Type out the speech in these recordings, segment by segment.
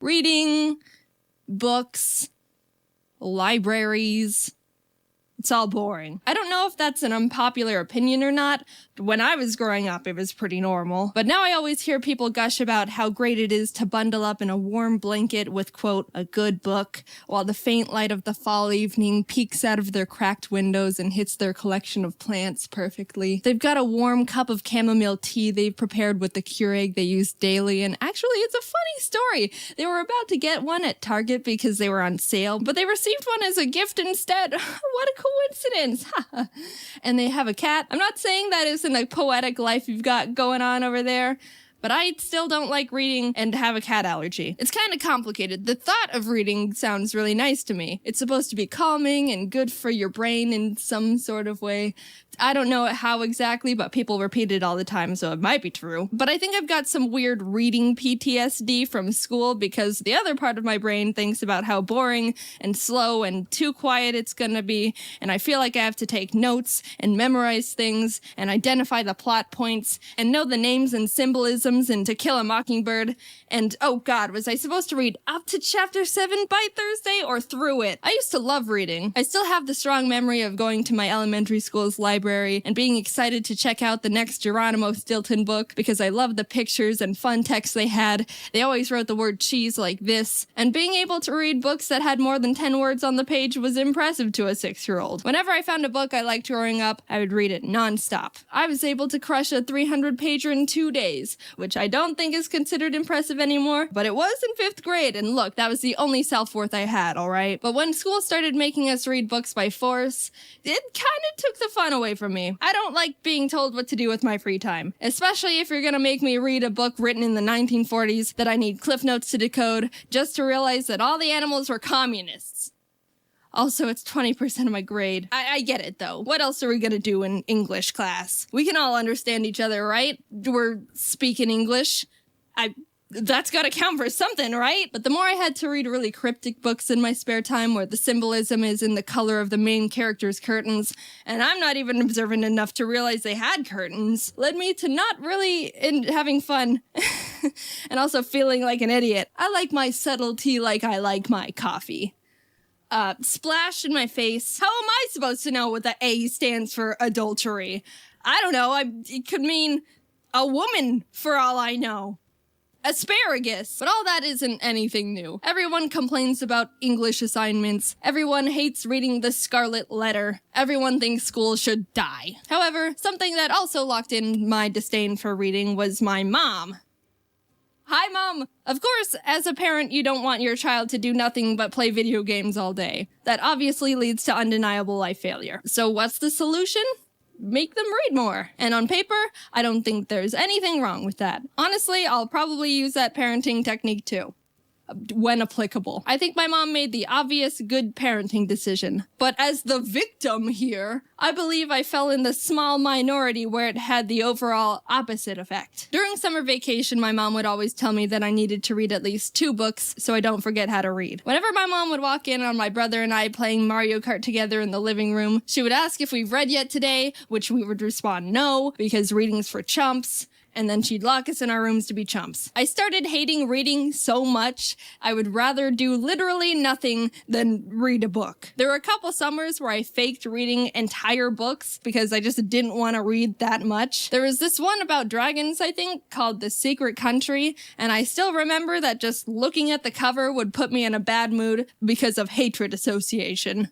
Reading, books, libraries. It's all boring. I don't know if that's an unpopular opinion or not. When I was growing up, it was pretty normal. But now I always hear people gush about how great it is to bundle up in a warm blanket with, quote, a good book, while the faint light of the fall evening peeks out of their cracked windows and hits their collection of plants perfectly. They've got a warm cup of chamomile tea they've prepared with the Keurig they use daily, and actually it's a funny story. They were about to get one at Target because they were on sale, but they received one as a gift instead. What a coincidence. And they have a cat. I'm not saying that isn't a poetic life you've got going on over there, but I still don't like reading and have a cat allergy. It's kind of complicated. The thought of reading sounds really nice to me. It's supposed to be calming and good for your brain in some sort of way. I don't know how exactly, but people repeat it all the time, so it might be true. But I think I've got some weird reading PTSD from school because the other part of my brain thinks about how boring and slow and too quiet it's gonna be, and I feel like I have to take notes and memorize things and identify the plot points and know the names and symbolisms and To Kill a Mockingbird. And oh god, was I supposed to read up to chapter 7 by Thursday or through it? I used to love reading. I still have the strong memory of going to my elementary school's library and being excited to check out the next Geronimo Stilton book because I loved the pictures and fun text they had. They always wrote the word cheese like this, and being able to read books that had more than 10 words on the page was impressive to a 6-year-old. Whenever I found a book I liked growing up, I would read it non-stop. I was able to crush a 300-pager in 2 days, which I don't think is considered impressive anymore, but it was in 5th grade, and look, that was the only self-worth I had, alright? But when school started making us read books by force, it kinda took the fun away from me. I don't like being told what to do with my free time, especially if you're gonna make me read a book written in the 1940s that I need cliff notes to decode just to realize that all the animals were communists. Also, it's 20% of my grade. I get it, though. What else are we gonna do in English class? We can all understand each other, right? We're speaking English. That's gotta count for something, right? But the more I had to read really cryptic books in my spare time where the symbolism is in the color of the main character's curtains, and I'm not even observant enough to realize they had curtains, led me to not really having fun and also feeling like an idiot. I like my subtlety like I like my coffee. Splash in my face. How am I supposed to know what the A stands for adultery? I don't know. It could mean a woman for all I know. Asparagus. But all that isn't anything new. Everyone complains about English assignments. Everyone hates reading the Scarlet Letter. Everyone thinks school should die. However, something that also locked in my disdain for reading was my mom. Hi, Mom! Of course, as a parent, you don't want your child to do nothing but play video games all day. That obviously leads to undeniable life failure. So what's the solution? Make them read more. And on paper, I don't think there's anything wrong with that. Honestly, I'll probably use that parenting technique too, when applicable. I think my mom made the obvious good parenting decision. But as the victim here, I believe I fell in the small minority where it had the overall opposite effect. During summer vacation, my mom would always tell me that I needed to read at least 2 books so I don't forget how to read. Whenever my mom would walk in on my brother and I playing Mario Kart together in the living room, she would ask if we've read yet today, which we would respond no, because reading's for chumps. And then she'd lock us in our rooms to be chumps. I started hating reading so much, I would rather do literally nothing than read a book. There were a couple summers where I faked reading entire books because I just didn't want to read that much. There was this one about dragons, I think, called The Secret Country, and I still remember that just looking at the cover would put me in a bad mood because of hatred association.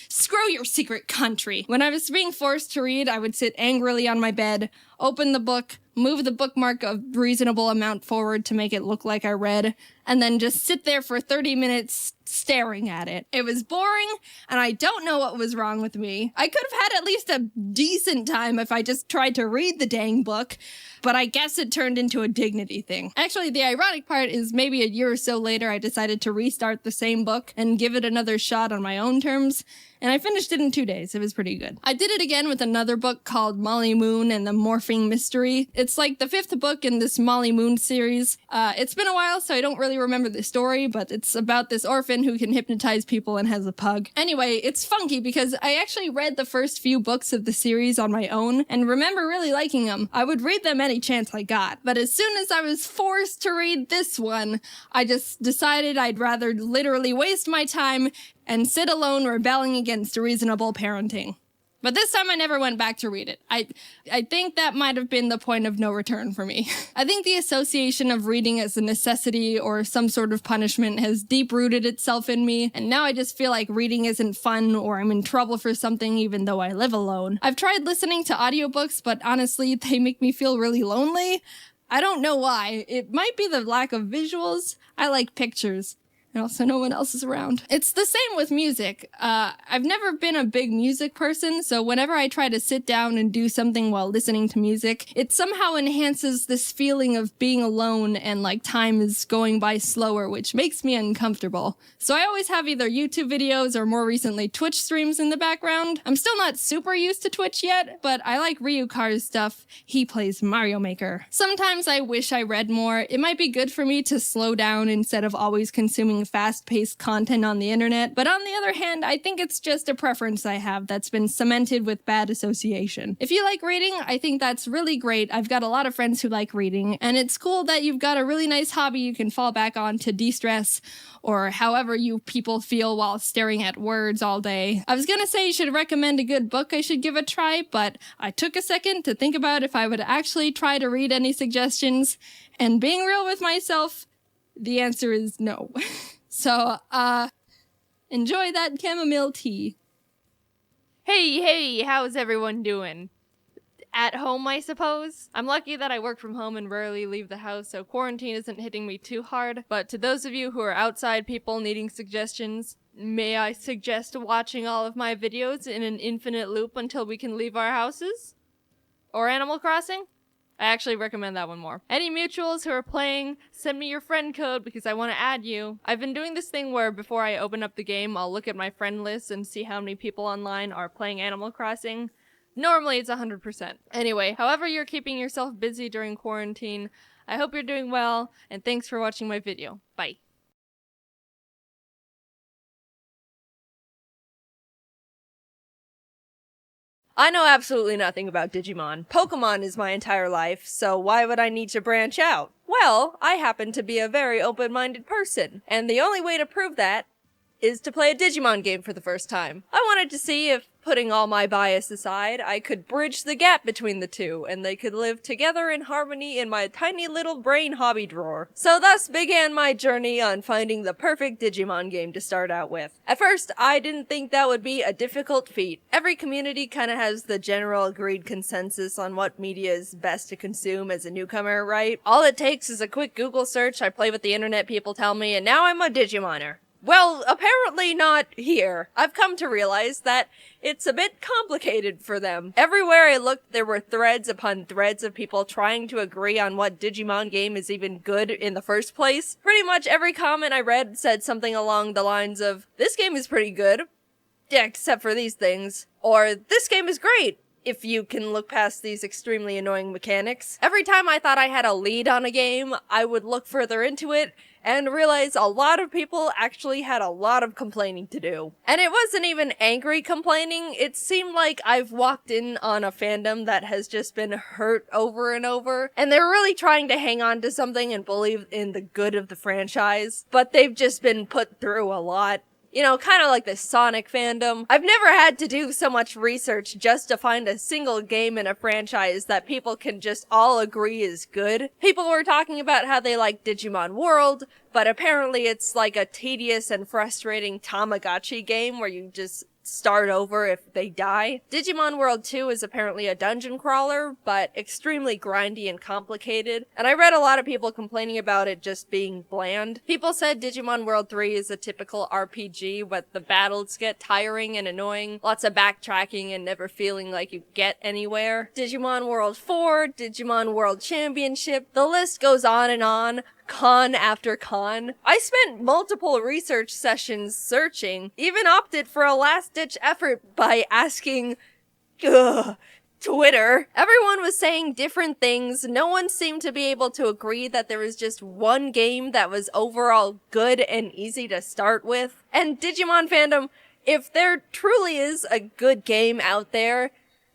Screw your secret country. When I was being forced to read, I would sit angrily on my bed, open the book, move the bookmark a reasonable amount forward to make it look like I read, and then just sit there for 30 minutes staring at it. It was boring, and I don't know what was wrong with me. I could have had at least a decent time if I just tried to read the dang book, but I guess it turned into a dignity thing. Actually, the ironic part is maybe a year or so later I decided to restart the same book and give it another shot on my own terms, and I finished it in 2 days. It was pretty good. I did it again with another book called Molly Moon and the Morphin morphing mystery. It's like the 5th book in this Molly Moon series. It's been a while, so I don't really remember the story, but it's about this orphan who can hypnotize people and has a pug. Anyway, it's funky because I actually read the first few books of the series on my own and remember really liking them. I would read them any chance I got, but as soon as I was forced to read this one, I just decided I'd rather literally waste my time and sit alone rebelling against reasonable parenting. But this time I never went back to read it. I think that might have been the point of no return for me. I think the association of reading as a necessity or some sort of punishment has deep-rooted itself in me, and now I just feel like reading isn't fun or I'm in trouble for something even though I live alone. I've tried listening to audiobooks, but honestly, they make me feel really lonely. I don't know why. It might be the lack of visuals. I like pictures. And also no one else is around. It's the same with music. I've never been a big music person, so whenever I try to sit down and do something while listening to music, it somehow enhances this feeling of being alone and like time is going by slower, which makes me uncomfortable. So I always have either YouTube videos or more recently Twitch streams in the background. I'm still not super used to Twitch yet, but I like Ryukar's stuff. He plays Mario Maker. Sometimes I wish I read more. It might be good for me to slow down instead of always consuming fast-paced content on the internet, but on the other hand, I think it's just a preference I have that's been cemented with bad association. If you like reading, I think that's really great. I've got a lot of friends who like reading, and it's cool that you've got a really nice hobby you can fall back on to de-stress, or however you people feel while staring at words all day. I was gonna say you should recommend a good book I should give a try, but I took a second to think about if I would actually try to read any suggestions, and being real with myself, the answer is no. So, enjoy that chamomile tea. Hey, how's everyone doing? At home, I suppose? I'm lucky that I work from home and rarely leave the house, so quarantine isn't hitting me too hard. But to those of you who are outside people needing suggestions, may I suggest watching all of my videos in an infinite loop until we can leave our houses? Or Animal Crossing? I actually recommend that one more. Any mutuals who are playing, send me your friend code because I want to add you. I've been doing this thing where before I open up the game, I'll look at my friend list and see how many people online are playing Animal Crossing. Normally it's 100%. Anyway, however you're keeping yourself busy during quarantine, I hope you're doing well, and thanks for watching my video. Bye. I know absolutely nothing about Digimon. Pokemon is my entire life, so why would I need to branch out? Well, I happen to be a very open-minded person, and the only way to prove that is to play a Digimon game for the first time. I wanted to see if, putting all my bias aside, I could bridge the gap between the two, and they could live together in harmony in my tiny little brain hobby drawer. So thus began my journey on finding the perfect Digimon game to start out with. At first, I didn't think that would be a difficult feat. Every community kinda has the general agreed consensus on what media is best to consume as a newcomer, right? All it takes is a quick Google search, I play what the internet people tell me, and now I'm a Digimoner. Well, apparently not here. I've come to realize that it's a bit complicated for them. Everywhere I looked, there were threads upon threads of people trying to agree on what Digimon game is even good in the first place. Pretty much every comment I read said something along the lines of, "This game is pretty good, yeah, except for these things," or "This game is great, if you can look past these extremely annoying mechanics." Every time I thought I had a lead on a game, I would look further into it and realize a lot of people actually had a lot of complaining to do. And it wasn't even angry complaining, it seemed like I've walked in on a fandom that has just been hurt over and over, and they're really trying to hang on to something and believe in the good of the franchise, but they've just been put through a lot. You know, kind of like the Sonic fandom. I've never had to do so much research just to find a single game in a franchise that people can just all agree is good. People were talking about how they like Digimon World, but apparently it's like a tedious and frustrating Tamagotchi game where you just start over if they die. Digimon World 2 is apparently a dungeon crawler, but extremely grindy and complicated, and I read a lot of people complaining about it just being bland. People said Digimon World 3 is a typical RPG, but the battles get tiring and annoying, lots of backtracking and never feeling like you get anywhere. Digimon World 4, Digimon World Championship, the list goes on and on. Con after con. I spent multiple research sessions searching, even opted for a last-ditch effort by asking, Twitter. Everyone was saying different things. No one seemed to be able to agree that there was just one game that was overall good and easy to start with. And Digimon fandom, if there truly is a good game out there,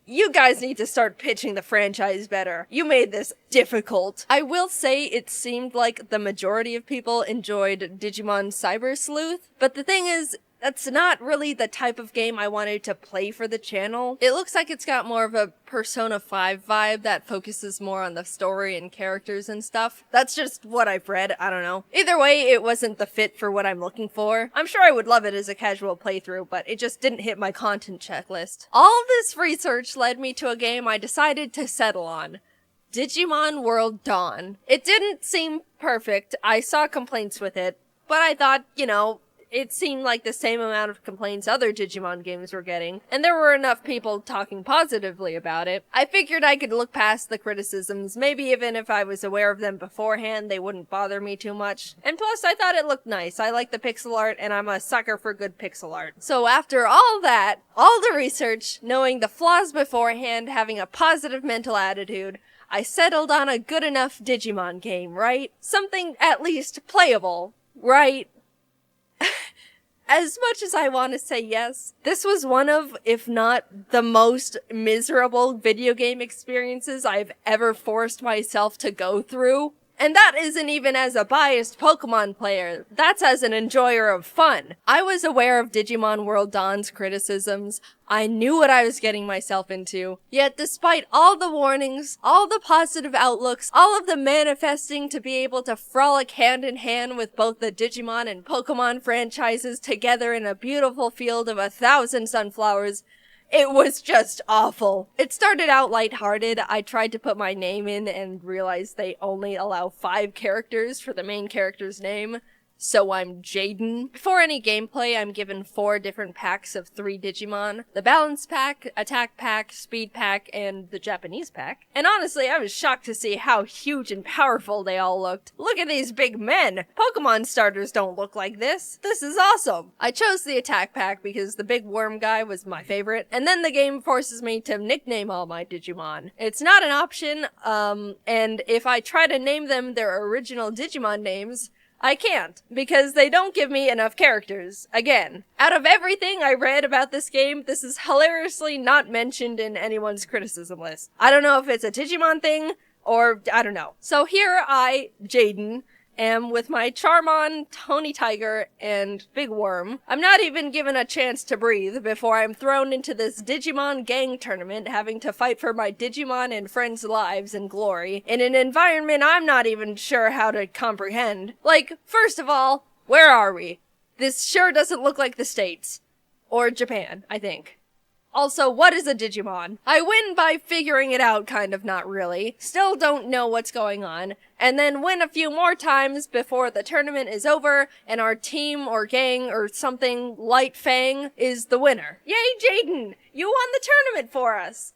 you guys need to start pitching the franchise better. You made this difficult. I will say it seemed like the majority of people enjoyed Digimon Cyber Sleuth, but the thing is, that's not really the type of game I wanted to play for the channel. It looks like it's got more of a Persona 5 vibe that focuses more on the story and characters and stuff. That's just what I've read, I don't know. Either way, it wasn't the fit for what I'm looking for. I'm sure I would love it as a casual playthrough, but it just didn't hit my content checklist. All this research led me to a game I decided to settle on. Digimon World Dawn. It didn't seem perfect. I saw complaints with it, but I thought, you know, it seemed like the same amount of complaints other Digimon games were getting, and there were enough people talking positively about it. I figured I could look past the criticisms, maybe even if I was aware of them beforehand, they wouldn't bother me too much. And plus, I thought it looked nice. I like the pixel art, and I'm a sucker for good pixel art. So after all that, all the research, knowing the flaws beforehand, having a positive mental attitude, I settled on a good enough Digimon game, right? Something at least playable, right? As much as I want to say yes, this was one of, if not the most miserable video game experiences I've ever forced myself to go through. And that isn't even as a biased Pokemon player, that's as an enjoyer of fun. I was aware of Digimon World Dawn's criticisms, I knew what I was getting myself into, yet despite all the warnings, all the positive outlooks, all of the manifesting to be able to frolic hand in hand with both the Digimon and Pokemon franchises together in a beautiful field of 1,000 sunflowers, it was just awful. It started out lighthearted. I tried to put my name in and realized they only allow 5 characters for the main character's name. So I'm Jaiden. Before any gameplay, I'm given 4 different packs of 3 Digimon. The Balance Pack, Attack Pack, Speed Pack, and the Japanese Pack. And honestly, I was shocked to see how huge and powerful they all looked. Look at these big men! Pokemon starters don't look like this. This is awesome! I chose the Attack Pack because the big worm guy was my favorite, and then the game forces me to nickname all my Digimon. It's not an option, and if I try to name them their original Digimon names, I can't, because they don't give me enough characters. Again, out of everything I read about this game, this is hilariously not mentioned in anyone's criticism list. I don't know if it's a Digimon thing, or I don't know. So here I, Jaiden, am with my Charmon, Tony Tiger, and Big Worm. I'm not even given a chance to breathe before I'm thrown into this Digimon gang tournament having to fight for my Digimon and friends' lives and glory in an environment I'm not even sure how to comprehend. Like, first of all, where are we? This sure doesn't look like the States. Or Japan, I think. Also, what is a Digimon? I win by figuring it out, kind of, not really. Still don't know what's going on. And then win a few more times before the tournament is over, and our team or gang or something, Light Fang, is the winner. Yay, Jaiden! You won the tournament for us!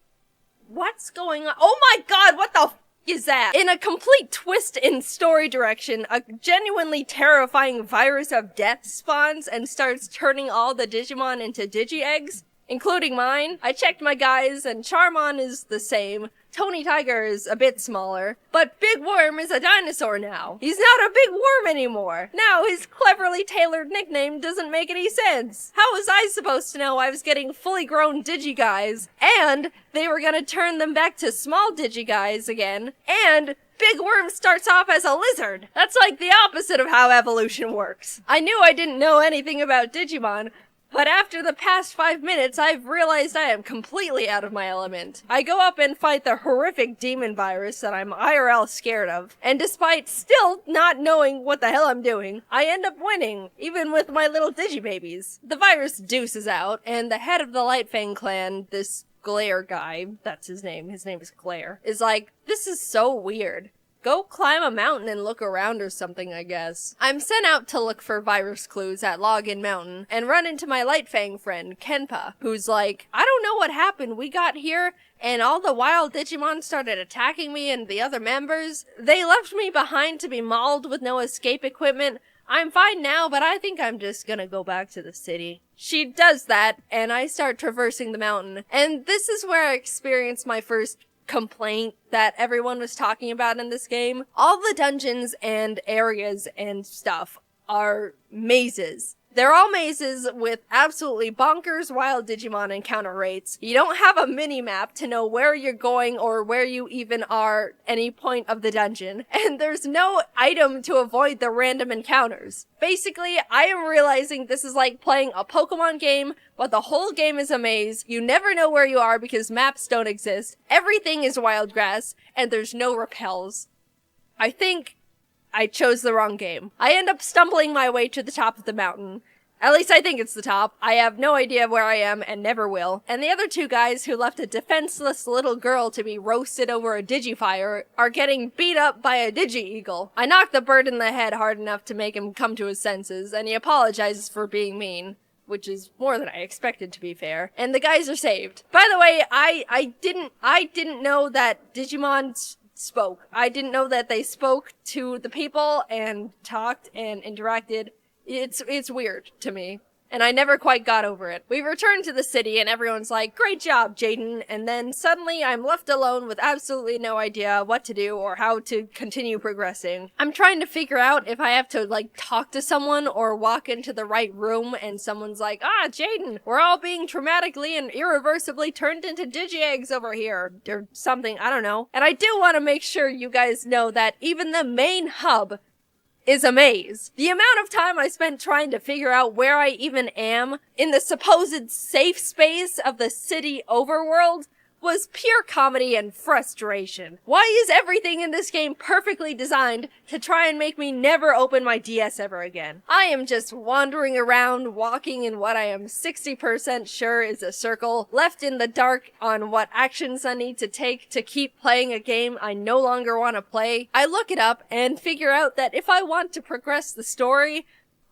What's going on? Oh my god, what the is that? In a complete twist in story direction, a genuinely terrifying virus of death spawns and starts turning all the Digimon into Digi-Eggs, including mine. I checked my guys, and Charmon is the same. Tony Tiger is a bit smaller, but Big Worm is a dinosaur now. He's not a big worm anymore. Now his cleverly tailored nickname doesn't make any sense. How was I supposed to know I was getting fully grown Digi-Guys, and they were gonna turn them back to small Digi-Guys again, and Big Worm starts off as a lizard? That's like the opposite of how evolution works. I knew I didn't know anything about Digimon, but after the past 5 minutes, I've realized I am completely out of my element. I go up and fight the horrific demon virus that I'm IRL scared of, and despite still not knowing what the hell I'm doing, I end up winning, even with my little Digibabies. The virus deuces out, and the head of the Lightfang clan, this Glare guy, that's his name is Glare, is like, this is so weird. Go climb a mountain and look around or something, I guess. I'm sent out to look for virus clues at Login Mountain and run into my Lightfang friend, Kenpa, who's like, I don't know what happened. We got here and all the wild Digimon started attacking me and the other members. They left me behind to be mauled with no escape equipment. I'm fine now, but I think I'm just gonna go back to the city. She does that, and I start traversing the mountain. And this is where I experienced my first complaint that everyone was talking about in this game. All the dungeons and areas and stuff are mazes. They're all mazes with absolutely bonkers wild Digimon encounter rates. You don't have a mini-map to know where you're going or where you even are any point of the dungeon. And there's no item to avoid the random encounters. Basically, I am realizing this is like playing a Pokemon game, but the whole game is a maze. You never know where you are because maps don't exist. Everything is wild grass, and there's no repels. I think I chose the wrong game. I end up stumbling my way to the top of the mountain. At least I think it's the top. I have no idea where I am and never will. And the other two guys who left a defenseless little girl to be roasted over a Digifire are getting beat up by a Digi-Eagle. I knocked the bird in the head hard enough to make him come to his senses, and he apologizes for being mean, which is more than I expected, to be fair. And the guys are saved. By the way, I didn't know that Digimon spoke. I didn't know that they spoke to the people and talked and interacted. It's weird to me, and I never quite got over it. We return to the city and everyone's like, "Great job, Jaiden," and then suddenly I'm left alone with absolutely no idea what to do or how to continue progressing. I'm trying to figure out if I have to, like, talk to someone or walk into the right room and someone's like, Jaiden, we're all being traumatically and irreversibly turned into Digi-Eggs over here, or something, I don't know. And I do want to make sure you guys know that even the main hub is a maze. The amount of time I spent trying to figure out where I even am in the supposed safe space of the city overworld was pure comedy and frustration. Why is everything in this game perfectly designed to try and make me never open my DS ever again? I am just wandering around, walking in what I am 60% sure is a circle, left in the dark on what actions I need to take to keep playing a game I no longer want to play. I look it up and figure out that if I want to progress the story,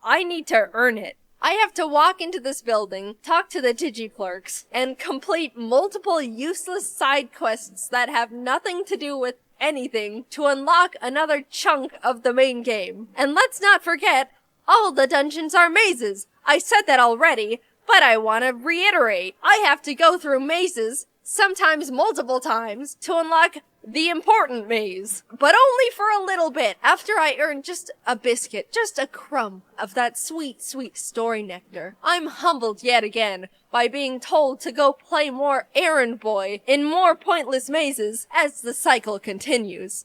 I need to earn it. I have to walk into this building, talk to the Digi-Clerks, and complete multiple useless side quests that have nothing to do with anything to unlock another chunk of the main game. And let's not forget, all the dungeons are mazes. I said that already, but I want to reiterate. I have to go through mazes, sometimes multiple times, to unlock the important maze. But only for a little bit, after I earn just a biscuit, just a crumb of that sweet, sweet story nectar. I'm humbled yet again by being told to go play more errand boy in more pointless mazes as the cycle continues.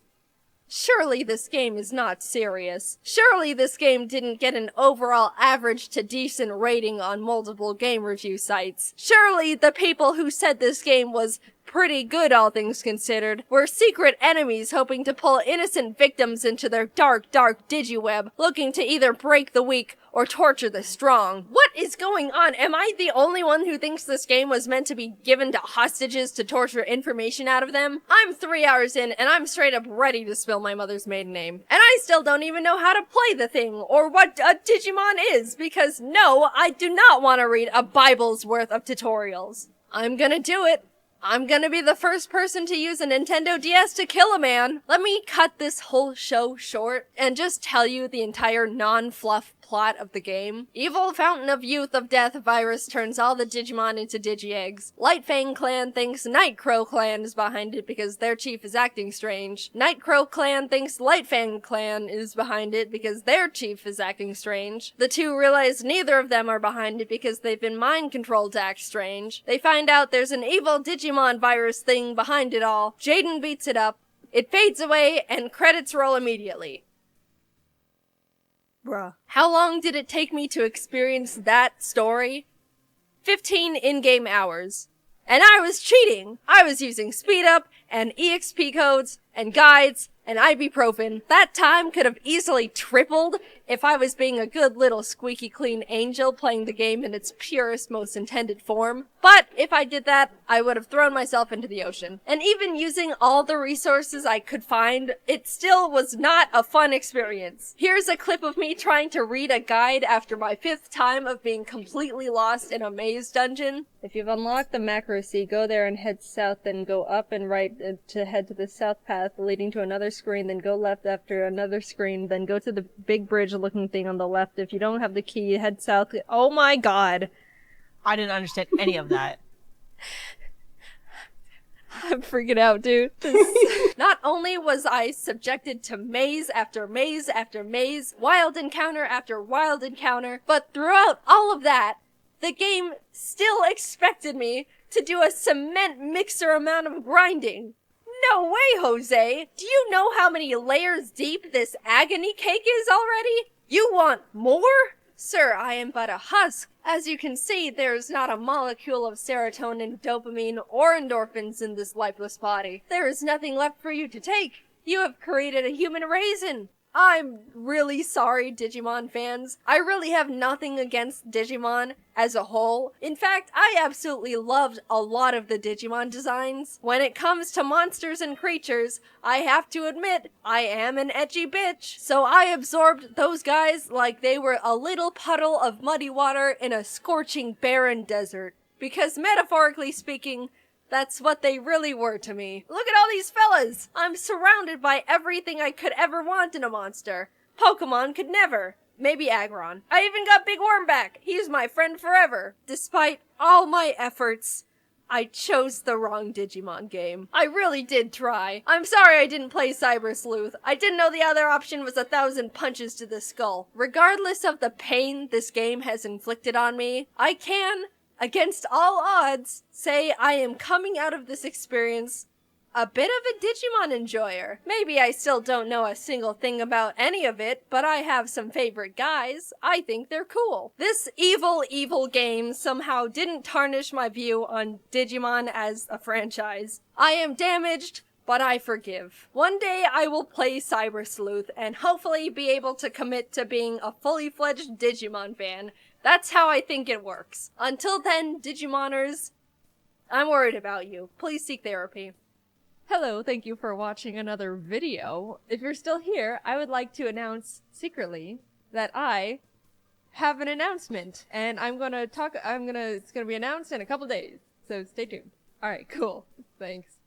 Surely this game is not serious. Surely this game didn't get an overall average to decent rating on multiple game review sites. Surely the people who said this game was pretty good, all things considered, were secret enemies hoping to pull innocent victims into their dark, dark digiweb, looking to either break the weak or torture the strong. What is going on? Am I the only one who thinks this game was meant to be given to hostages to torture information out of them? I'm 3 hours in and I'm straight up ready to spill my mother's maiden name. And I still don't even know how to play the thing or what a Digimon is, because no, I do not want to read a Bible's worth of tutorials. I'm gonna do it. I'm gonna be the first person to use a Nintendo DS to kill a man. Let me cut this whole show short and just tell you the entire non-fluff plot of the game. Evil Fountain of Youth of Death virus turns all the Digimon into Digi-Eggs. Lightfang Clan thinks Nightcrow Clan is behind it because their chief is acting strange. Nightcrow Clan thinks Lightfang Clan is behind it because their chief is acting strange. The two realize neither of them are behind it because they've been mind-controlled to act strange. They find out there's an evil Digimon virus thing behind it all. Jaiden beats it up. It fades away, and credits roll immediately. Bruh. How long did it take me to experience that story? 15 in-game hours. And I was cheating! I was using speed up, and EXP codes, and guides, and ibuprofen. That time could have easily tripled if I was being a good little squeaky clean angel playing the game in its purest, most intended form. But if I did that, I would have thrown myself into the ocean. And even using all the resources I could find, it still was not a fun experience. Here's a clip of me trying to read a guide after my 5th time of being completely lost in a maze dungeon. If you've unlocked the Macro Sea, go there and head south, then go up and right to head to the south path leading to another screen, then go left after another screen, then go to the big bridge looking thing on the left. If you don't have the key, head south. Oh my god. I didn't understand any of that. I'm freaking out, dude. Not only was I subjected to maze after maze after maze, wild encounter after wild encounter, but throughout all of that, the game still expected me to do a cement mixer amount of grinding. No way, Jose! Do you know how many layers deep this agony cake is already? You want more? Sir, I am but a husk. As you can see, there's not a molecule of serotonin, dopamine, or endorphins in this lifeless body. There is nothing left for you to take. You have created a human raisin. I'm really sorry, Digimon fans. I really have nothing against Digimon as a whole. In fact, I absolutely loved a lot of the Digimon designs. When it comes to monsters and creatures, I have to admit, I am an edgy bitch. So I absorbed those guys like they were a little puddle of muddy water in a scorching barren desert. Because metaphorically speaking, that's what they really were to me. Look at all these fellas! I'm surrounded by everything I could ever want in a monster. Pokemon could never. Maybe Aggron. I even got Big Worm back. He's my friend forever. Despite all my efforts, I chose the wrong Digimon game. I really did try. I'm sorry I didn't play Cyber Sleuth. I didn't know the other option was 1,000 punches to the skull. Regardless of the pain this game has inflicted on me, I can, against all odds, say I am coming out of this experience a bit of a Digimon enjoyer. Maybe I still don't know a single thing about any of it, but I have some favorite guys. I think they're cool. This evil game somehow didn't tarnish my view on Digimon as a franchise. I am damaged, but I forgive. One day I will play Cyber Sleuth and hopefully be able to commit to being a fully fledged Digimon fan. That's how I think it works. Until then, Digimoners, I'm worried about you. Please seek therapy. Hello, thank you for watching another video. If you're still here, I would like to announce secretly that I have an announcement, and it's gonna be announced in a couple days, so stay tuned. Alright, cool. Thanks.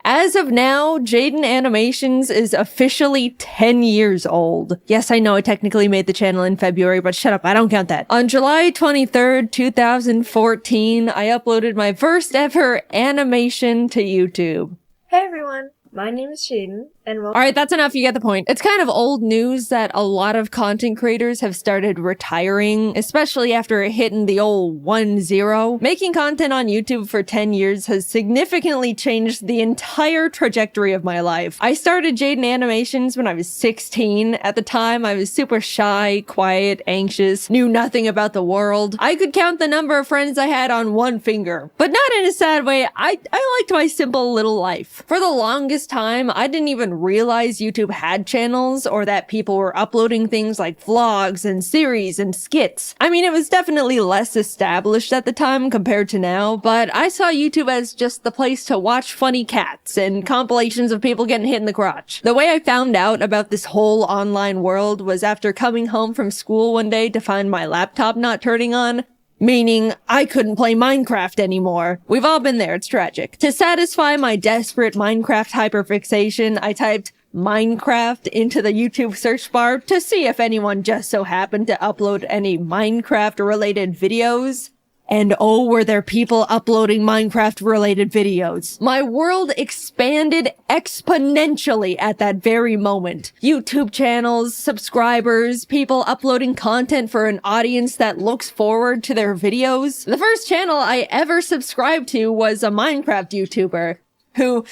As of now, Jaiden Animations is officially 10 years old. Yes, I know I technically made the channel in February, but shut up, I don't count that. On July 23rd, 2014, I uploaded my first ever animation to YouTube. Hey everyone, my name is Jaiden, and welcome. Alright, that's enough, you get the point. It's kind of old news that a lot of content creators have started retiring, especially after hitting the old 1-0. Making content on YouTube for 10 years has significantly changed the entire trajectory of my life. I started Jaiden Animations when I was 16. At the time, I was super shy, quiet, anxious, knew nothing about the world. I could count the number of friends I had on one finger. But not in a sad way, I liked my simple little life. For the longest time, I didn't even realize YouTube had channels or that people were uploading things like vlogs and series and skits. I mean, it was definitely less established at the time compared to now, but I saw YouTube as just the place to watch funny cats and compilations of people getting hit in the crotch. The way I found out about this whole online world was after coming home from school one day to find my laptop not turning on. Meaning, I couldn't play Minecraft anymore. We've all been there, it's tragic. To satisfy my desperate Minecraft hyperfixation, I typed Minecraft into the YouTube search bar to see if anyone just so happened to upload any Minecraft-related videos. And oh, were there people uploading Minecraft-related videos. My world expanded exponentially at that very moment. YouTube channels, subscribers, people uploading content for an audience that looks forward to their videos. The first channel I ever subscribed to was a Minecraft YouTuber who...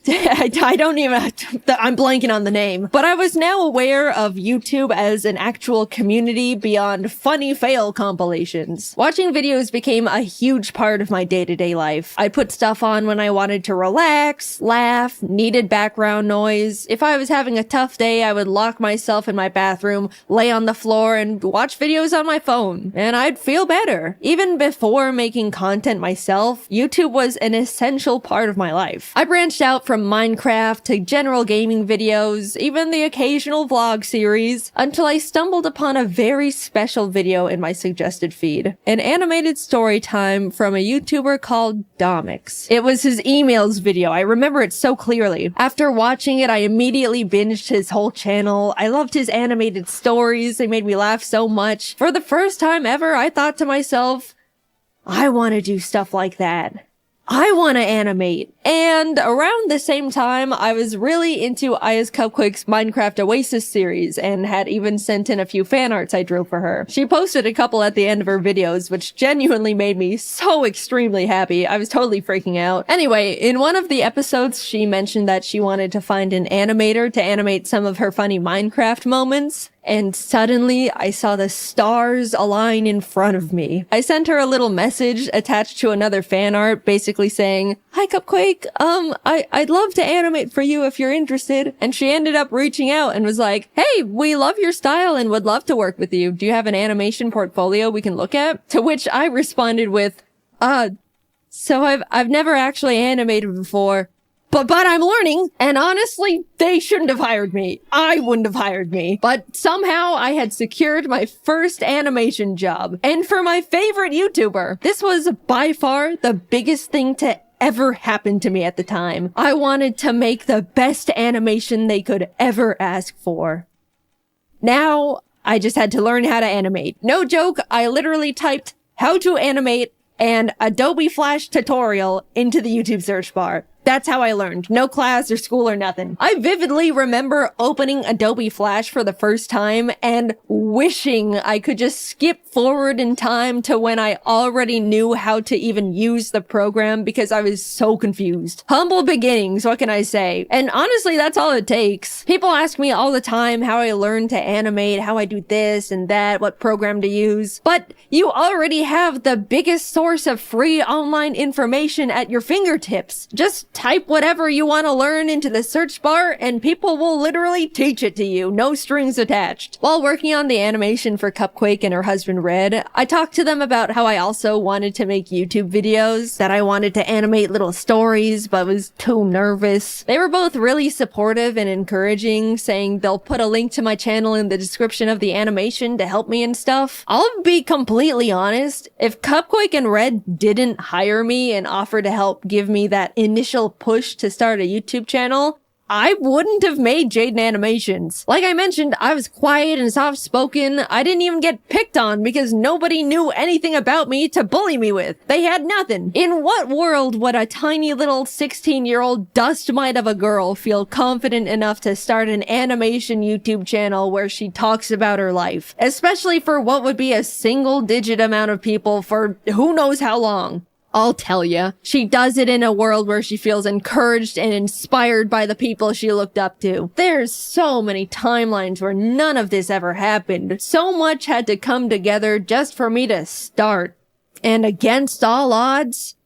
I don't even, I'm blanking on the name, but I was now aware of YouTube as an actual community beyond funny fail compilations. Watching videos became a huge part of my day-to-day life. I put stuff on when I wanted to relax, laugh, needed background noise. If I was having a tough day, I would lock myself in my bathroom, lay on the floor, and watch videos on my phone, and I'd feel better. Even before making content myself, YouTube was an essential part of my life. I branched out from from Minecraft to general gaming videos, even the occasional vlog series, until I stumbled upon a very special video in my suggested feed. An animated story time from a YouTuber called Domix. It was his emails video. I remember it so clearly. After watching it, I immediately binged his whole channel. I loved his animated stories. They made me laugh so much. For the first time ever, I thought to myself, I want to do stuff like that. I want to animate. And around the same time, I was really into Aya's Cupquake's Minecraft Oasis series and had even sent in a few fan arts I drew for her. She posted a couple at the end of her videos, which genuinely made me so extremely happy. I was totally freaking out. Anyway, in one of the episodes, she mentioned that she wanted to find an animator to animate some of her funny Minecraft moments. And suddenly, I saw the stars align in front of me. I sent her a little message attached to another fan art, basically saying, "Hi Cupquake, I'd love to animate for you if you're interested." And she ended up reaching out and was like, "Hey, we love your style and would love to work with you. Do you have an animation portfolio we can look at?" To which I responded with, so I've never actually animated before. But I'm learning, and honestly, they shouldn't have hired me. I wouldn't have hired me. But somehow I had secured my first animation job. And for my favorite YouTuber, this was by far the biggest thing to ever happen to me at the time. I wanted to make the best animation they could ever ask for. Now, I just had to learn how to animate. No joke, I literally typed "how to animate" and Adobe Flash tutorial into the YouTube search bar. That's how I learned. No class or school or nothing. I vividly remember opening Adobe Flash for the first time and wishing I could just skip forward in time to when I already knew how to even use the program because I was so confused. Humble beginnings, what can I say? And honestly, that's all it takes. People ask me all the time how I learned to animate, how I do this and that, what program to use. But you already have the biggest source of free online information at your fingertips. Just type whatever you want to learn into the search bar and people will literally teach it to you, no strings attached. While working on the animation for Cupquake and her husband Red, I talked to them about how I also wanted to make YouTube videos, that I wanted to animate little stories but was too nervous. They were both really supportive and encouraging, saying they'll put a link to my channel in the description of the animation to help me and stuff. I'll be completely honest, if Cupquake and Red didn't hire me and offer to help give me that initial push to start a YouTube channel, I wouldn't have made Jaiden Animations. Like I mentioned, I was quiet and soft-spoken. I didn't even get picked on because nobody knew anything about me to bully me with. They had nothing. In what world would a tiny little 16-year-old dust mite of a girl feel confident enough to start an animation YouTube channel where she talks about her life? Especially for what would be a single-digit amount of people for who knows how long. I'll tell ya, she does it in a world where she feels encouraged and inspired by the people she looked up to. There's so many timelines where none of this ever happened. So much had to come together just for me to start. And against all odds,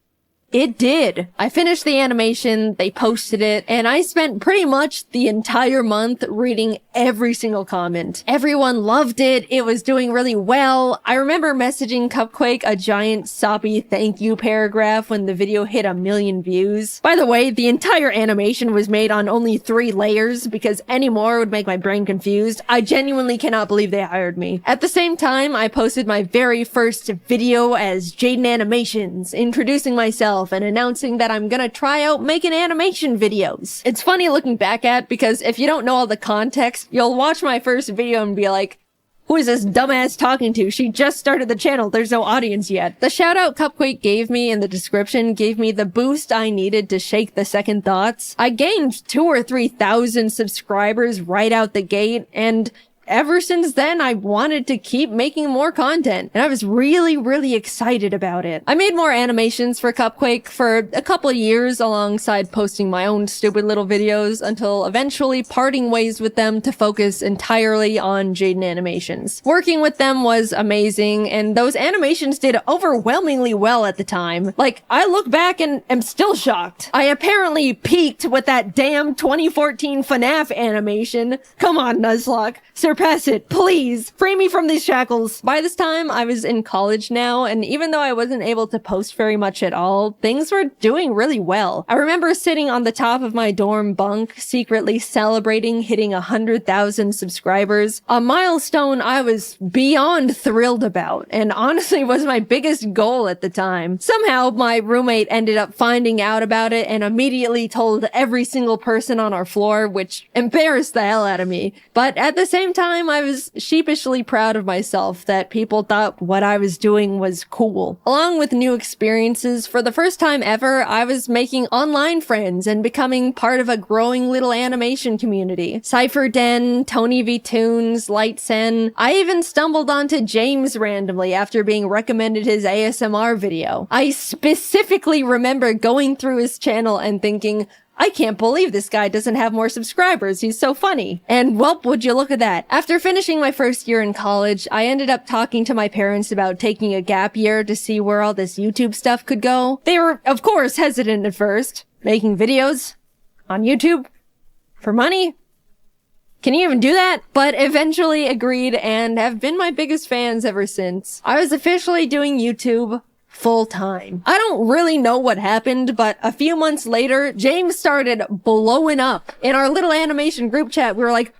it did. I finished the animation, they posted it, and I spent pretty much the entire month reading every single comment. Everyone loved it. It was doing really well. I remember messaging Cupquake a giant soppy thank you paragraph when the video hit 1 million views. By the way, the entire animation was made on only 3 layers because any more would make my brain confused. I genuinely cannot believe they hired me. At the same time, I posted my very first video as Jaiden Animations, introducing myself and announcing that I'm gonna try out making animation videos. It's funny looking back at because if you don't know all the context, you'll watch my first video and be like, who is this dumbass talking to? She just started the channel. There's no audience yet. The shout out Cupquake gave me in the description gave me the boost I needed to shake the second thoughts. I gained 2,000 or 3,000 subscribers right out the gate, and ever since then, I wanted to keep making more content, and I was really excited about it. I made more animations for Cupquake for a couple years alongside posting my own stupid little videos until eventually parting ways with them to focus entirely on Jaiden Animations. Working with them was amazing, and those animations did overwhelmingly well at the time. Like, I look back and am still shocked. I apparently peaked with that damn 2014 FNAF animation. Come on, Nuzlocke. surpass it. Please, free me from these shackles. By this time, I was in college now, and even though I wasn't able to post very much at all, things were doing really well. I remember sitting on the top of my dorm bunk, secretly celebrating hitting 100,000 subscribers, a milestone I was beyond thrilled about, and honestly was my biggest goal at the time. Somehow, my roommate ended up finding out about it and immediately told every single person on our floor, which embarrassed the hell out of me. But at the same time, I was sheepishly proud of myself that people thought what I was doing was cool. Along with new experiences, for the first time ever, I was making online friends and becoming part of a growing little animation community. Cypher Den, Tony V Toons, Lightsen. I even stumbled onto James randomly after being recommended his ASMR video. I specifically remember going through his channel and thinking, I can't believe this guy doesn't have more subscribers. He's so funny. And well, would you look at that. After finishing my first year in college, I ended up talking to my parents about taking a gap year to see where all this YouTube stuff could go. They were, of course, hesitant at first. Making videos on YouTube for money? Can you even do that? But eventually agreed and have been my biggest fans ever since. I was officially doing YouTube full time. I don't really know what happened, but a few months later, James started blowing up. In our little animation group chat, we were like,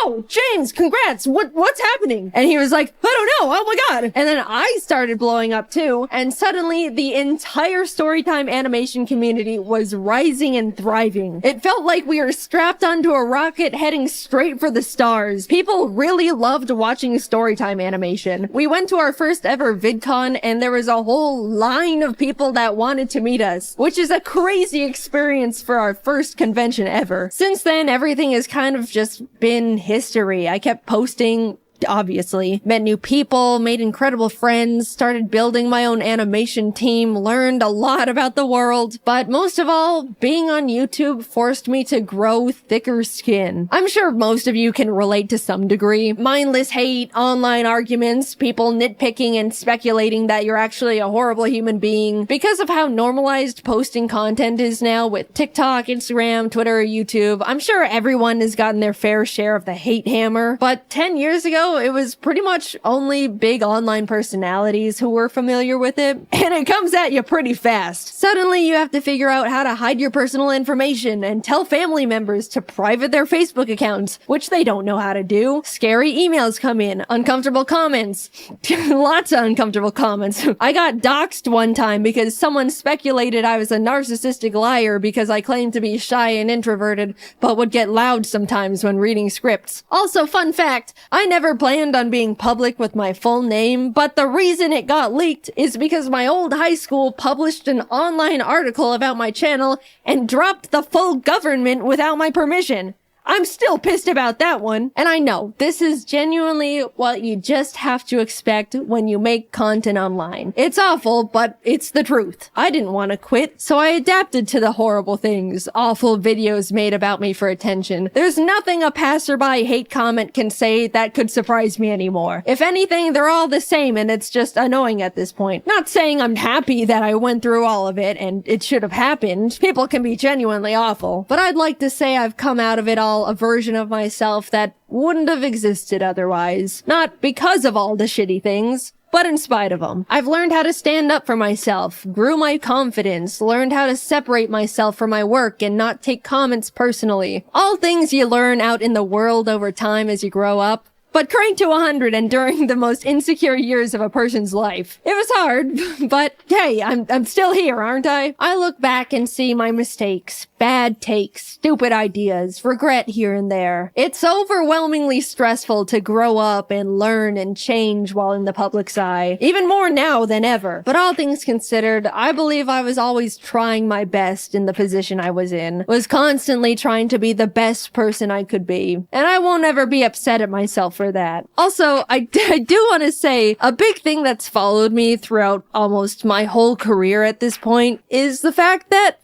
whoa, James, congrats. What's happening? And he was like, I don't know. Oh my God. And then I started blowing up too. And suddenly the entire Storytime animation community was rising and thriving. It felt like we were strapped onto a rocket heading straight for the stars. People really loved watching Storytime animation. We went to our first ever VidCon and there was a whole line of people that wanted to meet us, which is a crazy experience for our first convention ever. Since then, everything has kind of just been history. I kept posting, obviously, met new people, made incredible friends, started building my own animation team, learned a lot about the world, but most of all, being on YouTube forced me to grow thicker skin. I'm sure most of you can relate to some degree. Mindless hate, online arguments, people nitpicking and speculating that you're actually a horrible human being. Because of how normalized posting content is now with TikTok, Instagram, Twitter, YouTube, I'm sure everyone has gotten their fair share of the hate hammer, but 10 years ago, it was pretty much only big online personalities who were familiar with it, and it comes at you pretty fast. Suddenly, you have to figure out how to hide your personal information and tell family members to private their Facebook accounts, which they don't know how to do. Scary emails come in, uncomfortable comments, lots of uncomfortable comments. I got doxxed one time because someone speculated I was a narcissistic liar because I claimed to be shy and introverted, but would get loud sometimes when reading scripts. Also, fun fact, I never planned on being public with my full name, but the reason it got leaked is because my old high school published an online article about my channel and dropped the full government without my permission. I'm still pissed about that one. And I know, this is genuinely what you just have to expect when you make content online. It's awful, but it's the truth. I didn't want to quit, so I adapted to the horrible things awful videos made about me for attention. There's nothing a passerby hate comment can say that could surprise me anymore. If anything, they're all the same and it's just annoying at this point. Not saying I'm happy that I went through all of it and it should have happened. People can be genuinely awful. But I'd like to say I've come out of it all a version of myself that wouldn't have existed otherwise. Not because of all the shitty things, but in spite of them. I've learned how to stand up for myself, grew my confidence, learned how to separate myself from my work and not take comments personally. All things you learn out in the world over time as you grow up. But cranked to 100 and during the most insecure years of a person's life. It was hard, but hey, I'm still here, aren't I? I look back and see my mistakes, bad takes, stupid ideas, regret here and there. It's overwhelmingly stressful to grow up and learn and change while in the public's eye, even more now than ever. But all things considered, I believe I was always trying my best in the position I was in, was constantly trying to be the best person I could be, and I won't ever be upset at myself for that. Also, I do want to say a big thing that's followed me throughout almost my whole career at this point is the fact that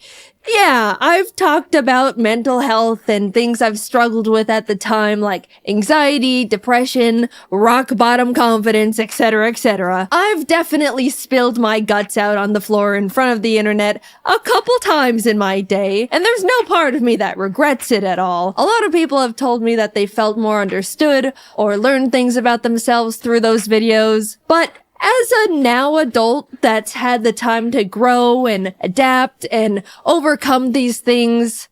Yeah, I've talked about mental health and things I've struggled with at the time, like anxiety, depression, rock bottom confidence, etc., etc. I've definitely spilled my guts out on the floor in front of the internet a couple times in my day, and there's no part of me that regrets it at all. A lot of people have told me that they felt more understood or learned things about themselves through those videos, but as a now adult that's had the time to grow and adapt and overcome these things,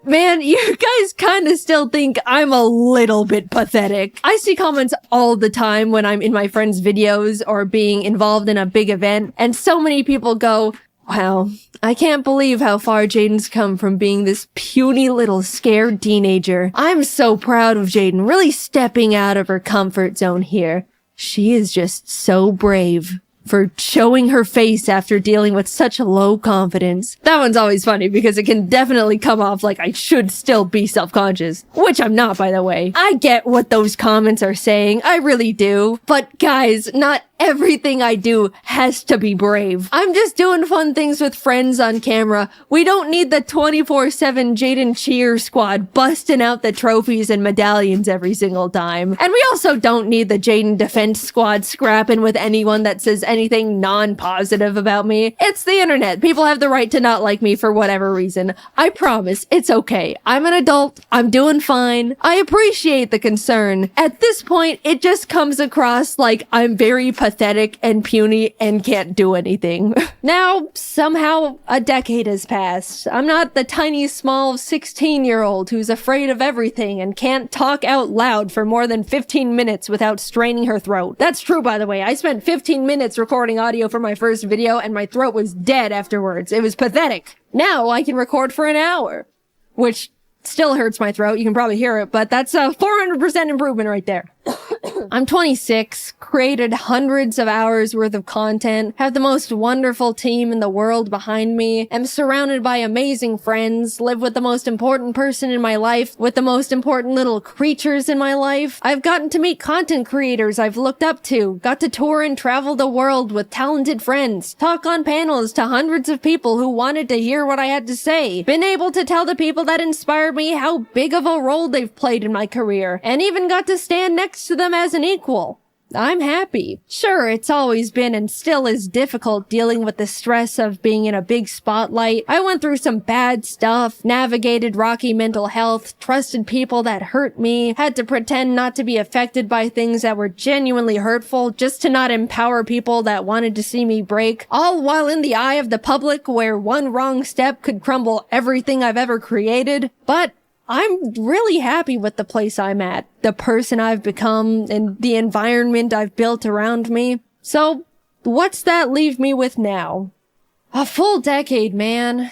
man, you guys kind of still think I'm a little bit pathetic. I see comments all the time when I'm in my friends' videos or being involved in a big event, and so many people go, wow, I can't believe how far Jaiden's come from being this puny little scared teenager. I'm so proud of Jaiden really stepping out of her comfort zone here. She is just so brave for showing her face after dealing with such low confidence. That one's always funny because it can definitely come off like I should still be self-conscious, which I'm not, by the way. I get what those comments are saying, I really do. But guys, not everything I do has to be brave. I'm just doing fun things with friends on camera. We don't need the 24/7 Jaiden cheer squad busting out the trophies and medallions every single time. And we also don't need the Jaiden defense squad scrapping with anyone that says anything non-positive about me. It's the internet. People have the right to not like me for whatever reason. I promise, it's okay. I'm an adult. I'm doing fine. I appreciate the concern. At this point, it just comes across like I'm very pathetic and puny and can't do anything. Now, somehow, a decade has passed. I'm not the tiny, small 16-year-old who's afraid of everything and can't talk out loud for more than 15 minutes without straining her throat. That's true, by the way. I spent 15 minutes recording audio for my first video and my throat was dead afterwards. It was pathetic. Now I can record for an hour, which still hurts my throat. You can probably hear it, but that's a 400% improvement right there. I'm 26, created hundreds of hours worth of content, have the most wonderful team in the world behind me, am surrounded by amazing friends, live with the most important person in my life, with the most important little creatures in my life. I've gotten to meet content creators I've looked up to, got to tour and travel the world with talented friends, talk on panels to hundreds of people who wanted to hear what I had to say, been able to tell the people that inspired me how big of a role they've played in my career, and even got to stand next to them as an equal. I'm happy. Sure, it's always been and still is difficult dealing with the stress of being in a big spotlight. I went through some bad stuff, navigated rocky mental health, trusted people that hurt me, had to pretend not to be affected by things that were genuinely hurtful just to not empower people that wanted to see me break, all while in the eye of the public where one wrong step could crumble everything I've ever created. But I'm really happy with the place I'm at, the person I've become, and the environment I've built around me. So, what's that leave me with now? A full decade, man.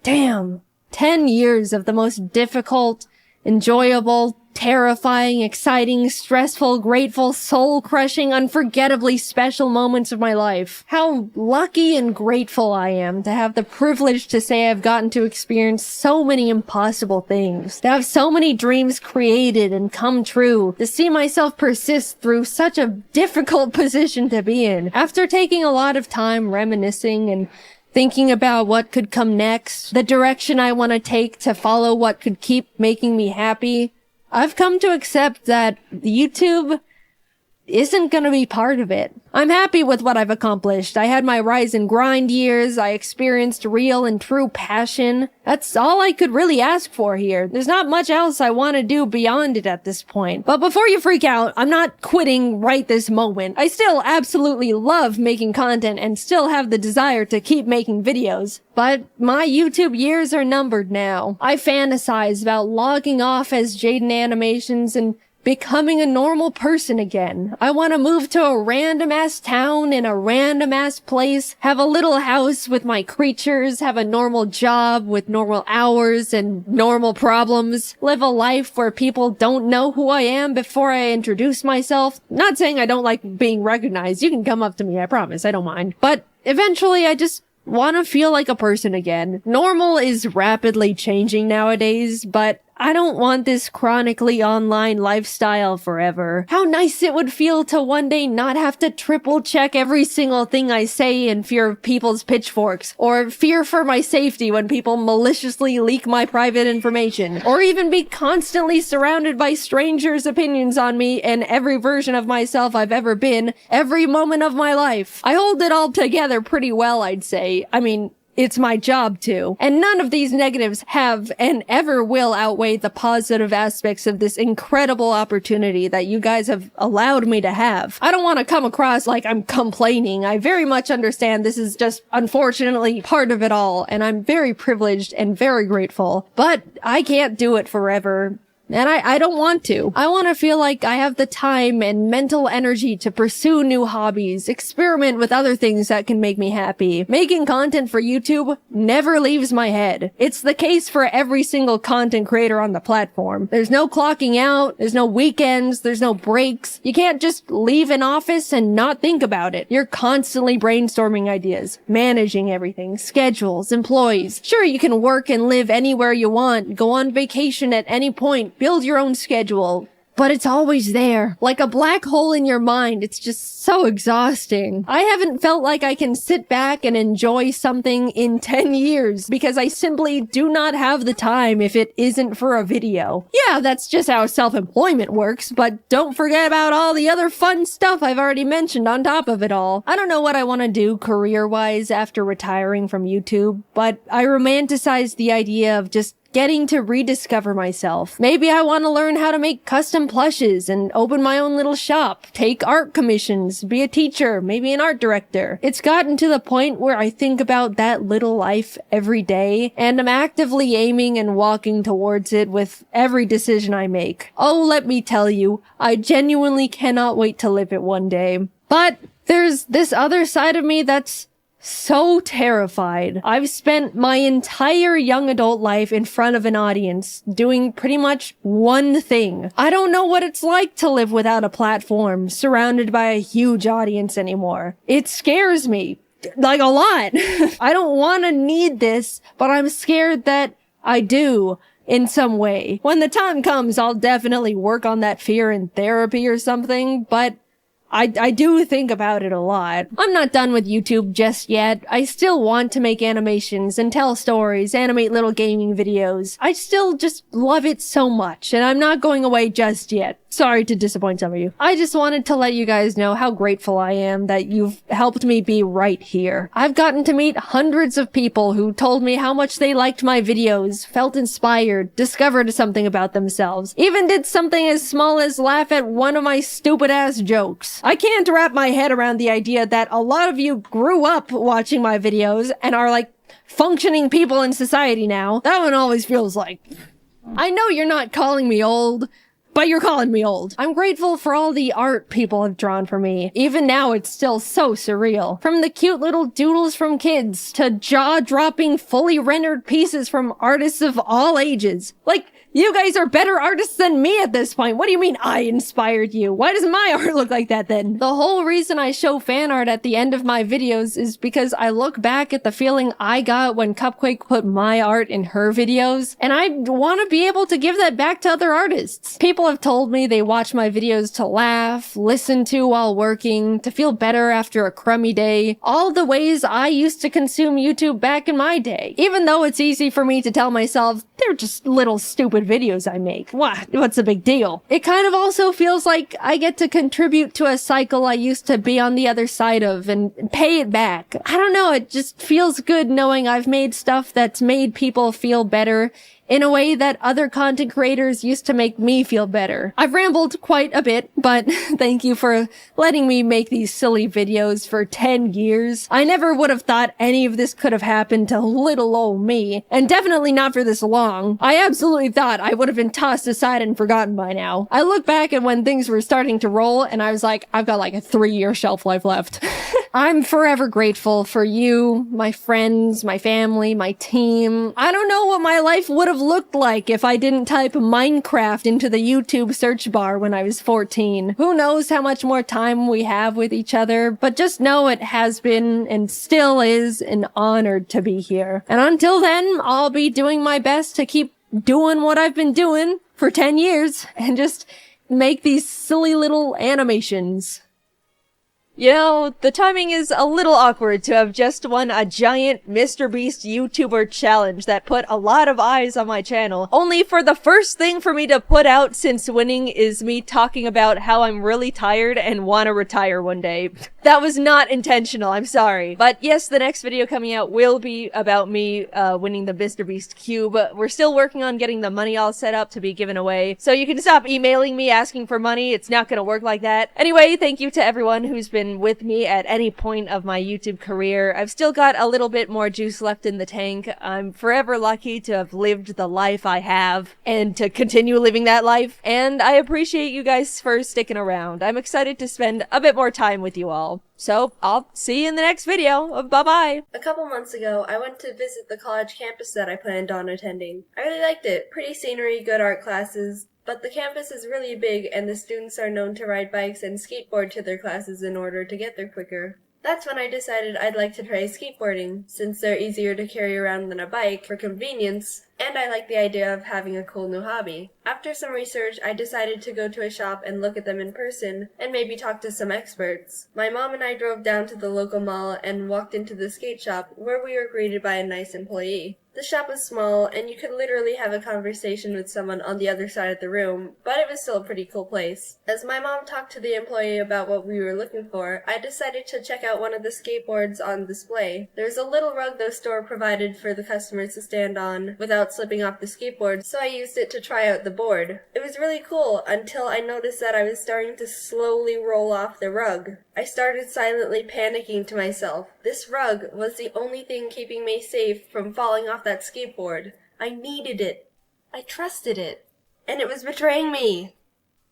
Damn. 10 years of the most difficult, enjoyable, terrifying, exciting, stressful, grateful, soul-crushing, unforgettably special moments of my life. How lucky and grateful I am to have the privilege to say I've gotten to experience so many impossible things, to have so many dreams created and come true, to see myself persist through such a difficult position to be in. After taking a lot of time reminiscing and thinking about what could come next, the direction I want to take to follow what could keep making me happy, I've come to accept that YouTube isn't gonna be part of it. I'm happy with what I've accomplished. I had my rise and grind years. I experienced real and true passion. That's all I could really ask for here. There's not much else I want to do beyond it at this point. But before you freak out, I'm not quitting right this moment. I still absolutely love making content and still have the desire to keep making videos. But my YouTube years are numbered now. I fantasize about logging off as Jaiden Animations and becoming a normal person again. I want to move to a random-ass town in a random-ass place, have a little house with my creatures, have a normal job with normal hours and normal problems, live a life where people don't know who I am before I introduce myself. Not saying I don't like being recognized. You can come up to me, I promise. I don't mind. But eventually I just want to feel like a person again. Normal is rapidly changing nowadays, but I don't want this chronically online lifestyle forever. How nice it would feel to one day not have to triple check every single thing I say in fear of people's pitchforks, or fear for my safety when people maliciously leak my private information, or even be constantly surrounded by strangers' opinions on me and every version of myself I've ever been, every moment of my life. I hold it all together pretty well, I'd say. I mean, it's my job to. And none of these negatives have and ever will outweigh the positive aspects of this incredible opportunity that you guys have allowed me to have. I don't want to come across like I'm complaining. I very much understand this is just unfortunately part of it all, and I'm very privileged and very grateful. But I can't do it forever. And I don't want to. I want to feel like I have the time and mental energy to pursue new hobbies, experiment with other things that can make me happy. Making content for YouTube never leaves my head. It's the case for every single content creator on the platform. There's no clocking out, there's no weekends, there's no breaks. You can't just leave an office and not think about it. You're constantly brainstorming ideas, managing everything, schedules, employees. Sure, you can work and live anywhere you want, go on vacation at any point, build your own schedule, but it's always there. Like a black hole in your mind. It's just so exhausting. I haven't felt like I can sit back and enjoy something in 10 years because I simply do not have the time if it isn't for a video. Yeah, that's just how self-employment works, but don't forget about all the other fun stuff I've already mentioned on top of it all. I don't know what I want to do career-wise after retiring from YouTube, but I romanticize the idea of just getting to rediscover myself. Maybe I want to learn how to make custom plushes and open my own little shop, take art commissions, be a teacher, maybe an art director. It's gotten to the point where I think about that little life every day, and I'm actively aiming and walking towards it with every decision I make. Oh, let me tell you, I genuinely cannot wait to live it one day. But there's this other side of me that's so terrified. I've spent my entire young adult life in front of an audience doing pretty much one thing. I don't know what it's like to live without a platform, surrounded by a huge audience anymore. It scares me. Like a lot. I don't want to need this, but I'm scared that I do in some way. When the time comes, I'll definitely work on that fear in therapy or something, but I do think about it a lot. I'm not done with YouTube just yet. I still want to make animations and tell stories, animate little gaming videos. I still just love it so much, and I'm not going away just yet. Sorry to disappoint some of you. I just wanted to let you guys know how grateful I am that you've helped me be right here. I've gotten to meet hundreds of people who told me how much they liked my videos, felt inspired, discovered something about themselves, even did something as small as laugh at one of my stupid ass jokes. I can't wrap my head around the idea that a lot of you grew up watching my videos and are like functioning people in society now. That one always feels like, I know you're not calling me old, but you're calling me old. I'm grateful for all the art people have drawn for me. Even now, it's still so surreal. From the cute little doodles from kids to jaw-dropping, fully rendered pieces from artists of all ages. Like, you guys are better artists than me at this point. What do you mean I inspired you? Why does my art look like that then? The whole reason I show fan art at the end of my videos is because I look back at the feeling I got when Cupquake put my art in her videos, and I want to be able to give that back to other artists. People have told me they watch my videos to laugh, listen to while working, to feel better after a crummy day. All the ways I used to consume YouTube back in my day. Even though it's easy for me to tell myself, they're just little stupid videos I make. What's the big deal? It kind of also feels like I get to contribute to a cycle I used to be on the other side of and pay it back. I don't know, it just feels good knowing I've made stuff that's made people feel better in a way that other content creators used to make me feel better. I've rambled quite a bit, but thank you for letting me make these silly videos for 10 years. I never would have thought any of this could have happened to little old me, and definitely not for this long. I absolutely thought I would have been tossed aside and forgotten by now. I look back at when things were starting to roll, and I was like, I've got like a 3-year shelf life left. I'm forever grateful for you, my friends, my family, my team. I don't know what my life would have looked like if I didn't type Minecraft into the YouTube search bar when I was 14. Who knows how much more time we have with each other, but just know it has been and still is an honor to be here. And until then, I'll be doing my best to keep doing what I've been doing for 10 years and just make these silly little animations. You know, the timing is a little awkward to have just won a giant Mr. Beast YouTuber challenge that put a lot of eyes on my channel, only for the first thing for me to put out since winning is me talking about how I'm really tired and want to retire one day. That was not intentional, I'm sorry. But yes, the next video coming out will be about me winning the Mr. Beast Cube. We're still working on getting the money all set up to be given away, so you can stop emailing me asking for money. It's not gonna work like that. Anyway, thank you to everyone who's been with me at any point of my YouTube career. I've still got a little bit more juice left in the tank. I'm forever lucky to have lived the life I have and to continue living that life. And I appreciate you guys for sticking around. I'm excited to spend a bit more time with you all. So I'll see you in the next video. Bye-bye. A couple months ago, I went to visit the college campus that I planned on attending. I really liked it. Pretty scenery, good art classes. But the campus is really big and the students are known to ride bikes and skateboard to their classes in order to get there quicker. That's when I decided I'd like to try skateboarding, since they're easier to carry around than a bike for convenience, and I like the idea of having a cool new hobby. After some research, I decided to go to a shop and look at them in person, and maybe talk to some experts. My mom and I drove down to the local mall and walked into the skate shop, where we were greeted by a nice employee. The shop was small, and you could literally have a conversation with someone on the other side of the room, but it was still a pretty cool place. As my mom talked to the employee about what we were looking for, I decided to check out one of the skateboards on display. There was a little rug the store provided for the customers to stand on without slipping off the skateboard, so I used it to try out the board. It was really cool until I noticed that I was starting to slowly roll off the rug. I started silently panicking to myself. This rug was the only thing keeping me safe from falling off that skateboard. I needed it. I trusted it. And it was betraying me.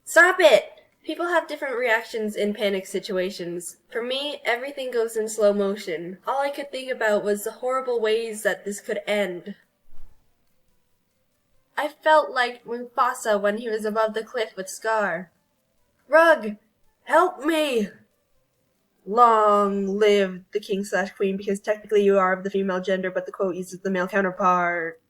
Stop it! People have different reactions in panic situations. For me, everything goes in slow motion. All I could think about was the horrible ways that this could end. I felt like Mufasa when he was above the cliff with Scar. Rug! Help me! Long live the king/queen, because technically you are of the female gender, but the quote uses the male counterpart.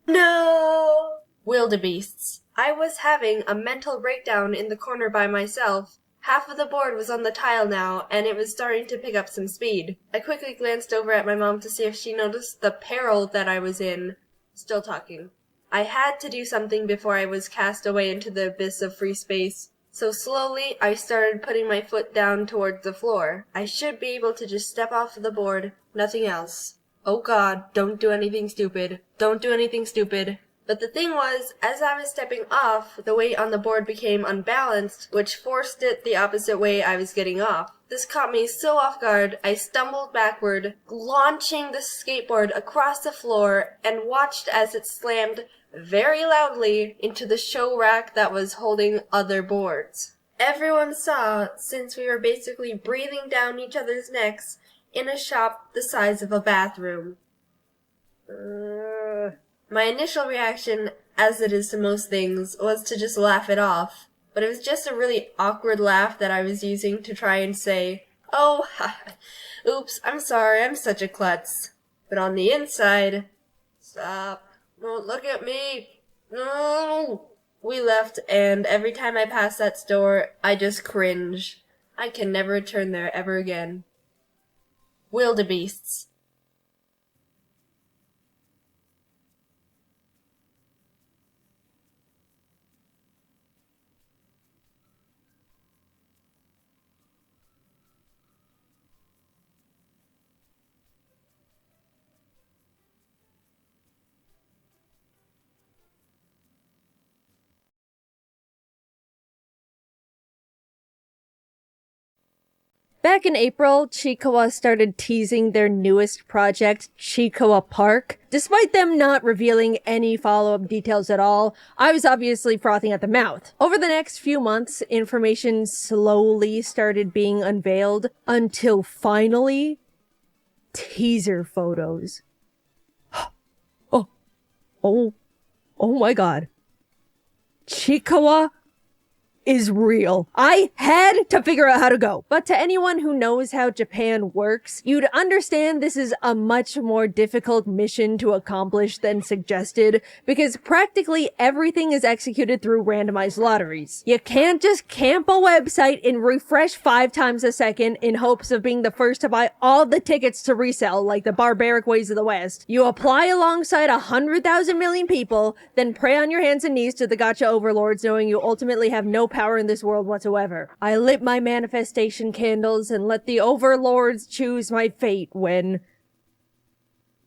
No! Wildebeests. I was having a mental breakdown in the corner by myself. Half of the board was on the tile now, and it was starting to pick up some speed. I quickly glanced over at my mom to see if she noticed the peril that I was in. Still talking. I had to do something before I was cast away into the abyss of free space. So slowly, I started putting my foot down towards the floor. I should be able to just step off the board, nothing else. Oh God, don't do anything stupid. Don't do anything stupid. But the thing was, as I was stepping off, the weight on the board became unbalanced, which forced it the opposite way I was getting off. This caught me so off guard, I stumbled backward, launching the skateboard across the floor, and watched as it slammed very loudly into the show rack that was holding other boards. Everyone saw, since we were basically breathing down each other's necks in a shop the size of a bathroom. My initial reaction, as it is to most things, was to just laugh it off. But it was just a really awkward laugh that I was using to try and say, oh, oops, I'm sorry, I'm such a klutz. But on the inside, stop. Don't look at me. No. We left, and every time I pass that store, I just cringe. I can never return there ever again. Wildebeests. Back in April, Chikawa started teasing their newest project, Chikawa Park. Despite them not revealing any follow-up details at all, I was obviously frothing at the mouth. Over the next few months, information slowly started being unveiled until finally, teaser photos. Oh my God. Chikawa is real. I had to figure out how to go. But to anyone who knows how Japan works, you'd understand this is a much more difficult mission to accomplish than suggested, because practically everything is executed through randomized lotteries. You can't just camp a website and refresh 5 times a second in hopes of being the first to buy all the tickets to resell like the barbaric ways of the West. You apply alongside 100,000 million people, then pray on your hands and knees to the gacha overlords, knowing you ultimately have no power in this world whatsoever. I lit my manifestation candles and let the overlords choose my fate when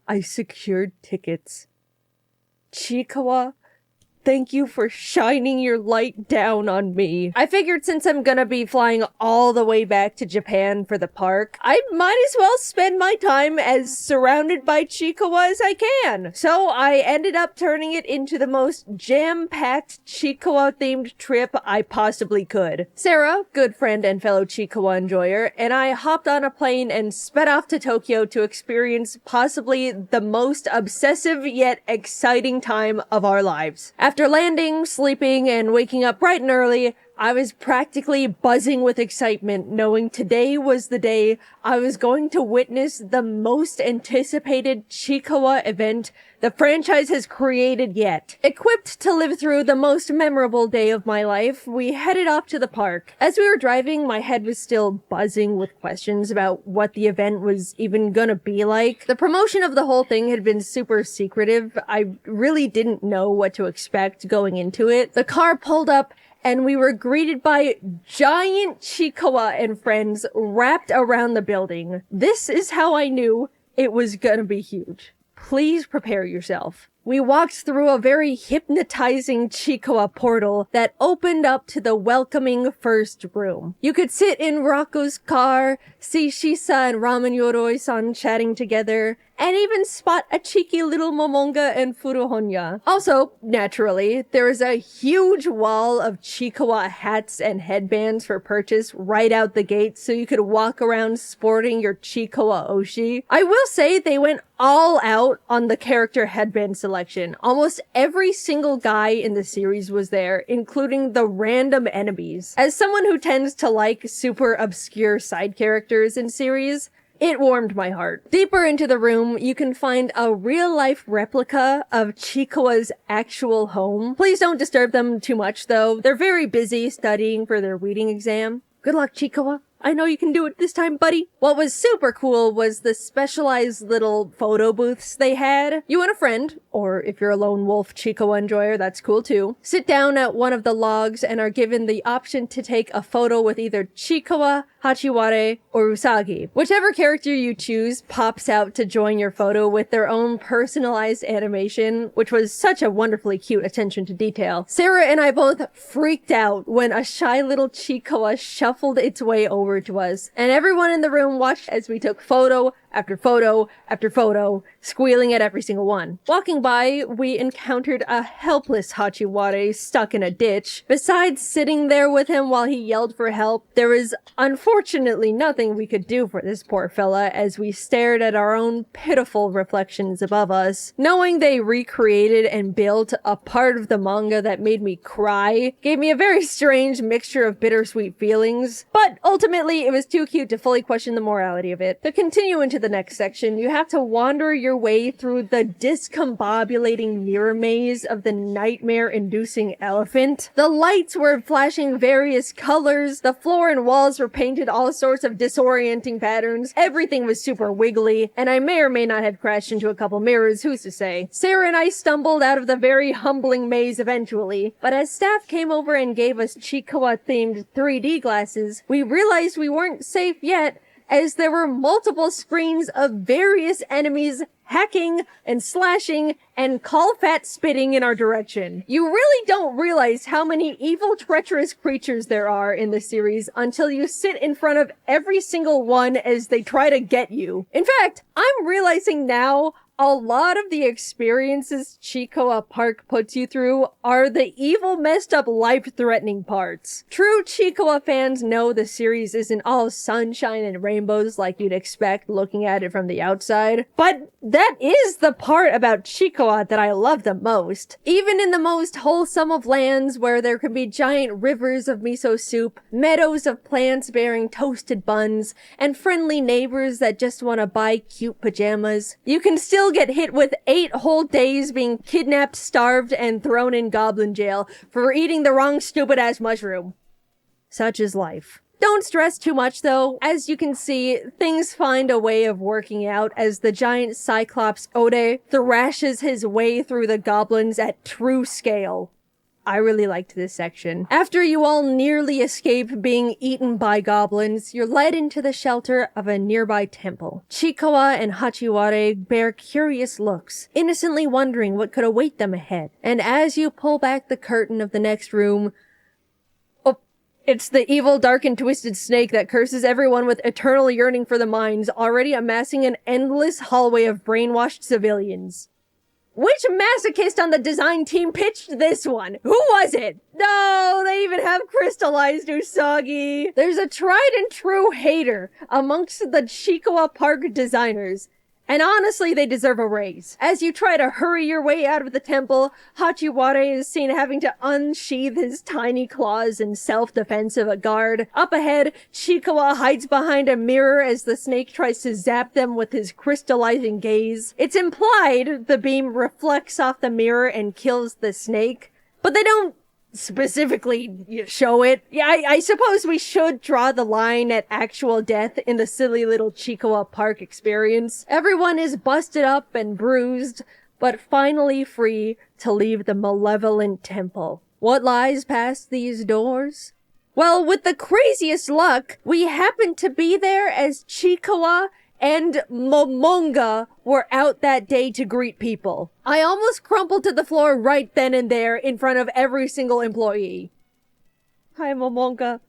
I secured tickets. Chikawa, thank you for shining your light down on me. I figured since I'm gonna be flying all the way back to Japan for the park, I might as well spend my time as surrounded by Chikawa as I can. So I ended up turning it into the most jam-packed Chikawa-themed trip I possibly could. Sarah, good friend and fellow Chikawa enjoyer, and I hopped on a plane and sped off to Tokyo to experience possibly the most obsessive yet exciting time of our lives. After landing, sleeping, and waking up bright and early, I was practically buzzing with excitement, knowing today was the day I was going to witness the most anticipated Chikawa event the franchise has created yet. Equipped to live through the most memorable day of my life, we headed off to the park. As we were driving, my head was still buzzing with questions about what the event was even gonna be like. The promotion of the whole thing had been super secretive. I really didn't know what to expect going into it. The car pulled up, and we were greeted by giant Chikawa and friends wrapped around the building. This is how I knew it was gonna be huge. Please prepare yourself. We walked through a very hypnotizing Chikawa portal that opened up to the welcoming first room. You could sit in Raku's car, see Shisa and Ramen Yoroi-san chatting together, and even spot a cheeky little Momonga and Furuhonya. Also, naturally, there is a huge wall of Chikawa hats and headbands for purchase right out the gate, so you could walk around sporting your Chikawa Oshi. I will say they went all out on the character headband selection. Almost every single guy in the series was there, including the random enemies. As someone who tends to like super obscure side characters in series, it warmed my heart. Deeper into the room, you can find a real-life replica of Chikawa's actual home. Please don't disturb them too much, though. They're very busy studying for their reading exam. Good luck, Chikawa. I know you can do it this time, buddy. What was super cool was the specialized little photo booths they had. You and a friend, or if you're a lone wolf Chikawa enjoyer, that's cool too, sit down at one of the logs and are given the option to take a photo with either Chikawa, Hachiware, or Usagi. Whichever character you choose pops out to join your photo with their own personalized animation, which was such a wonderfully cute attention to detail. Sarah and I both freaked out when a shy little Chikawa shuffled its way over to us, and everyone in the room watched as we took photo after photo after photo, squealing at every single one. Walking by, we encountered a helpless Hachiware stuck in a ditch. Besides sitting there with him while he yelled for help, there was unfortunately nothing we could do for this poor fella as we stared at our own pitiful reflections above us. Knowing they recreated and built a part of the manga that made me cry gave me a very strange mixture of bittersweet feelings, but ultimately it was too cute to fully question the morality of it. To continue into the next section, you have to wander your way through the discombobulating mirror maze of the nightmare-inducing elephant. The lights were flashing various colors, the floor and walls were painted all sorts of disorienting patterns, everything was super wiggly, and I may or may not have crashed into a couple mirrors, who's to say. Sarah and I stumbled out of the very humbling maze eventually, but as staff came over and gave us Chikawa-themed 3D glasses, we realized we weren't safe yet, as there were multiple screens of various enemies hacking and slashing and call fat spitting in our direction. You really don't realize how many evil, treacherous creatures there are in the series until you sit in front of every single one as they try to get you. In fact, I'm realizing now a lot of the experiences Chikoa Park puts you through are the evil, messed up, life-threatening parts. True Chikoa fans know the series isn't all sunshine and rainbows like you'd expect looking at it from the outside, but that is the part about Chikoa that I love the most. Even in the most wholesome of lands where there can be giant rivers of miso soup, meadows of plants bearing toasted buns, and friendly neighbors that just want to buy cute pajamas, you can still get hit with 8 whole days being kidnapped, starved, and thrown in goblin jail for eating the wrong stupid-ass mushroom. Such is life. Don't stress too much though. As you can see, things find a way of working out as the giant Cyclops Ode thrashes his way through the goblins at true scale. I really liked this section. After you all nearly escape being eaten by goblins, you're led into the shelter of a nearby temple. Chikoa and Hachiware bear curious looks, innocently wondering what could await them ahead. And as you pull back the curtain of the next room, it's the evil, dark, and twisted snake that curses everyone with eternal yearning for the mines, already amassing an endless hallway of brainwashed civilians. Which masochist on the design team pitched this one? Who was it? No, they even have crystallized Usagi. There's a tried and true hater amongst the Chikoa Park designers. And honestly, they deserve a raise. As you try to hurry your way out of the temple, Hachiware is seen having to unsheath his tiny claws in self-defense of a guard. Up ahead, Chikoa hides behind a mirror as the snake tries to zap them with his crystallizing gaze. It's implied the beam reflects off the mirror and kills the snake, but they don't specifically show it. Yeah, I suppose we should draw the line at actual death in the silly little Chikoa Park experience. Everyone is busted up and bruised, but finally free to leave the malevolent temple. What lies past these doors? Well, with the craziest luck, we happen to be there as Chikoa and Momonga were out that day to greet people. I almost crumpled to the floor right then and there in front of every single employee. Hi, Momonga.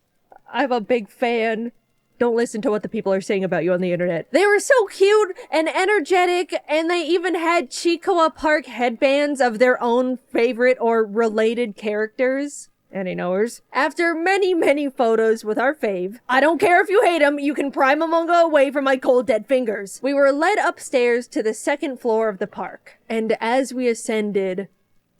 I'm a big fan. Don't listen to what the people are saying about you on the internet. They were so cute and energetic, and they even had Chikoa Park headbands of their own favorite or related characters. Any knowers? After many, many photos with our fave, I don't care if you hate him, you can pry Momonga away from my cold dead fingers. We were led upstairs to the 2nd floor of the park, and as we ascended,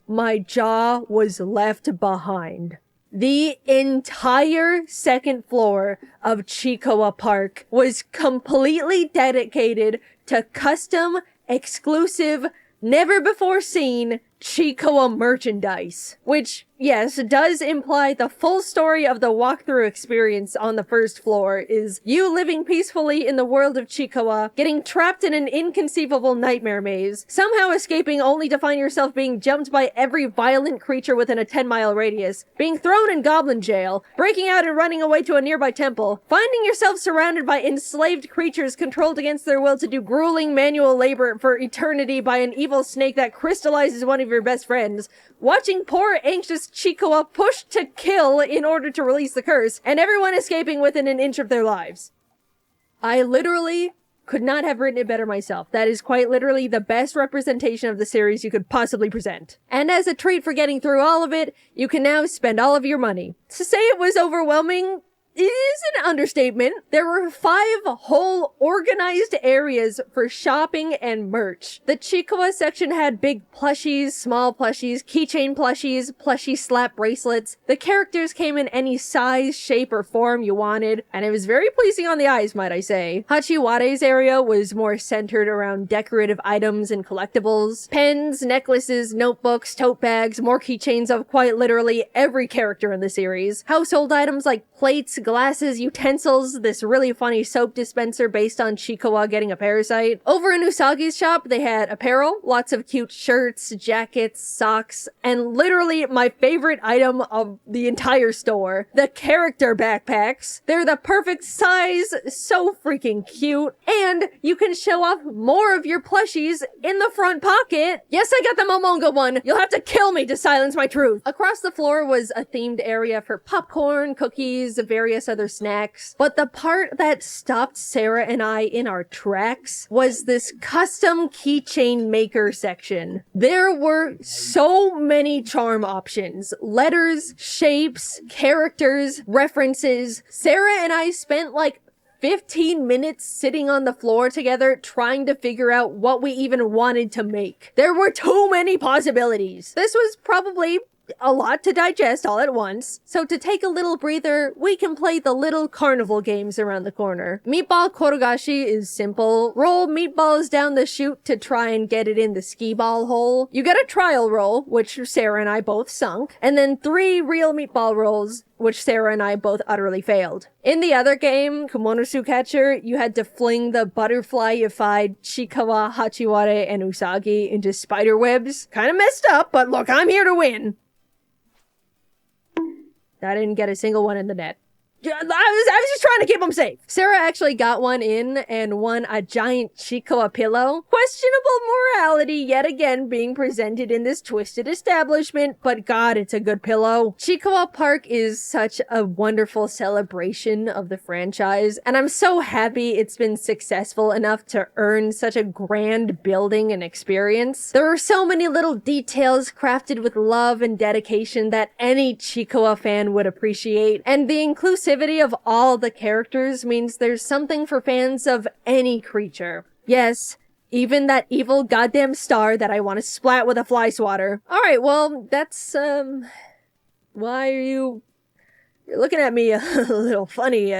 my jaw was left behind. The entire 2nd floor of Chikoa Park was completely dedicated to custom, exclusive, never before seen Chikoa merchandise, which, yes, does imply the full story of the walkthrough experience on the 1st floor is you living peacefully in the world of Chikoa, getting trapped in an inconceivable nightmare maze, somehow escaping only to find yourself being jumped by every violent creature within a 10-mile radius, being thrown in goblin jail, breaking out and running away to a nearby temple, finding yourself surrounded by enslaved creatures controlled against their will to do grueling manual labor for eternity by an evil snake that crystallizes one of your best friends, watching poor anxious Chikoa pushed to kill in order to release the curse, and everyone escaping within an inch of their lives. I literally could not have written it better myself. That is quite literally the best representation of the series you could possibly present. And as a treat for getting through all of it, you can now spend all of your money. To say it was overwhelming is an understatement. There were 5 whole organized areas for shopping and merch. The Chikoa section had big plushies, small plushies, keychain plushies, plushie slap bracelets. The characters came in any size, shape, or form you wanted, and it was very pleasing on the eyes, might I say. Hachiware's area was more centered around decorative items and collectibles. Pens, necklaces, notebooks, tote bags, more keychains of quite literally every character in the series. Household items like plates, glasses, utensils, this really funny soap dispenser based on Chikoa getting a parasite. Over in Usagi's shop, they had apparel, lots of cute shirts, jackets, socks, and literally my favorite item of the entire store, the character backpacks. They're the perfect size, so freaking cute, and you can show off more of your plushies in the front pocket. Yes, I got the Momonga one. You'll have to kill me to silence my truth. Across the floor was a themed area for popcorn, cookies, candies, various other snacks. But the part that stopped Sarah and I in our tracks was this custom keychain maker section. There were so many charm options, letters, shapes, characters, references. Sarah and I spent like 15 minutes sitting on the floor together trying to figure out what we even wanted to make. There were too many possibilities. This was probably a lot to digest all at once, so to take a little breather, we can play the little carnival games around the corner. Meatball Korogashi is simple. Roll meatballs down the chute to try and get it in the skee ball hole. You get a trial roll, which Sarah and I both sunk, and then 3 real meatball rolls, which Sarah and I both utterly failed. In the other game, Kumonosu Catcher, you had to fling the butterfly-ified Chikawa, Hachiware, and Usagi into spider webs. Kinda messed up, but look, I'm here to win. I didn't get a single one in the net. I was just trying to keep them safe. Sarah actually got one in and won a giant Chikoa pillow. Questionable morality yet again being presented in this twisted establishment, but God, it's a good pillow. Chikoa Park is such a wonderful celebration of the franchise, and I'm so happy it's been successful enough to earn such a grand building and experience. There are so many little details crafted with love and dedication that any Chikoa fan would appreciate, and the inclusivity of all the characters means there's something for fans of any creature. Yes, even that evil goddamn star that I want to splat with a fly swatter. Alright, well, that's, why are you're looking at me a little funny,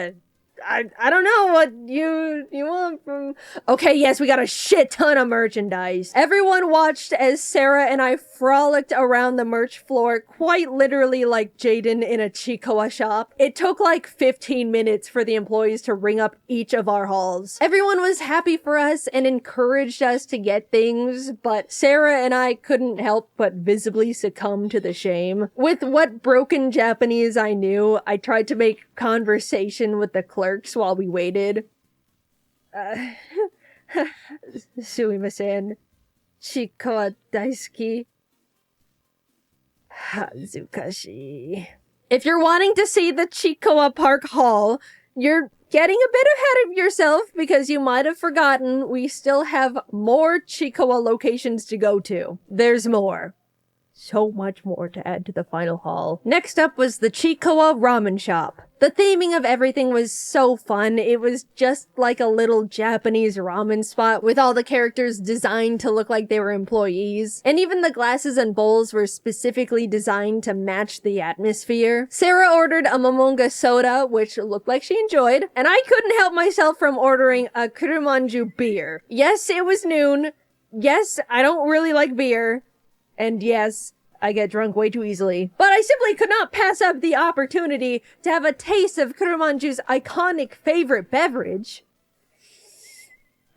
I don't know what you want from... Okay, yes, we got a shit ton of merchandise. Everyone watched as Sarah and I frolicked around the merch floor, quite literally like Jaiden in a Chikoa shop. It took like 15 minutes for the employees to ring up each of our halls. Everyone was happy for us and encouraged us to get things, but Sarah and I couldn't help but visibly succumb to the shame. With what broken Japanese I knew, I tried to make conversation with the clerks while we waited. Sumimasen. Chikoa daisuki. Hazukashi. If you're wanting to see the Chikoa Park Hall, you're getting a bit ahead of yourself because you might have forgotten we still have more Chikoa locations to go to. There's more. So much more to add to the final haul. Next up was the Chikoa Ramen Shop. The theming of everything was so fun. It was just like a little Japanese ramen spot with all the characters designed to look like they were employees. And even the glasses and bowls were specifically designed to match the atmosphere. Sarah ordered a Momonga soda, which looked like she enjoyed, and I couldn't help myself from ordering a Kurumanju beer. Yes, it was noon. Yes, I don't really like beer. And yes, I get drunk way too easily. But I simply could not pass up the opportunity to have a taste of Kurumanju's iconic favorite beverage.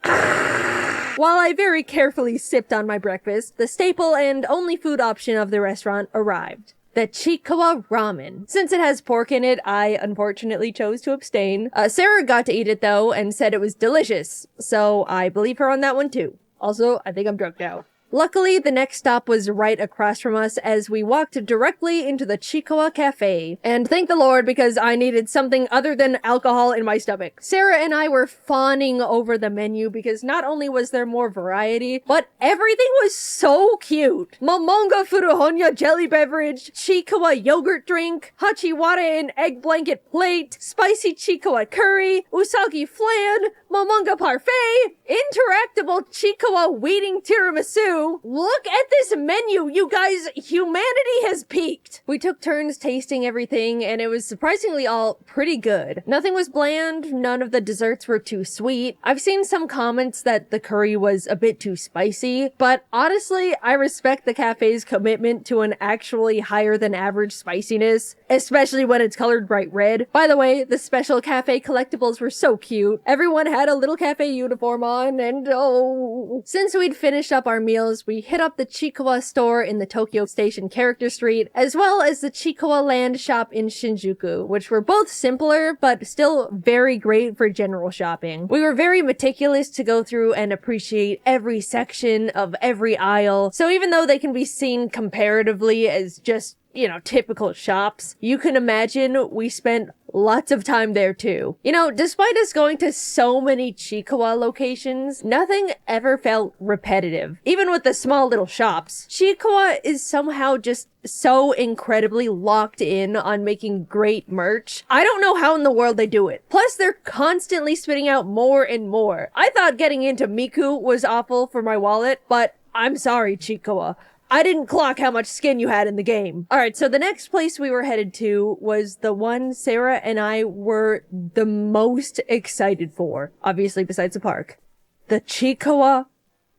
While I very carefully sipped on my breakfast, the staple and only food option of the restaurant arrived. The Chikoa Ramen. Since it has pork in it, I unfortunately chose to abstain. Sarah got to eat it though and said it was delicious, so I believe her on that one too. Also, I think I'm drunk now. Luckily, the next stop was right across from us as we walked directly into the Chikoa Cafe. And thank the Lord because I needed something other than alcohol in my stomach. Sarah and I were fawning over the menu because not only was there more variety, but everything was so cute. Momonga Furuhonya jelly beverage, Chikoa yogurt drink, Hachiware and egg blanket plate, spicy Chikoa curry, Usagi flan, Momonga parfait, interactable Chikoa weeding tiramisu. Look at this menu, you guys! Humanity has peaked! We took turns tasting everything, and it was surprisingly all pretty good. Nothing was bland, none of the desserts were too sweet. I've seen some comments that the curry was a bit too spicy, but honestly, I respect the cafe's commitment to an actually higher than average spiciness, especially when it's colored bright red. By the way, the special cafe collectibles were so cute. Everyone had a little cafe uniform on, and oh... Since we'd finished up our meals, we hit up the Chikoa store in the Tokyo Station Character Street, as well as the Chikoa Land shop in Shinjuku, which were both simpler, but still very great for general shopping. We were very meticulous to go through and appreciate every section of every aisle, so even though they can be seen comparatively as just typical shops, you can imagine we spent lots of time there too. You know, despite us going to so many Chikawa locations, nothing ever felt repetitive. Even with the small little shops, Chikawa is somehow just so incredibly locked in on making great merch. I don't know how in the world they do it. Plus, they're constantly spitting out more and more. I thought getting into Miku was awful for my wallet, but I'm sorry, Chikawa. I didn't clock how much skin you had in the game. Alright, so the next place we were headed to was the one Sarah and I were the most excited for, obviously besides the park. The Chikawa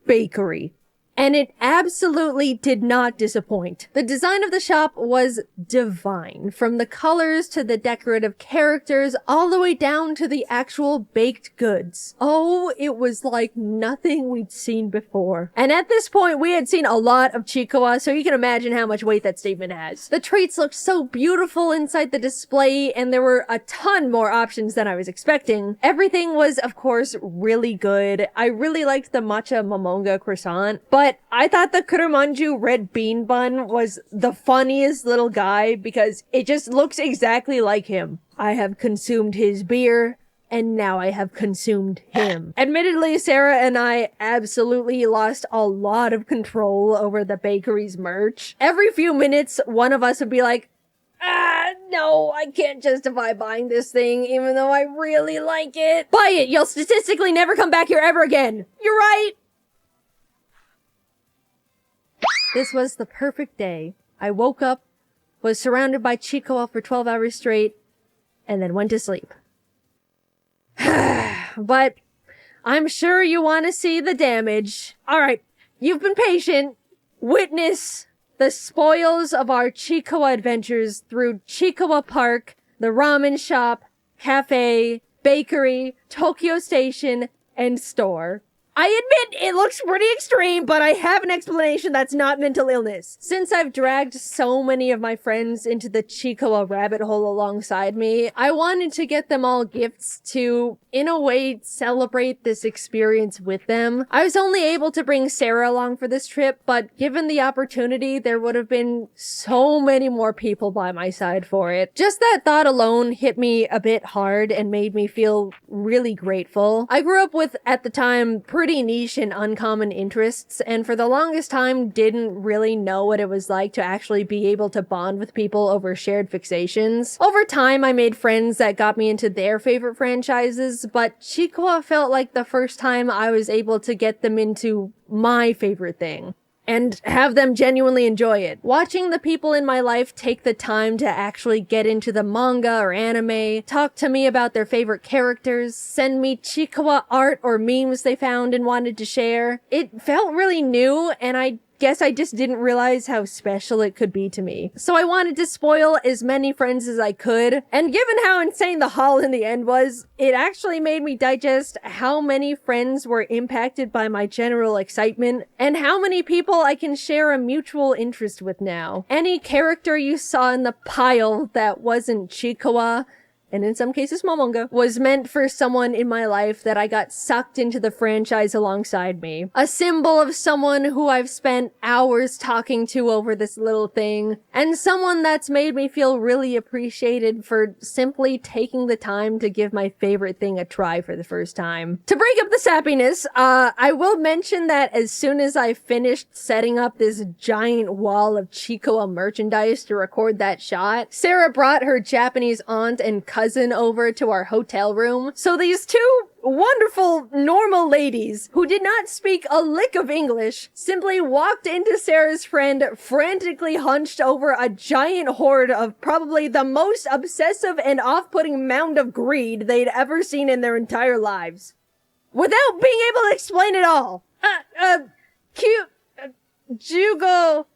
Bakery. And it absolutely did not disappoint. The design of the shop was divine, from the colors to the decorative characters, all the way down to the actual baked goods. Oh, it was like nothing we'd seen before. And at this point, we had seen a lot of Chikawa, so you can imagine how much weight that statement has. The treats looked so beautiful inside the display, and there were a ton more options than I was expecting. Everything was, of course, really good. I really liked the matcha momonga croissant, but I thought the Kurumanju red bean bun was the funniest little guy because it just looks exactly like him. I have consumed his beer, and now I have consumed him. Admittedly, Sarah and I absolutely lost a lot of control over the bakery's merch. Every few minutes, one of us would be like, no, I can't justify buying this thing, even though I really like it. Buy it! You'll statistically never come back here ever again! You're right! This was the perfect day. I woke up, was surrounded by Chikawa for 12 hours straight, and then went to sleep. But I'm sure you want to see the damage. Alright, you've been patient. Witness the spoils of our Chikawa adventures through Chikawa Park, the ramen shop, cafe, bakery, Tokyo Station, and store. I admit it looks pretty extreme, but I have an explanation that's not mental illness. Since I've dragged so many of my friends into the Chikawa rabbit hole alongside me, I wanted to get them all gifts to, in a way, celebrate this experience with them. I was only able to bring Sarah along for this trip, but given the opportunity, there would have been so many more people by my side for it. Just that thought alone hit me a bit hard and made me feel really grateful. I grew up with, at the time, pretty niche and uncommon interests, and for the longest time didn't really know what it was like to actually be able to bond with people over shared fixations. Over time, I made friends that got me into their favorite franchises, but Chikawa felt like the first time I was able to get them into my favorite thing and have them genuinely enjoy it. Watching the people in my life take the time to actually get into the manga or anime, talk to me about their favorite characters, send me Chikawa art or memes they found and wanted to share, it felt really new, and I guess I just didn't realize how special it could be to me. So I wanted to spoil as many friends as I could, and given how insane the haul in the end was, it actually made me digest how many friends were impacted by my general excitement, and how many people I can share a mutual interest with now. Any character you saw in the pile that wasn't Chikawa, and in some cases Momonga, was meant for someone in my life that I got sucked into the franchise alongside me. A symbol of someone who I've spent hours talking to over this little thing, and someone that's made me feel really appreciated for simply taking the time to give my favorite thing a try for the first time. To break up the sappiness, I will mention that as soon as I finished setting up this giant wall of Chikawa merchandise to record that shot, Sarah brought her Japanese aunt and cousin over to our hotel room. So these two wonderful, normal ladies who did not speak a lick of English simply walked into Sarah's friend frantically hunched over a giant hoard of probably the most obsessive and off-putting mound of greed they'd ever seen in their entire lives. Without being able to explain it all. Jugo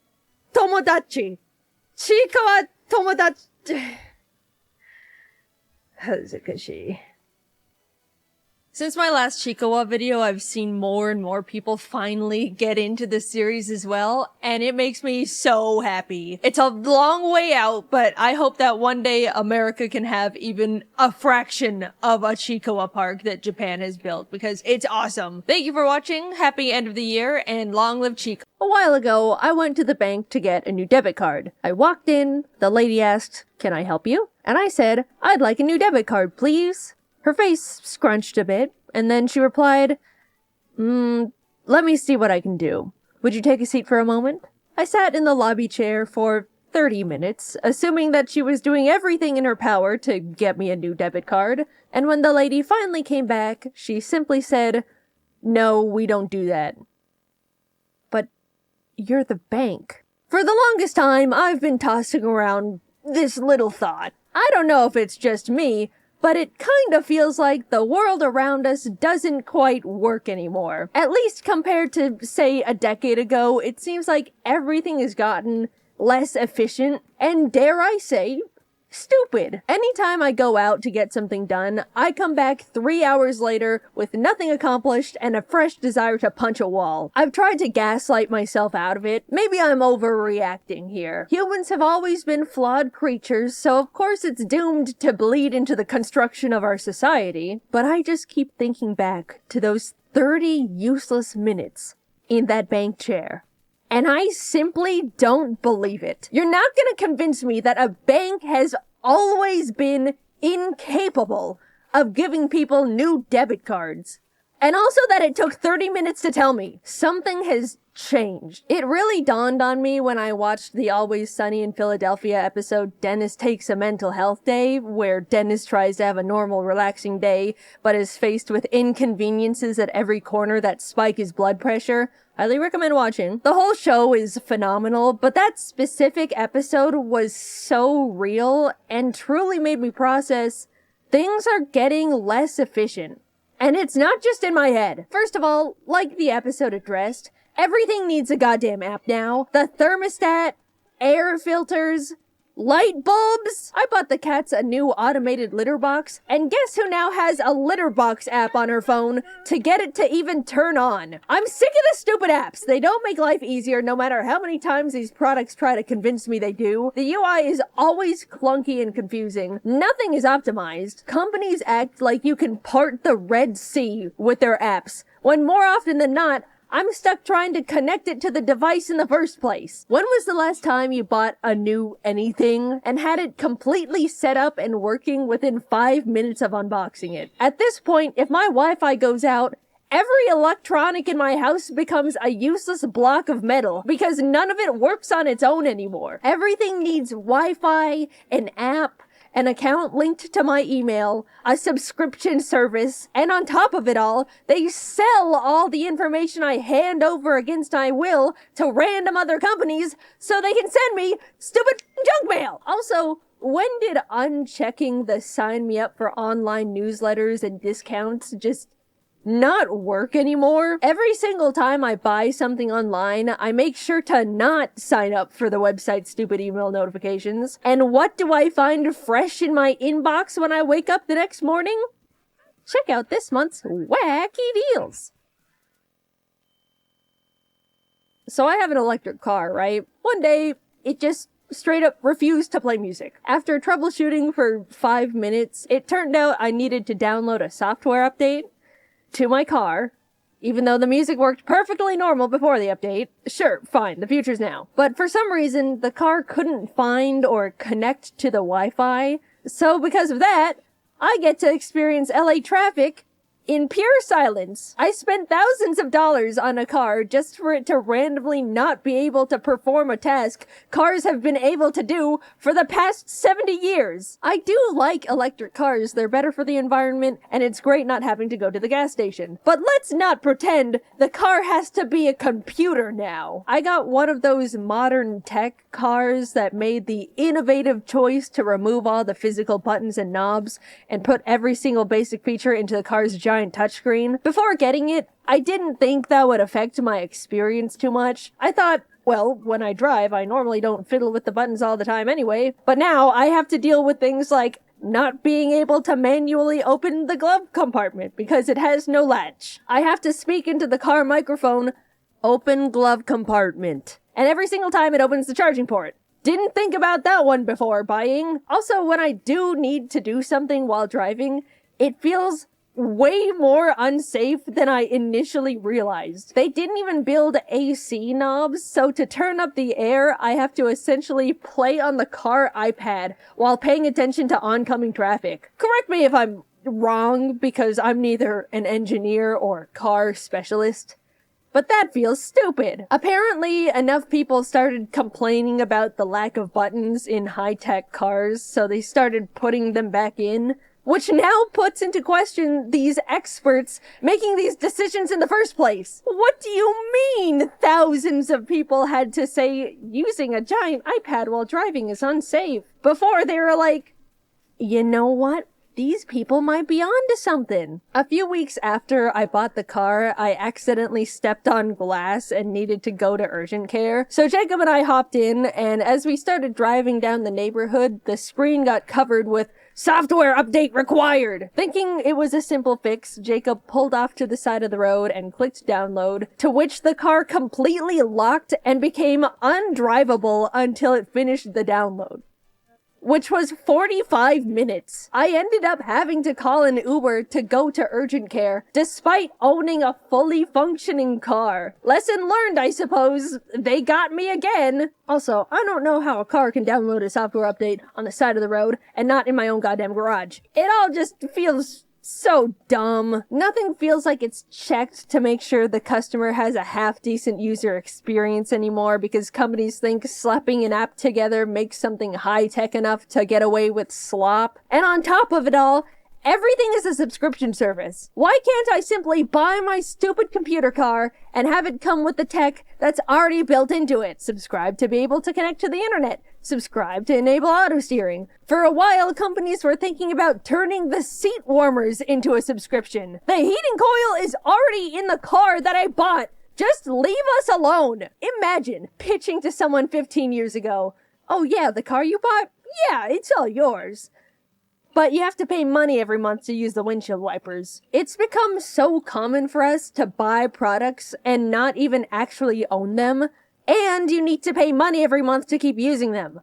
Tomodachi. Chikawa Tomodachi. Hazukashi. Since my last Chikawa video, I've seen more and more people finally get into the series as well, and it makes me so happy. It's a long way out, but I hope that one day America can have even a fraction of a Chikawa park that Japan has built, because it's awesome. Thank you for watching, happy end of the year, and long live Chikawa. A while ago, I went to the bank to get a new debit card. I walked in, the lady asked, "Can I help you?" And I said, "I'd like a new debit card, please." Her face scrunched a bit, and then she replied, "Let me see what I can do. Would you take a seat for a moment?" I sat in the lobby chair for 30 minutes, assuming that she was doing everything in her power to get me a new debit card, and when the lady finally came back, she simply said, "No, we don't do that." But you're the bank. For the longest time, I've been tossing around this little thought. I don't know if it's just me, but it kind of feels like the world around us doesn't quite work anymore. At least compared to, say, a decade ago, it seems like everything has gotten less efficient, and dare I say, stupid. Anytime I go out to get something done, I come back 3 hours later with nothing accomplished and a fresh desire to punch a wall. I've tried to gaslight myself out of it. Maybe I'm overreacting here. Humans have always been flawed creatures, so of course it's doomed to bleed into the construction of our society. But I just keep thinking back to those 30 useless minutes in that bank chair. And I simply don't believe it. You're not gonna convince me that a bank has always been incapable of giving people new debit cards. And also that it took 30 minutes to tell me. Something has changed. It really dawned on me when I watched the Always Sunny in Philadelphia episode Dennis Takes a Mental Health Day, where Dennis tries to have a normal, relaxing day, but is faced with inconveniences at every corner that spike his blood pressure. Highly recommend watching. The whole show is phenomenal, but that specific episode was so real and truly made me process things are getting less efficient. And it's not just in my head. First of all, like the episode addressed, everything needs a goddamn app now. The thermostat, air filters, light bulbs. I bought the cats a new automated litter box, and guess who now has a litter box app on her phone to get it to even turn on? I'm sick of the stupid apps. They don't make life easier no matter how many times these products try to convince me they do. The UI is always clunky and confusing. Nothing is optimized. Companies act like you can part the Red Sea with their apps, when more often than not, I'm stuck trying to connect it to the device in the first place. When was the last time you bought a new anything and had it completely set up and working within 5 minutes of unboxing it? At this point, if my Wi-Fi goes out, every electronic in my house becomes a useless block of metal because none of it works on its own anymore. Everything needs Wi-Fi, an app, an account linked to my email, a subscription service, and on top of it all, they sell all the information I hand over against my will to random other companies so they can send me stupid junk mail. Also, when did unchecking the sign me up for online newsletters and discounts just not work anymore? Every single time I buy something online, I make sure to not sign up for the website's stupid email notifications. And what do I find fresh in my inbox when I wake up the next morning? Check out this month's wacky deals. So I have an electric car, right? One day, it just straight up refused to play music. After troubleshooting for 5 minutes, it turned out I needed to download a software update to my car, even though the music worked perfectly normal before the update. Sure, fine, the future's now. But for some reason, the car couldn't find or connect to the Wi-Fi, so because of that, I get to experience LA traffic in pure silence. I spent thousands of dollars on a car just for it to randomly not be able to perform a task cars have been able to do for the past 70 years. I do like electric cars. They're better for the environment, and it's great not having to go to the gas station. But let's not pretend the car has to be a computer now. I got one of those modern tech cars that made the innovative choice to remove all the physical buttons and knobs and put every single basic feature into the car's giant touchscreen. Before getting it, I didn't think that would affect my experience too much. I thought, well, when I drive, I normally don't fiddle with the buttons all the time anyway, but now I have to deal with things like not being able to manually open the glove compartment because it has no latch. I have to speak into the car microphone, open glove compartment. And every single time it opens the charging port. Didn't think about that one before buying. Also, when I do need to do something while driving, it feels way more unsafe than I initially realized. They didn't even build AC knobs, so to turn up the air, I have to essentially play on the car iPad while paying attention to oncoming traffic. Correct me if I'm wrong, because I'm neither an engineer or car specialist. But that feels stupid. Apparently, enough people started complaining about the lack of buttons in high-tech cars, so they started putting them back in, which now puts into question these experts making these decisions in the first place. What do you mean thousands of people had to say using a giant iPad while driving is unsafe? Before they were like, you know what? These people might be onto something. A few weeks after I bought the car, I accidentally stepped on glass and needed to go to urgent care. So Jacob and I hopped in, and as we started driving down the neighborhood, the screen got covered with "Software update required." Thinking it was a simple fix, Jacob pulled off to the side of the road and clicked download, to which the car completely locked and became undrivable until it finished the download, which was 45 minutes. I ended up having to call an Uber to go to urgent care, despite owning a fully functioning car. Lesson learned, I suppose. They got me again. Also, I don't know how a car can download a software update on the side of the road and not in my own goddamn garage. It all just feels so dumb. Nothing feels like it's checked to make sure the customer has a half-decent user experience anymore, because companies think slapping an app together makes something high-tech enough to get away with slop. And on top of it all, everything is a subscription service. Why can't I simply buy my stupid computer car and have it come with the tech that's already built into it? Subscribe to be able to connect to the internet. Subscribe to enable auto steering. For a while, companies were thinking about turning the seat warmers into a subscription. The heating coil is already in the car that I bought. Just leave us alone. Imagine pitching to someone 15 years ago, "Oh yeah, the car you bought? Yeah, it's all yours. But you have to pay money every month to use the windshield wipers." It's become so common for us to buy products and not even actually own them, and you need to pay money every month to keep using them.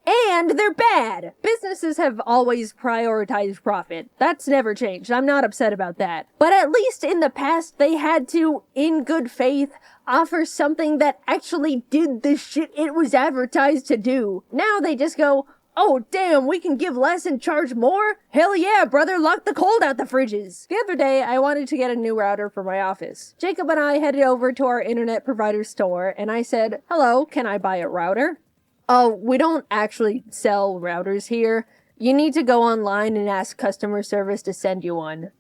And they're bad! Businesses have always prioritized profit. That's never changed. I'm not upset about that. But at least in the past, they had to, in good faith, offer something that actually did the shit it was advertised to do. Now they just go, "Oh, damn, we can give less and charge more? Hell yeah, brother, lock the cold out the fridges." The other day, I wanted to get a new router for my office. Jacob and I headed over to our internet provider store, and I said, "Hello, can I buy a router?" "Oh, we don't actually sell routers here. You need to go online and ask customer service to send you one."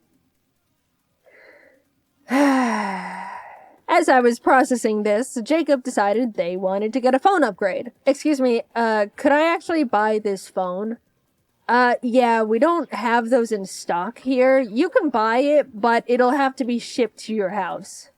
As I was processing this, Jacob decided they wanted to get a phone upgrade. "Excuse me, could I actually buy this phone?" Yeah, we don't have those in stock here. You can buy it, but it'll have to be shipped to your house."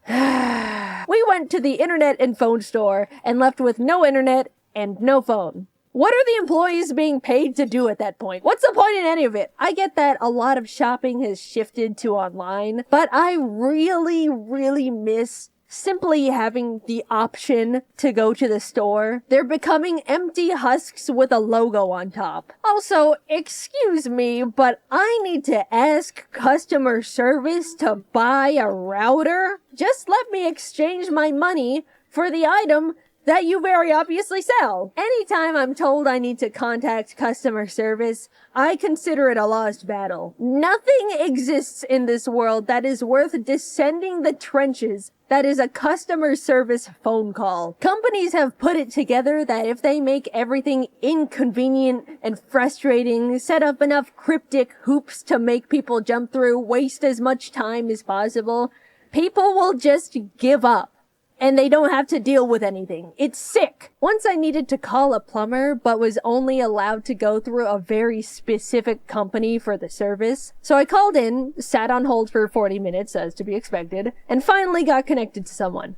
We went to the internet and phone store and left with no internet and no phone. What are the employees being paid to do at that point? What's the point in any of it? I get that a lot of shopping has shifted to online, but I really, really miss simply having the option to go to the store. They're becoming empty husks with a logo on top. Also, excuse me, but I need to ask customer service to buy a router? Just let me exchange my money for the item that you very obviously sell. Anytime I'm told I need to contact customer service, I consider it a lost battle. Nothing exists in this world that is worth descending the trenches that is a customer service phone call. Companies have put it together that if they make everything inconvenient and frustrating, set up enough cryptic hoops to make people jump through, waste as much time as possible, people will just give up. And they don't have to deal with anything. It's sick. Once I needed to call a plumber, but was only allowed to go through a very specific company for the service. So I called in, sat on hold for 40 minutes, as to be expected, and finally got connected to someone.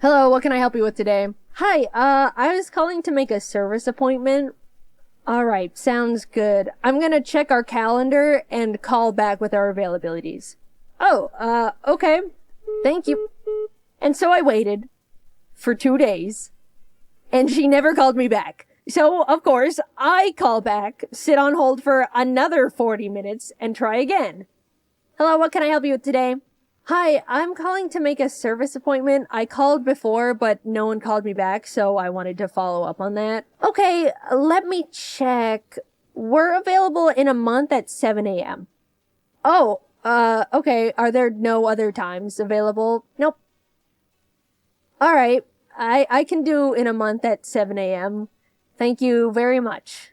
"Hello, what can I help you with today?" "Hi, I was calling to make a service appointment." Alright, sounds good. I'm gonna check our calendar and call back with our availabilities. Oh, okay. Thank you. And so I waited for 2 days, and she never called me back. So, of course, I call back, sit on hold for another 40 minutes, and try again. Hello, what can I help you with today? Hi, I'm calling to make a service appointment. I called before, but no one called me back, so I wanted to follow up on that. Okay, let me check. We're available in a month at 7 a.m. Oh, okay. Are there no other times available? Nope. Alright, I can do in a month at 7 a.m. Thank you very much.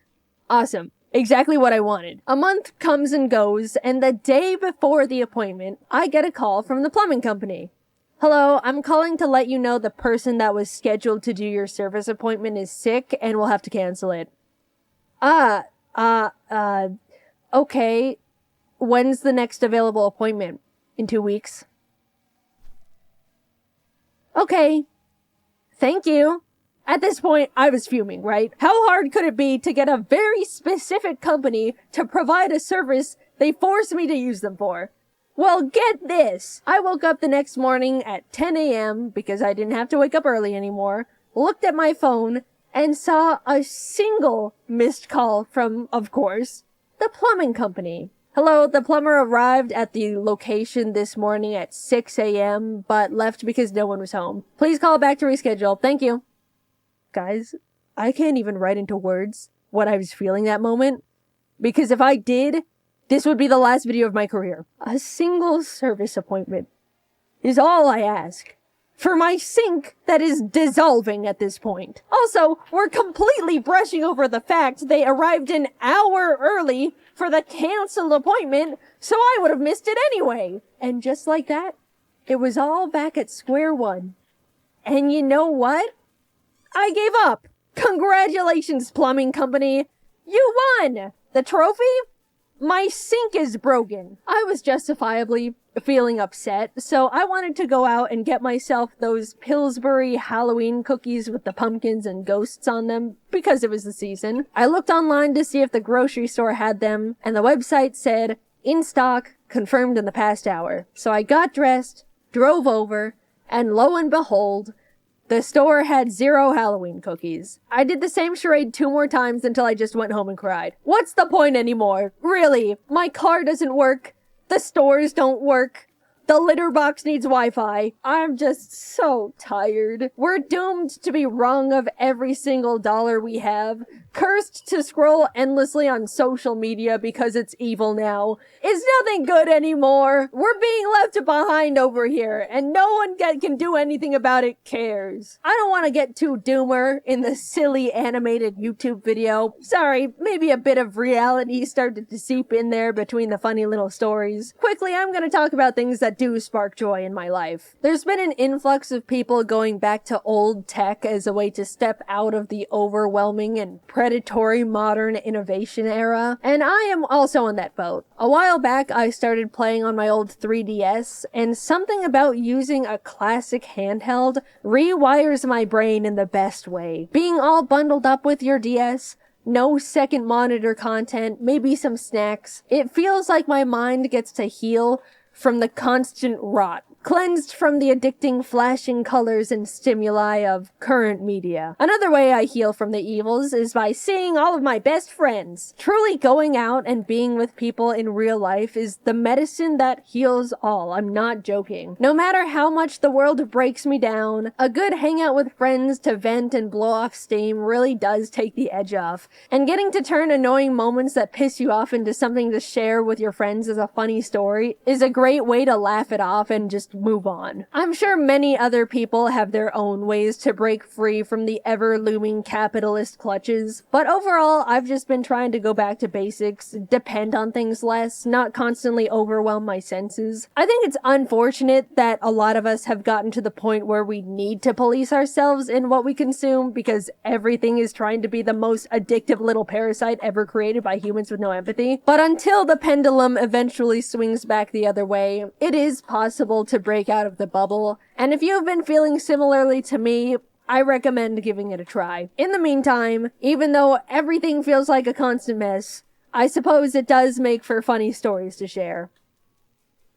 Awesome. Exactly what I wanted. A month comes and goes, and the day before the appointment, I get a call from the plumbing company. Hello, I'm calling to let you know the person that was scheduled to do your service appointment is sick and we'll have to cancel it. Okay. When's the next available appointment? In 2 weeks? Okay. Thank you. At this point, I was fuming, right? How hard could it be to get a very specific company to provide a service they forced me to use them for? Well, get this. I woke up the next morning at 10 a.m. because I didn't have to wake up early anymore, looked at my phone, and saw a single missed call from, of course, the plumbing company. Hello, the plumber arrived at the location this morning at 6 a.m., but left because no one was home. Please call back to reschedule. Thank you. Guys, I can't even write into words what I was feeling that moment, because if I did, this would be the last video of my career. A single service appointment is all I ask for my sink that is dissolving at this point. Also, we're completely brushing over the fact they arrived an hour early for the canceled appointment, so I would have missed it anyway. And just like that, it was all back at square one. And you know what? I gave up. Congratulations, plumbing company. You won! The trophy? My sink is broken. I was justifiably feeling upset, so I wanted to go out and get myself those Pillsbury Halloween cookies with the pumpkins and ghosts on them, because it was the season. I looked online to see if the grocery store had them, and the website said, in stock, confirmed in the past hour. So I got dressed, drove over, and lo and behold, the store had 0 Halloween cookies. I did the same charade 2 more times until I just went home and cried. What's the point anymore? Really, my car doesn't work. The stores don't work. The litter box needs Wi-Fi. I'm just so tired. We're doomed to be wrung of every single dollar we have, cursed to scroll endlessly on social media because it's evil now. It's nothing good anymore. We're being left behind over here, and no one can do anything about it cares. I don't want to get too doomer in the silly animated YouTube video. Sorry, maybe a bit of reality started to seep in there between the funny little stories. Quickly, I'm going to talk about things that do spark joy in my life. There's been an influx of people going back to old tech as a way to step out of the overwhelming and predatory modern innovation era, and I am also in that boat. A while back, I started playing on my old 3DS, and something about using a classic handheld rewires my brain in the best way. Being all bundled up with your DS, no second monitor content, maybe some snacks, it feels like my mind gets to heal from the constant rot, cleansed from the addicting flashing colors and stimuli of current media. Another way I heal from the evils is by seeing all of my best friends. Truly going out and being with people in real life is the medicine that heals all. I'm not joking. No matter how much the world breaks me down, a good hangout with friends to vent and blow off steam really does take the edge off. And getting to turn annoying moments that piss you off into something to share with your friends as a funny story is a great way to laugh it off and just move on. I'm sure many other people have their own ways to break free from the ever-looming capitalist clutches, but overall, I've just been trying to go back to basics, depend on things less, not constantly overwhelm my senses. I think it's unfortunate that a lot of us have gotten to the point where we need to police ourselves in what we consume because everything is trying to be the most addictive little parasite ever created by humans with no empathy. But until the pendulum eventually swings back the other way, it is possible to break out of the bubble. And if you've been feeling similarly to me, I recommend giving it a try. In the meantime, even though everything feels like a constant mess, I suppose it does make for funny stories to share.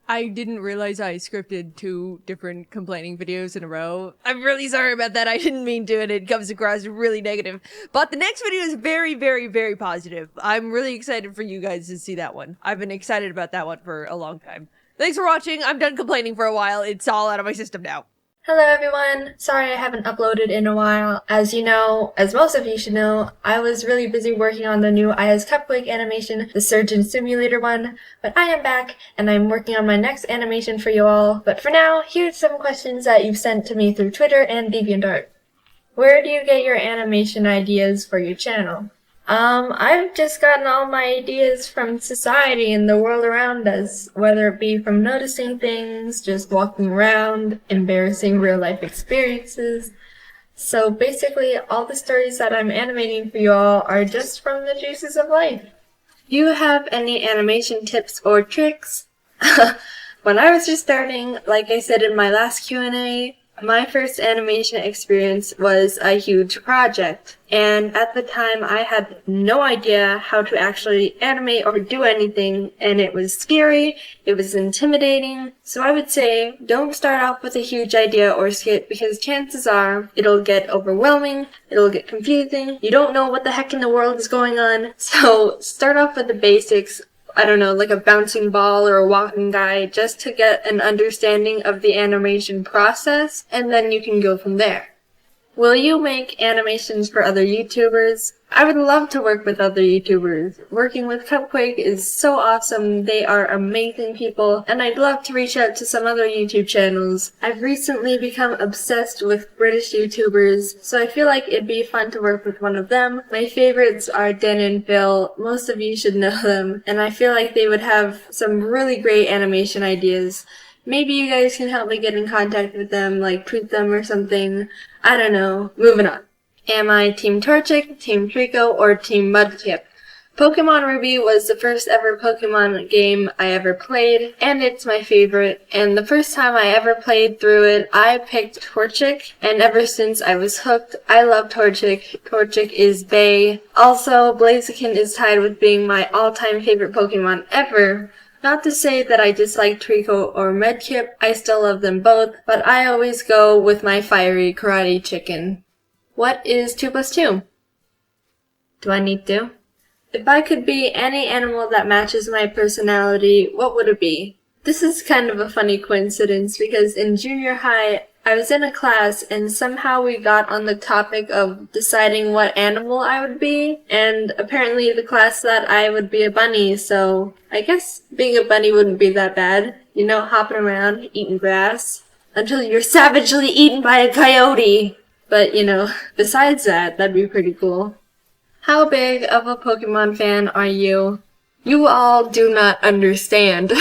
I didn't realize I scripted 2 different complaining videos in a row. I'm really sorry about that. I didn't mean to, and it comes across really negative. But the next video is very, very, very positive. I'm really excited for you guys to see that one. I've been excited about that one for a long time. Thanks for watching. I'm done complaining for a while. It's all out of my system now. Hello everyone! Sorry I haven't uploaded in a while. As you know, as most of you should know, I was really busy working on the new iOS Cupquake animation, the Surgeon Simulator one, but I am back and I'm working on my next animation for you all. But for now, here's some questions that you've sent to me through Twitter and DeviantArt. Where do you get your animation ideas for your channel? I've just gotten all my ideas from society and the world around us, whether it be from noticing things, just walking around, embarrassing real-life experiences. So basically, all the stories that I'm animating for you all are just from the juices of life. Do you have any animation tips or tricks? When I was just starting, like I said in my last Q&A, my first animation experience was a huge project, and at the time I had no idea how to actually animate or do anything, and it was scary, it was intimidating, so I would say don't start off with a huge idea or skit because chances are it'll get overwhelming, it'll get confusing, you don't know what the heck in the world is going on, so start off with the basics. I don't know, like a bouncing ball or a walking guy, just to get an understanding of the animation process, and then you can go from there. Will you make animations for other YouTubers? I would love to work with other YouTubers. Working with Cupquake is so awesome, they are amazing people, and I'd love to reach out to some other YouTube channels. I've recently become obsessed with British YouTubers, so I feel like it'd be fun to work with one of them. My favorites are Dan and Phil, most of you should know them, and I feel like they would have some really great animation ideas. Maybe you guys can help me get in contact with them, like tweet them or something. I don't know. Moving on. Am I Team Torchic, Team Trico, or Team Mudkip? Pokemon Ruby was the first ever Pokemon game I ever played, and it's my favorite. And the first time I ever played through it, I picked Torchic, and ever since I was hooked, I love Torchic. Torchic is bae. Also, Blaziken is tied with being my all-time favorite Pokemon ever. Not to say that I dislike Trico or Mudkip, I still love them both, but I always go with my fiery karate chicken. What is 2 plus 2? Do I need to? If I could be any animal that matches my personality, what would it be? This is kind of a funny coincidence because in junior high, I was in a class and somehow we got on the topic of deciding what animal I would be, and apparently the class thought I would be a bunny, so I guess being a bunny wouldn't be that bad. You know, hopping around, eating grass, until you're savagely eaten by a coyote. But, you know, besides that, that'd be pretty cool. How big of a Pokemon fan are you? You all do not understand.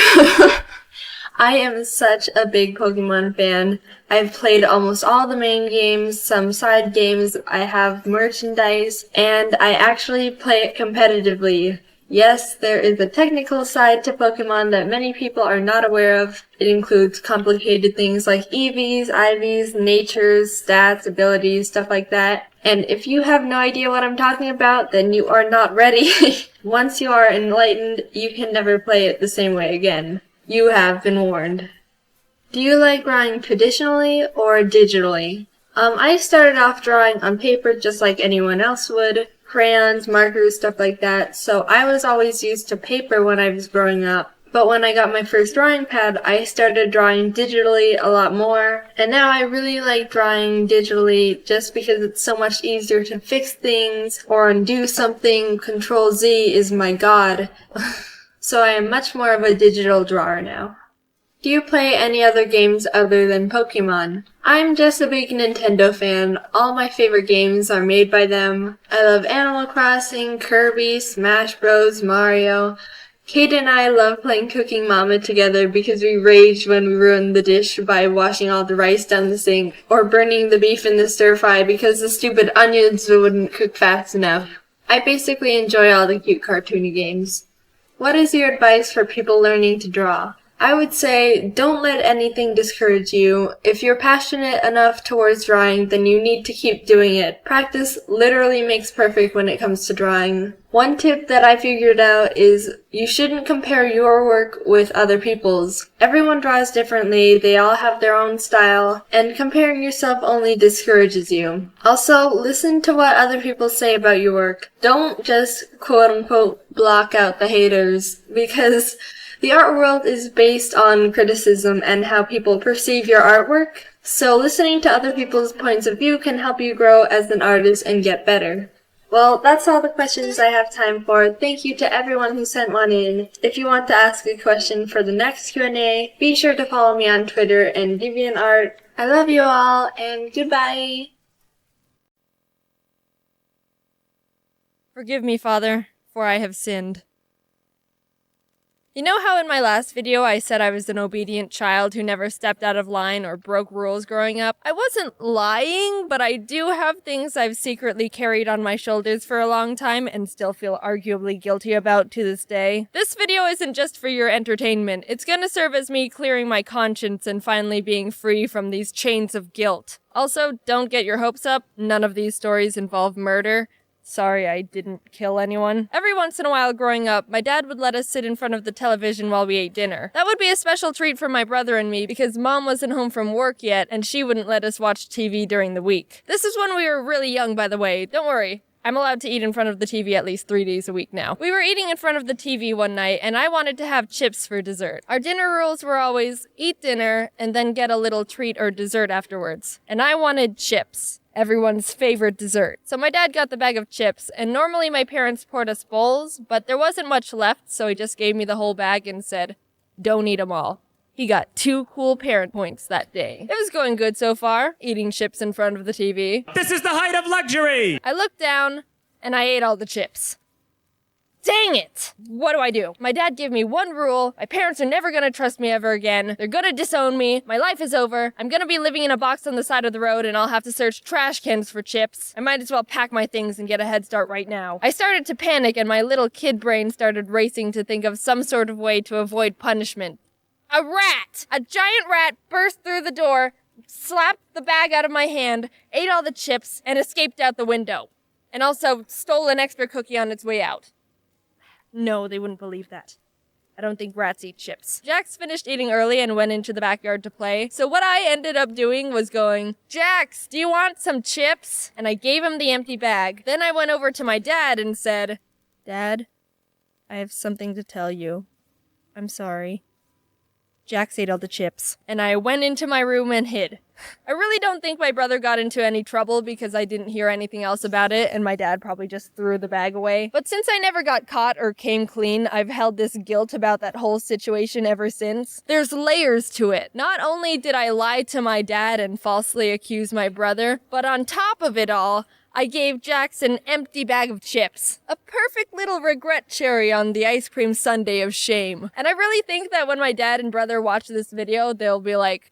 I am such a big Pokemon fan. I've played almost all the main games, some side games, I have merchandise, and I actually play it competitively. Yes, there is a technical side to Pokemon that many people are not aware of. It includes complicated things like EVs, IVs, natures, stats, abilities, stuff like that. And if you have no idea what I'm talking about, then you are not ready. Once you are enlightened, you can never play it the same way again. You have been warned. Do you like drawing traditionally or digitally? I started off drawing on paper just like anyone else would. Crayons, markers, stuff like that. So I was always used to paper when I was growing up. But when I got my first drawing pad, I started drawing digitally a lot more. And now I really like drawing digitally just because it's so much easier to fix things or undo something. Control Z is my god. So I am much more of a digital drawer now. Do you play any other games other than Pokemon? I'm just a big Nintendo fan. All my favorite games are made by them. I love Animal Crossing, Kirby, Smash Bros, Mario. Kate and I love playing Cooking Mama together because we raged when we ruined the dish by washing all the rice down the sink, or burning the beef in the stir-fry because the stupid onions wouldn't cook fast enough. I basically enjoy all the cute cartoony games. What is your advice for people learning to draw? I would say don't let anything discourage you. If you're passionate enough towards drawing, then you need to keep doing it. Practice literally makes perfect when it comes to drawing. One tip that I figured out is you shouldn't compare your work with other people's. Everyone draws differently, they all have their own style, and comparing yourself only discourages you. Also, listen to what other people say about your work. Don't just quote-unquote block out the haters, because the art world is based on criticism and how people perceive your artwork. So listening to other people's points of view can help you grow as an artist and get better. Well, that's all the questions I have time for. Thank you to everyone who sent one in. If you want to ask a question for the next Q&A, be sure to follow me on Twitter and DeviantArt. I love you all, and goodbye! Forgive me, Father, for I have sinned. You know how in my last video I said I was an obedient child who never stepped out of line or broke rules growing up? I wasn't lying, but I do have things I've secretly carried on my shoulders for a long time and still feel arguably guilty about to this day. This video isn't just for your entertainment. It's gonna serve as me clearing my conscience and finally being free from these chains of guilt. Also, don't get your hopes up. None of these stories involve murder. Sorry, I didn't kill anyone. Every once in a while growing up, my dad would let us sit in front of the television while we ate dinner. That would be a special treat for my brother and me because Mom wasn't home from work yet and she wouldn't let us watch TV during the week. This is when we were really young, by the way. Don't worry. I'm allowed to eat in front of the TV at least 3 days a week now. We were eating in front of the TV one night, and I wanted to have chips for dessert. Our dinner rules were always eat dinner and then get a little treat or dessert afterwards. And I wanted chips, everyone's favorite dessert. So my dad got the bag of chips, and normally my parents poured us bowls, but there wasn't much left, so he just gave me the whole bag and said, "Don't eat them all." He got 2 cool parent points that day. It was going good so far, eating chips in front of the TV. This is the height of luxury! I looked down, and I ate all the chips. Dang it! What do I do? My dad gave me one rule. My parents are never gonna trust me ever again. They're gonna disown me. My life is over. I'm gonna be living in a box on the side of the road and I'll have to search trash cans for chips. I might as well pack my things and get a head start right now. I started to panic and my little kid brain started racing to think of some sort of way to avoid punishment. A rat! A giant rat burst through the door, slapped the bag out of my hand, ate all the chips, and escaped out the window. And also stole an extra cookie on its way out. No, they wouldn't believe that. I don't think rats eat chips. Jax finished eating early and went into the backyard to play. So what I ended up doing was going, "Jax, do you want some chips?" And I gave him the empty bag. Then I went over to my dad and said, "Dad, I have something to tell you. I'm sorry." Jax ate all the chips, and I went into my room and hid. I really don't think my brother got into any trouble because I didn't hear anything else about it, and my dad probably just threw the bag away. But since I never got caught or came clean, I've held this guilt about that whole situation ever since. There's layers to it. Not only did I lie to my dad and falsely accuse my brother, but on top of it all, I gave Jax an empty bag of chips. A perfect little regret cherry on the ice cream sundae of shame. And I really think that when my dad and brother watch this video, they'll be like,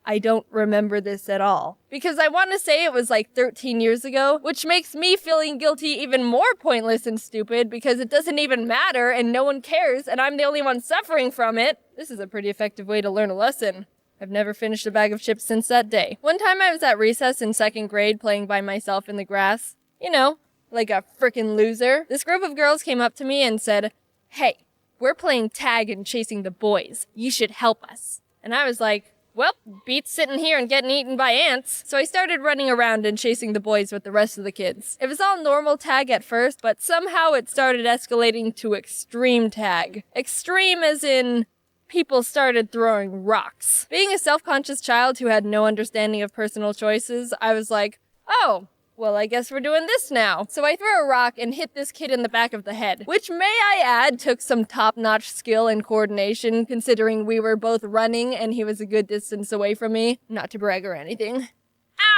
I don't remember this at all. Because I want to say it was like 13 years ago, which makes me feeling guilty even more pointless and stupid because it doesn't even matter and no one cares and I'm the only one suffering from it. This is a pretty effective way to learn a lesson. I've never finished a bag of chips since that day. One time I was at recess in 2nd grade playing by myself in the grass. You know, like a frickin' loser. This group of girls came up to me and said, "Hey, we're playing tag and chasing the boys. You should help us." And I was like, well, beats sitting here and getting eaten by ants. So I started running around and chasing the boys with the rest of the kids. It was all normal tag at first, but somehow it started escalating to extreme tag. Extreme as in people started throwing rocks. Being a self-conscious child who had no understanding of personal choices, I was like, oh, well, I guess we're doing this now. So I threw a rock and hit this kid in the back of the head, which may I add took some top-notch skill and coordination considering we were both running and he was a good distance away from me. Not to brag or anything.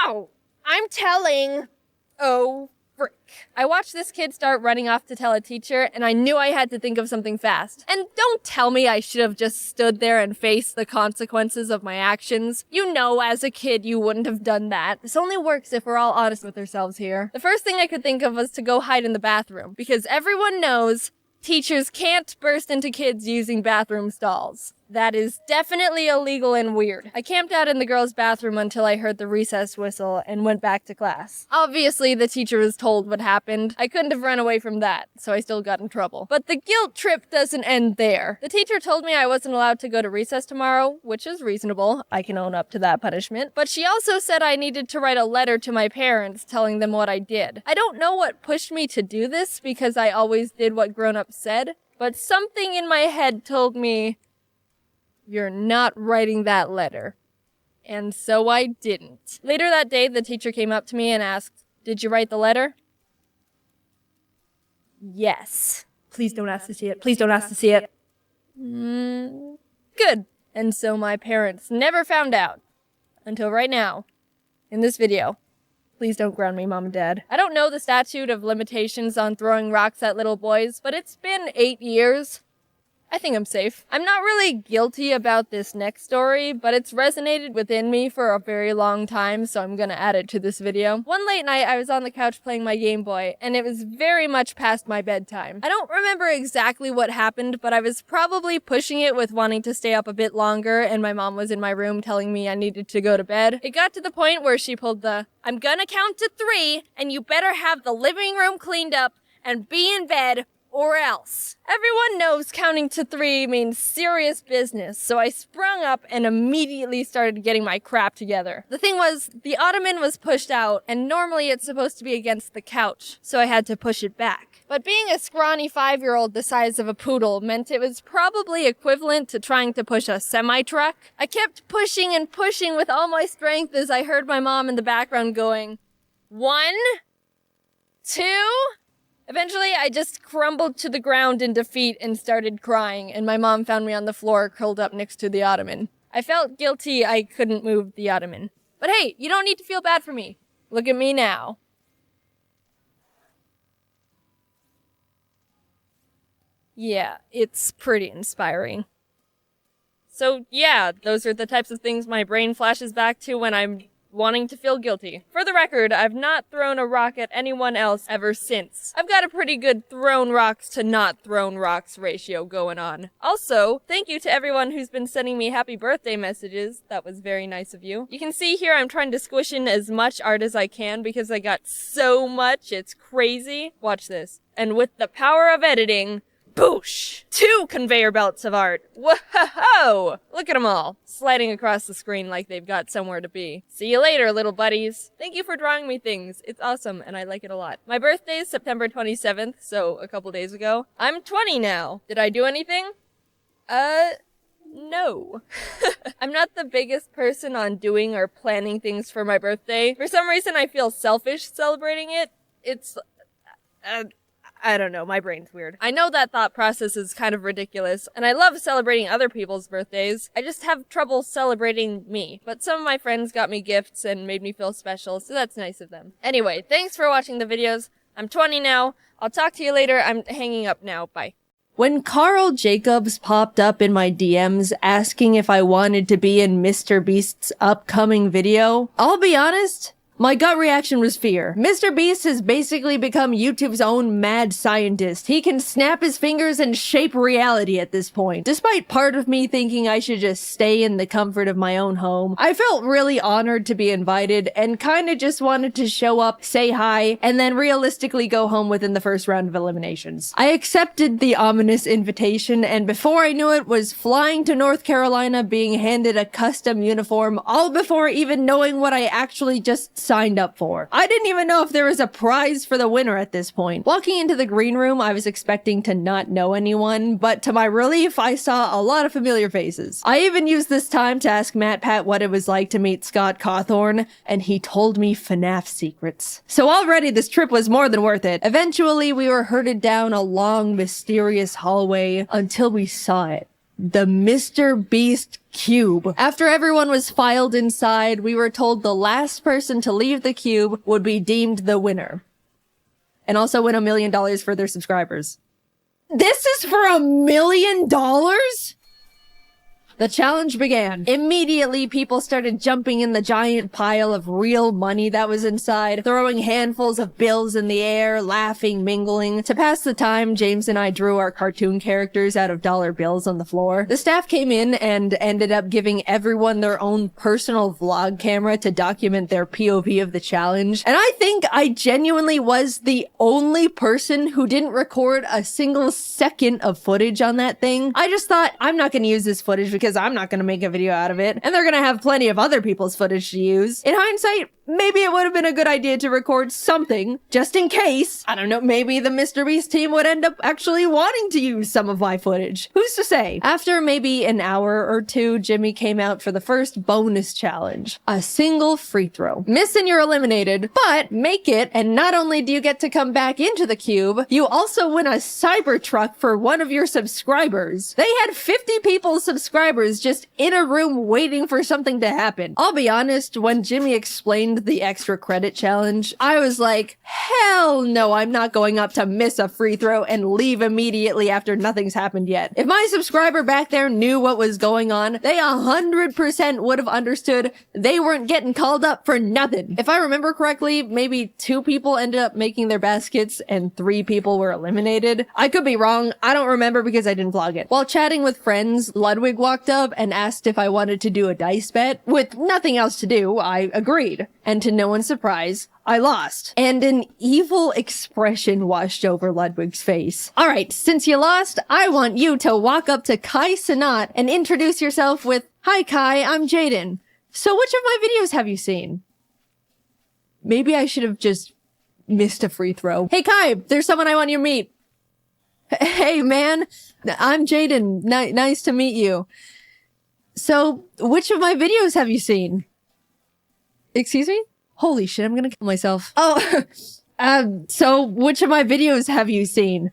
Ow! I'm telling. Oh, frick. I watched this kid start running off to tell a teacher, and I knew I had to think of something fast. And don't tell me I should have just stood there and faced the consequences of my actions. You know, as a kid, you wouldn't have done that. This only works if we're all honest with ourselves here. The first thing I could think of was to go hide in the bathroom, because everyone knows teachers can't burst into kids using bathroom stalls. That is definitely illegal and weird. I camped out in the girls' bathroom until I heard the recess whistle and went back to class. Obviously, the teacher was told what happened. I couldn't have run away from that, so I still got in trouble. But the guilt trip doesn't end there. The teacher told me I wasn't allowed to go to recess tomorrow, which is reasonable. I can own up to that punishment. But she also said I needed to write a letter to my parents telling them what I did. I don't know what pushed me to do this because I always did what grown-ups said, but something in my head told me, you're not writing that letter. And so I didn't. Later that day, the teacher came up to me and asked, "Did you write the letter?" Yes. Please don't ask to see it. Please don't ask to see it. Good. And so my parents never found out. Until right now. In this video. Please don't ground me, Mom and Dad. I don't know the statute of limitations on throwing rocks at little boys, but it's been 8 years. I think I'm safe. I'm not really guilty about this next story, but it's resonated within me for a very long time, so I'm gonna add it to this video. One late night, I was on the couch playing my Game Boy, and it was very much past my bedtime. I don't remember exactly what happened, but I was probably pushing it with wanting to stay up a bit longer, and my mom was in my room telling me I needed to go to bed. It got to the point where she pulled the, "I'm gonna count to 3, and you better have the living room cleaned up and be in bed, or else." Everyone knows counting to 3 means serious business, so I sprung up and immediately started getting my crap together. The thing was, the ottoman was pushed out, and normally it's supposed to be against the couch, so I had to push it back. But being a scrawny 5-year-old the size of a poodle meant it was probably equivalent to trying to push a semi-truck. I kept pushing and pushing with all my strength as I heard my mom in the background going, 1, 2... Eventually, I just crumbled to the ground in defeat and started crying, and my mom found me on the floor curled up next to the ottoman. I felt guilty I couldn't move the ottoman. But hey, you don't need to feel bad for me. Look at me now. Yeah, it's pretty inspiring. So yeah, those are the types of things my brain flashes back to when I'm wanting to feel guilty. For the record, I've not thrown a rock at anyone else ever since. I've got a pretty good thrown rocks to not thrown rocks ratio going on. Also, thank you to everyone who's been sending me happy birthday messages. That was very nice of you. You can see here I'm trying to squish in as much art as I can because I got so much, it's crazy. Watch this. And with the power of editing, boosh! 2 conveyor belts of art. Whoa! Look at them all, sliding across the screen like they've got somewhere to be. See you later, little buddies. Thank you for drawing me things. It's awesome, and I like it a lot. My birthday is September 27th, so a couple days ago. I'm 20 now. Did I do anything? No. I'm not the biggest person on doing or planning things for my birthday. For some reason, I feel selfish celebrating it. It's, I don't know, my brain's weird. I know that thought process is kind of ridiculous, and I love celebrating other people's birthdays. I just have trouble celebrating me. But some of my friends got me gifts and made me feel special, so that's nice of them. Anyway, thanks for watching the videos. I'm 20 now. I'll talk to you later. I'm hanging up now. Bye. When Carl Jacobs popped up in my DMs asking if I wanted to be in Mr. Beast's upcoming video, I'll be honest, my gut reaction was fear. Mr. Beast has basically become YouTube's own mad scientist. He can snap his fingers and shape reality at this point. Despite part of me thinking I should just stay in the comfort of my own home, I felt really honored to be invited and kinda just wanted to show up, say hi, and then realistically go home within the first round of eliminations. I accepted the ominous invitation, and before I knew it, was flying to North Carolina being handed a custom uniform, all before even knowing what I actually just signed up for. I didn't even know if there was a prize for the winner at this point. Walking into the green room, I was expecting to not know anyone, but to my relief, I saw a lot of familiar faces. I even used this time to ask Matt Pat what it was like to meet Scott Cawthorn, and he told me FNAF secrets. So already this trip was more than worth it. Eventually, we were herded down a long, mysterious hallway until we saw it. The Mr. Beast cube. After everyone was filed inside, we were told the last person to leave the cube would be deemed the winner. And also win $1 million for their subscribers. This is for $1 million? The challenge began. Immediately, people started jumping in the giant pile of real money that was inside, throwing handfuls of bills in the air, laughing, mingling. To pass the time, James and I drew our cartoon characters out of dollar bills on the floor. The staff came in and ended up giving everyone their own personal vlog camera to document their POV of the challenge. And I think I genuinely was the only person who didn't record a single second of footage on that thing. I just thought, I'm not going to use this footage because I'm not going to make a video out of it. And they're going to have plenty of other people's footage to use. In hindsight, maybe it would have been a good idea to record something, just in case. I don't know, maybe the MrBeast team would end up actually wanting to use some of my footage. Who's to say? After maybe an hour or two, Jimmy came out for the first bonus challenge. A single free throw. Miss and you're eliminated, but make it, and not only do you get to come back into the cube, you also win a Cybertruck for one of your subscribers. They had 50 people's subscribers just in a room waiting for something to happen. I'll be honest, when Jimmy explained the extra credit challenge, I was like, hell no, I'm not going up to miss a free throw and leave immediately after nothing's happened yet. If my subscriber back there knew what was going on, they 100% would have understood they weren't getting called up for nothing. If I remember correctly, maybe 2 people ended up making their baskets and 3 people were eliminated. I could be wrong. I don't remember because I didn't vlog it. While chatting with friends, Ludwig walked up and asked if I wanted to do a dice bet. With nothing else to do, I agreed. And to no one's surprise, I lost. And an evil expression washed over Ludwig's face. All right, since you lost, I want you to walk up to Kai Sanat and introduce yourself with, "Hi Kai, I'm Jaiden. So which of my videos have you seen?" Maybe I should have just missed a free throw. "Hey Kai, there's someone I want you to meet." "Hey man, I'm Jaiden. Nice to meet you. So which of my videos have you seen?" Excuse me? Holy shit, I'm gonna kill myself. "Oh, so which of my videos have you seen?"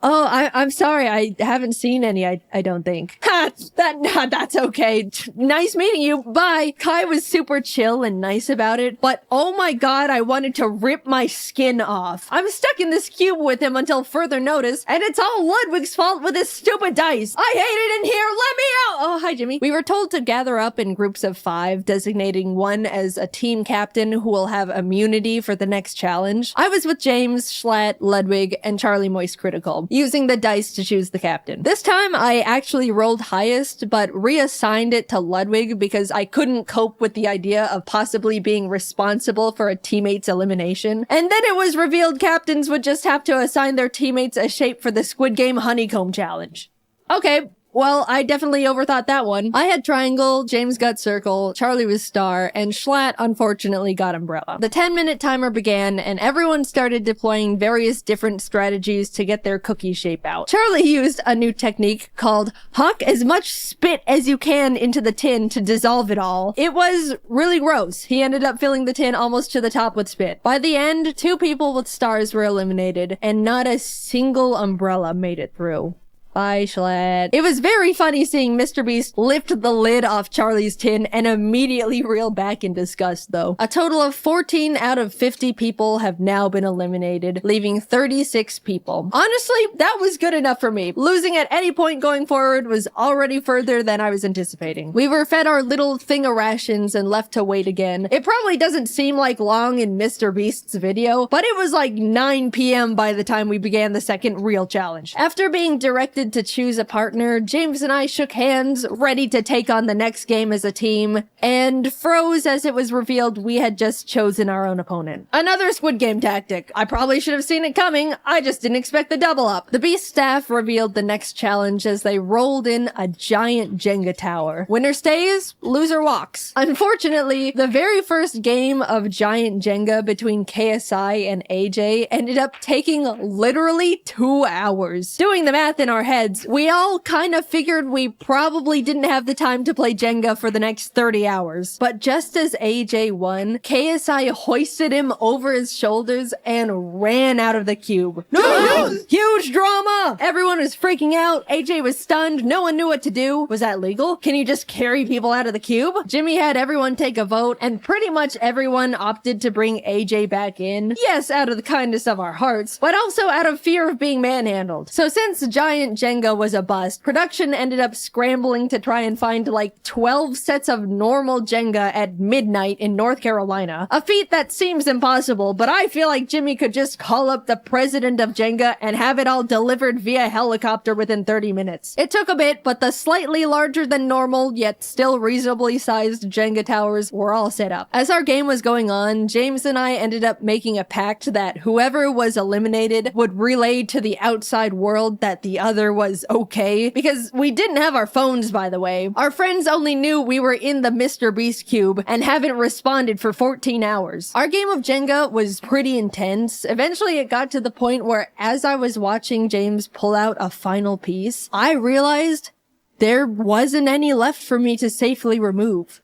"Oh, I'm sorry, I haven't seen any, I don't think." "Ha! That's okay. Nice meeting you. Bye." Kai was super chill and nice about it, but oh my god, I wanted to rip my skin off. I'm stuck in this cube with him until further notice, and it's all Ludwig's fault with his stupid dice. I hate it in here. Let me out. Oh, hi, Jimmy. We were told to gather up in groups of 5, designating one as a team captain who will have immunity for the next challenge. I was with James, Schlatt, Ludwig, and Charlie Moist Critical, using the dice to choose the captain. This time, I actually rolled highest, but reassigned it to Ludwig because I couldn't cope with the idea of possibly being responsible for a teammate's elimination. And then it was revealed captains would just have to assign their teammates a shape for the Squid Game Honeycomb Challenge. Okay. Well, I definitely overthought that one. I had triangle, James got circle, Charlie was star, and Schlatt unfortunately got umbrella. The 10-minute timer began, and everyone started deploying various different strategies to get their cookie shape out. Charlie used a new technique called huck as much spit as you can into the tin to dissolve it all. It was really gross. He ended up filling the tin almost to the top with spit. By the end, 2 people with stars were eliminated, and not a single umbrella made it through. Bye, Schlatt. It was very funny seeing MrBeast lift the lid off Charlie's tin and immediately reel back in disgust, though. A total of 14 out of 50 people have now been eliminated, leaving 36 people. Honestly, that was good enough for me. Losing at any point going forward was already further than I was anticipating. We were fed our little thing of rations and left to wait again. It probably doesn't seem like long in MrBeast's video, but it was like 9 p.m. by the time we began the second real challenge. After being directed to choose a partner, James and I shook hands, ready to take on the next game as a team, and froze as it was revealed we had just chosen our own opponent. Another Squid Game tactic. I probably should have seen it coming, I just didn't expect the double up. The Beast staff revealed the next challenge as they rolled in a giant Jenga tower. Winner stays, loser walks. Unfortunately, the very first game of giant Jenga between KSI and AJ ended up taking literally 2 hours. Doing the math in our heads, we all kind of figured we probably didn't have the time to play Jenga for the next 30 hours. But just as AJ won, KSI hoisted him over his shoulders and ran out of the cube. No! Huge drama! Everyone was freaking out. AJ was stunned. No one knew what to do. Was that legal? Can you just carry people out of the cube? Jimmy had everyone take a vote, and pretty much everyone opted to bring AJ back in. Yes, out of the kindness of our hearts, but also out of fear of being manhandled. So since Giant Jenga was a bust. Production ended up scrambling to try and find like 12 sets of normal Jenga at midnight in North Carolina. A feat that seems impossible, but I feel like Jimmy could just call up the president of Jenga and have it all delivered via helicopter within 30 minutes. It took a bit, but the slightly larger than normal, yet still reasonably sized Jenga towers were all set up. As our game was going on, James and I ended up making a pact that whoever was eliminated would relay to the outside world that the other was okay, because we didn't have our phones, by the way. Our friends only knew we were in the Mr. Beast cube and haven't responded for 14 hours. Our game of Jenga was pretty intense. Eventually it got to the point where as I was watching James pull out a final piece, I realized there wasn't any left for me to safely remove.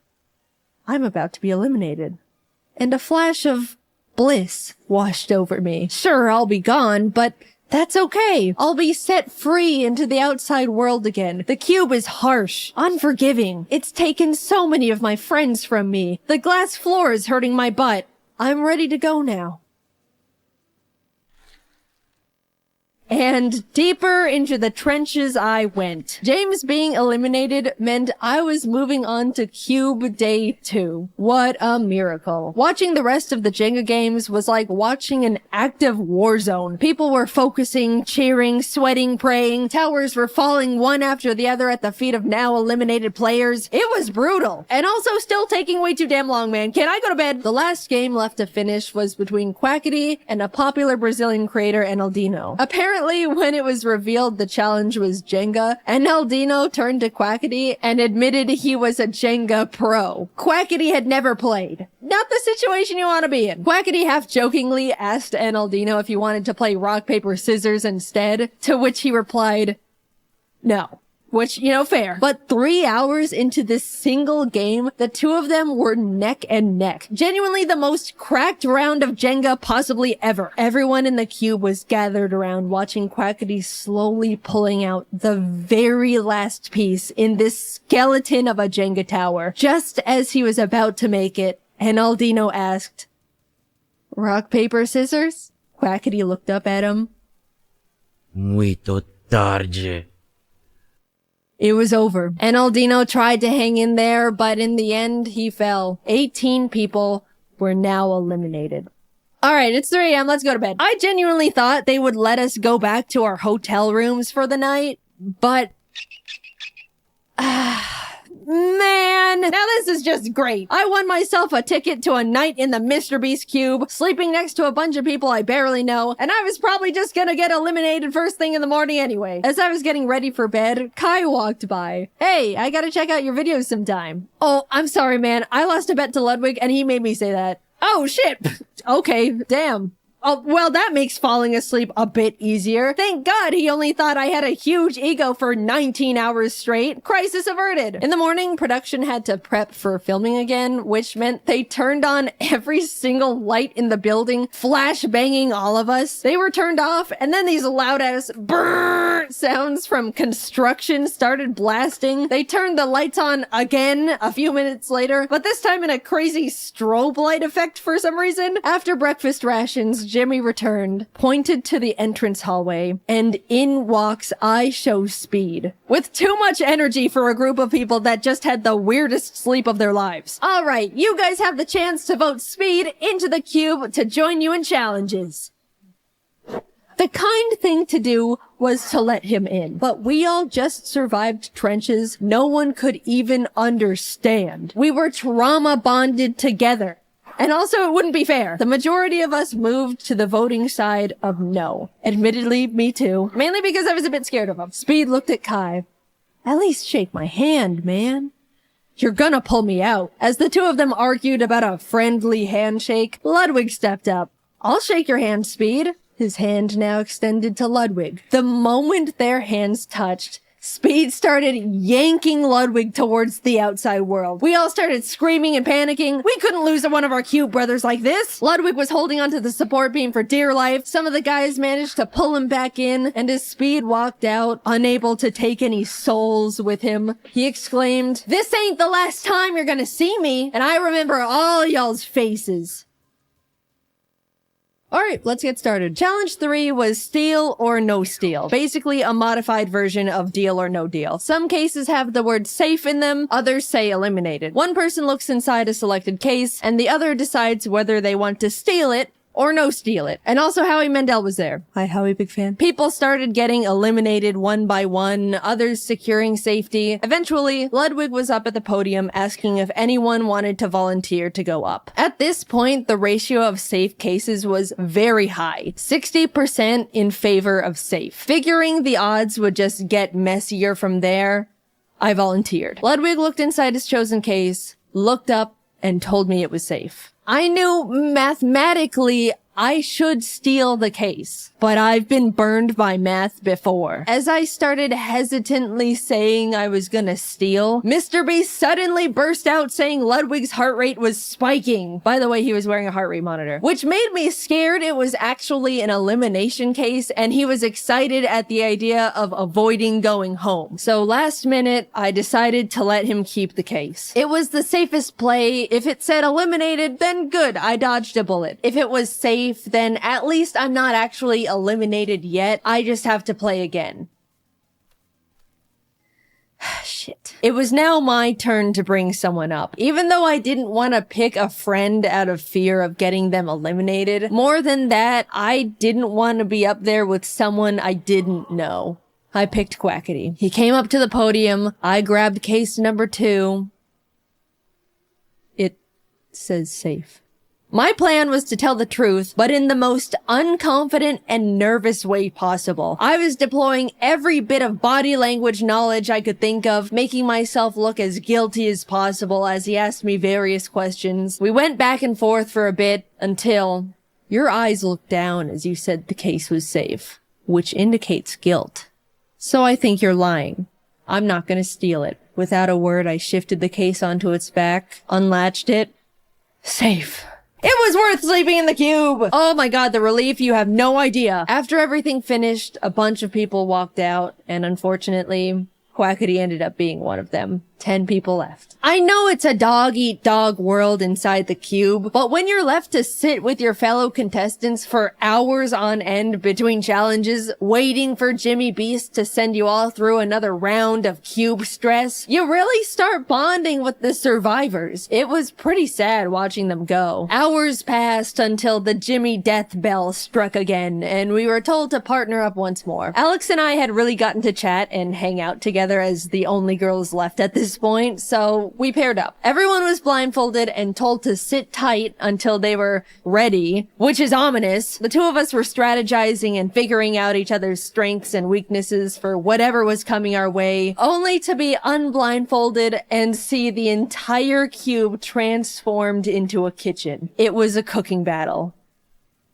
I'm about to be eliminated. And a flash of bliss washed over me. Sure, I'll be gone, but that's okay. I'll be set free into the outside world again. The cube is harsh, unforgiving. It's taken so many of my friends from me. The glass floor is hurting my butt. I'm ready to go now. And deeper into the trenches I went. James being eliminated meant I was moving on to Cube Day 2. What a miracle. Watching the rest of the Jenga games was like watching an active war zone. People were focusing, cheering, sweating, praying. Towers were falling one after the other at the feet of now eliminated players. It was brutal. And also still taking way too damn long, man. Can I go to bed? The last game left to finish was between Quackity and a popular Brazilian creator, Enaldino. Apparently, when it was revealed the challenge was Jenga, Enaldino turned to Quackity and admitted he was a Jenga pro. Quackity had never played. Not the situation you want to be in. Quackity half-jokingly asked Enaldino if he wanted to play rock, paper, scissors instead, to which he replied, no. Which, you know, fair. But 3 hours into this single game, the two of them were neck and neck. Genuinely the most cracked round of Jenga possibly ever. Everyone in the cube was gathered around watching Quackity slowly pulling out the very last piece in this skeleton of a Jenga tower. Just as he was about to make it, Enaldino asked, rock, paper, scissors? Quackity looked up at him. Muito tarde. It was over. Enaldino tried to hang in there, but in the end, he fell. 18 people were now eliminated. Alright, it's 3 a.m. Let's go to bed. I genuinely thought they would let us go back to our hotel rooms for the night, but... Man, now this is just great. I won myself a ticket to a night in the Mr. Beast cube, sleeping next to a bunch of people I barely know, and I was probably just gonna get eliminated first thing in the morning anyway. As I was getting ready for bed, Kai walked by. Hey, I gotta check out your videos sometime. Oh, I'm sorry, man. I lost a bet to Ludwig and he made me say that. Oh, shit. Okay, damn. Oh, well, that makes falling asleep a bit easier. Thank God he only thought I had a huge ego for 19 hours straight. Crisis averted. In the morning, production had to prep for filming again, which meant they turned on every single light in the building, flash banging all of us. They were turned off, and then these loud-ass brrrr sounds from construction started blasting. They turned the lights on again a few minutes later, but this time in a crazy strobe light effect for some reason. After breakfast rations, Jimmy returned, pointed to the entrance hallway, and in walks I Show Speed. With too much energy for a group of people that just had the weirdest sleep of their lives. Alright, you guys have the chance to vote Speed into the cube to join you in challenges. The kind thing to do was to let him in, but we all just survived trenches no one could even understand. We were trauma bonded together. And also, it wouldn't be fair. The majority of us moved to the voting side of no. Admittedly, me too. Mainly because I was a bit scared of him. Speed looked at Kai. At least shake my hand, man. You're gonna pull me out. As the two of them argued about a friendly handshake, Ludwig stepped up. I'll shake your hand, Speed. His hand now extended to Ludwig. The moment their hands touched, Speed started yanking Ludwig towards the outside world. We all started screaming and panicking. We couldn't lose one of our cute brothers like this. Ludwig was holding onto the support beam for dear life. Some of the guys managed to pull him back in, and as Speed walked out, unable to take any souls with him, he exclaimed, "This ain't the last time you're gonna see me, and I remember all y'all's faces." Alright, let's get started. Challenge 3 was steal or no steal. Basically a modified version of deal or no deal. Some cases have the word safe in them, others say eliminated. One person looks inside a selected case, and the other decides whether they want to steal it or no steal it. And also Howie Mandel was there. Hi Howie, big fan. People started getting eliminated one by one, others securing safety. Eventually, Ludwig was up at the podium asking if anyone wanted to volunteer to go up. At this point, the ratio of safe cases was very high, 60% in favor of safe. Figuring the odds would just get messier from there, I volunteered. Ludwig looked inside his chosen case, looked up, and told me it was safe. I knew mathematically I should steal the case, but I've been burned by math before. As I started hesitantly saying I was gonna steal, Mr. Beast suddenly burst out saying Ludwig's heart rate was spiking. By the way, he was wearing a heart rate monitor, which made me scared it was actually an elimination case, and he was excited at the idea of avoiding going home. So last minute, I decided to let him keep the case. It was the safest play. If it said eliminated, then good, I dodged a bullet. If it was safe, then at least I'm not actually eliminated yet. I just have to play again. Shit. It was now my turn to bring someone up. Even though I didn't want to pick a friend out of fear of getting them eliminated, more than that, I didn't want to be up there with someone I didn't know. I picked Quackity. He came up to the podium. I grabbed case number 2. It says safe. My plan was to tell the truth, but in the most unconfident and nervous way possible. I was deploying every bit of body language knowledge I could think of, making myself look as guilty as possible as he asked me various questions. We went back and forth for a bit until your eyes looked down as you said the case was safe, which indicates guilt. So I think you're lying. I'm not gonna steal it. Without a word, I shifted the case onto its back, unlatched it. Safe. It was worth sleeping in the cube! Oh my god, the relief, you have no idea. After everything finished, a bunch of people walked out, and unfortunately, Quackity ended up being one of them. 10 people left. I know it's a dog-eat-dog world inside the cube, but when you're left to sit with your fellow contestants for hours on end between challenges, waiting for Jimmy Beast to send you all through another round of cube stress, you really start bonding with the survivors. It was pretty sad watching them go. Hours passed until the Jimmy death bell struck again, and we were told to partner up once more. Alex and I had really gotten to chat and hang out together as the only girls left at this point, so we paired up. Everyone was blindfolded and told to sit tight until they were ready, which is ominous. The two of us were strategizing and figuring out each other's strengths and weaknesses for whatever was coming our way, only to be unblindfolded and see the entire cube transformed into a kitchen. It was a cooking battle.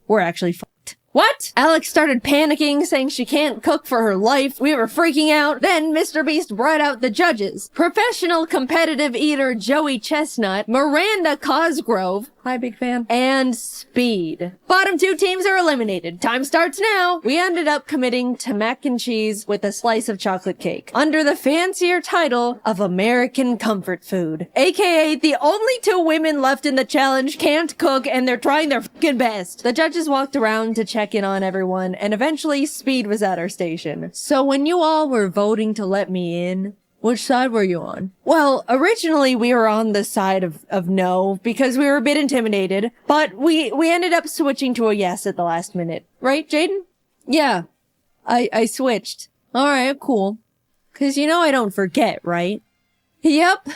We're actually fucked. What? Alex started panicking, saying she can't cook for her life. We were freaking out. Then Mr. Beast brought out the judges. Professional competitive eater Joey Chestnut, Miranda Cosgrove, hi big fan, and Speed. Bottom 2 teams are eliminated. Time starts now. We ended up committing to mac and cheese with a slice of chocolate cake, under the fancier title of American Comfort Food. AKA the only 2 women left in the challenge can't cook and they're trying their fucking best. The judges walked around to check in on everyone, and eventually Speed was at our station. So when you all were voting to let me in, which side were you on? Well, originally we were on the side of no, because we were a bit intimidated, but we ended up switching to a yes at the last minute. Right, Jaiden? Yeah. I switched. Alright, cool. 'Cause you know I don't forget, right? Yep.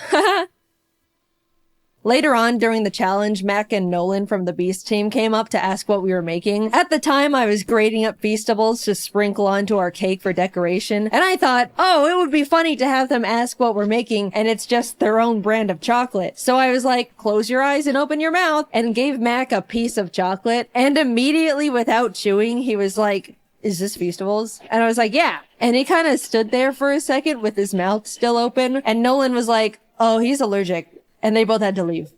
Later on, during the challenge, Mac and Nolan from the Beast team came up to ask what we were making. At the time, I was grating up Feastables to sprinkle onto our cake for decoration, and I thought, oh, it would be funny to have them ask what we're making, and it's just their own brand of chocolate. So I was like, close your eyes and open your mouth, and gave Mac a piece of chocolate, and immediately, without chewing, he was like, is this Feastables? And I was like, yeah. And he kind of stood there for a second with his mouth still open, and Nolan was like, oh, he's allergic. And they both had to leave.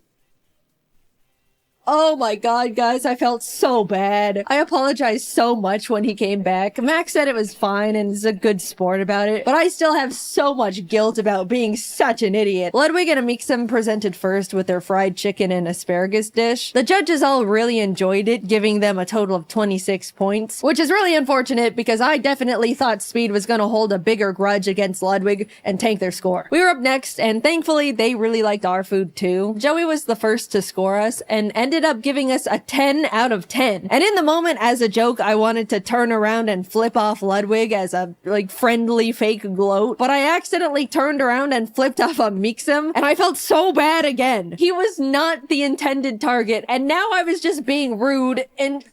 Oh my god, guys, I felt so bad. I apologized so much when he came back. Max said it was fine and is a good sport about it, but I still have so much guilt about being such an idiot. Ludwig and Amixem presented first with their fried chicken and asparagus dish. The judges all really enjoyed it, giving them a total of 26 points, which is really unfortunate because I definitely thought Speed was gonna hold a bigger grudge against Ludwig and tank their score. We were up next, and thankfully they really liked our food too. Joey was the first to score us and ended up giving us a 10 out of 10. And in the moment, as a joke, I wanted to turn around and flip off Ludwig as a, friendly fake gloat, but I accidentally turned around and flipped off Amixem, and I felt so bad again. He was not the intended target, and now I was just being rude, and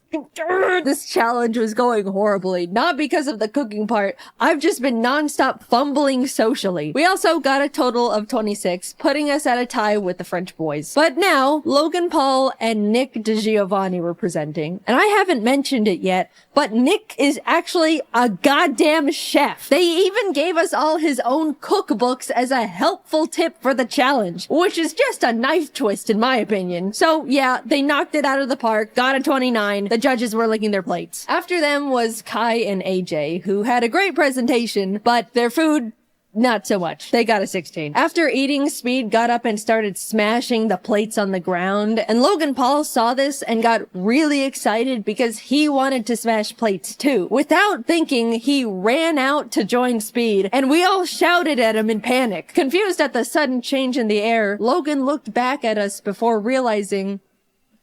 this challenge was going horribly. Not because of the cooking part. I've just been nonstop fumbling socially. We also got a total of 26, putting us at a tie with the French boys. But now, Logan Paul and Nick DiGiovanni were presenting. And I haven't mentioned it yet, but Nick is actually a goddamn chef. They even gave us all his own cookbooks as a helpful tip for the challenge, which is just a knife twist in my opinion. So yeah, they knocked it out of the park, got a 29. The judges were licking their plates. After them was Kai and AJ, who had a great presentation, but their food, not so much. They got a 16. After eating, Speed got up and started smashing the plates on the ground, and Logan Paul saw this and got really excited because he wanted to smash plates too. Without thinking, he ran out to join Speed, and we all shouted at him in panic. Confused at the sudden change in the air, Logan looked back at us before realizing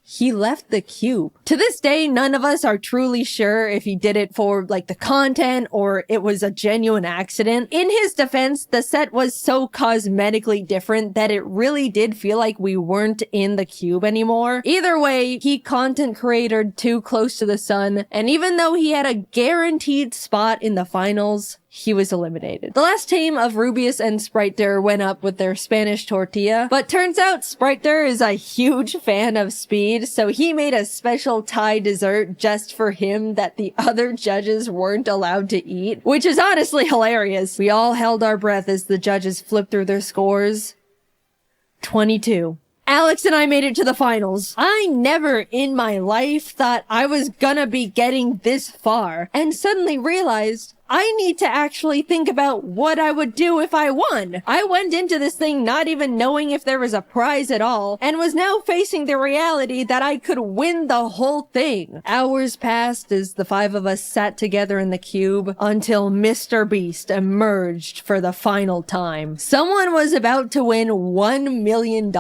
he left the cube. To this day, none of us are truly sure if he did it for the content or it was a genuine accident. In his defense, the set was so cosmetically different that it really did feel like we weren't in the cube anymore. Either way, he content created too close to the sun, and even though he had a guaranteed spot in the finals, he was eliminated. The last team of Rubius and Spriter went up with their Spanish tortilla, but turns out Spriter is a huge fan of Speed, so he made a special Thai dessert just for him that the other judges weren't allowed to eat, which is honestly hilarious. We all held our breath as the judges flipped through their scores. 22. Alex and I made it to the finals. I never in my life thought I was gonna be getting this far, and suddenly realized I need to actually think about what I would do if I won. I went into this thing not even knowing if there was a prize at all, and was now facing the reality that I could win the whole thing. Hours passed as the 5 of us sat together in the cube until Mr. Beast emerged for the final time. Someone was about to win $1 million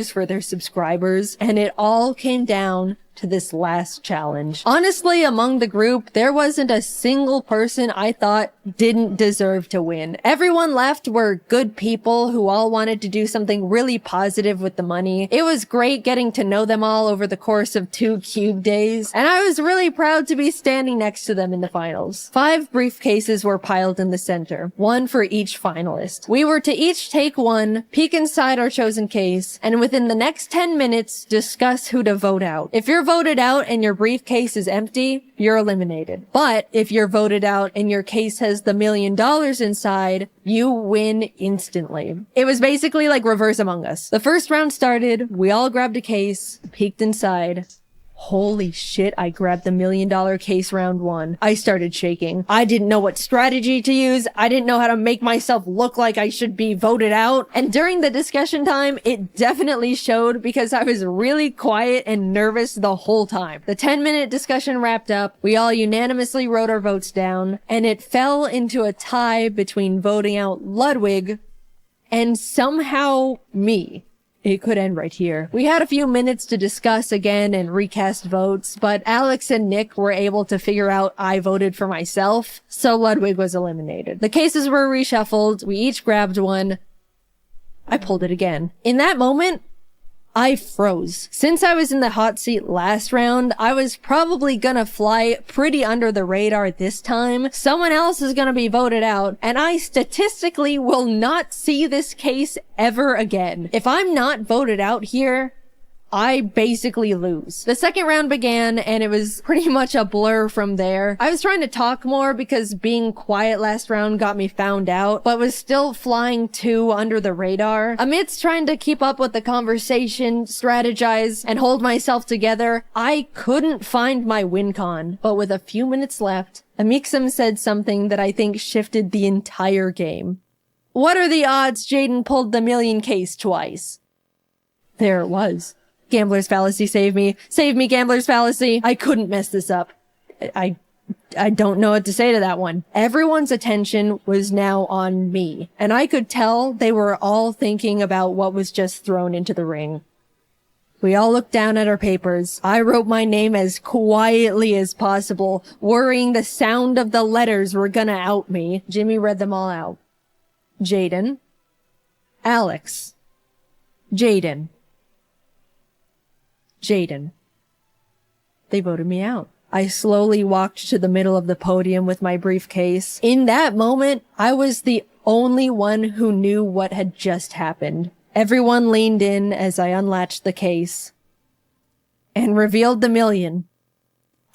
for their subscribers, and it all came down to this last challenge. Honestly, among the group, there wasn't a single person I thought didn't deserve to win. Everyone left were good people who all wanted to do something really positive with the money. It was great getting to know them all over the course of 2 cube days, and I was really proud to be standing next to them in the finals. 5 briefcases were piled in the center, 1 for each finalist. We were to each take one, peek inside our chosen case, and within the next 10 minutes, discuss who to vote out. If you're voted out and your briefcase is empty, you're eliminated. But if you're voted out and your case has the $1 million inside, you win instantly. It was basically like Reverse Among Us. The first round started, we all grabbed a case, peeked inside. Holy shit, I grabbed the $1 million case round 1. I started shaking. I didn't know what strategy to use. I didn't know how to make myself look like I should be voted out. And during the discussion time, it definitely showed because I was really quiet and nervous the whole time. The 10-minute discussion wrapped up. We all unanimously wrote our votes down, and it fell into a tie between voting out Ludwig and somehow me. It could end right here. We had a few minutes to discuss again and recast votes, but Alex and Nick were able to figure out I voted for myself, so Ludwig was eliminated. The cases were reshuffled, we each grabbed one. I pulled it again. In that moment, I froze. Since I was in the hot seat last round, I was probably gonna fly pretty under the radar this time. Someone else is gonna be voted out, and I statistically will not see this case ever again. If I'm not voted out here, I basically lose. The second round began and it was pretty much a blur from there. I was trying to talk more because being quiet last round got me found out, but was still flying 2 under the radar. Amidst trying to keep up with the conversation, strategize, and hold myself together, I couldn't find my win con. But with a few minutes left, Amixem said something that I think shifted the entire game. What are the odds Jaiden pulled the million case twice? There it was. Gambler's fallacy, save me. Save me, gambler's fallacy. I couldn't mess this up. I don't know what to say to that one. Everyone's attention was now on me, and I could tell they were all thinking about what was just thrown into the ring. We all looked down at our papers. I wrote my name as quietly as possible, worrying the sound of the letters were gonna out me. Jimmy read them all out. Jaiden. Alex. Jaiden. Jaiden. They voted me out. I slowly walked to the middle of the podium with my briefcase. In that moment, I was the only one who knew what had just happened. Everyone leaned in as I unlatched the case and revealed the million.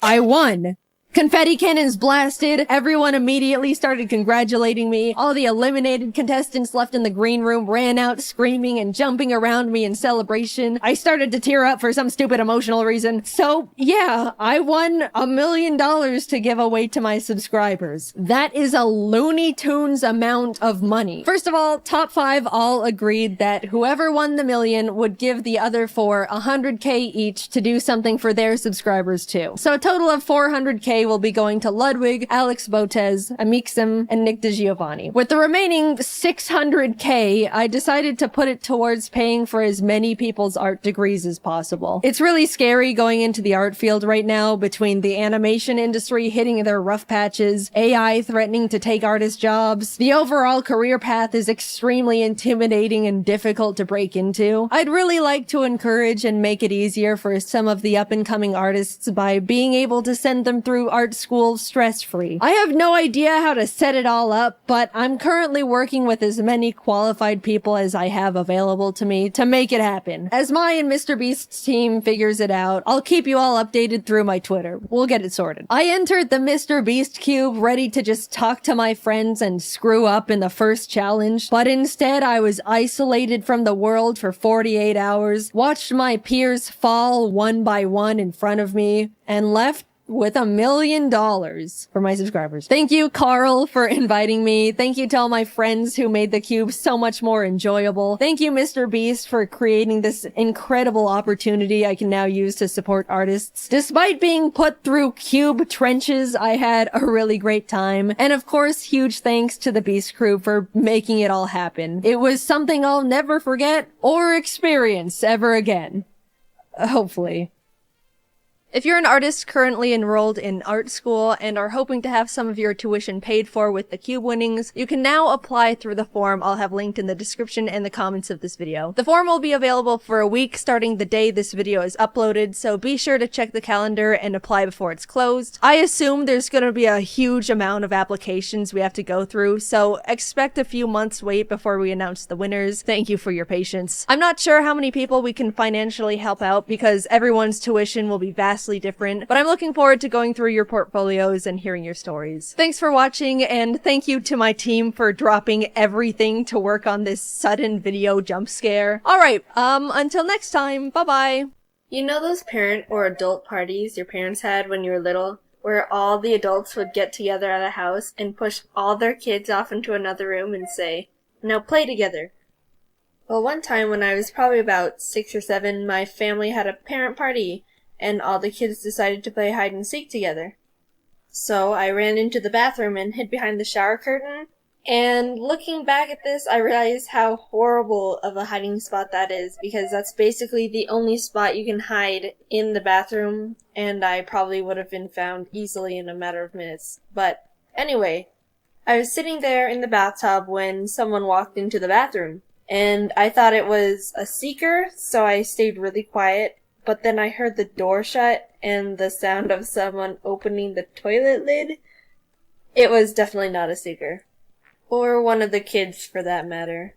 I won! Confetti cannons blasted. Everyone immediately started congratulating me. All the eliminated contestants left in the green room ran out screaming and jumping around me in celebration. I started to tear up for some stupid emotional reason. So yeah, I won $1 million to give away to my subscribers. That is a Looney Tunes amount of money. First of all, top 5 all agreed that whoever won the million would give the other 4 $100K each to do something for their subscribers too. So a total of $400K will be going to Ludwig, Alex Botez, Amixem, and Nick DeGiovanni. With the remaining $600K, I decided to put it towards paying for as many people's art degrees as possible. It's really scary going into the art field right now between the animation industry hitting their rough patches, AI threatening to take artist jobs. The overall career path is extremely intimidating and difficult to break into. I'd really like to encourage and make it easier for some of the up-and-coming artists by being able to send them through art school stress-free. I have no idea how to set it all up, but I'm currently working with as many qualified people as I have available to me to make it happen. As my and Mr. Beast's team figures it out, I'll keep you all updated through my Twitter. We'll get it sorted. I entered the Mr. Beast cube ready to just talk to my friends and screw up in the first challenge, but instead I was isolated from the world for 48 hours, watched my peers fall one by one in front of me, and left with $1 million for my subscribers. Thank you, Carl, for inviting me. Thank you to all my friends who made the cube so much more enjoyable. Thank you, Mr. Beast, for creating this incredible opportunity I can now use to support artists. Despite being put through cube trenches, I had a really great time. And of course, huge thanks to the Beast crew for making it all happen. It was something I'll never forget or experience ever again. Hopefully. If you're an artist currently enrolled in art school and are hoping to have some of your tuition paid for with the cube winnings, you can now apply through the form I'll have linked in the description and the comments of this video. The form will be available for a week starting the day this video is uploaded, so be sure to check the calendar and apply before it's closed. I assume there's gonna be a huge amount of applications we have to go through, so expect a few months wait before we announce the winners. Thank you for your patience. I'm not sure how many people we can financially help out because everyone's tuition will be vastly different, but I'm looking forward to going through your portfolios and hearing your stories. Thanks for watching, and thank you to my team for dropping everything to work on this sudden video jump scare. Alright, until next time, bye-bye! You know those parent or adult parties your parents had when you were little, where all the adults would get together at a house and push all their kids off into another room and say, "Now play together"? Well, one time when I was probably about 6 or 7, my family had a parent party, and all the kids decided to play hide and seek together. So I ran into the bathroom and hid behind the shower curtain, and looking back at this, I realized how horrible of a hiding spot that is, because that's basically the only spot you can hide in the bathroom, and I probably would have been found easily in a matter of minutes. But anyway, I was sitting there in the bathtub when someone walked into the bathroom, and I thought it was a seeker, so I stayed really quiet. But then I heard the door shut and the sound of someone opening the toilet lid. It was definitely not a seeker. Or one of the kids, for that matter.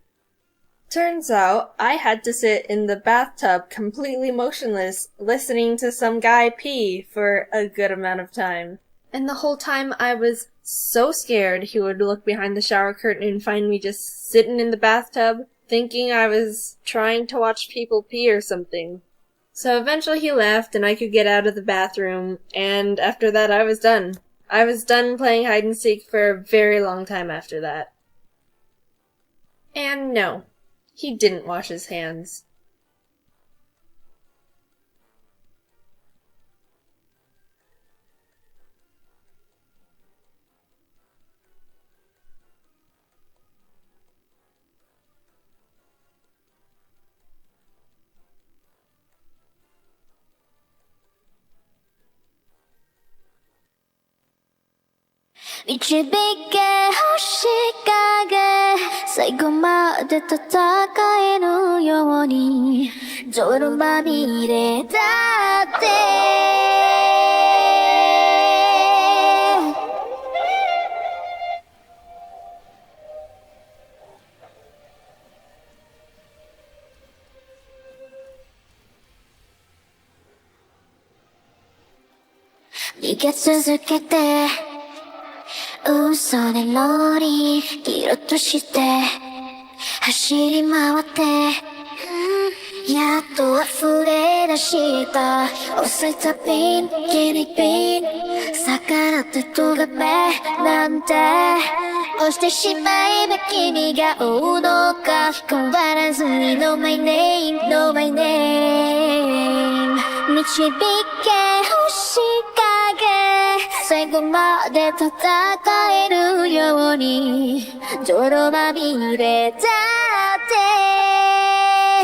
Turns out, I had to sit in the bathtub completely motionless, listening to some guy pee for a good amount of time. And the whole time I was so scared he would look behind the shower curtain and find me just sitting in the bathtub, thinking I was trying to watch people pee or something. So eventually he left and I could get out of the bathroom, and after that I was done. I was done playing hide and seek for a very long time after that. And no, he didn't wash his hands.導け星影最後まで戦えるように泥まみれだって逃げ続けて嘘でローリーギロッとして走り回ってやっと溢れ出した遅いたびにギリギリ逆らってとがめなんて押してしまえば君が追うのか変わらずに No my name No my name 導け星影最後まで戦えるように泥まみれだって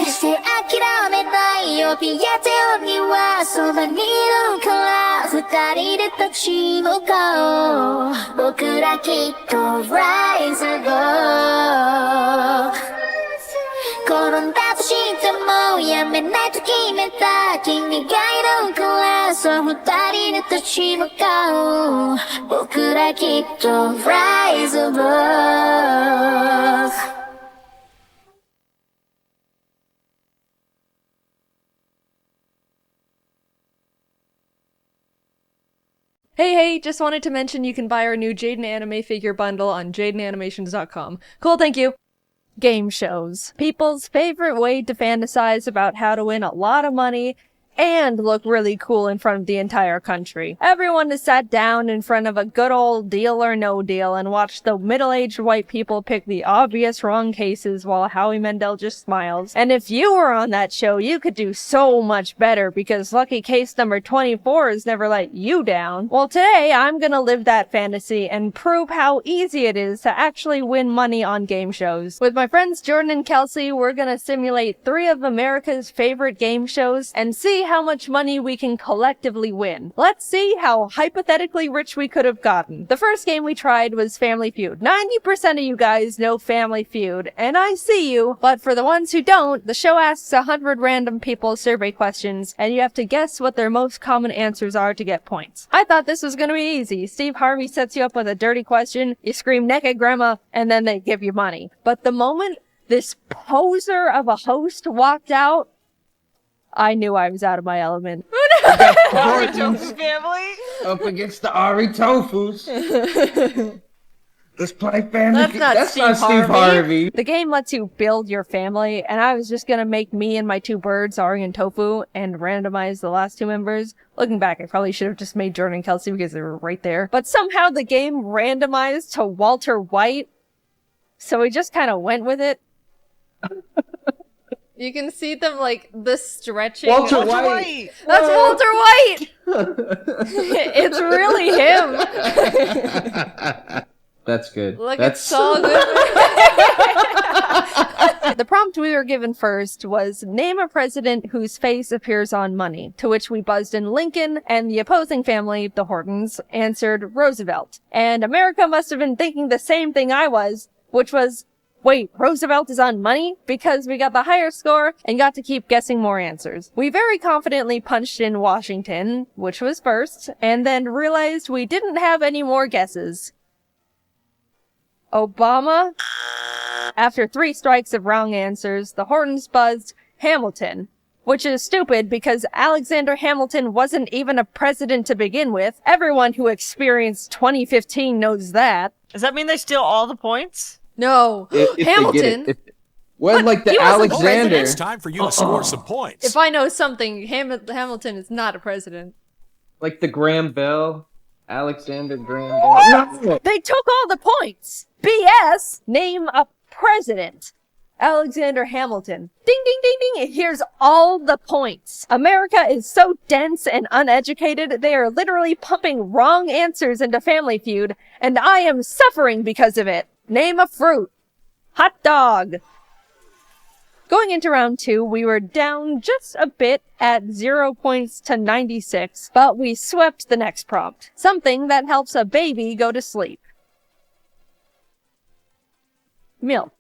決して諦めないよピアテオにはそばにいるから二人で立ち向かおう僕らきっと Rise above 転んだとしてもやめないと決めた君がいるからそう二人で立ち向かおう僕らきっと Rise above Hey, just wanted to mention you can buy our new Jaiden Anime figure bundle on JaidenAnimations.com. Cool, thank you. Game shows. People's favorite way to fantasize about how to win a lot of money and look really cool in front of the entire country. Everyone has sat down in front of a good old Deal or No Deal and watched the middle-aged white people pick the obvious wrong cases while Howie Mandel just smiles. And if you were on that show, you could do so much better because lucky case number 24 has never let you down. Well, today I'm gonna live that fantasy and prove how easy it is to actually win money on game shows. With my friends Jordan and Kelsey, we're gonna simulate 3 of America's favorite game shows and see how much money we can collectively win. Let's see how hypothetically rich we could have gotten. The first game we tried was Family Feud. 90% of you guys know Family Feud, and I see you, but for the ones who don't, the show asks 100 random people survey questions, and you have to guess what their most common answers are to get points. I thought this was gonna be easy. Steve Harvey sets you up with a dirty question, you scream naked grandma, and then they give you money. But the moment this poser of a host walked out, I knew I was out of my element. Family up against the Ari Tofus. Let's play family. That's not Steve Harvey. The game lets you build your family, and I was just gonna make me and my 2 birds, Ari and Tofu, and randomize the last 2 members. Looking back, I probably should have just made Jordan and Kelsey because they were right there. But somehow the game randomized to Walter White, so we just kind of went with it. You can see them like the stretching. Walter White. That's Walter White. It's really him. That's good. Look, That's it's so good. The prompt we were given first was name a president whose face appears on money, to which we buzzed in Lincoln, and the opposing family, the Hortons, answered Roosevelt. And America must have been thinking the same thing I was, which was, wait, Roosevelt is on money? Because we got the higher score and got to keep guessing more answers. We very confidently punched in Washington, which was first, and then realized we didn't have any more guesses. Obama? After 3 strikes of wrong answers, the Hortons buzzed Hamilton, which is stupid because Alexander Hamilton wasn't even a president to begin with. Everyone who experienced 2015 knows that. Does that mean they steal all the points? No. If Hamilton? They get it. Well, like the he wasn't Alexander. It's time for you to score some points. If I know something, Hamilton is not a president. Like the Graham Bell. Alexander Graham Bell. No. They took all the points. BS! Name a president. Alexander Hamilton. Ding, ding, ding, ding. Here's all the points. America is so dense and uneducated, they are literally pumping wrong answers into Family Feud, and I am suffering because of it. Name a fruit. Hot dog. Going into round 2, we were down just a bit at 0 points to 96, but we swept the next prompt. Something that helps a baby go to sleep. Milk.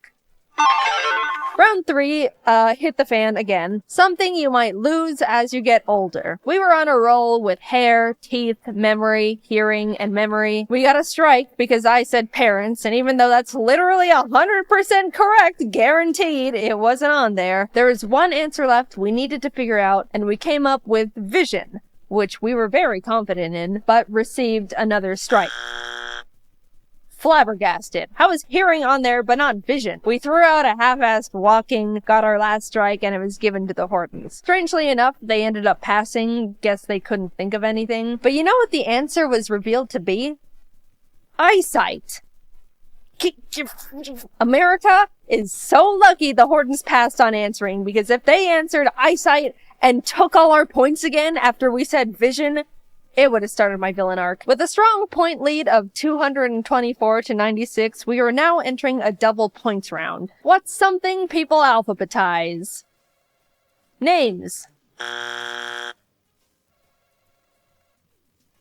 Round 3, hit the fan again. Something you might lose as you get older. We were on a roll with hair, teeth, memory, hearing, and memory. We got a strike because I said parents, and even though that's literally 100% correct, guaranteed, it wasn't on there. There was one answer left we needed to figure out, and we came up with vision, which we were very confident in, but received another strike. Flabbergasted. How is hearing on there but not vision? We threw out a half-assed walking, got our last strike, and it was given to the Hortons. Strangely enough, they ended up passing. Guess they couldn't think of anything. But you know what the answer was revealed to be? Eyesight. America is so lucky the Hortons passed on answering, because if they answered eyesight and took all our points again after we said vision, it would have started my villain arc. With a strong point lead of 224 to 96, we are now entering a double points round. What's something people alphabetize? Names.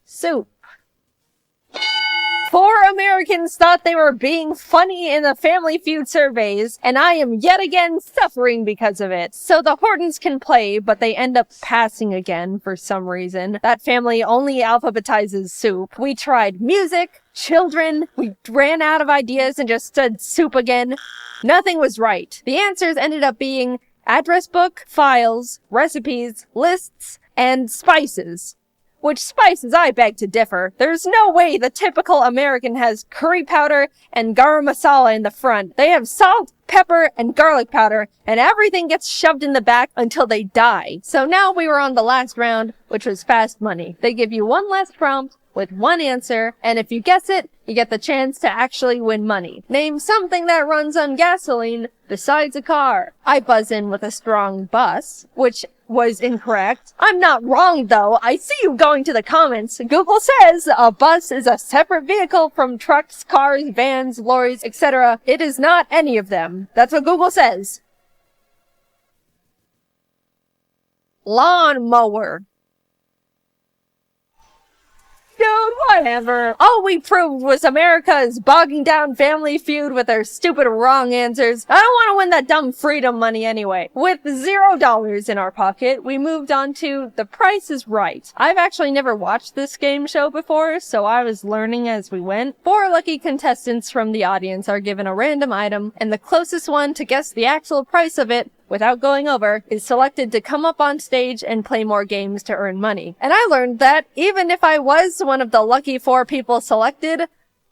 Soup. 4 Americans thought they were being funny in the Family Feud surveys, and I am yet again suffering because of it. So the Hortons can play, but they end up passing again for some reason. That family only alphabetizes soup. We tried music, children, we ran out of ideas and just said soup again. Nothing was right. The answers ended up being address book, files, recipes, lists, and spices. Which spices I beg to differ. There's no way the typical American has curry powder and garam masala in the front. They have salt, pepper, and garlic powder, and everything gets shoved in the back until they die. So now we were on the last round, which was fast money. They give you one last prompt with one answer, and if you guess it, you get the chance to actually win money. Name something that runs on gasoline besides a car. I buzz in with a strong bus, which was incorrect. I'm not wrong though. I see you going to the comments. Google says a bus is a separate vehicle from trucks, cars, vans, lorries, etc. It is not any of them. That's what Google says. Lawnmower. Dude, whatever. All we proved was America is bogging down Family Feud with their stupid wrong answers. I don't want to win that dumb freedom money anyway. With $0 in our pocket, we moved on to The Price is Right. I've actually never watched this game show before, so I was learning as we went. 4 lucky contestants from the audience are given a random item, and the closest one to guess the actual price of it without going over, is selected to come up on stage and play more games to earn money. And I learned that even if I was one of the lucky 4 people selected,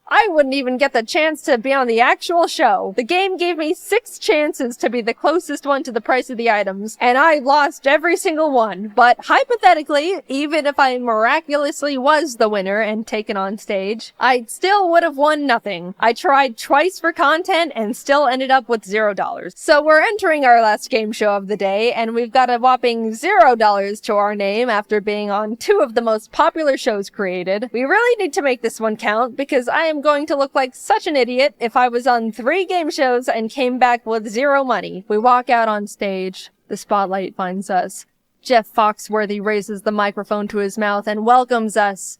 I wouldn't even get the chance to be on the actual show. The game gave me 6 chances to be the closest one to the price of the items, and I lost every single one. But hypothetically, even if I miraculously was the winner and taken on stage, I still would have won nothing. I tried twice for content and still ended up with $0. So we're entering our last game show of the day, and we've got a whopping $0 to our name after being on 2 of the most popular shows created. We really need to make this one count, because I am going to look like such an idiot if I was on 3 game shows and came back with 0 money. We walk out on stage. The spotlight finds us. Jeff Foxworthy raises the microphone to his mouth and welcomes us.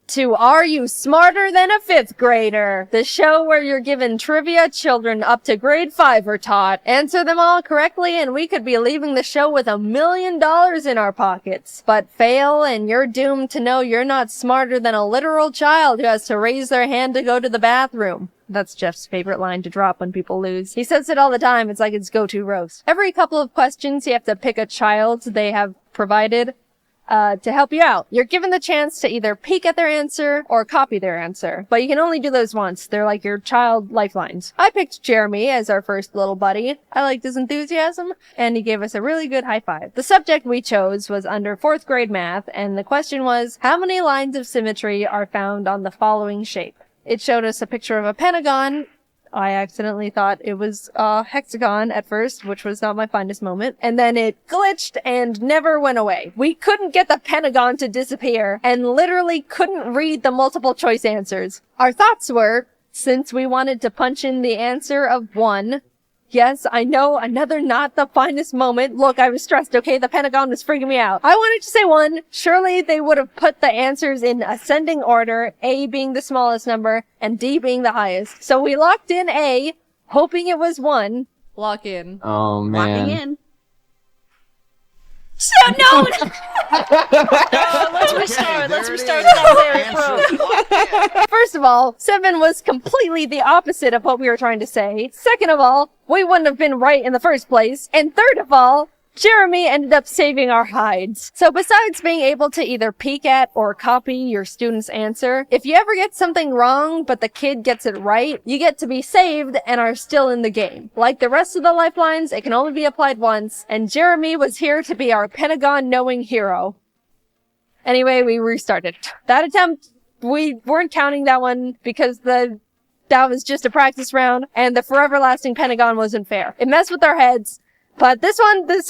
to Are You Smarter Than a Fifth Grader? The show where you're given trivia children up to grade 5 are taught. Answer them all correctly and we could be leaving the show with $1 million in our pockets. But fail and you're doomed to know you're not smarter than a literal child who has to raise their hand to go to the bathroom. That's Jeff's favorite line to drop when people lose. He says it all the time. It's like his go-to roast. Every couple of questions, you have to pick a child they have provided to help you out. You're given the chance to either peek at their answer or copy their answer, but you can only do those once. They're like your child lifelines. I picked Jeremy as our first little buddy. I liked his enthusiasm, and he gave us a really good high five. The subject we chose was under 4th grade math, and the question was, how many lines of symmetry are found on the following shape? It showed us a picture of a pentagon. I accidentally thought it was a hexagon at first, which was not my finest moment. And then it glitched and never went away. We couldn't get the pentagon to disappear and literally couldn't read the multiple choice answers. Our thoughts were, since we wanted to punch in the answer of 1, yes, I know, another not the finest moment. Look, I was stressed, okay? The pentagon was freaking me out. I wanted to say 1. Surely they would have put the answers in ascending order, A being the smallest number, and D being the highest. So we locked in A, hoping it was 1. Lock in. Oh, man. Locking in. So no! Let's restart that very pro. First of all, 7 was completely the opposite of what we were trying to say. Second of all, we wouldn't have been right in the first place. And third of all, Jeremy ended up saving our hides. So besides being able to either peek at or copy your student's answer, if you ever get something wrong but the kid gets it right, you get to be saved and are still in the game. Like the rest of the lifelines, it can only be applied once, and Jeremy was here to be our Pentagon-knowing hero. Anyway, we restarted. That attempt, we weren't counting that one because that was just a practice round, and the forever lasting Pentagon wasn't fair. It messed with our heads. But this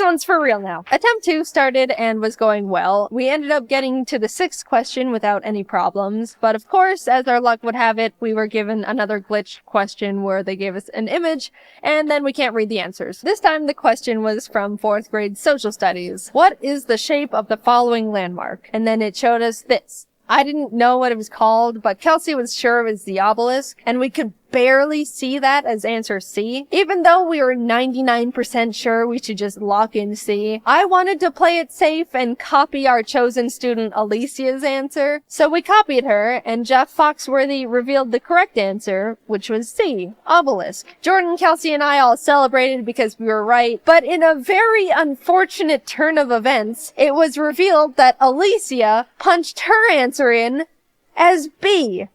one's for real now. Attempt 2 started and was going well. We ended up getting to the 6th question without any problems. But of course, as our luck would have it, we were given another glitched question where they gave us an image, and then we can't read the answers. This time the question was from 4th grade social studies. What is the shape of the following landmark? And then it showed us this. I didn't know what it was called, but Kelsey was sure it was the obelisk, and we could barely see that as answer C. Even though we were 99% sure we should just lock in C, I wanted to play it safe and copy our chosen student Alicia's answer. So we copied her, and Jeff Foxworthy revealed the correct answer, which was C, obelisk. Jordan, Kelsey, and I all celebrated because we were right, but in a very unfortunate turn of events, it was revealed that Alicia punched her answer in as B,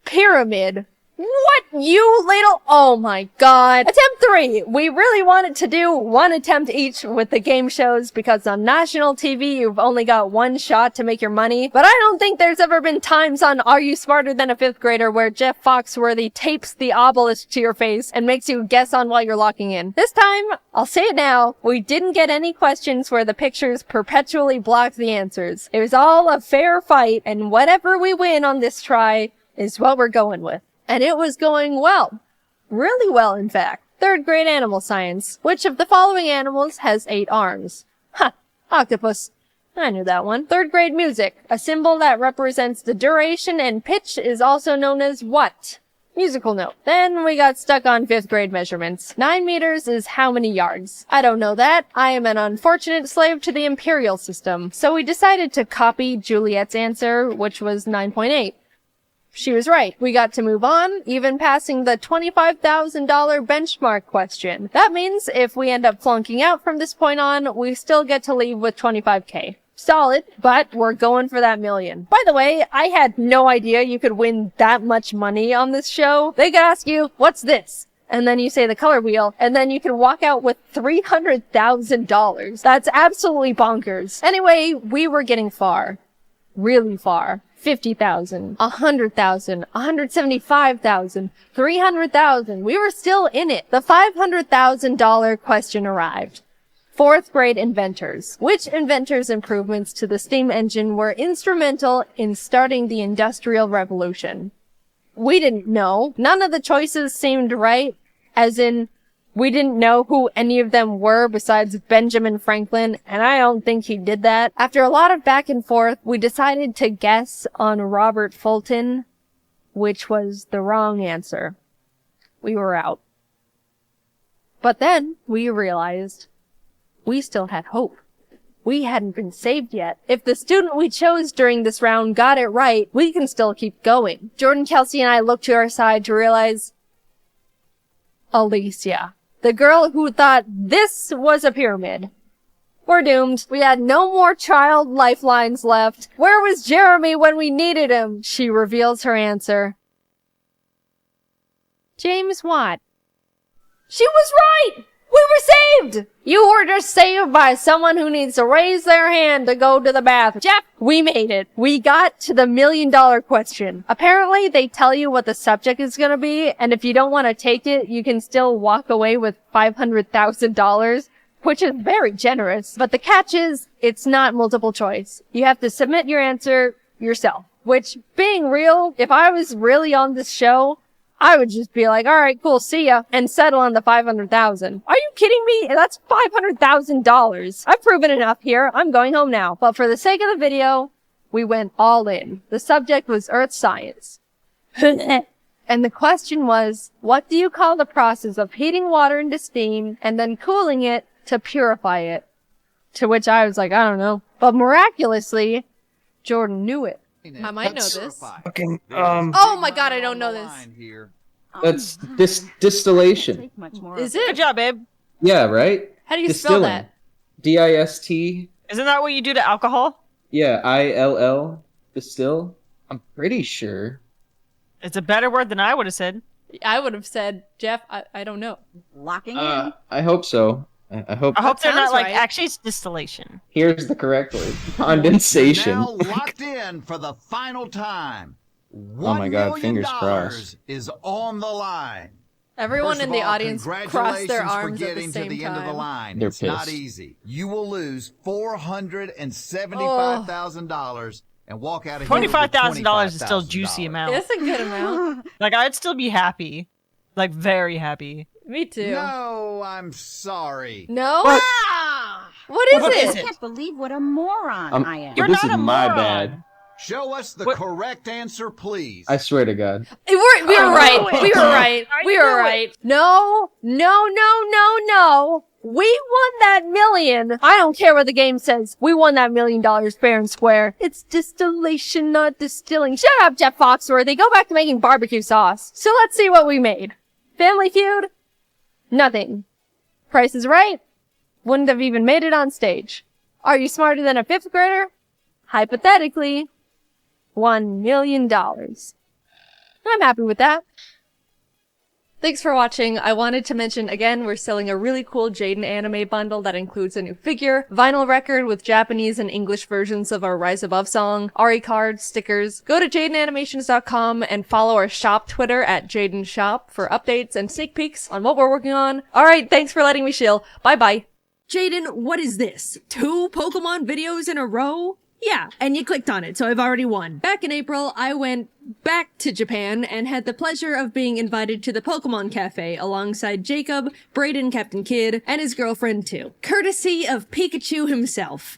pyramid. What, you little... Oh my god. Attempt 3. We really wanted to do one attempt each with the game shows because on national TV you've only got one shot to make your money. But I don't think there's ever been times on Are You Smarter Than a Fifth Grader where Jeff Foxworthy tapes the obelisk to your face and makes you guess on while you're locking in. This time, I'll say it now, we didn't get any questions where the pictures perpetually blocked the answers. It was all a fair fight, and whatever we win on this try is what we're going with. And it was going well. Really well, in fact. 3rd grade animal science. Which of the following animals has 8 arms? Ha! Octopus. I knew that one. 3rd grade music. A symbol that represents the duration and pitch is also known as what? Musical note. Then we got stuck on 5th grade measurements. 9 meters is how many yards? I don't know that. I am an unfortunate slave to the imperial system. So we decided to copy Juliet's answer, which was 9.8. She was right. We got to move on, even passing the $25,000 benchmark question. That means if we end up flunking out from this point on, we still get to leave with $25K. Solid, but we're going for that $1 million. By the way, I had no idea you could win that much money on this show. They could ask you, what's this? And then you say the color wheel, and then you can walk out with $300,000. That's absolutely bonkers. Anyway, we were getting far. Really far. 50,000, 100,000, 175,000, 300,000. We were still in it. The $500,000 question arrived. 4th grade inventors. Which inventors' improvements to the steam engine were instrumental in starting the Industrial Revolution? We didn't know. None of the choices seemed right, as in, We didn't know who any of them were besides Benjamin Franklin, and I don't think he did that. After a lot of back and forth, we decided to guess on Robert Fulton, which was the wrong answer. We were out. But then we realized we still had hope. We hadn't been saved yet. If the student we chose during this round got it right, we can still keep going. Jordan, Kelsey, and I looked to our side to realize Alicia, the girl who thought this was a pyramid. We're doomed. We had no more child lifelines left. Where was Jeremy when we needed him? She reveals her answer. James Watt. She was right! We were saved! You were just saved by someone who needs to raise their hand to go to the bathroom. Jeff, we made it. We got to the $1 million question. Apparently, they tell you what the subject is gonna be, and if you don't want to take it, you can still walk away with $500,000, which is very generous. But the catch is, it's not multiple choice. You have to submit your answer yourself. Which, being real, if I was really on this show, I would just be like, alright, cool, see ya, and settle on the $500,000. Are you kidding me? That's $500,000. I've proven enough here. I'm going home now. But for the sake of the video, we went all in. The subject was Earth Science. And the question was, what do you call the process of heating water into steam and then cooling it to purify it? To which I was like, I don't know. But miraculously, Jordan knew it. I might know this. Fucking, Oh my god, I don't know this. that's distillation. Is it? Good job, babe. Yeah, right? How do you spell that? DIST. Isn't that what you do to alcohol? Yeah, ILL. Distill. I'm pretty sure. It's a better word than I would have said. I would have said, Jeff, I don't know. Locking in. I hope so. I hope they're not like, right. actually it's distillation. Here's the correct word. Condensation. Now locked in for the final time. Oh my god, fingers crossed. Is on the line. Everyone First in of the all, audience crossed their congratulations arms for at the getting same to the end of the time. line. They're It's not pissed. easy. You will lose $475,000 and walk out of here with $25,000 is still a juicy $25,000. amount. That's a good amount. Like, I'd still be happy. Like, very happy. Me too. No, I'm sorry. No? What? What is What it? is I it? can't believe what a moron I am. You're This not is a my moron. bad. Show us the What- correct answer, please. I swear to God. We were right. We were right. We were right. No. We won that million. I don't care what the game says. We won that $1 million fair and square. It's distillation, not distilling. Shut up, Jeff Foxworthy. Go back to making barbecue sauce. So let's see what we made. Family Feud? Nothing. Price is Right? Wouldn't have even made it on stage. Are You Smarter Than a Fifth Grader? Hypothetically, $1 million. I'm happy with that. Thanks for watching. I wanted to mention again, we're selling a really cool Jaiden anime bundle that includes a new figure, vinyl record with Japanese and English versions of our Rise Above song, Ari cards, stickers. Go to JaidenAnimations.com and follow our shop Twitter at Jaiden Shop for updates and sneak peeks on what we're working on. Alright, thanks for letting me shill. Bye bye. Jaiden, what is this? 2 Pokemon videos in a row? Yeah, and you clicked on it, so I've already won. Back in April, I went back to Japan and had the pleasure of being invited to the Pokemon Cafe alongside Jacob, Brayden, Captain Kidd, and his girlfriend too. Courtesy of Pikachu himself.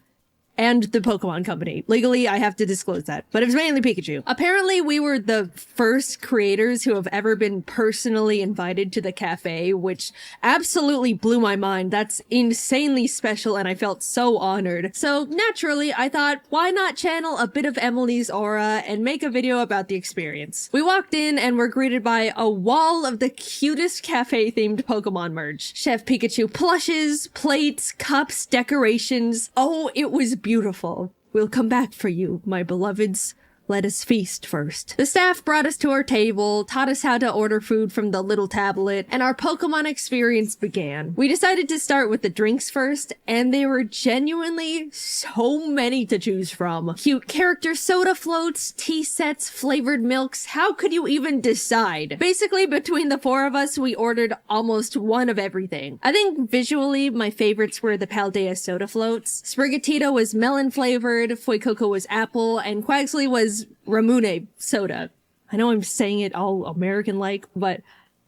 And the Pokemon Company. Legally, I have to disclose that. But it was mainly Pikachu. Apparently, we were the first creators who have ever been personally invited to the cafe, which absolutely blew my mind. That's insanely special, and I felt so honored. So, naturally, I thought, why not channel a bit of Emily's aura and make a video about the experience? We walked in and were greeted by a wall of the cutest cafe-themed Pokemon merch. Chef Pikachu plushes, plates, cups, decorations. Oh, it was beautiful. We'll come back for you, my beloveds. Let us feast first. The staff brought us to our table, taught us how to order food from the little tablet, and our Pokemon experience began. We decided to start with the drinks first, and there were genuinely so many to choose from. Cute character soda floats, tea sets, flavored milks. How could you even decide? Basically, between the 4 of us, we ordered almost one of everything. I think visually, my favorites were the Paldea soda floats. Sprigatito was melon flavored, Fuecoco was apple, and Quaxley was Ramune soda. I know I'm saying it all American-like, but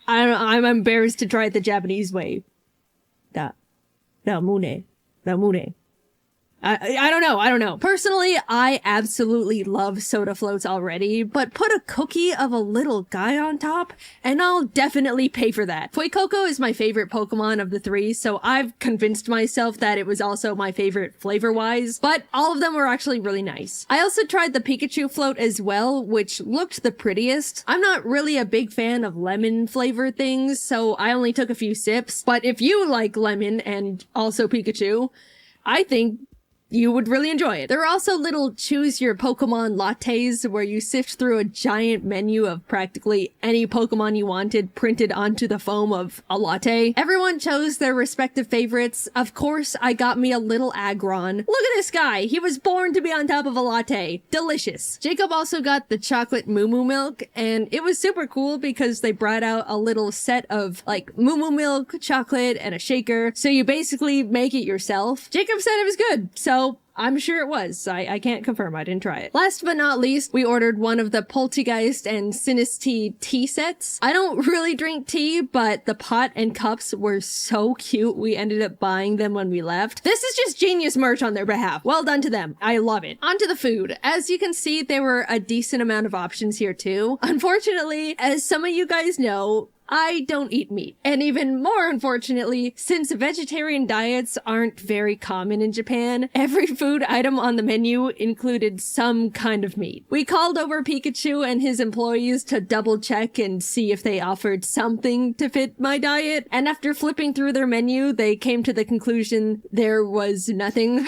I'm embarrassed to try it the Japanese way. Da mune. I don't know. Personally, I absolutely love soda floats already, but put a cookie of a little guy on top, and I'll definitely pay for that. Fuecoco is my favorite Pokemon of the three, so I've convinced myself that it was also my favorite flavor-wise, but all of them were actually really nice. I also tried the Pikachu float as well, which looked the prettiest. I'm not really a big fan of lemon flavored things, so I only took a few sips, but if you like lemon and also Pikachu, I think you would really enjoy it. There are also little choose your Pokemon lattes where you sift through a giant menu of practically any Pokemon you wanted printed onto the foam of a latte. Everyone chose their respective favorites. Of course, I got me a little Aggron. Look at this guy. He was born to be on top of a latte. Delicious. Jacob also got the chocolate Moo Moo milk, and it was super cool because they brought out a little set of like Moo Moo milk, chocolate, and a shaker. So you basically make it yourself. Jacob said it was good, so I'm sure it was. I can't confirm. I didn't try it. Last but not least, we ordered one of the Poltergeist and Sinistea tea sets. I don't really drink tea, but the pot and cups were so cute. We ended up buying them when we left. This is just genius merch on their behalf. Well done to them. I love it. On to the food. As you can see, there were a decent amount of options here too. Unfortunately, as some of you guys know, I don't eat meat. And even more unfortunately, since vegetarian diets aren't very common in Japan, every food item on the menu included some kind of meat. We called over Pikachu and his employees to double check and see if they offered something to fit my diet. And after flipping through their menu, they came to the conclusion there was nothing.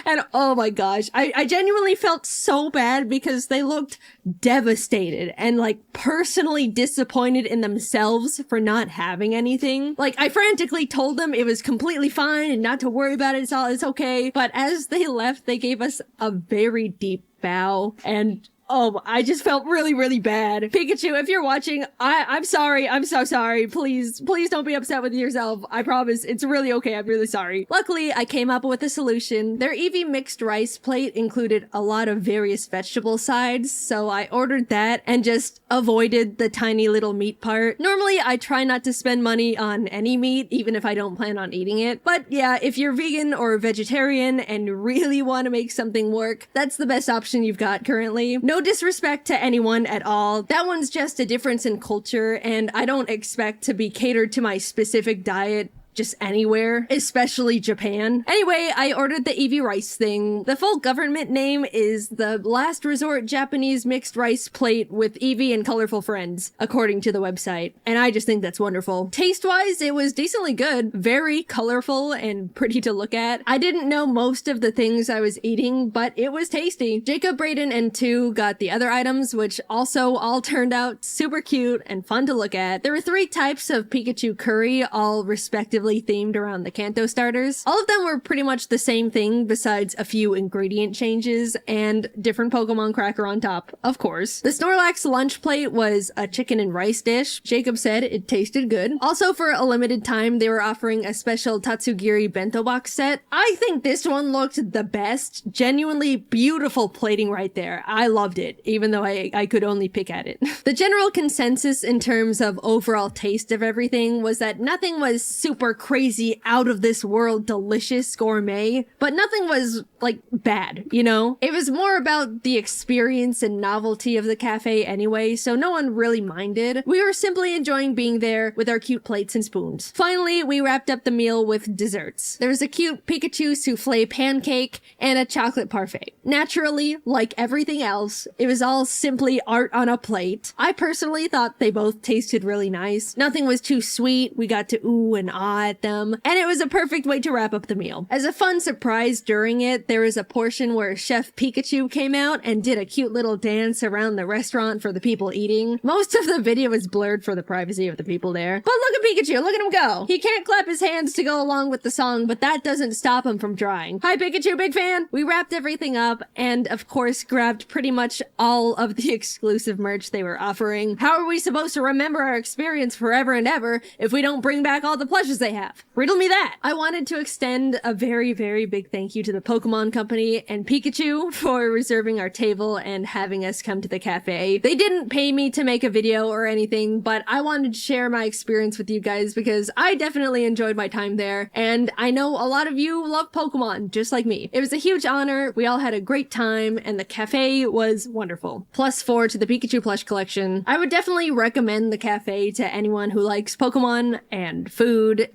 And oh my gosh, I genuinely felt so bad because they looked devastated and like personally disappointed in themselves for not having anything. Like I frantically told them it was completely fine and not to worry about it. It's okay. But as they left, they gave us a very deep bow, and oh, I just felt really, really bad. Pikachu, if you're watching, I'm sorry. I'm so sorry. Please don't be upset with yourself. I promise. It's really okay. I'm really sorry. Luckily, I came up with a solution. Their Eevee mixed rice plate included a lot of various vegetable sides, so I ordered that and just avoided the tiny little meat part. Normally, I try not to spend money on any meat, even if I don't plan on eating it. But yeah, if you're vegan or vegetarian and really want to make something work, that's the best option you've got currently. No disrespect to anyone at all. That one's just a difference in culture, and I don't expect to be catered to my specific diet just anywhere, especially Japan. Anyway, I ordered the Eevee rice thing. The full government name is the Last Resort Japanese Mixed Rice Plate with Eevee and Colorful Friends, according to the website. And I just think that's wonderful. Taste-wise, it was decently good, very colorful and pretty to look at. I didn't know most of the things I was eating, but it was tasty. Jacob, Brayden, and Tu got the other items, which also all turned out super cute and fun to look at. There were 3 types of Pikachu curry, all respectively themed around the Kanto starters. All of them were pretty much the same thing besides a few ingredient changes and different Pokemon cracker on top, of course. The Snorlax lunch plate was a chicken and rice dish. Jacob said it tasted good. Also, for a limited time, they were offering a special Tatsugiri bento box set. I think this one looked the best. Genuinely beautiful plating right there. I loved it, even though I could only pick at it. The general consensus in terms of overall taste of everything was that nothing was super crazy, out of this world, delicious gourmet, but nothing was like bad, you know? It was more about the experience and novelty of the cafe anyway, so no one really minded. We were simply enjoying being there with our cute plates and spoons. Finally, we wrapped up the meal with desserts. There was a cute Pikachu souffle pancake and a chocolate parfait. Naturally, like everything else, it was all simply art on a plate. I personally thought they both tasted really nice. Nothing was too sweet. We got to ooh and ah at them, and it was a perfect way to wrap up the meal. As a fun surprise during it, there was a portion where Chef Pikachu came out and did a cute little dance around the restaurant for the people eating. Most of the video was blurred for the privacy of the people there. But look at Pikachu, look at him go. He can't clap his hands to go along with the song, but that doesn't stop him from trying. Hi Pikachu, big fan! We wrapped everything up and of course grabbed pretty much all of the exclusive merch they were offering. How are we supposed to remember our experience forever and ever if we don't bring back all the plushes they have. Riddle me that. I wanted to extend a very, very big thank you to the Pokemon Company and Pikachu for reserving our table and having us come to the cafe. They didn't pay me to make a video or anything, but I wanted to share my experience with you guys because I definitely enjoyed my time there, and I know a lot of you love Pokemon, just like me. It was a huge honor, we all had a great time, and the cafe was wonderful. +4 to the Pikachu plush collection. I would definitely recommend the cafe to anyone who likes Pokemon and food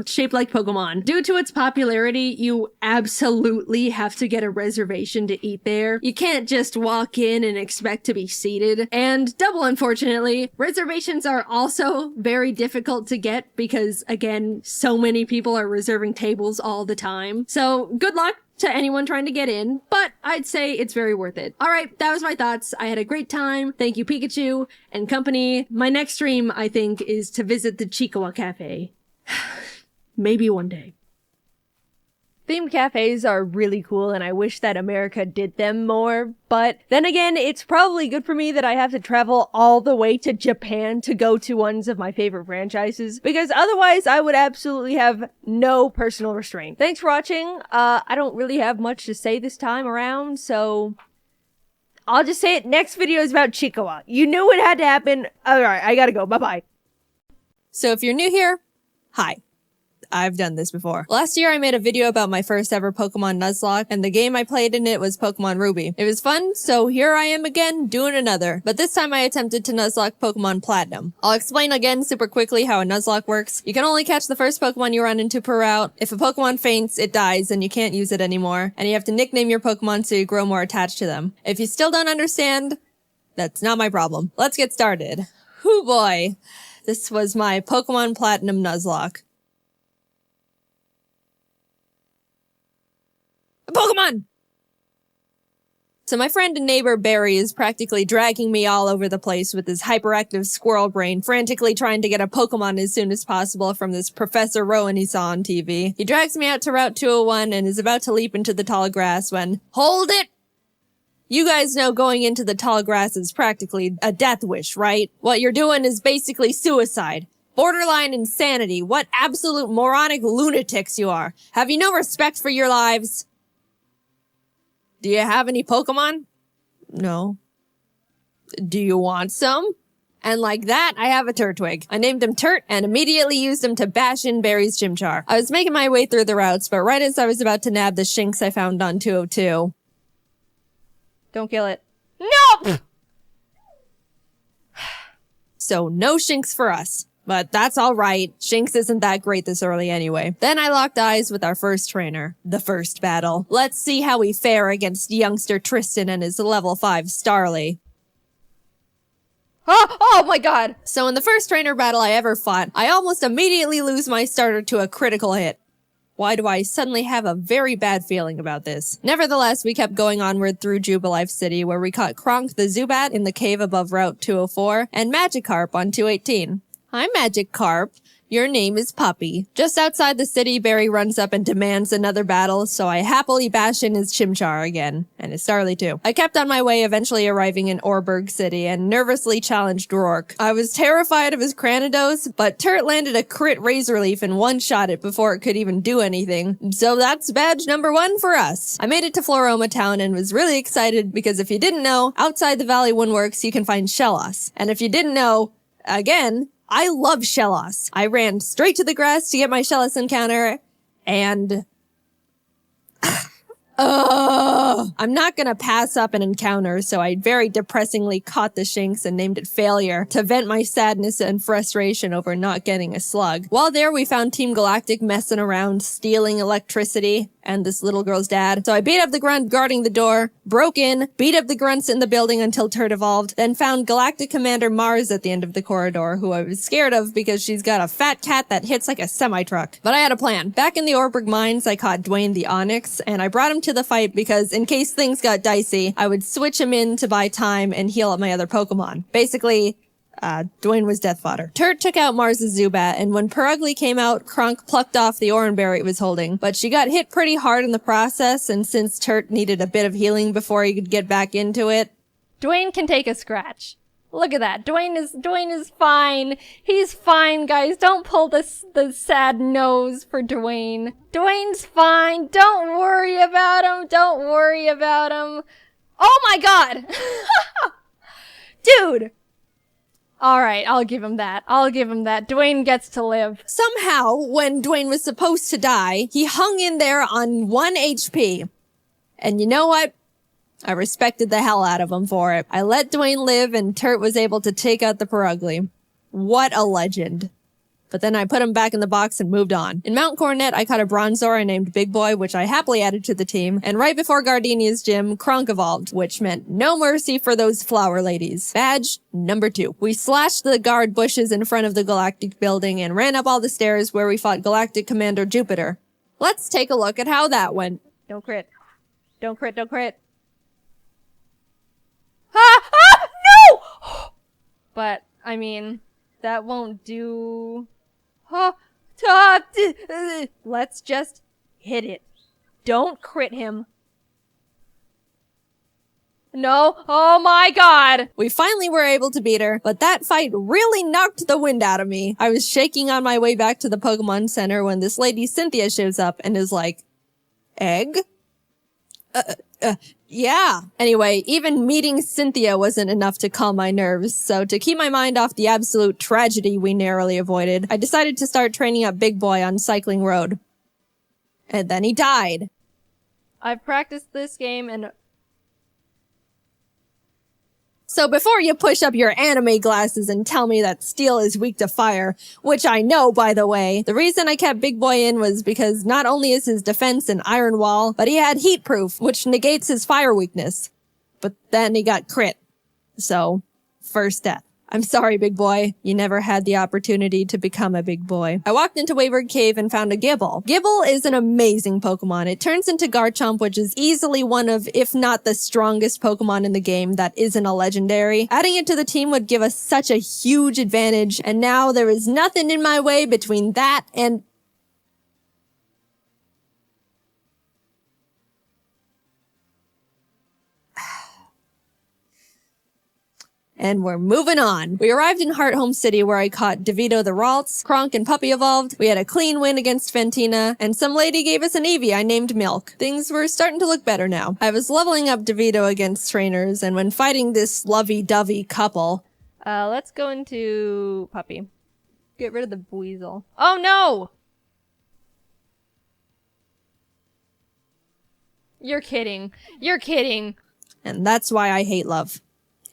shaped like Pokemon. Due to its popularity, you absolutely have to get a reservation to eat there. You can't just walk in and expect to be seated. And double unfortunately, reservations are also very difficult to get because, again, so many people are reserving tables all the time. So good luck to anyone trying to get in, but I'd say it's very worth it. All right, that was my thoughts. I had a great time. Thank you, Pikachu and company. My next stream, I think, is to visit the Chikawa Cafe. Maybe one day. Themed cafes are really cool, and I wish that America did them more, but then again, it's probably good for me that I have to travel all the way to Japan to go to ones of my favorite franchises, because otherwise I would absolutely have no personal restraint. Thanks for watching. I don't really have much to say this time around, so I'll just say it. Next video is about Chikawa. You knew it had to happen. Alright, I gotta go. Bye-bye. So if you're new here, hi. I've done this before. Last year I made a video about my first ever Pokemon Nuzlocke, and the game I played in it was Pokemon Ruby. It was fun, so here I am again, doing another. But this time I attempted to Nuzlocke Pokemon Platinum. I'll explain again super quickly how a Nuzlocke works. You can only catch the first Pokemon you run into per route. If a Pokemon faints, it dies and you can't use it anymore. And you have to nickname your Pokemon so you grow more attached to them. If you still don't understand, that's not my problem. Let's get started. Hoo boy. This was my Pokemon Platinum Nuzlocke. Pokemon! So my friend and neighbor Barry is practically dragging me all over the place with his hyperactive squirrel brain, frantically trying to get a Pokemon as soon as possible from this Professor Rowan he saw on TV. He drags me out to Route 201 and is about to leap into the tall grass when, hold it! You guys know going into the tall grass is practically a death wish, right? What you're doing is basically suicide. Borderline insanity. What absolute moronic lunatics you are. Have you no respect for your lives? Do you have any Pokemon? No. Do you want some? And like that, I have a Turtwig. I named him Turt and immediately used him to bash in Barry's Chimchar. I was making my way through the routes, but right as I was about to nab the Shinx I found on 202. Don't kill it. No! So no Shinx for us. But that's alright. Shinx isn't that great this early anyway. Then I locked eyes with our first trainer. The first battle. Let's see how we fare against youngster Tristan and his level 5 Starly. Oh my god! So in the first trainer battle I ever fought, I almost immediately lose my starter to a critical hit. Why do I suddenly have a very bad feeling about this? Nevertheless, we kept going onward through Jubilife City, where we caught Kronk the Zubat in the cave above Route 204, and Magikarp on 218. Hi, Magikarp. Your name is Puppy. Just outside the city, Barry runs up and demands another battle, so I happily bash in his Chimchar again. And his Starly too. I kept on my way, eventually arriving in Orberg City, and nervously challenged Rourke. I was terrified of his Cranidos, but Turt landed a crit Razor Leaf and one-shot it before it could even do anything. So that's badge number 1 for us. I made it to Floroma Town and was really excited because if you didn't know, outside the Valley Woodworks you can find Shellos. And if you didn't know, again, I love Shellos. I ran straight to the grass to get my Shellos encounter, and I'm not gonna pass up an encounter, so I very depressingly caught the Shinx and named it Failure to vent my sadness and frustration over not getting a slug. While there, we found Team Galactic messing around, stealing electricity, and this little girl's dad. So I beat up the grunt guarding the door, broke in, beat up the grunts in the building until Turt evolved, then found Galactic Commander Mars at the end of the corridor, who I was scared of because she's got a fat cat that hits like a semi-truck. But I had a plan. Back in the Orberg Mines, I caught Dwayne the Onyx, and I brought him to the fight because in case things got dicey, I would switch him in to buy time and heal up my other Pokemon. Basically, Dwayne was death fodder. Turt took out Mars's Zubat, and when Perugly came out, Kronk plucked off the Oranberry it was holding. But she got hit pretty hard in the process, and since Turt needed a bit of healing before he could get back into it, Dwayne can take a scratch. Look at that. Dwayne is fine. He's fine, guys. Don't pull the sad nose for Dwayne. Dwayne's fine. Don't worry about him. Don't worry about him. Oh my god! Dude! Alright, I'll give him that. I'll give him that. Dwayne gets to live. Somehow, when Dwayne was supposed to die, he hung in there on 1 HP. And you know what? I respected the hell out of him for it. I let Dwayne live and Turt was able to take out the Perugly. What a legend. But then I put him back in the box and moved on. In Mount Coronet, I caught a Bronzor named Big Boy, which I happily added to the team. And right before Gardenia's gym, Kronk evolved, which meant no mercy for those flower ladies. Badge number 2. We slashed the guard bushes in front of the Galactic building and ran up all the stairs where we fought Galactic Commander Jupiter. Let's take a look at how that went. Don't crit. Don't crit, don't crit. No! But, I mean, that won't do... Let's just hit it. Don't crit him. No. Oh my god. We finally were able to beat her, but that fight really knocked the wind out of me. I was shaking on my way back to the Pokemon Center when this lady Cynthia shows up and is like, egg? Yeah. Anyway, even meeting Cynthia wasn't enough to calm my nerves, so to keep my mind off the absolute tragedy we narrowly avoided, I decided to start training up Big Boy on Cycling Road. And then he died. I've practiced this game and... So before you push up your anime glasses and tell me that steel is weak to fire, which I know, by the way, the reason I kept Big Boy in was because not only is his defense an iron wall, but he had heat proof, which negates his fire weakness. But then he got crit. So, first death. I'm sorry, Big Boy. You never had the opportunity to become a big boy. I walked into Wayward Cave and found a Gible. Gible is an amazing Pokemon. It turns into Garchomp, which is easily one of, if not the strongest Pokemon in the game that isn't a legendary. Adding it to the team would give us such a huge advantage, and now there is nothing in my way between that and... And we're moving on. We arrived in Hearthome City where I caught DeVito the Ralts, Kronk and Puppy evolved, we had a clean win against Fantina, and some lady gave us an Eevee I named Milk. Things were starting to look better now. I was leveling up DeVito against trainers, and when fighting this lovey-dovey couple... let's go into Puppy. Get rid of the Weasel. Oh no! You're kidding. You're kidding. And that's why I hate love.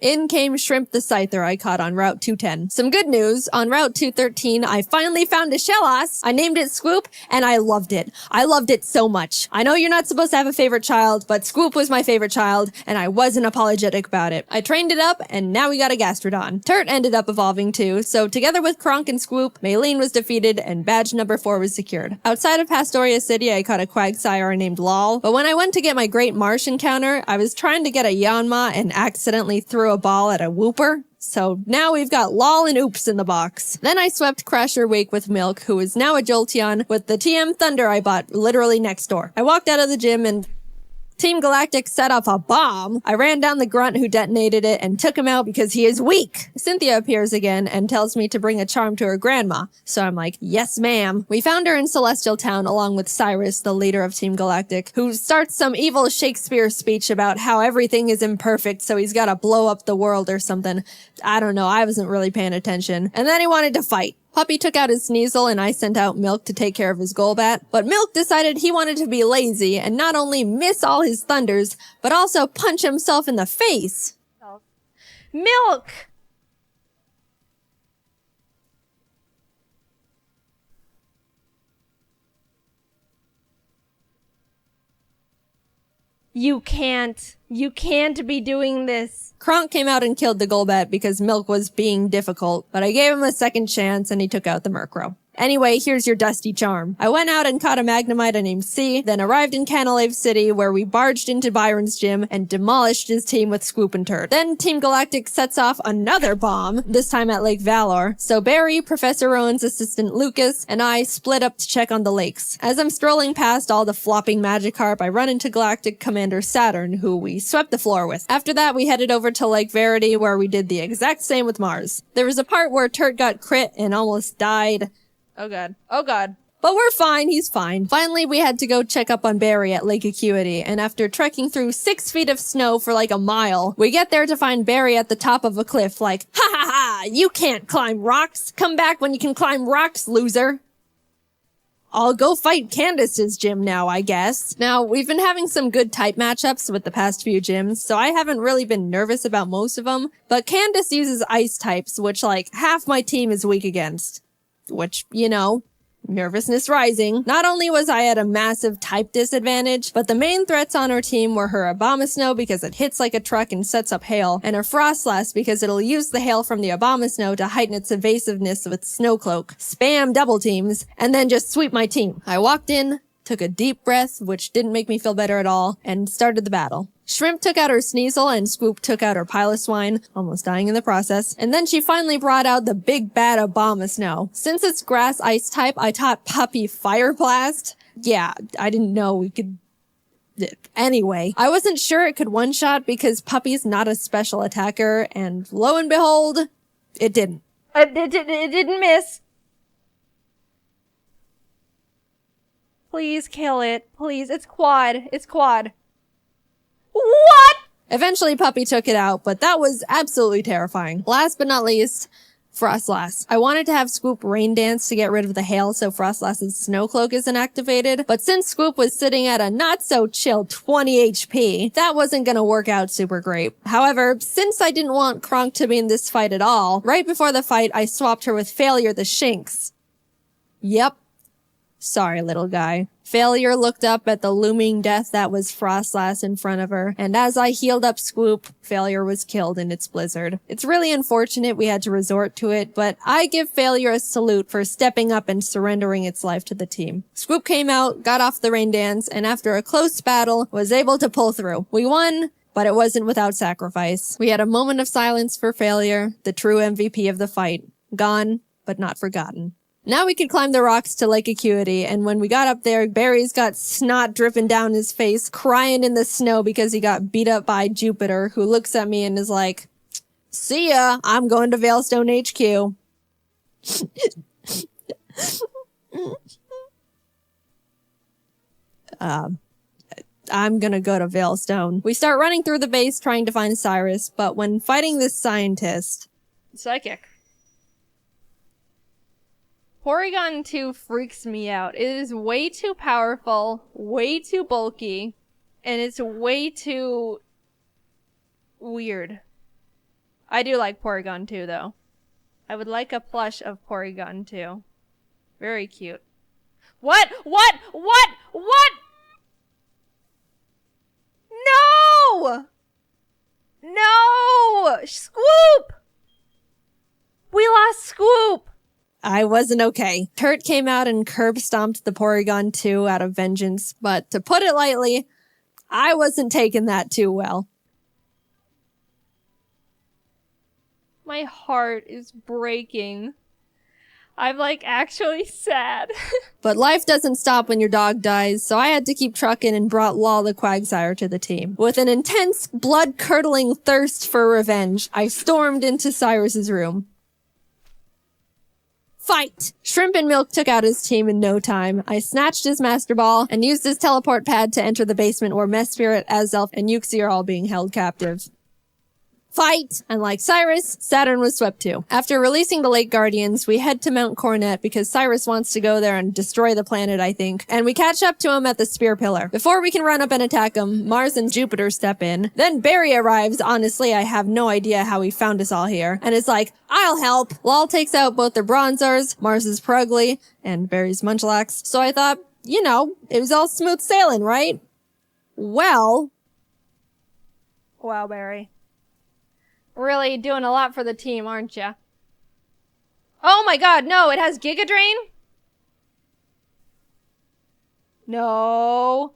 In came Shrimp the Scyther I caught on Route 210. Some good news, on Route 213, I finally found a Shellos. I named it Squoop, and I loved it. I loved it so much. I know you're not supposed to have a favorite child, but Squoop was my favorite child, and I wasn't apologetic about it. I trained it up, and now we got a Gastrodon. Turt ended up evolving too, so together with Kronk and Squoop, Maylene was defeated, and badge number 4 was secured. Outside of Pastoria City, I caught a Quagsire named Lol, but when I went to get my Great Marsh encounter, I was trying to get a Yanma and accidentally threw a ball at a Wooper. So now we've got Lol and Oops in the box. Then I swept Crasher Wake with Milk, who is now a Jolteon, with the TM Thunder I bought literally next door. I walked out of the gym and Team Galactic set off a bomb. I ran down the grunt who detonated it and took him out because he is weak. Cynthia appears again and tells me to bring a charm to her grandma. So I'm like, yes ma'am. We found her in Celestial Town along with Cyrus, the leader of Team Galactic, who starts some evil Shakespeare speech about how everything is imperfect so he's gotta blow up the world or something. I don't know, I wasn't really paying attention. And then he wanted to fight. Puppy took out his Sneasel and I sent out Milk to take care of his Golbat, but Milk decided he wanted to be lazy and not only miss all his thunders, but also punch himself in the face. Milk! You can't be doing this. Kronk came out and killed the Golbat because Milk was being difficult, but I gave him a second chance and he took out the Murkrow. Anyway, here's your dusty charm. I went out and caught a Magnemite named C, then arrived in Canalave City where we barged into Byron's gym and demolished his team with Swoop and Turd. Then Team Galactic sets off another bomb, this time at Lake Valor. So Barry, Professor Rowan's assistant Lucas, and I split up to check on the lakes. As I'm strolling past all the flopping Magikarp, I run into Galactic Commander Saturn, who we swept the floor with. After that, we headed over to Lake Verity where we did the exact same with Mars. There was a part where Turd got crit and almost died. Oh god. Oh god. But we're fine, he's fine. Finally, we had to go check up on Barry at Lake Acuity, and after trekking through 6 feet of snow for like a mile, we get there to find Barry at the top of a cliff like, ha ha ha, you can't climb rocks. Come back when you can climb rocks, loser. I'll go fight Candace's gym now, I guess. Now, we've been having some good type matchups with the past few gyms, so I haven't really been nervous about most of them, but Candace uses ice types, which like half my team is weak against. Which, you know, nervousness rising. Not only was I at a massive type disadvantage, but the main threats on our team were her Abomasnow because it hits like a truck and sets up hail, and her Frostlass because it'll use the hail from the Abomasnow to heighten its evasiveness with Snowcloak, spam double teams, and then just sweep my team. I walked in, took a deep breath, which didn't make me feel better at all, and started the battle. Shrimp took out her Sneasel and Swoop took out her Piloswine, almost dying in the process. And then she finally brought out the big bad Abomasnow. Since it's grass ice type, I taught Puppy Fire Blast. Yeah, I didn't know we could... Anyway, I wasn't sure it could one-shot because Puppy's not a special attacker, and lo and behold, it didn't. It didn't miss. Please kill it. Please. It's quad. It's quad. What? Eventually, Puppy took it out, but that was absolutely terrifying. Last but not least, Frostlass. I wanted to have Swoop Rain Dance to get rid of the hail so Frostlass's Snowcloak isn't activated, but since Swoop was sitting at a not-so-chill 20 HP, that wasn't gonna work out super great. However, since I didn't want Kronk to be in this fight at all, right before the fight, I swapped her with Failure the Shinx. Yep. Sorry, little guy. Failure looked up at the looming death that was Frostlass in front of her, and as I healed up Swoop, Failure was killed in its blizzard. It's really unfortunate we had to resort to it, but I give Failure a salute for stepping up and surrendering its life to the team. Swoop came out, got off the rain dance, and after a close battle, was able to pull through. We won, but it wasn't without sacrifice. We had a moment of silence for Failure, the true MVP of the fight. Gone, but not forgotten. Now we could climb the rocks to Lake Acuity, and when we got up there, Barry's got snot dripping down his face, crying in the snow because he got beat up by Jupiter, who looks at me and is like, "See ya, I'm going to Veilstone HQ." I'm gonna go to Veilstone. We start running through the base trying to find Cyrus, but when fighting this scientist... Psychic. Porygon 2 freaks me out. It is way too powerful, way too bulky, and it's way too weird. I do like Porygon 2 though. I would like a plush of Porygon 2. Very cute. What? No! No! Swoop! We lost Swoop! I wasn't okay. Turt came out and curb stomped the Porygon 2 out of vengeance, but to put it lightly, I wasn't taking that too well. My heart is breaking. I'm actually sad. But life doesn't stop when your dog dies, so I had to keep trucking and brought Law the Quagsire to the team. With an intense, blood-curdling thirst for revenge, I stormed into Cyrus's room. Fight! Shrimp and Milk took out his team in no time. I snatched his Master Ball and used his teleport pad to enter the basement where Mesprit, Azelf, and Uxie are all being held captive. Fight! And like Cyrus, Saturn was swept too. After releasing the Lake Guardians, we head to Mount Coronet because Cyrus wants to go there and destroy the planet, I think, and we catch up to him at the Spear Pillar. Before we can run up and attack him, Mars and Jupiter step in. Then Barry arrives. Honestly, I have no idea how he found us all here. And it's like, I'll help! Lal takes out both their Bronzors, Mars's Purugly, and Barry's Munchlax. So I thought, you know, it was all smooth sailing, right? Well... Wow, Barry. Really doing a lot for the team, aren't ya? Oh my god, no, it has Giga Drain? No.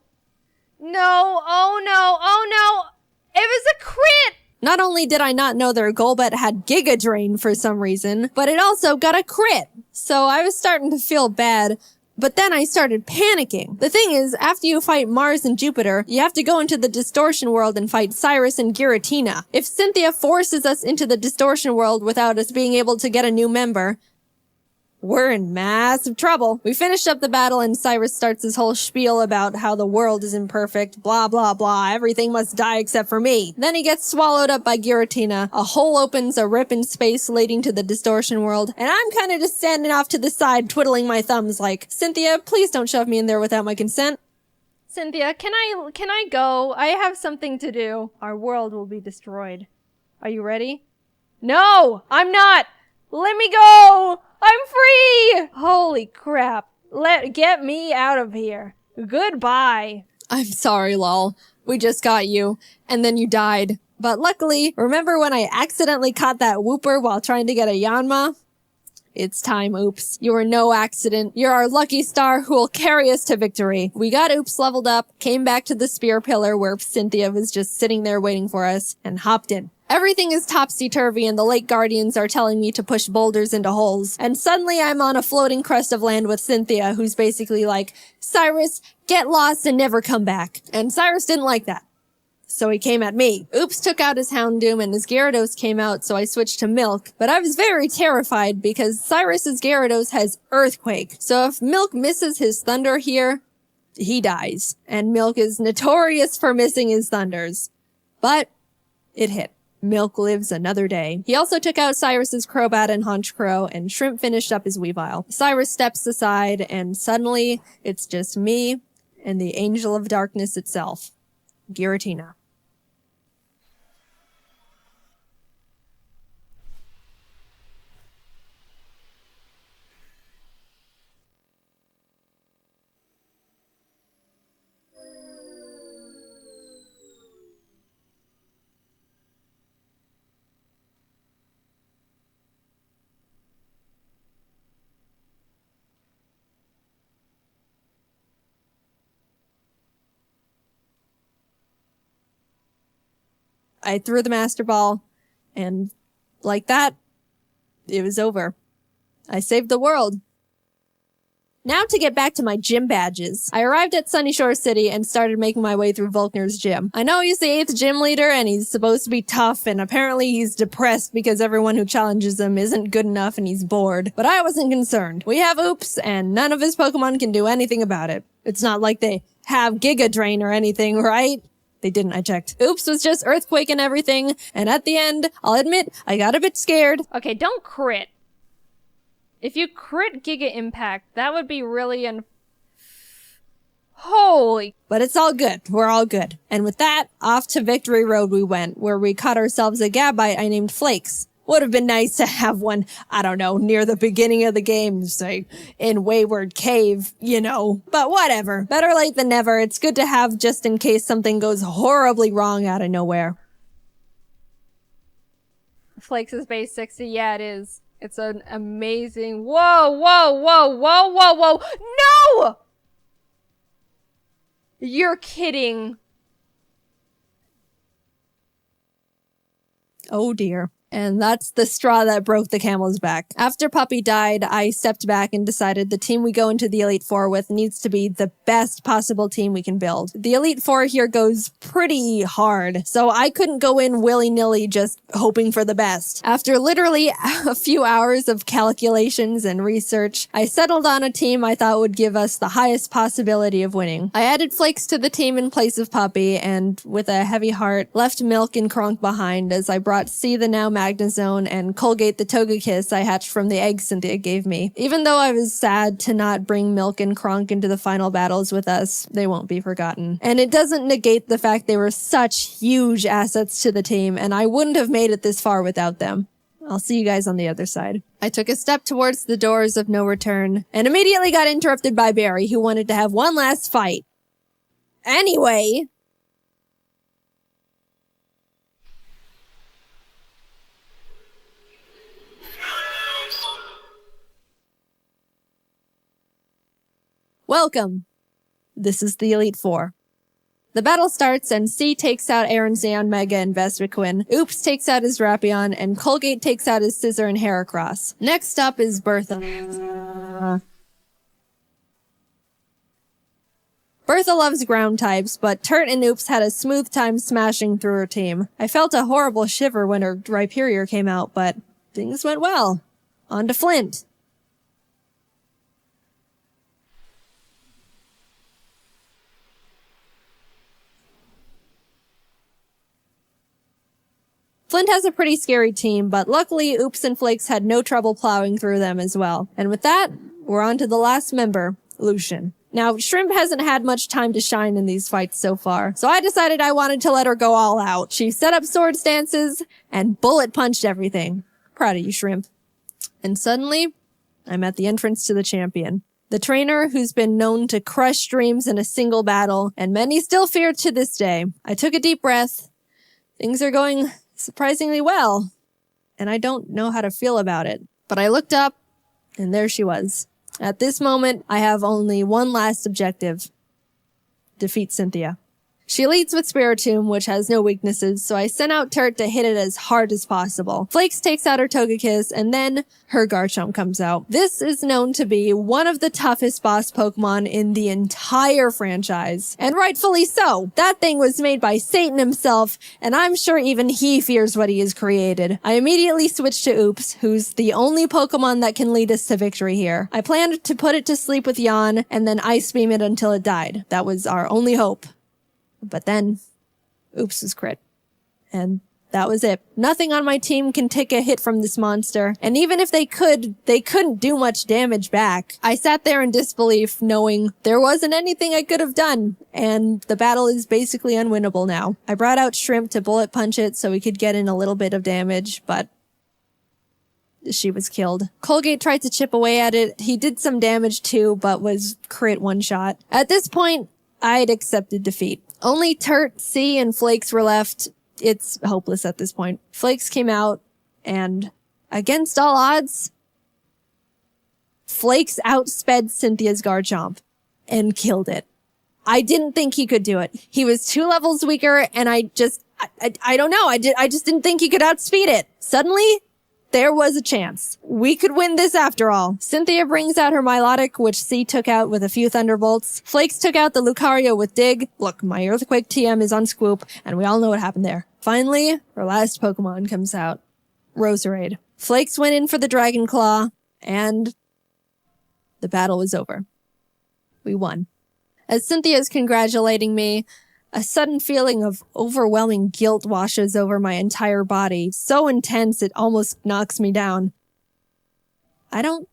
No. Oh no. Oh no. It was a crit. Not only did I not know their Golbat had Giga Drain for some reason, but it also got a crit. So I was starting to feel bad, but then I started panicking. The thing is, after you fight Mars and Jupiter, you have to go into the Distortion World and fight Cyrus and Giratina. If Cynthia forces us into the Distortion World without us being able to get a new member, we're in massive trouble. We finished up the battle and Cyrus starts his whole spiel about how the world is imperfect, blah blah blah, everything must die except for me. Then he gets swallowed up by Giratina, a hole opens, a rip in space leading to the Distortion World, and I'm kinda just standing off to the side twiddling my thumbs like, Cynthia, please don't shove me in there without my consent. Cynthia, can I go? I have something to do. Our world will be destroyed. Are you ready? No, I'm not. Let me go. I'm free. Holy crap. Get me out of here. Goodbye. I'm sorry, lol. We just got you, and then you died. But luckily, remember when I accidentally caught that Wooper while trying to get a Yanma? It's time, Oops. You are no accident. You're our lucky star who will carry us to victory. We got Oops leveled up, came back to the spear pillar where Cynthia was just sitting there waiting for us, and hopped in. Everything is topsy-turvy and the Lake Guardians are telling me to push boulders into holes. And suddenly I'm on a floating crust of land with Cynthia, who's basically like, Cyrus, get lost and never come back. And Cyrus didn't like that. So he came at me. Oops took out his Houndoom and his Gyarados came out, so I switched to Milk. But I was very terrified because Cyrus's Gyarados has Earthquake. So if Milk misses his Thunder here, he dies. And Milk is notorious for missing his Thunders. But it hit. Milk lives another day. He also took out Cyrus's Crobat and Honchkrow, and Shrimp finished up his Weavile. Cyrus steps aside, and suddenly, it's just me and the Angel of Darkness itself, Giratina. I threw the Master Ball, and like that, it was over. I saved the world. Now to get back to my gym badges. I arrived at Sunyshore City and started making my way through Volkner's gym. I know he's the 8th gym leader and he's supposed to be tough and apparently he's depressed because everyone who challenges him isn't good enough and he's bored. But I wasn't concerned. We have Oops and none of his Pokemon can do anything about it. It's not like they have Giga Drain or anything, right? They didn't, I checked. Oops was just Earthquake and everything, and at the end, I'll admit, I got a bit scared. Okay, don't crit. If you crit Giga Impact, that would be really Holy. But it's all good. We're all good. And with that, off to Victory Road we went, where we caught ourselves a Gabite I named Flakes. Would have been nice to have one, I don't know, near the beginning of the game, say, in Wayward Cave, you know. But whatever. Better late than never. It's good to have just in case something goes horribly wrong out of nowhere. Flakes is base 60. Yeah, it is. It's an amazing... Whoa, whoa, whoa, whoa, whoa, whoa. No! You're kidding. Oh dear. And that's the straw that broke the camel's back. After Puppy died, I stepped back and decided the team we go into the Elite Four with needs to be the best possible team we can build. The Elite Four here goes pretty hard, so I couldn't go in willy-nilly just hoping for the best. After literally a few hours of calculations and research, I settled on a team I thought would give us the highest possibility of winning. I added Flakes to the team in place of Puppy, and with a heavy heart, left Milk and Kronk behind as I brought C the now Magnezone and Colgate the Togekiss I hatched from the eggs Cynthia gave me. Even though I was sad to not bring Milk and Kronk into the final battles with us, they won't be forgotten. And it doesn't negate the fact they were such huge assets to the team, and I wouldn't have made it this far without them. I'll see you guys on the other side. I took a step towards the doors of no return, and immediately got interrupted by Barry, who wanted to have one last fight. Anyway... Welcome. This is the Elite Four. The battle starts, and C takes out Aaron Xeon, Mega, and Vespiquen. Oops takes out his Rapion, and Colgate takes out his Scissor and Heracross. Next up is Bertha. Bertha loves ground types, but Turt and Oops had a smooth time smashing through her team. I felt a horrible shiver when her Rhyperior came out, but things went well. On to Flint. Flint has a pretty scary team, but luckily Oops and Flakes had no trouble plowing through them as well. And with that, we're on to the last member, Lucian. Now, Shrimp hasn't had much time to shine in these fights so far, so I decided I wanted to let her go all out. She set up sword stances and bullet punched everything. Proud of you, Shrimp. And suddenly, I'm at the entrance to the champion. The trainer who's been known to crush dreams in a single battle, and many still fear to this day. I took a deep breath. Things are going surprisingly well, and I don't know how to feel about it. But I looked up, and there she was. At this moment, I have only one last objective. Defeat Cynthia. She leads with Spiritomb, which has no weaknesses, so I sent out Turt to hit it as hard as possible. Flakes takes out her Togekiss, and then her Garchomp comes out. This is known to be one of the toughest boss Pokemon in the entire franchise. And rightfully so. That thing was made by Satan himself, and I'm sure even he fears what he has created. I immediately switched to Oops, who's the only Pokemon that can lead us to victory here. I planned to put it to sleep with Yawn, and then Ice Beam it until it died. That was our only hope. But then, Oops was crit. And that was it. Nothing on my team can take a hit from this monster. And even if they couldn't do much damage back. I sat there in disbelief, knowing there wasn't anything I could have done. And the battle is basically unwinnable now. I brought out Shrimp to bullet punch it so we could get in a little bit of damage, but she was killed. Colgate tried to chip away at it. He did some damage too, but was crit one shot. At this point, I'd accepted defeat. Only Turt, C, and Flakes were left. It's hopeless at this point. Flakes came out, and against all odds, Flakes outsped Cynthia's Garchomp and killed it. I didn't think he could do it. He was 2 levels weaker, and I don't know. I just didn't think he could outspeed it. Suddenly, there was a chance. We could win this after all. Cynthia brings out her Milotic, which C took out with a few Thunderbolts. Flakes took out the Lucario with Dig. Look, my Earthquake TM is on Squoop, and we all know what happened there. Finally, her last Pokemon comes out. Roserade. Flakes went in for the Dragon Claw, and the battle was over. We won. As Cynthia's congratulating me, a sudden feeling of overwhelming guilt washes over my entire body, so intense it almost knocks me down. I don't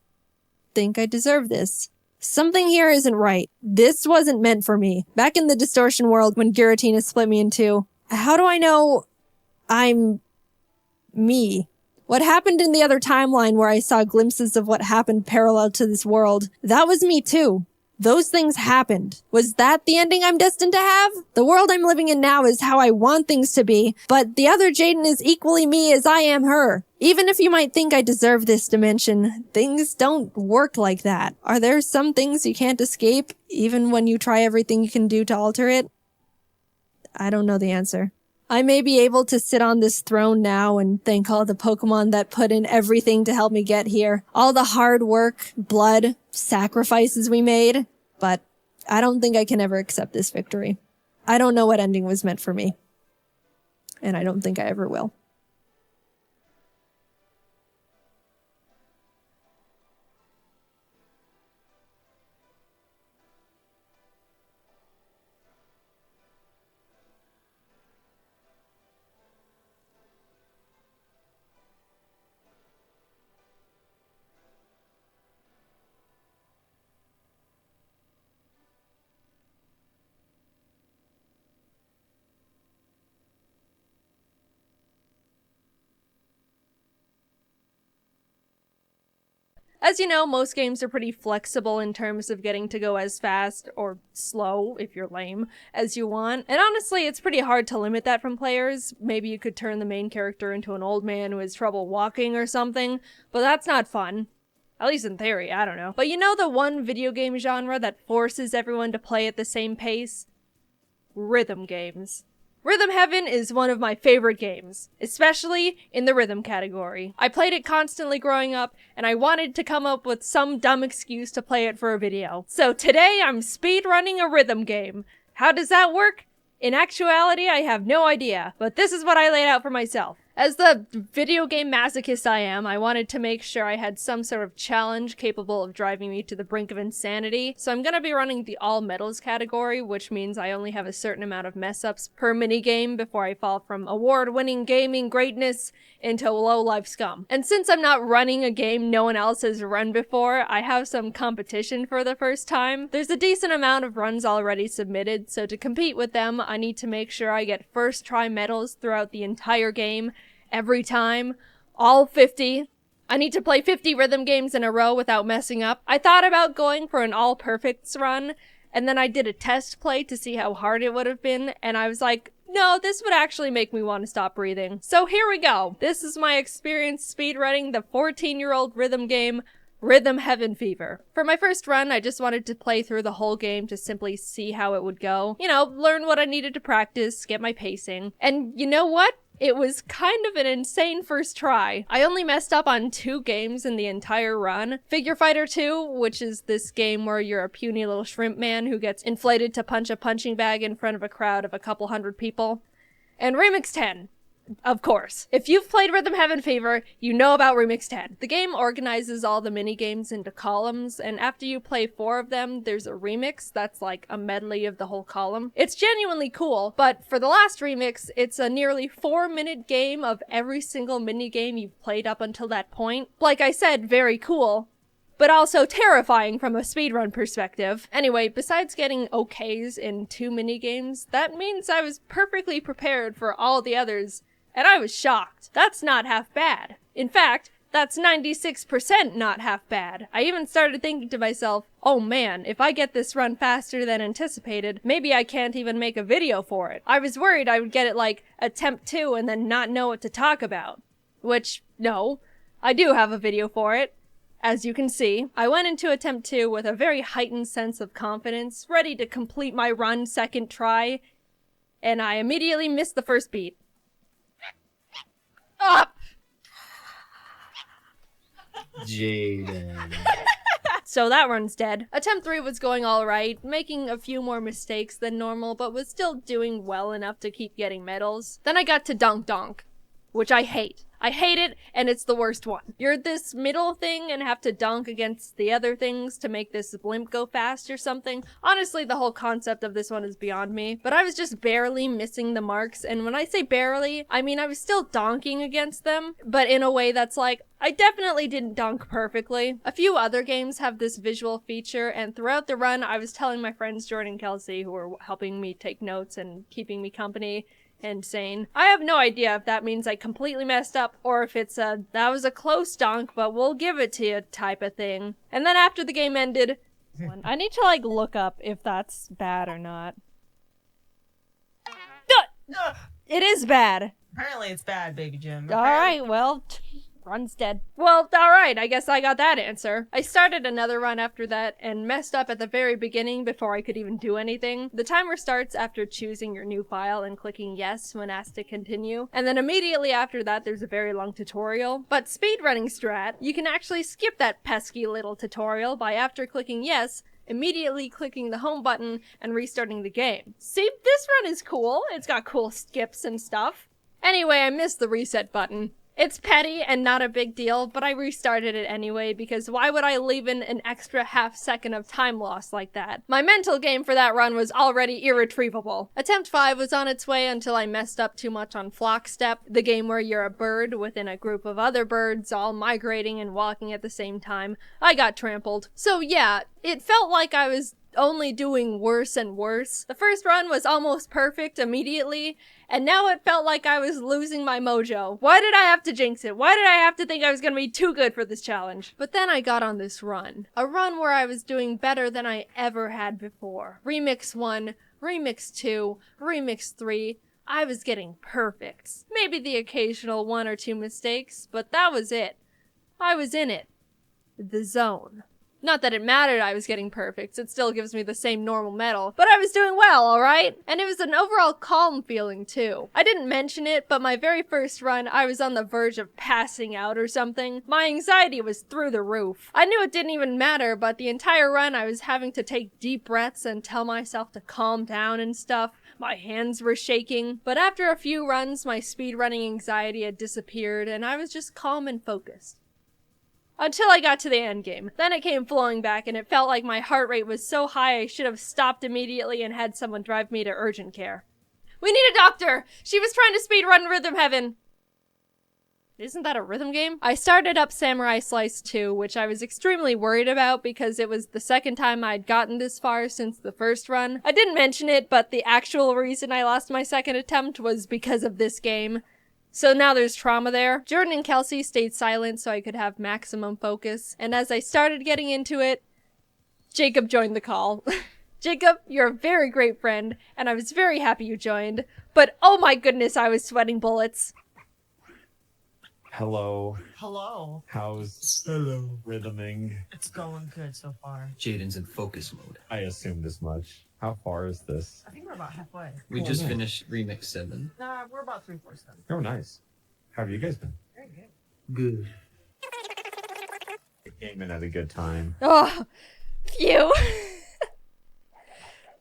think I deserve this. Something here isn't right. This wasn't meant for me. Back in the distortion world when Giratina split me in two, how do I know I'm me? What happened in the other timeline where I saw glimpses of what happened parallel to this world, that was me too. Those things happened. Was that the ending I'm destined to have? The world I'm living in now is how I want things to be, but the other Jaiden is equally me as I am her. Even if you might think I deserve this dimension, things don't work like that. Are there some things you can't escape, even when you try everything you can do to alter it? I don't know the answer. I may be able to sit on this throne now and thank all the Pokemon that put in everything to help me get here. All the hard work, blood, sacrifices we made. But I don't think I can ever accept this victory. I don't know what ending was meant for me. And I don't think I ever will. As you know, most games are pretty flexible in terms of getting to go as fast, or slow, if you're lame, as you want. And honestly, it's pretty hard to limit that from players. Maybe you could turn the main character into an old man who has trouble walking or something, but that's not fun. At least in theory, I don't know. But you know the one video game genre that forces everyone to play at the same pace? Rhythm games. Rhythm Heaven is one of my favorite games, especially in the rhythm category. I played it constantly growing up, and I wanted to come up with some dumb excuse to play it for a video. So today I'm speedrunning a rhythm game. How does that work? In actuality, I have no idea, but this is what I laid out for myself. As the video game masochist I am, I wanted to make sure I had some sort of challenge capable of driving me to the brink of insanity, so I'm gonna be running the all medals category, which means I only have a certain amount of mess-ups per minigame before I fall from award-winning gaming greatness into low-life scum. And since I'm not running a game no one else has run before, I have some competition for the first time. There's a decent amount of runs already submitted, so to compete with them, I need to make sure I get first try medals throughout the entire game, every time, all 50. I need to play 50 rhythm games in a row without messing up. I thought about going for an all perfects run, and then I did a test play to see how hard it would have been, and I was like, no, this would actually make me want to stop breathing. So here we go. This is my experience speedrunning the 14-year-old rhythm game, Rhythm Heaven Fever. For my first run, I just wanted to play through the whole game to simply see how it would go. You know, learn what I needed to practice, get my pacing. And you know what? It was kind of an insane first try. I only messed up on 2 games in the entire run. Figure Fighter 2, which is this game where you're a puny little shrimp man who gets inflated to punch a punching bag in front of a crowd of a couple hundred people. And Remix 10. Of course. If you've played Rhythm Heaven Fever, you know about Remix 10. The game organizes all the minigames into columns, and after you play 4 of them, there's a remix that's like a medley of the whole column. It's genuinely cool, but for the last remix, it's a nearly 4-minute game of every single minigame you've played up until that point. Like I said, very cool, but also terrifying from a speedrun perspective. Anyway, besides getting okays in 2 minigames, that means I was perfectly prepared for all the others. And I was shocked. That's not half bad. In fact, that's 96% not half bad. I even started thinking to myself, oh man, if I get this run faster than anticipated, maybe I can't even make a video for it. I was worried I would get it like attempt 2 and then not know what to talk about. Which, no, I do have a video for it. As you can see, I went into attempt 2 with a very heightened sense of confidence, ready to complete my run second try, and I immediately missed the first beat. Up! Jaiden. So that run's dead. Attempt 3 was going alright, making a few more mistakes than normal, but was still doing well enough to keep getting medals. Then I got to Donk Donk, which I hate. I hate it, and it's the worst one. You're this middle thing and have to dunk against the other things to make this blimp go fast or something. Honestly, the whole concept of this one is beyond me, but I was just barely missing the marks, and when I say barely, I mean I was still donking against them, but in a way that's like, I definitely didn't dunk perfectly. A few other games have this visual feature, and throughout the run, I was telling my friends Jordan and Kelsey, who were helping me take notes and keeping me company, and saying, I have no idea if that means I completely messed up or if it's a, that was a close dunk, but we'll give it to you type of thing. And then after the game ended, I need to like look up if that's bad or not. It is bad. Apparently it's bad, Baby Jim. Alright, well, run's dead. Well, alright, I guess I got that answer. I started another run after that and messed up at the very beginning before I could even do anything. The timer starts after choosing your new file and clicking yes when asked to continue. And then immediately after that, there's a very long tutorial. But speedrunning strat, you can actually skip that pesky little tutorial by after clicking yes, immediately clicking the home button and restarting the game. See, this run is cool. It's got cool skips and stuff. Anyway, I missed the reset button. It's petty and not a big deal, but I restarted it anyway because why would I leave in an extra half second of time loss like that? My mental game for that run was already irretrievable. Attempt 5 was on its way until I messed up too much on Flock Step, the game where you're a bird within a group of other birds all migrating and walking at the same time. I got trampled. So yeah, it felt like I was only doing worse and worse. The first run was almost perfect immediately, and now it felt like I was losing my mojo. Why did I have to jinx it? Why did I have to think I was gonna be too good for this challenge? But then I got on this run. A run where I was doing better than I ever had before. Remix 1, Remix 2, Remix 3. I was getting perfects. Maybe the occasional 1 or 2 mistakes, but that was it. I was in it. the zone. Not that it mattered I was getting perfect, it still gives me the same normal medal, but I was doing well, alright? And it was an overall calm feeling too. I didn't mention it, but my very first run, I was on the verge of passing out or something. My anxiety was through the roof. I knew it didn't even matter, but the entire run I was having to take deep breaths and tell myself to calm down and stuff. My hands were shaking, but after a few runs, my speedrunning anxiety had disappeared and I was just calm and focused. Until I got to the end game. Then it came flowing back and it felt like my heart rate was so high I should have stopped immediately and had someone drive me to urgent care. We need a doctor! She was trying to speedrun Rhythm Heaven! Isn't that a rhythm game? I started up Samurai Slice 2, which I was extremely worried about because it was the second time I'd gotten this far since the first run. I didn't mention it, but the actual reason I lost my second attempt was because of this game. So now there's trauma there. Jordan and Kelsey stayed silent so I could have maximum focus. And as I started getting into it, Jacob joined the call. Jacob, you're a very great friend, and I was very happy you joined. But oh my goodness, I was sweating bullets. Hello. Hello. How's rhythming? It's going good so far. Jaiden's in focus mode. I assumed as much. How far is this? I think we're about halfway. We Oh, just nice. finished Remix 7. Nah, we're about 3/4 done. Oh, nice. How have you guys been? Very good. Good. Came in at a good time. Oh, phew.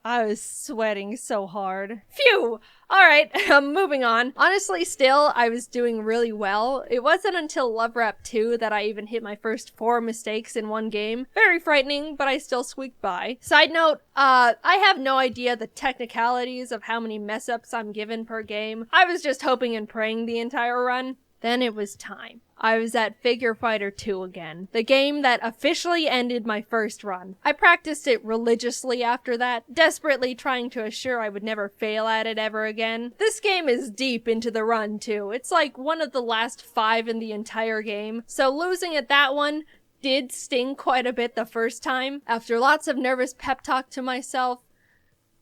I was sweating so hard. Phew! Alright, moving on. Honestly, still, I was doing really well. It wasn't until Love Rap 2 that I even hit my first 4 mistakes in one game. Very frightening, but I still squeaked by. Side note, I have no idea the technicalities of how many mess-ups I'm given per game. I was just hoping and praying the entire run. Then it was time. I was at Figure Fighter 2 again, the game that officially ended my first run. I practiced it religiously after that, desperately trying to assure I would never fail at it ever again. This game is deep into the run too. It's like one of the last 5 in the entire game, so losing at that one did sting quite a bit the first time. After lots of nervous pep talk to myself,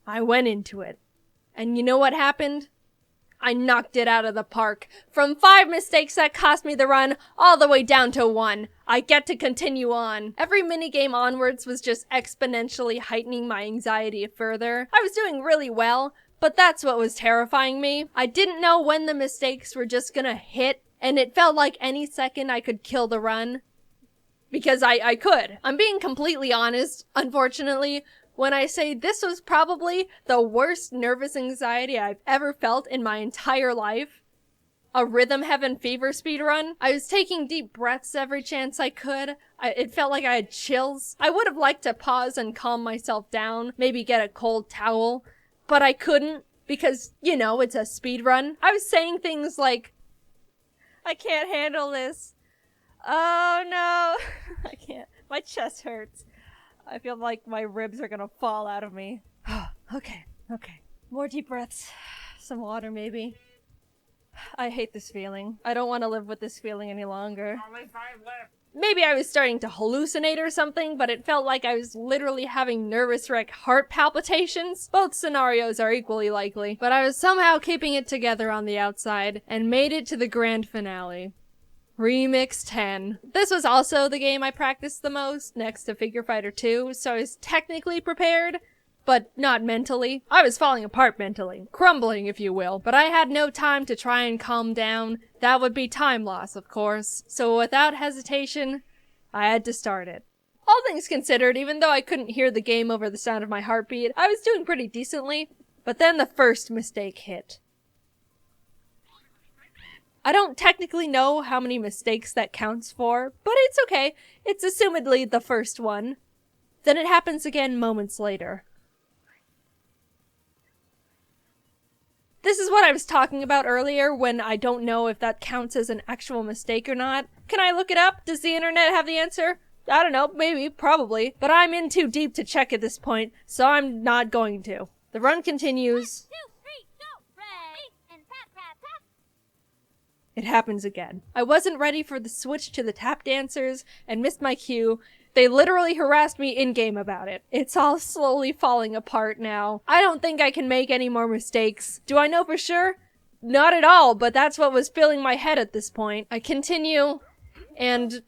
I went into it. And you know what happened? I knocked it out of the park. From 5 mistakes that cost me the run, all the way down to 1. I get to continue on. Every minigame onwards was just exponentially heightening my anxiety further. I was doing really well, but that's what was terrifying me. I didn't know when the mistakes were just gonna hit, and it felt like any second I could kill the run. Because I could. I'm being completely honest, unfortunately, when I say this was probably the worst nervous anxiety I've ever felt in my entire life. A Rhythm Heaven fever speedrun. I was taking deep breaths every chance I could. It felt like I had chills. I would have liked to pause and calm myself down, maybe get a cold towel, but I couldn't because, you know, it's a speedrun. I was saying things like, I can't handle this. Oh no, I can't. My chest hurts. I feel like my ribs are gonna fall out of me. Okay. More deep breaths. Some water, maybe. I hate this feeling. I don't want to live with this feeling any longer. Only 5 left. Maybe I was starting to hallucinate or something, but it felt like I was literally having nervous wreck heart palpitations. Both scenarios are equally likely, but I was somehow keeping it together on the outside and made it to the grand finale. Remix 10. This was also the game I practiced the most, next to Figure Fighter 2, so I was technically prepared, but not mentally. I was falling apart mentally. Crumbling, if you will. But I had no time to try and calm down. That would be time loss, of course. So without hesitation, I had to start it. All things considered, even though I couldn't hear the game over the sound of my heartbeat, I was doing pretty decently. But then the first mistake hit. I don't technically know how many mistakes that counts for, but it's okay. It's assumedly the first one. Then it happens again moments later. This is what I was talking about earlier when I don't know if that counts as an actual mistake or not. Can I look it up? Does the internet have the answer? I don't know, maybe, probably. But I'm in too deep to check at this point, so I'm not going to. The run continues. 1, 2, 3, go! Ready, and tap, tap, tap. It happens again. I wasn't ready for the switch to the tap dancers and missed my cue. They literally harassed me in-game about it. It's all slowly falling apart now. I don't think I can make any more mistakes. Do I know for sure? Not at all, but that's what was filling my head at this point. I continue, and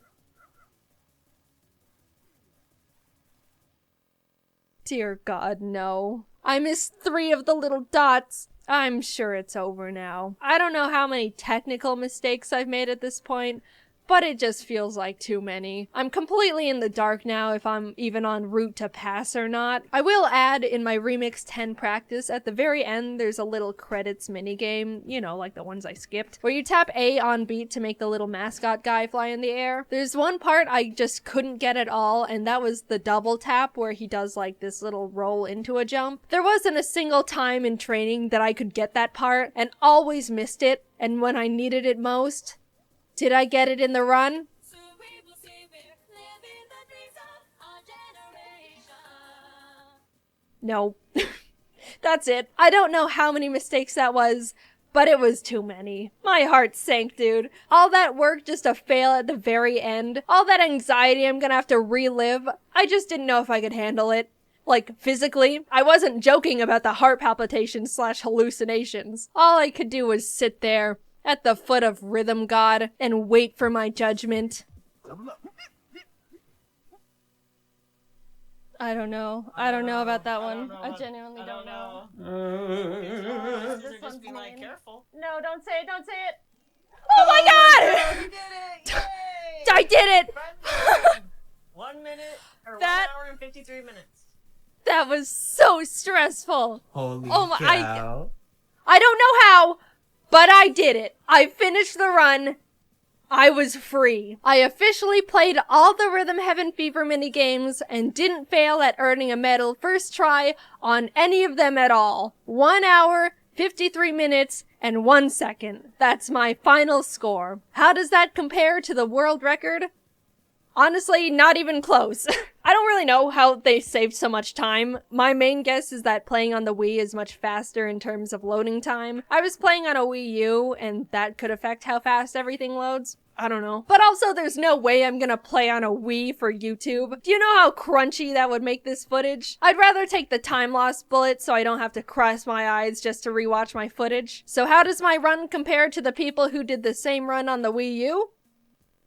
Dear God, no. I missed 3 of the little dots. I'm sure it's over now. I don't know how many technical mistakes I've made at this point, but it just feels like too many. I'm completely in the dark now if I'm even en route to pass or not. I will add in my Remix 10 practice, at the very end there's a little credits minigame, you know, like the ones I skipped, where you tap A on beat to make the little mascot guy fly in the air. There's one part I just couldn't get at all, and that was the double tap where he does like this little roll into a jump. There wasn't a single time in training that I could get that part, and always missed it, and when I needed it most, did I get it in the run? No. That's it. I don't know how many mistakes that was, but it was too many. My heart sank, dude. All that work just to fail at the very end. All that anxiety I'm gonna have to relive. I just didn't know if I could handle it. Like, physically. I wasn't joking about the heart palpitations / hallucinations. All I could do was sit there at the foot of Rhythm God and wait for my judgment. I don't know. I don't know about that one. I genuinely don't know. This one's mean. Careful. No, don't say it, don't say it. Oh my God! You did it! I did it! 1 minute, or That- 1 hour and 53 minutes. That was so stressful. Holy Oh my- cow. I don't know how, but I did it. I finished the run. I was free. I officially played all the Rhythm Heaven Fever minigames and didn't fail at earning a medal first try on any of them at all. 1 hour, 53 minutes, and 1 second. That's my final score. How does that compare to the world record? Honestly, not even close. I don't really know how they saved so much time. My main guess is that playing on the Wii is much faster in terms of loading time. I was playing on a Wii U, and that could affect how fast everything loads. I don't know. But also, there's no way I'm gonna play on a Wii for YouTube. Do you know how crunchy that would make this footage? I'd rather take the time loss bullet so I don't have to cross my eyes just to rewatch my footage. So how does my run compare to the people who did the same run on the Wii U?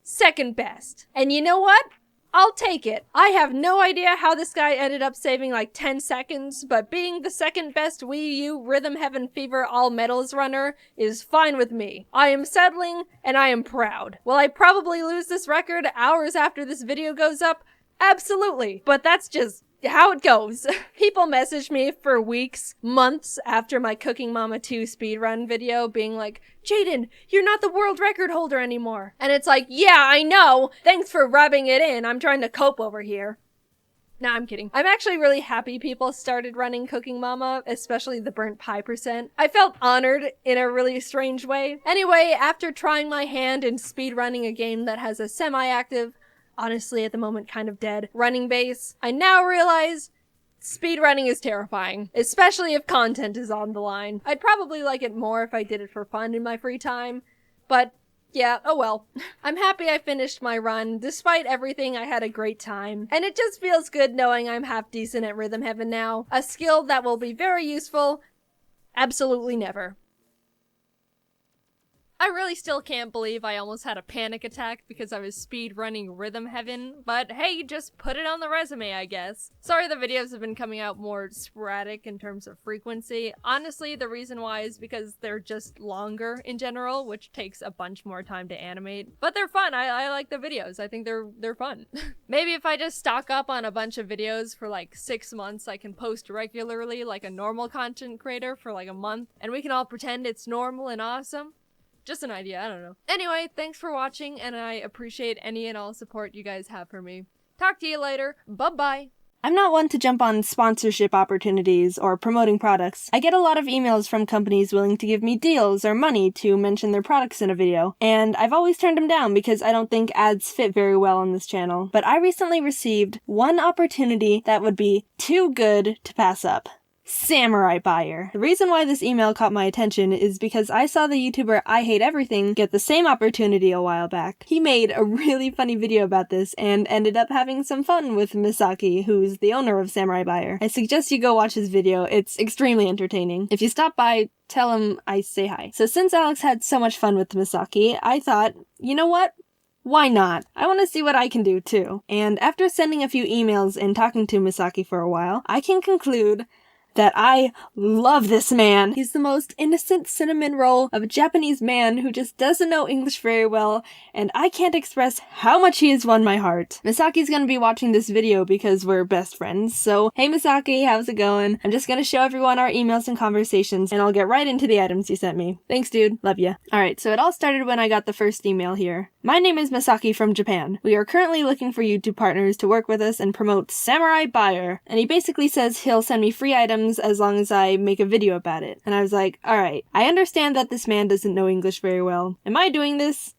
Second best. And you know what? I'll take it. I have no idea how this guy ended up saving like 10 seconds, but being the second best Wii U Rhythm Heaven Fever All Medals runner is fine with me. I am settling, and I am proud. Will I probably lose this record hours after this video goes up? Absolutely. But that's just how it goes. People message me for weeks, months after my Cooking Mama 2 speedrun video being like, Jaiden, you're not the world record holder anymore. And it's like, yeah, I know. Thanks for rubbing it in. I'm trying to cope over here. Nah, I'm kidding. I'm actually really happy people started running Cooking Mama, especially the burnt pie percent. I felt honored in a really strange way. Anyway, after trying my hand in speedrunning a game that has a semi-active, honestly at the moment kind of dead, running base, I now realize speedrunning is terrifying, especially if content is on the line. I'd probably like it more if I did it for fun in my free time, but yeah, oh well. I'm happy I finished my run. Despite everything, I had a great time. And it just feels good knowing I'm half decent at Rhythm Heaven now. A skill that will be very useful absolutely never. I really still can't believe I almost had a panic attack because I was speed running Rhythm Heaven, but hey, just put it on the resume, I guess. Sorry the videos have been coming out more sporadic in terms of frequency. Honestly, the reason why is because they're just longer in general, which takes a bunch more time to animate. But they're fun. I like the videos. I think they're fun. Maybe if I just stock up on a bunch of videos for like 6 months, I can post regularly like a normal content creator for like a month, and we can all pretend it's normal and awesome. Just an idea, I don't know. Anyway, thanks for watching, and I appreciate any and all support you guys have for me. Talk to you later. Bye-bye. I'm not one to jump on sponsorship opportunities or promoting products. I get a lot of emails from companies willing to give me deals or money to mention their products in a video, and I've always turned them down because I don't think ads fit very well on this channel. But I recently received one opportunity that would be too good to pass up. Samurai Buyer. The reason why this email caught my attention is because I saw the YouTuber I Hate Everything get the same opportunity a while back. He made a really funny video about this and ended up having some fun with Misaki, who's the owner of Samurai Buyer. I suggest you go watch his video, it's extremely entertaining. If you stop by, tell him I say hi. So since Alex had so much fun with Misaki, I thought, you know what? why not? I want to see what I can do too. And after sending a few emails and talking to Misaki for a while, I can conclude that I love this man. He's the most innocent cinnamon roll of a Japanese man who just doesn't know English very well, and I can't express how much he has won my heart. Misaki's gonna be watching this video because we're best friends, so hey Misaki, how's it going? I'm just gonna show everyone our emails and conversations, and I'll get right into the items you sent me. Thanks dude, love ya. Alright, so it all started when I got the first email here. My name is Misaki from Japan. We are currently looking for YouTube partners to work with us and promote Samurai Buyer. And he basically says he'll send me free items as long as I make a video about it. And I was like, alright, I understand that this man doesn't know English very well. Am I doing this?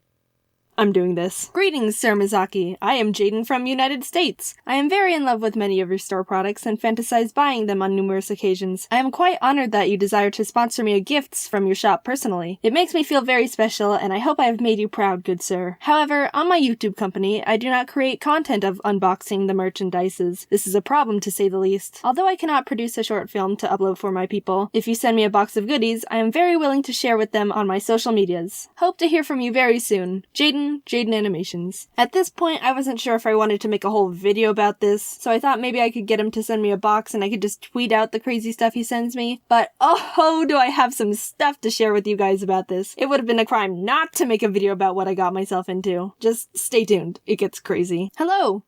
I'm doing this. Greetings, Sir Mizaki. I am Jaiden from United States. I am very in love with many of your store products and fantasize buying them on numerous occasions. I am quite honored that you desire to sponsor me gifts from your shop personally. It makes me feel very special, and I hope I have made you proud, good sir. However, on my YouTube company, I do not create content of unboxing the merchandises. This is a problem to say the least. Although I cannot produce a short film to upload for my people, if you send me a box of goodies, I am very willing to share with them on my social medias. Hope to hear from you very soon. Jaiden Animations. At this point, I wasn't sure if I wanted to make a whole video about this, so I thought maybe I could get him to send me a box and I could just tweet out the crazy stuff he sends me. But oh, do I have some stuff to share with you guys about this. It would have been a crime not to make a video about what I got myself into. Just stay tuned. It gets crazy. Hello,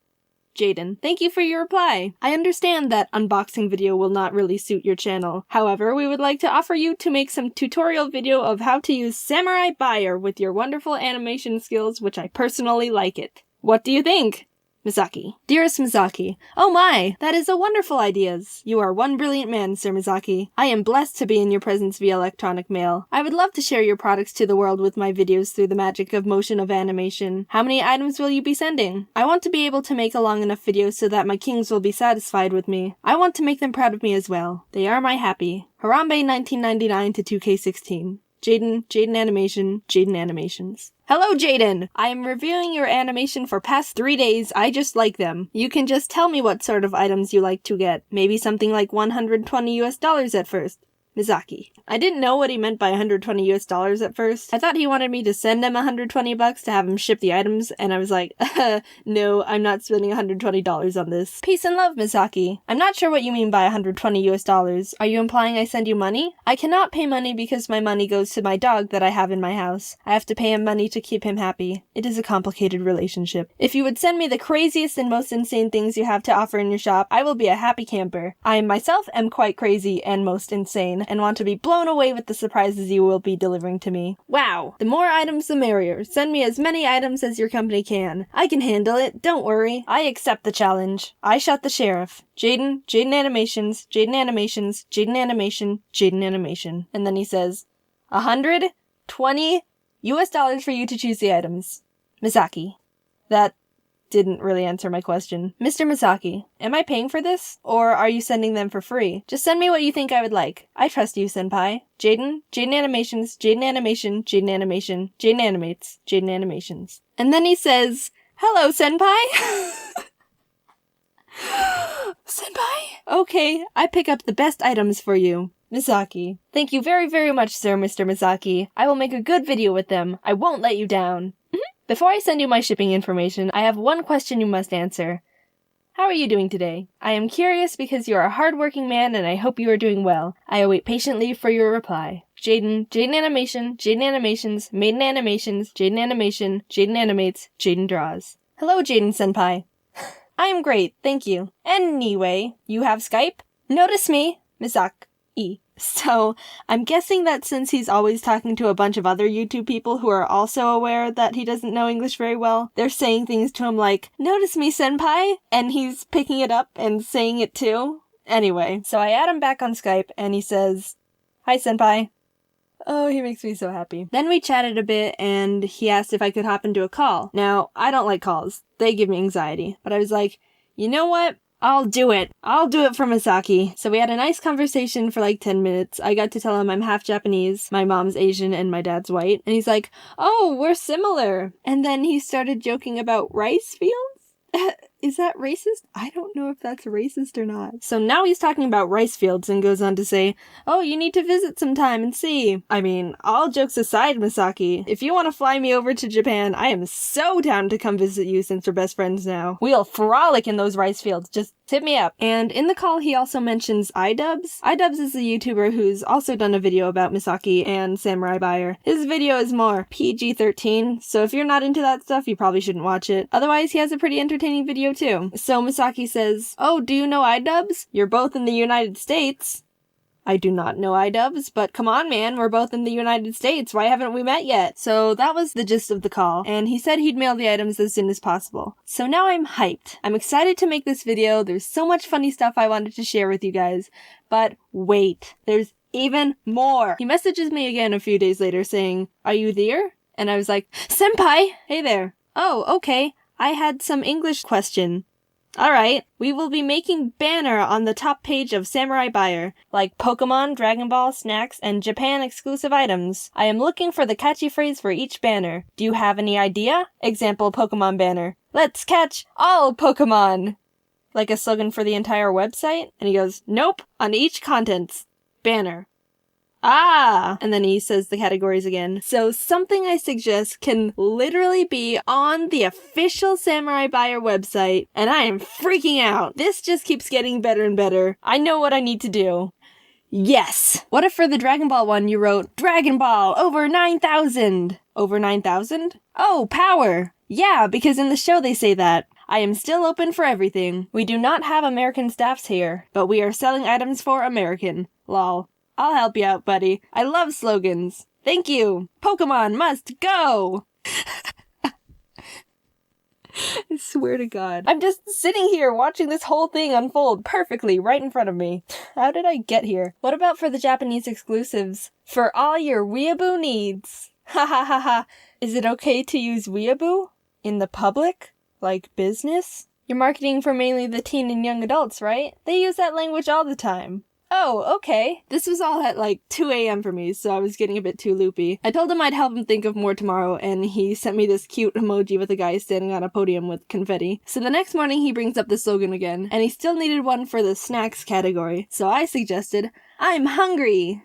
Jaiden. Thank you for your reply. I understand that unboxing video will not really suit your channel. However, we would like to offer you to make some tutorial video of how to use Samurai Buyer with your wonderful animation skills, which I personally like it. What do you think? Misaki. Dearest Misaki, oh my, that is a wonderful ideas. You are one brilliant man, Sir Misaki. I am blessed to be in your presence via electronic mail. I would love to share your products to the world with my videos through the magic of motion of animation. How many items will you be sending? I want to be able to make a long enough video so that my kings will be satisfied with me. I want to make them proud of me as well. They are my happy. Harambe 1999 to 2K16. Jaiden Animation, Jaiden Animations. Hello, Jaiden! I am reviewing your animation for past 3 days. I just like them. You can just tell me what sort of items you like to get. Maybe something like $120 at first. Misaki. I didn't know what he meant by $120 at first. I thought he wanted me to send him $120 to have him ship the items, and I was like, no, I'm not spending $120 on this. Peace and love, Misaki. I'm not sure what you mean by $120. Are you implying I send you money? I cannot pay money because my money goes to my dog that I have in my house. I have to pay him money to keep him happy. It is a complicated relationship. If you would send me the craziest and most insane things you have to offer in your shop, I will be a happy camper. I myself am quite crazy and most insane, and want to be blown away with the surprises you will be delivering to me. Wow! The more items the merrier. Send me as many items as your company can. I can handle it, don't worry. I accept the challenge. I shot the sheriff. Jaiden Animations, Jaiden Animations, Jaiden Animation, Jaiden Animation. And then he says, $120 for you to choose the items. Misaki. That didn't really answer my question. Mr. Misaki, am I paying for this? Or are you sending them for free? Just send me what you think I would like. I trust you, senpai. Jaiden Animations, Jaiden Animation, Jaiden Animation, Jaiden Animates, Jaiden Animations. And then he says, hello, senpai! Senpai? Okay, I pick up the best items for you. Misaki. Thank you very, very much, sir, Mr. Misaki. I will make a good video with them. I won't let you down. Before I send you my shipping information, I have one question you must answer. How are you doing today? I am curious because you are a hard-working man and I hope you are doing well. I await patiently for your reply. Jaiden Animation, Jaiden Animations, Maiden Animations, Jaiden Animation, Jaiden Animates, Jaiden Draws. Hello, Jaiden Senpai. I am great, thank you. Anyway, you have Skype? Notice me, Misaki. So, I'm guessing that since he's always talking to a bunch of other YouTube people who are also aware that he doesn't know English very well, they're saying things to him like, notice me, senpai, and he's picking it up and saying it too. Anyway, so I add him back on Skype, and he says, hi, senpai. Oh, he makes me so happy. Then we chatted a bit, and he asked if I could hop into a call. Now, I don't like calls. They give me anxiety. But I was like, you know what? I'll do it. I'll do it for Misaki. So we had a nice conversation for like 10 minutes. I got to tell him I'm half Japanese, my mom's Asian, and my dad's white. And he's like, oh, we're similar. And then he started joking about rice fields? Is that racist? I don't know if that's racist or not. So now he's talking about rice fields and goes on to say, oh, you need to visit sometime and see. I mean, all jokes aside, Misaki, if you want to fly me over to Japan, I am so down to come visit you since we're best friends now. We'll frolic in those rice fields. Just hit me up. And in the call, he also mentions iDubbbz. iDubbbz is a YouTuber who's also done a video about Misaki and Samurai Buyer. His video is more PG-13, so if you're not into that stuff, you probably shouldn't watch it. Otherwise, he has a pretty entertaining video too. So Misaki says, oh, do you know iDubbbz? You're both in the United States. I do not know iDubbbz, but come on, man, we're both in the United States. Why haven't we met yet? So that was the gist of the call, and he said he'd mail the items as soon as possible. So now I'm hyped. I'm excited to make this video. There's so much funny stuff I wanted to share with you guys, but wait, there's even more. He messages me again a few days later saying, are you there? And I was like, Senpai! Hey there. Oh, okay. I had some English question. Alright, we will be making banner on the top page of Samurai Buyer, like Pokemon, Dragon Ball, snacks, and Japan exclusive items. I am looking for the catchy phrase for each banner. Do you have any idea? Example Pokemon banner. Let's catch all Pokemon! Like a slogan for the entire website? And he goes, nope, on each contents. Banner. Ah! And then he says the categories again. So something I suggest can literally be on the official Samurai Buyer website, and I am freaking out. This just keeps getting better and better. I know what I need to do. Yes! What if for the Dragon Ball one you wrote, Dragon Ball, over 9,000? Over 9,000? Oh, power! Yeah, because in the show they say that. I am still open for everything. We do not have American staffs here, but we are selling items for American. Lol. I'll help you out, buddy. I love slogans. Thank you. Pokemon must go! I swear to God. I'm just sitting here watching this whole thing unfold perfectly right in front of me. How did I get here? What about for the Japanese exclusives? For all your weeaboo needs. Ha ha ha ha. Is it okay to use weeaboo? In the public? Like business? You're marketing for mainly the teen and young adults, right? They use that language all the time. Oh, okay. This was all at like 2 a.m. for me, so I was getting a bit too loopy. I told him I'd help him think of more tomorrow, and he sent me this cute emoji with a guy standing on a podium with confetti. So the next morning he brings up the slogan again, and he still needed one for the snacks category. So I suggested, I'm hungry!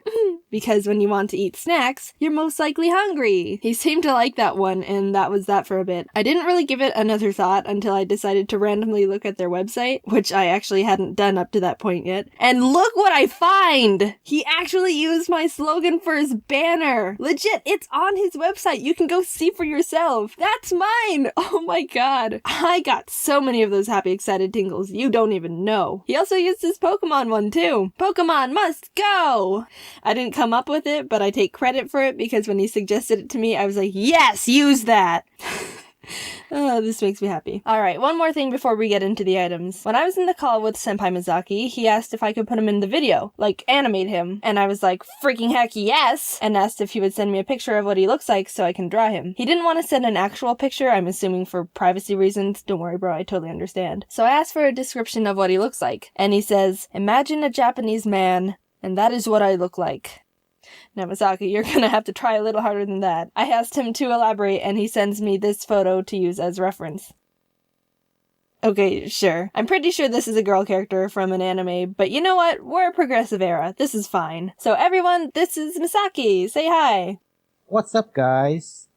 Because when you want to eat snacks, you're most likely hungry. He seemed to like that one, and that was that for a bit. I didn't really give it another thought until I decided to randomly look at their website, which I actually hadn't done up to that point yet. And look what I find! He actually used my slogan for his banner! Legit, it's on his website. You can go see for yourself. That's mine! Oh my god. I got so many of those happy, excited tingles. You don't even know. He also used his Pokemon one too. Pokemon must go! I didn't come up with it, but I take credit for it because when he suggested it to me, I was like, yes, use that! Oh, this makes me happy. Alright, one more thing before we get into the items. When I was in the call with Senpai Mizaki, he asked if I could put him in the video, like animate him, and I was like, freaking heck yes! And asked if he would send me a picture of what he looks like so I can draw him. He didn't want to send an actual picture, I'm assuming for privacy reasons. Don't worry bro, I totally understand. So I asked for a description of what he looks like, and he says, imagine a Japanese man, and that is what I look like. Now, Misaki, you're gonna have to try a little harder than that. I asked him to elaborate, and he sends me this photo to use as reference. Okay, sure. I'm pretty sure this is a girl character from an anime, but you know what? We're a progressive era. This is fine. So everyone, this is Misaki. Say hi. What's up, guys?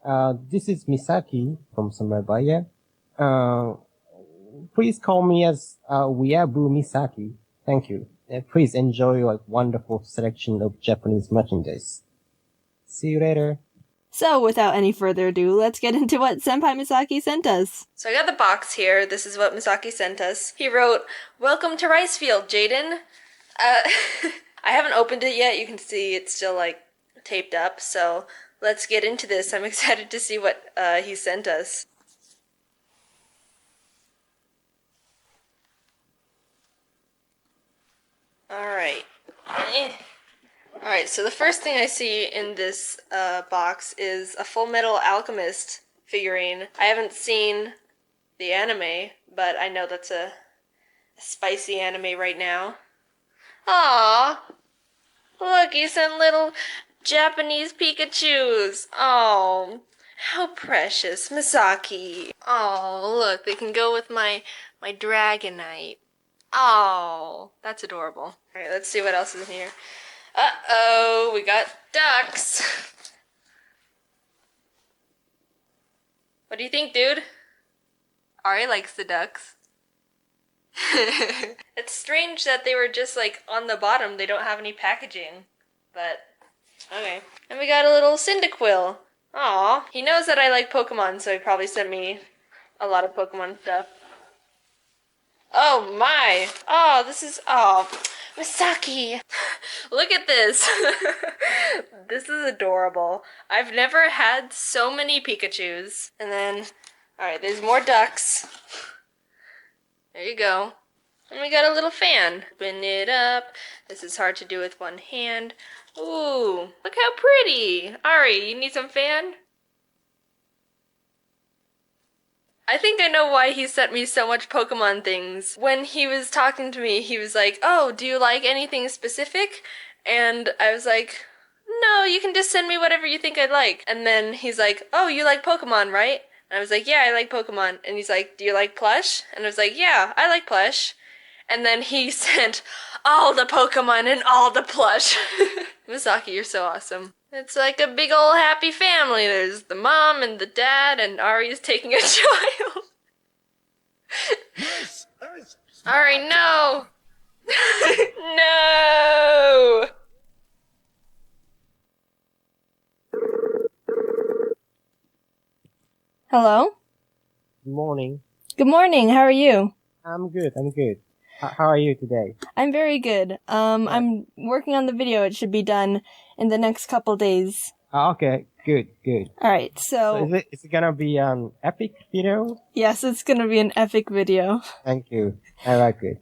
This is Misaki from Samurai Buyer. Please call me as Weeaboo Misaki. Thank you. Please enjoy your wonderful selection of Japanese merchandise. See you later. So, without any further ado, let's get into what Senpai Misaki sent us. So I got the box here. This is what Misaki sent us. He wrote, welcome to Ricefield, Jaiden. I haven't opened it yet. You can see it's still, like, taped up. So, let's get into this. I'm excited to see what he sent us. Alright. Alright, so the first thing I see in this box is a Full Metal Alchemist figurine. I haven't seen the anime, but I know that's a spicy anime right now. Aww! Look, he sent little Japanese Pikachus! Oh, how precious. Misaki. Oh, look, they can go with my My Dragonite. Oh, that's adorable. Alright, let's see what else is in here. Uh-oh, we got ducks. What do you think, dude? Ari likes the ducks. It's strange that they were just like on the bottom. They don't have any packaging. But, okay. And we got a little Cyndaquil. Aw. He knows that I like Pokemon, so he probably sent me a lot of Pokemon stuff. Oh my! Oh, this is, oh, Misaki! Look at this! This is adorable. I've never had so many Pikachus. And then, alright, there's more ducks. There you go. And we got a little fan. Open it up. This is hard to do with one hand. Ooh, look how pretty! Ari, you need some fan? I think I know why he sent me so much Pokemon things. When he was talking to me, he was like, oh, do you like anything specific? And I was like, no, you can just send me whatever you think I'd like. And then he's like, oh, you like Pokemon, right? And I was like, yeah, I like Pokemon. And he's like, do you like plush? And I was like, yeah, I like plush. And then he sent all the Pokemon and all the plush. Misaki, you're so awesome. It's like a big ol' happy family. There's the mom and the dad, and Ari's taking a child. Ari, no! No! Hello? Good morning. Good morning, how are you? I'm good. How are you today? I'm very good. I'm working on the video. It should be done in the next couple days. Okay, good. Alright, so is it gonna be an epic video? yes, it's gonna be an epic video. Thank you. I like it.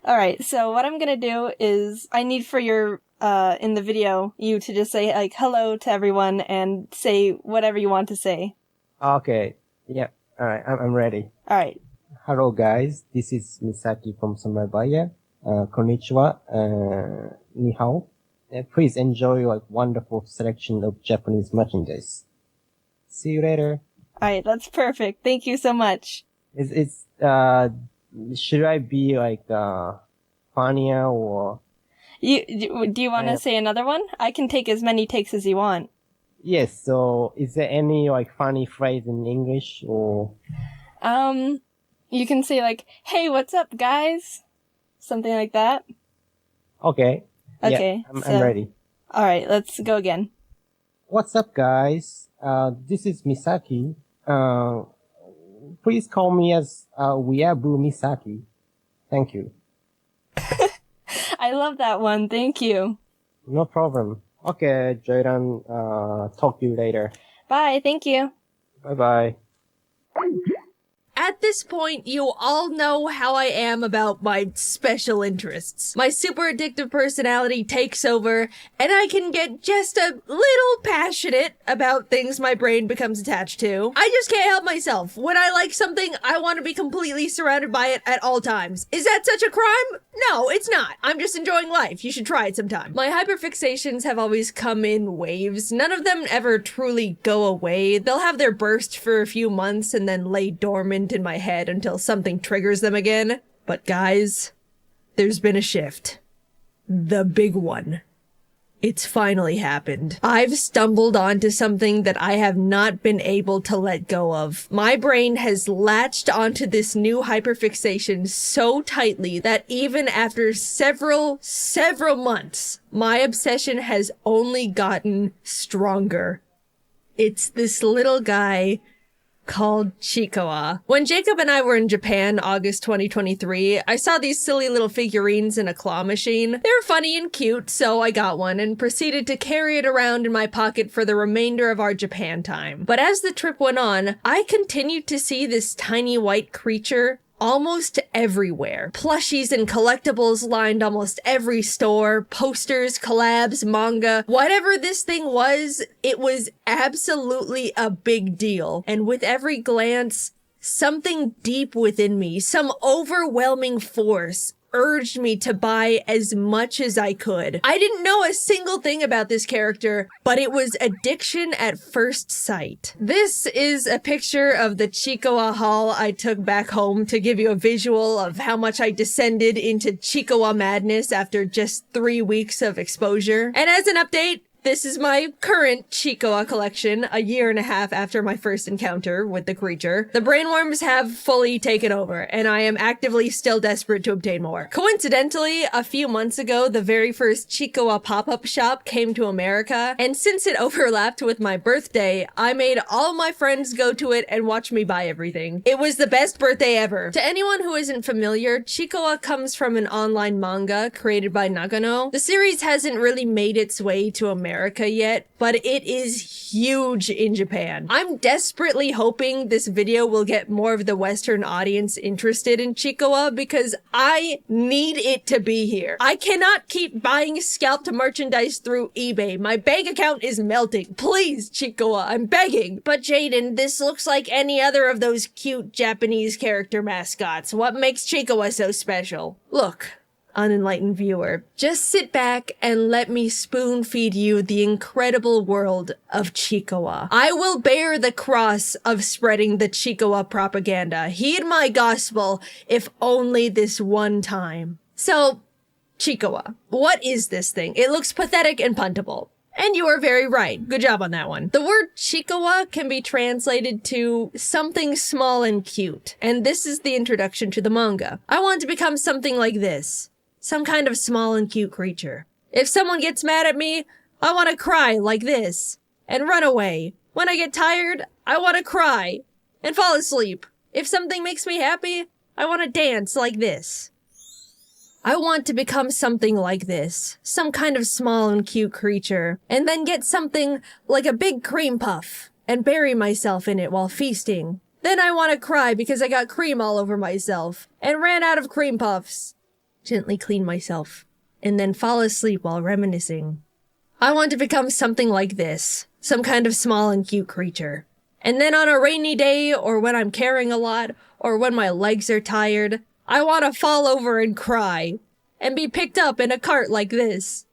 Alright, so what I'm gonna do is, I need for your, in the video, you to just say, like, hello to everyone and say whatever you want to say. Okay. Yeah. Alright, I'm ready. Alright. Hello guys, this is Misaki from Samabaya. Konnichiwa. Ni hao. Please enjoy like wonderful selection of Japanese merchandise. See you later. Alright, that's perfect. Thank you so much. Should I be like funnier or? Do you want to say another one? I can take as many takes as you want. Yes. So, is there any like funny phrase in English or? You can say like, hey, what's up, guys? Something like that. Okay. Okay. Yeah, I'm ready. Alright, let's go again. What's up, guys? This is Misaki. Please call me as Weeaboo Misaki. Thank you. I love that one. Thank you. No problem. Okay, Jaiden, talk to you later. Bye. Thank you. Bye-bye. At this point, you all know how I am about my special interests. My super addictive personality takes over, and I can get just a little passionate about things my brain becomes attached to. I just can't help myself. When I like something, I want to be completely surrounded by it at all times. Is that such a crime? No, it's not. I'm just enjoying life. You should try it sometime. My hyperfixations have always come in waves. None of them ever truly go away. They'll have their burst for a few months and then lay dormant in my head until something triggers them again. But guys, there's been a shift. The big one. It's finally happened. I've stumbled onto something that I have not been able to let go of. My brain has latched onto this new hyperfixation so tightly that even after several months, my obsession has only gotten stronger. It's this little guy called Chikawa. When Jacob and I were in Japan, August 2023, I saw these silly little figurines in a claw machine. They were funny and cute, so I got one and proceeded to carry it around in my pocket for the remainder of our Japan time. But as the trip went on, I continued to see this tiny white creature almost everywhere. Plushies and collectibles lined almost every store, posters, collabs, manga. Whatever this thing was, it was absolutely a big deal. And with every glance, something deep within me, some overwhelming force, urged me to buy as much as I could. I didn't know a single thing about this character, but it was addiction at first sight. This is a picture of the Chikawa haul I took back home to give you a visual of how much I descended into Chikawa madness after just 3 weeks of exposure. And as an update, this is my current Chikawa collection, a year and a half after my first encounter with the creature. The brainworms have fully taken over, and I am actively still desperate to obtain more. Coincidentally, a few months ago, the very first Chikawa pop-up shop came to America, and since it overlapped with my birthday, I made all my friends go to it and watch me buy everything. It was the best birthday ever. To anyone who isn't familiar, Chikawa comes from an online manga created by Nagano. The series hasn't really made its way to America yet, but it is huge in Japan. I'm desperately hoping this video will get more of the Western audience interested in Chikawa because I need it to be here. I cannot keep buying scalped merchandise through eBay. My bank account is melting. Please, Chikawa, I'm begging. But Jaiden, this looks like any other of those cute Japanese character mascots. What makes Chikawa so special? Look, unenlightened viewer, just sit back and let me spoon feed you the incredible world of Chikawa. I will bear the cross of spreading the Chikawa propaganda. Heed my gospel, if only this one time. So, Chikawa, what is this thing? It looks pathetic and puntable. And you are very right. Good job on that one. The word Chikawa can be translated to something small and cute. And this is the introduction to the manga. I want to become something like this. Some kind of small and cute creature. If someone gets mad at me, I want to cry like this and run away. When I get tired, I want to cry and fall asleep. If something makes me happy, I want to dance like this. I want to become something like this, some kind of small and cute creature, and then get something like a big cream puff and bury myself in it while feasting. Then I want to cry because I got cream all over myself and ran out of cream puffs. Gently clean myself, and then fall asleep while reminiscing. I want to become something like this, some kind of small and cute creature. And then on a rainy day, or when I'm carrying a lot, or when my legs are tired, I want to fall over and cry, and be picked up in a cart like this.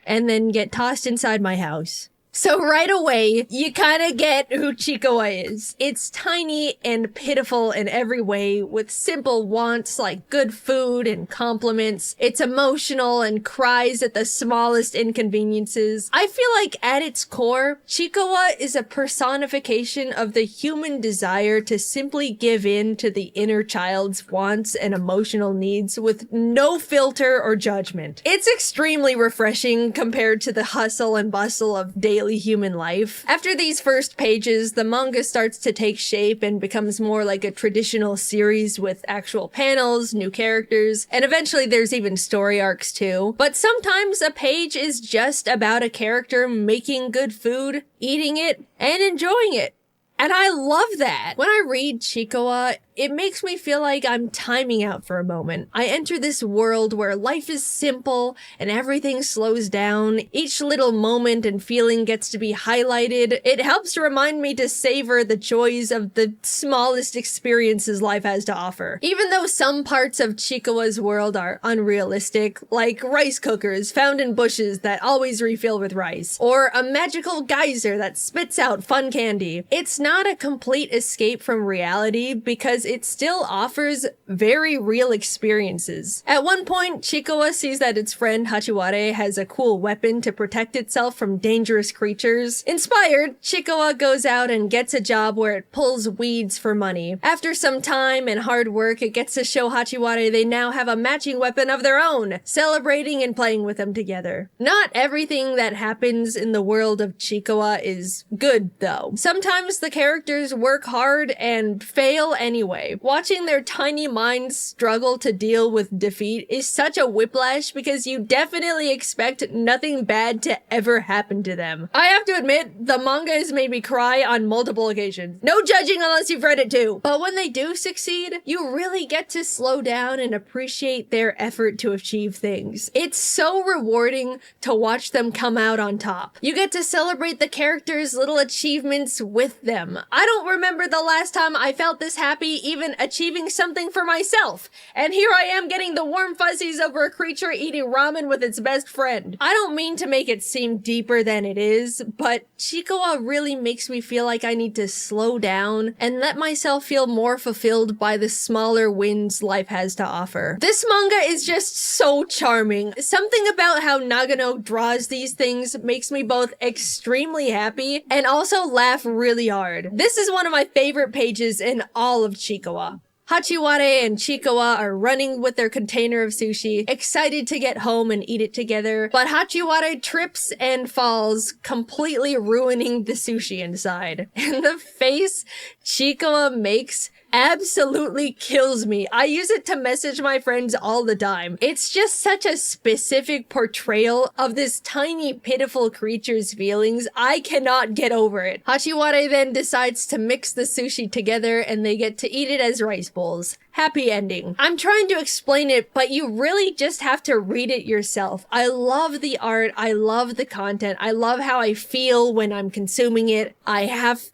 And then get tossed inside my house. So right away, you kind of get who Chikawa is. It's tiny and pitiful in every way, with simple wants like good food and compliments. It's emotional and cries at the smallest inconveniences. I feel like at its core, Chikawa is a personification of the human desire to simply give in to the inner child's wants and emotional needs with no filter or judgment. It's extremely refreshing compared to the hustle and bustle of daily human life. After these first pages, the manga starts to take shape and becomes more like a traditional series with actual panels, new characters, and eventually there's even story arcs too. But sometimes a page is just about a character making good food, eating it, and enjoying it. And I love that. When I read Chikawa, it makes me feel like I'm timing out for a moment. I enter this world where life is simple and everything slows down. Each little moment and feeling gets to be highlighted. It helps to remind me to savor the joys of the smallest experiences life has to offer. Even though some parts of Chikawa's world are unrealistic, like rice cookers found in bushes that always refill with rice, or a magical geyser that spits out fun candy, it's not a complete escape from reality because it still offers very real experiences. At one point, Chikawa sees that its friend Hachiware has a cool weapon to protect itself from dangerous creatures. Inspired, Chikawa goes out and gets a job where it pulls weeds for money. After some time and hard work, it gets to show Hachiware they now have a matching weapon of their own, celebrating and playing with them together. Not everything that happens in the world of Chikawa is good, though. Sometimes the characters work hard and fail anyway. Watching their tiny minds struggle to deal with defeat is such a whiplash because you definitely expect nothing bad to ever happen to them. I have to admit, the manga has made me cry on multiple occasions. No judging unless you've read it too. But when they do succeed, you really get to slow down and appreciate their effort to achieve things. It's so rewarding to watch them come out on top. You get to celebrate the characters' little achievements with them. I don't remember the last time I felt this happy even achieving something for myself. And here I am getting the warm fuzzies over a creature eating ramen with its best friend. I don't mean to make it seem deeper than it is, but Chikawa really makes me feel like I need to slow down and let myself feel more fulfilled by the smaller wins life has to offer. This manga is just so charming. Something about how Nagano draws these things makes me both extremely happy and also laugh really hard. This is one of my favorite pages in all of Chikawa. Hachiware and Chikawa are running with their container of sushi, excited to get home and eat it together, but Hachiware trips and falls, completely ruining the sushi inside. And the face Chikawa makes absolutely kills me. I use it to message my friends all the time. It's just such a specific portrayal of this tiny, pitiful creature's feelings. I cannot get over it. Hachiware then decides to mix the sushi together and they get to eat it as rice bowls. Happy ending. I'm trying to explain it, but you really just have to read it yourself. I love the art. I love the content. I love how I feel when I'm consuming it. I have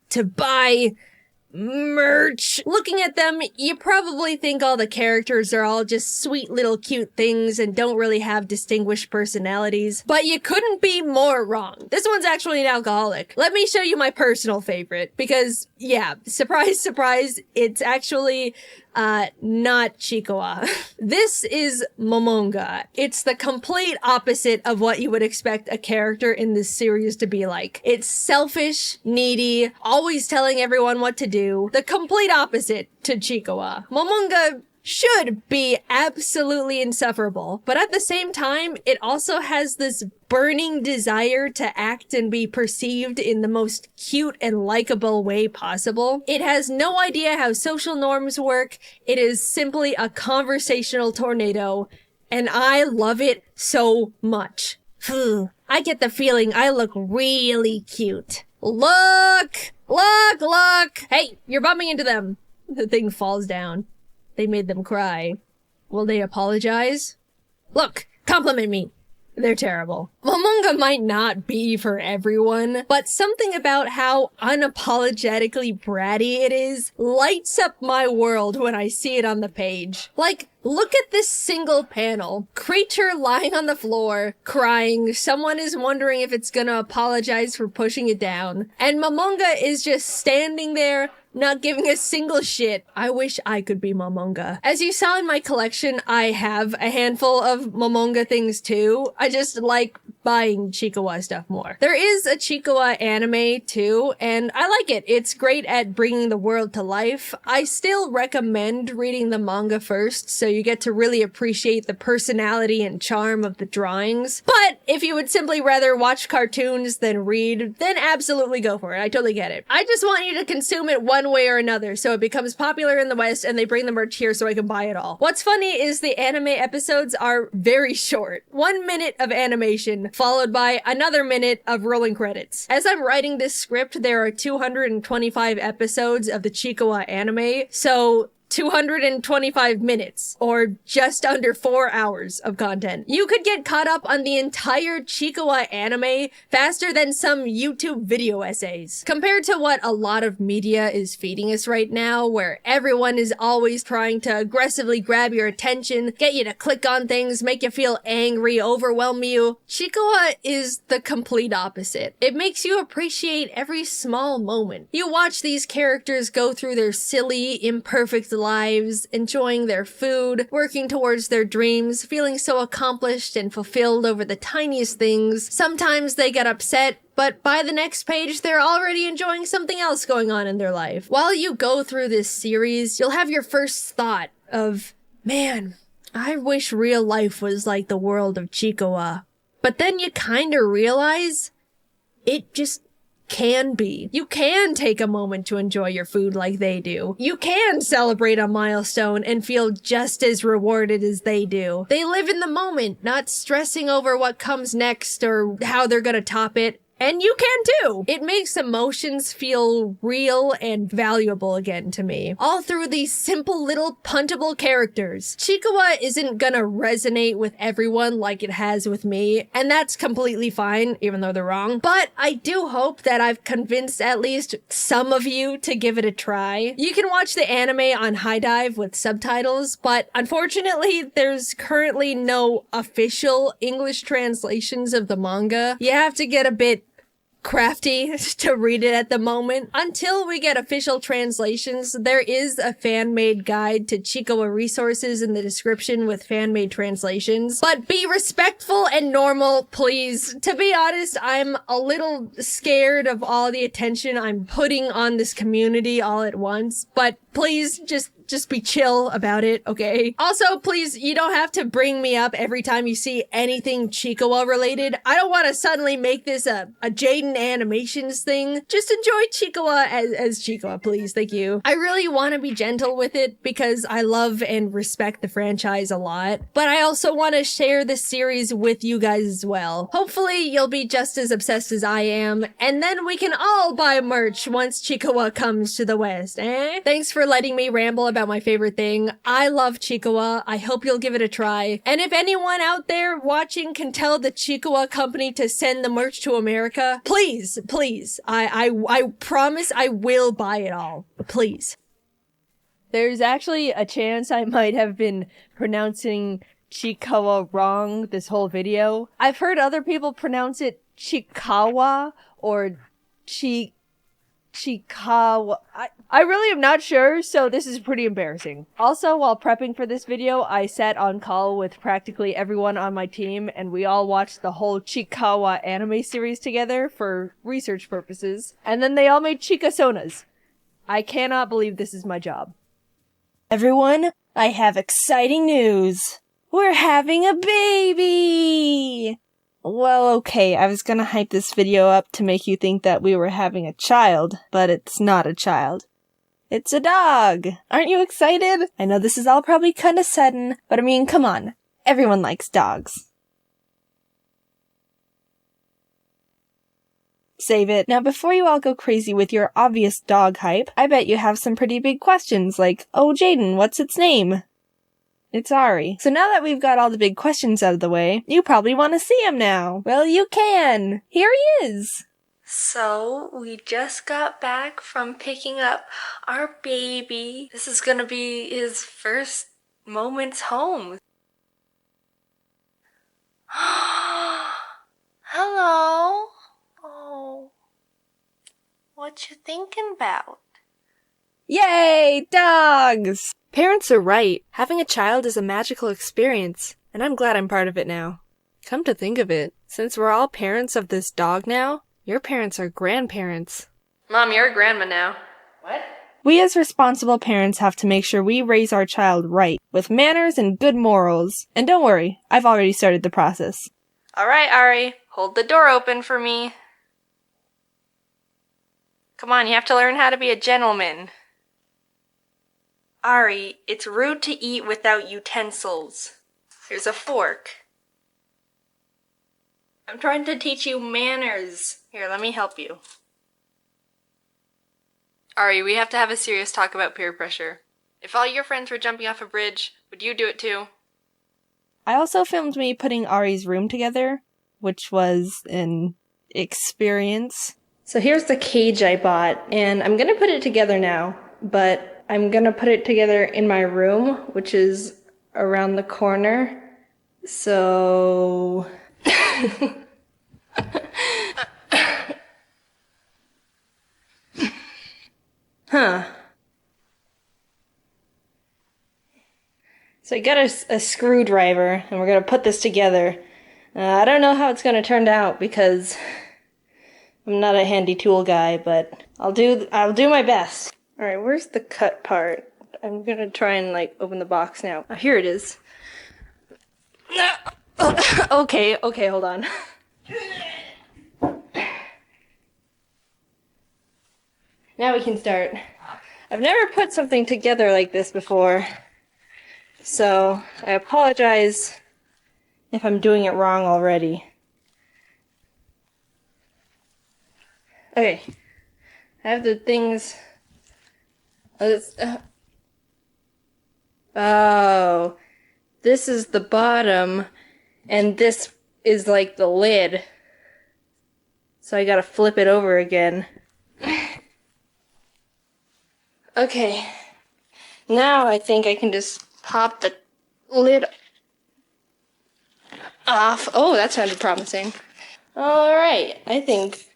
to buy merch. Looking at them, you probably think all the characters are all just sweet little cute things and don't really have distinguished personalities, but you couldn't be more wrong. This one's actually an alcoholic. Let me show you my personal favorite because, yeah, surprise, surprise, it's actually not Chikawa. This is Momonga. It's the complete opposite of what you would expect a character in this series to be like. It's selfish, needy, always telling everyone what to do. The complete opposite to Chikawa. Momonga should be absolutely insufferable, but at the same time, it also has this burning desire to act and be perceived in the most cute and likable way possible. It has no idea how social norms work. It is simply a conversational tornado, and I love it so much. I get the feeling I look really cute. Look! Look! Look! Hey, you're bumping into them. The thing falls down. They made them cry. Will they apologize? Look, compliment me. They're terrible. Momonga might not be for everyone, but something about how unapologetically bratty it is lights up my world when I see it on the page. Like, look at this single panel. Creature lying on the floor, crying. Someone is wondering if it's gonna apologize for pushing it down. And Momonga is just standing there, not giving a single shit. I wish I could be Momonga. As you saw in my collection, I have a handful of Momonga things too. I just like buying Chikawa stuff more. There is a Chikawa anime too, and I like it. It's great at bringing the world to life. I still recommend reading the manga first, so you get to really appreciate the personality and charm of the drawings. But if you would simply rather watch cartoons than read, then absolutely go for it. I totally get it. I just want you to consume it one way or another, so it becomes popular in the West and they bring the merch here so I can buy it all. What's funny is the anime episodes are very short. 1 minute of animation, followed by another minute of rolling credits. As I'm writing this script, there are 225 episodes of the Chikawa anime, so 225 minutes, or just under 4 hours of content. You could get caught up on the entire Chikawa anime faster than some YouTube video essays. Compared to what a lot of media is feeding us right now, where everyone is always trying to aggressively grab your attention, get you to click on things, make you feel angry, overwhelm you, Chikawa is the complete opposite. It makes you appreciate every small moment. You watch these characters go through their silly, imperfect lives, enjoying their food, working towards their dreams, feeling so accomplished and fulfilled over the tiniest things. Sometimes they get upset, but by the next page, they're already enjoying something else going on in their life. While you go through this series, you'll have your first thought of, man, I wish real life was like the world of Chikawa. But then you kinda realize it just can be. You can take a moment to enjoy your food like they do. You can celebrate a milestone and feel just as rewarded as they do. They live in the moment, not stressing over what comes next or how they're gonna top it. And you can too! It makes emotions feel real and valuable again to me. All through these simple little puntable characters. Chikawa isn't gonna resonate with everyone like it has with me, and that's completely fine, even though they're wrong. But I do hope that I've convinced at least some of you to give it a try. You can watch the anime on High Dive with subtitles, but unfortunately, there's currently no official English translations of the manga. You have to get a bit crafty to read it at the moment. Until we get official translations, there is a fan-made guide to Chikawa resources in the description with fan-made translations. But be respectful and normal, please. To be honest, I'm a little scared of all the attention I'm putting on this community all at once, but please just be chill about it, okay? Also, please, you don't have to bring me up every time you see anything Chikawa related. I don't want to suddenly make this a Jaiden Animations thing. Just enjoy Chikawa as Chikawa, please. Thank you. I really want to be gentle with it because I love and respect the franchise a lot, but I also want to share this series with you guys as well. Hopefully, you'll be just as obsessed as I am, and then we can all buy merch once Chikawa comes to the West, eh? Thanks for letting me ramble about my favorite thing. I love Chikawa. I hope you'll give it a try. And if anyone out there watching can tell the Chikawa company to send the merch to America, please, please. I promise I will buy it all. Please. There's actually a chance I might have been pronouncing Chikawa wrong this whole video. I've heard other people pronounce it Chikawa or Chikawa. I really am not sure, so this is pretty embarrassing. Also, while prepping for this video, I sat on call with practically everyone on my team, and we all watched the whole Chikawa anime series together for research purposes, and then they all made Chikasonas. I cannot believe this is my job. Everyone, I have exciting news. We're having a baby! Well, okay, I was gonna hype this video up to make you think that we were having a child, but it's not a child. It's a dog! Aren't you excited? I know this is all probably kinda sudden, but I mean, come on. Everyone likes dogs. Save it. Now, before you all go crazy with your obvious dog hype, I bet you have some pretty big questions like, oh, Jaiden, what's its name? It's Ari. So now that we've got all the big questions out of the way, you probably want to see him now. Well, you can. Here he is. So, we just got back from picking up our baby. This is gonna be his first moments home. Hello. Oh. What you thinking about? Yay, dogs! Parents are right. Having a child is a magical experience, and I'm glad I'm part of it now. Come to think of it, since we're all parents of this dog now, your parents are grandparents. Mom, you're a grandma now. What? We as responsible parents have to make sure we raise our child right, with manners and good morals. And don't worry, I've already started the process. Alright, Ari, hold the door open for me. Come on, you have to learn how to be a gentleman. Ari, it's rude to eat without utensils. Here's a fork. I'm trying to teach you manners. Here, let me help you. Ari, we have to have a serious talk about peer pressure. If all your friends were jumping off a bridge, would you do it too? I also filmed me putting Ari's room together, which was an experience. So here's the cage I bought, and I'm gonna put it together now, but I'm gonna put it together in my room, which is around the corner. So... Huh. So I got a screwdriver, and we're gonna put this together. I don't know how it's gonna turn out because I'm not a handy tool guy, but I'll do my best. All right, where's the cut part? I'm gonna try and open the box now. Oh, here it is. Okay, hold on. Now we can start. I've never put something together like this before, so I apologize if I'm doing it wrong already. Okay. I have the things. Oh. This is the bottom, and this is like the lid. So I gotta flip it over again. Okay. Now I think I can just pop the lid off. Oh, that sounded promising. Alright, I think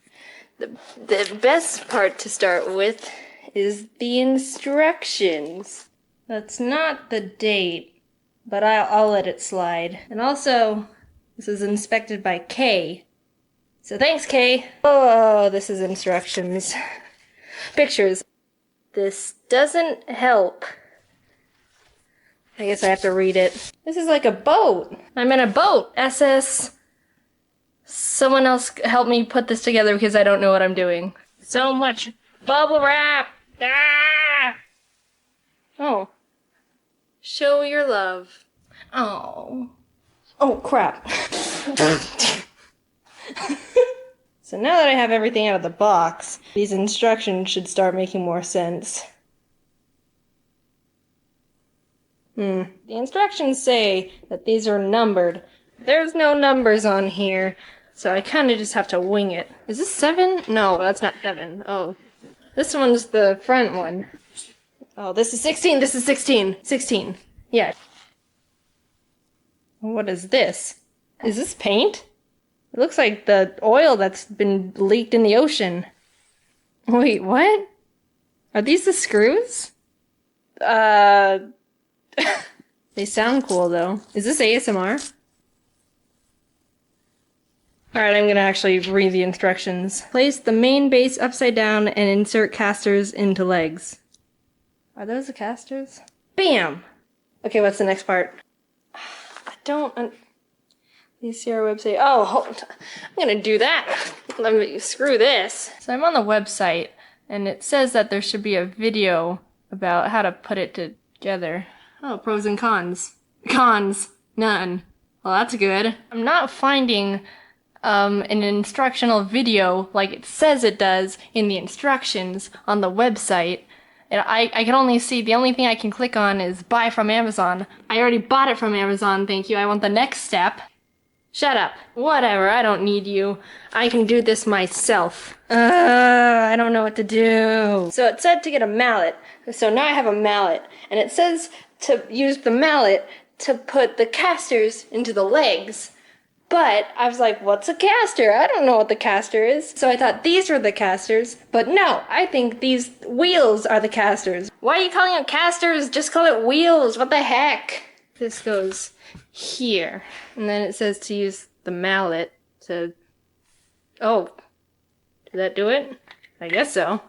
the best part to start with is the instructions. That's not the date, but I'll let it slide. And also, this is inspected by Kay. So thanks, Kay. Oh, this is instructions. Pictures. This doesn't help. I guess I have to read it. This is like a boat. I'm in a boat. SS. Someone else help me put this together because I don't know what I'm doing. So much bubble wrap. Ah! Oh. Show your love. Oh. Oh, crap. So now that I have everything out of the box, these instructions should start making more sense. The instructions say that these are numbered. There's no numbers on here, so I kind of just have to wing it. Is this 7? No, that's not 7. Oh. This one's the front one. Oh, this is 16. This is 16. 16. Yeah. What is this? Is this paint? It looks like the oil that's been leaked in the ocean. Wait, what? Are these the screws? They sound cool though. Is this ASMR? Alright, I'm gonna actually read the instructions. Place the main base upside down and insert casters into legs. Are those the casters? Bam! Okay, what's the next part? I don't... Please see our website. Oh, hold on. I'm gonna do that. Let me screw this. So I'm on the website, and it says that there should be a video about how to put it together. Oh, pros and cons. Cons. None. Well, that's good. I'm not finding an instructional video like it says it does in the instructions on the website. And I can only see, the only thing I can click on is buy from Amazon. I already bought it from Amazon, thank you. I want the next step. Shut up. Whatever, I don't need you. I can do this myself. I don't know what to do. So it said to get a mallet. So now I have a mallet. And it says to use the mallet to put the casters into the legs. But I was like, what's a caster? I don't know what the caster is. So I thought these were the casters. But no, I think these wheels are the casters. Why are you calling it casters? Just call it wheels. What the heck? This goes here. And then it says to use the mallet to... Oh. Did that do it? I guess so.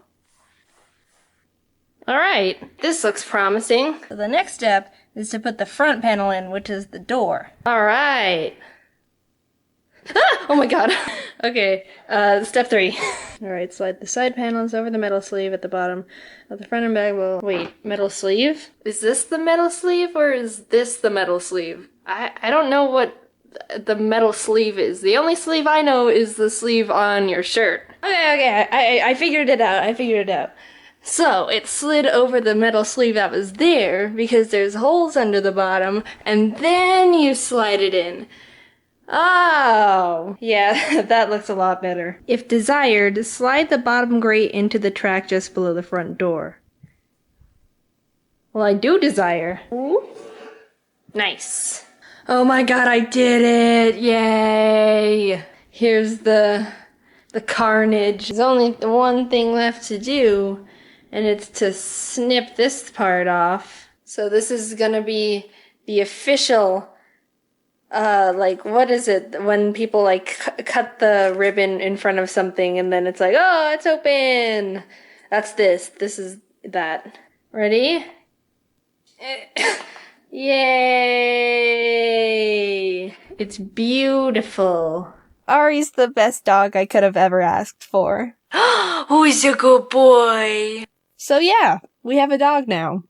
Alright. This looks promising. So the next step is to put the front panel in, which is the door. Alright. Ah! Oh my god. Okay, step 3. Alright, slide the side panels over the metal sleeve at the bottom of the front and back. Well, wait, metal sleeve? Is this the metal sleeve or is this the metal sleeve? I don't know what the metal sleeve is. The only sleeve I know is the sleeve on your shirt. Okay, I figured it out. So, it slid over the metal sleeve that was there because there's holes under the bottom, and then you slide it in. Oh, yeah, that looks a lot better. If desired, slide the bottom grate into the track just below the front door. Well, I do desire. Ooh. Nice. Oh my god, I did it! Yay! Here's the carnage. There's only one thing left to do, and it's to snip this part off. So this is gonna be the official... like, what is it when people, like, cut the ribbon in front of something and then it's like, oh, it's open! That's this. This is that. Ready? Yay! It's beautiful. Ari's the best dog I could have ever asked for. Who's a good boy? So yeah, we have a dog now.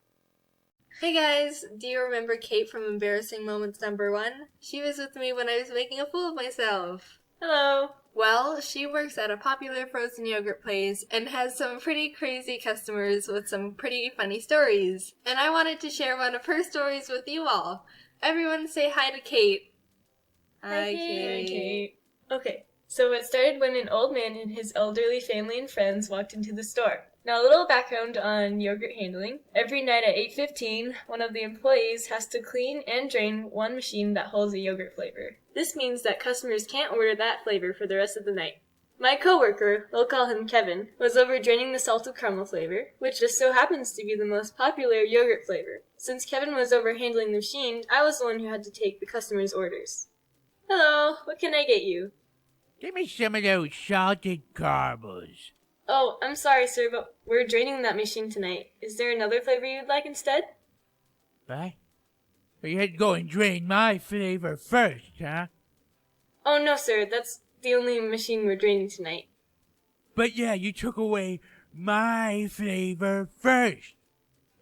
Hey guys, do you remember Kate from Embarrassing Moments #1? She was with me when I was making a fool of myself. Hello. Well, she works at a popular frozen yogurt place and has some pretty crazy customers with some pretty funny stories. And I wanted to share one of her stories with you all. Everyone say hi to Kate. Hi, Kate. Okay, so it started when an old man and his elderly family and friends walked into the store. Now a little background on yogurt handling. Every night at 8:15, one of the employees has to clean and drain one machine that holds a yogurt flavor. This means that customers can't order that flavor for the rest of the night. My coworker, we'll call him Kevin, was over draining the salted caramel flavor, which just so happens to be the most popular yogurt flavor. Since Kevin was over handling the machine, I was the one who had to take the customers' orders. Hello, what can I get you? Give me some of those salted caramels. Oh, I'm sorry, sir, but we're draining that machine tonight. Is there another flavor you'd like instead? What? You had to go and drain my flavor first, huh? Oh, no, sir, that's the only machine we're draining tonight. But yeah, you took away my flavor first.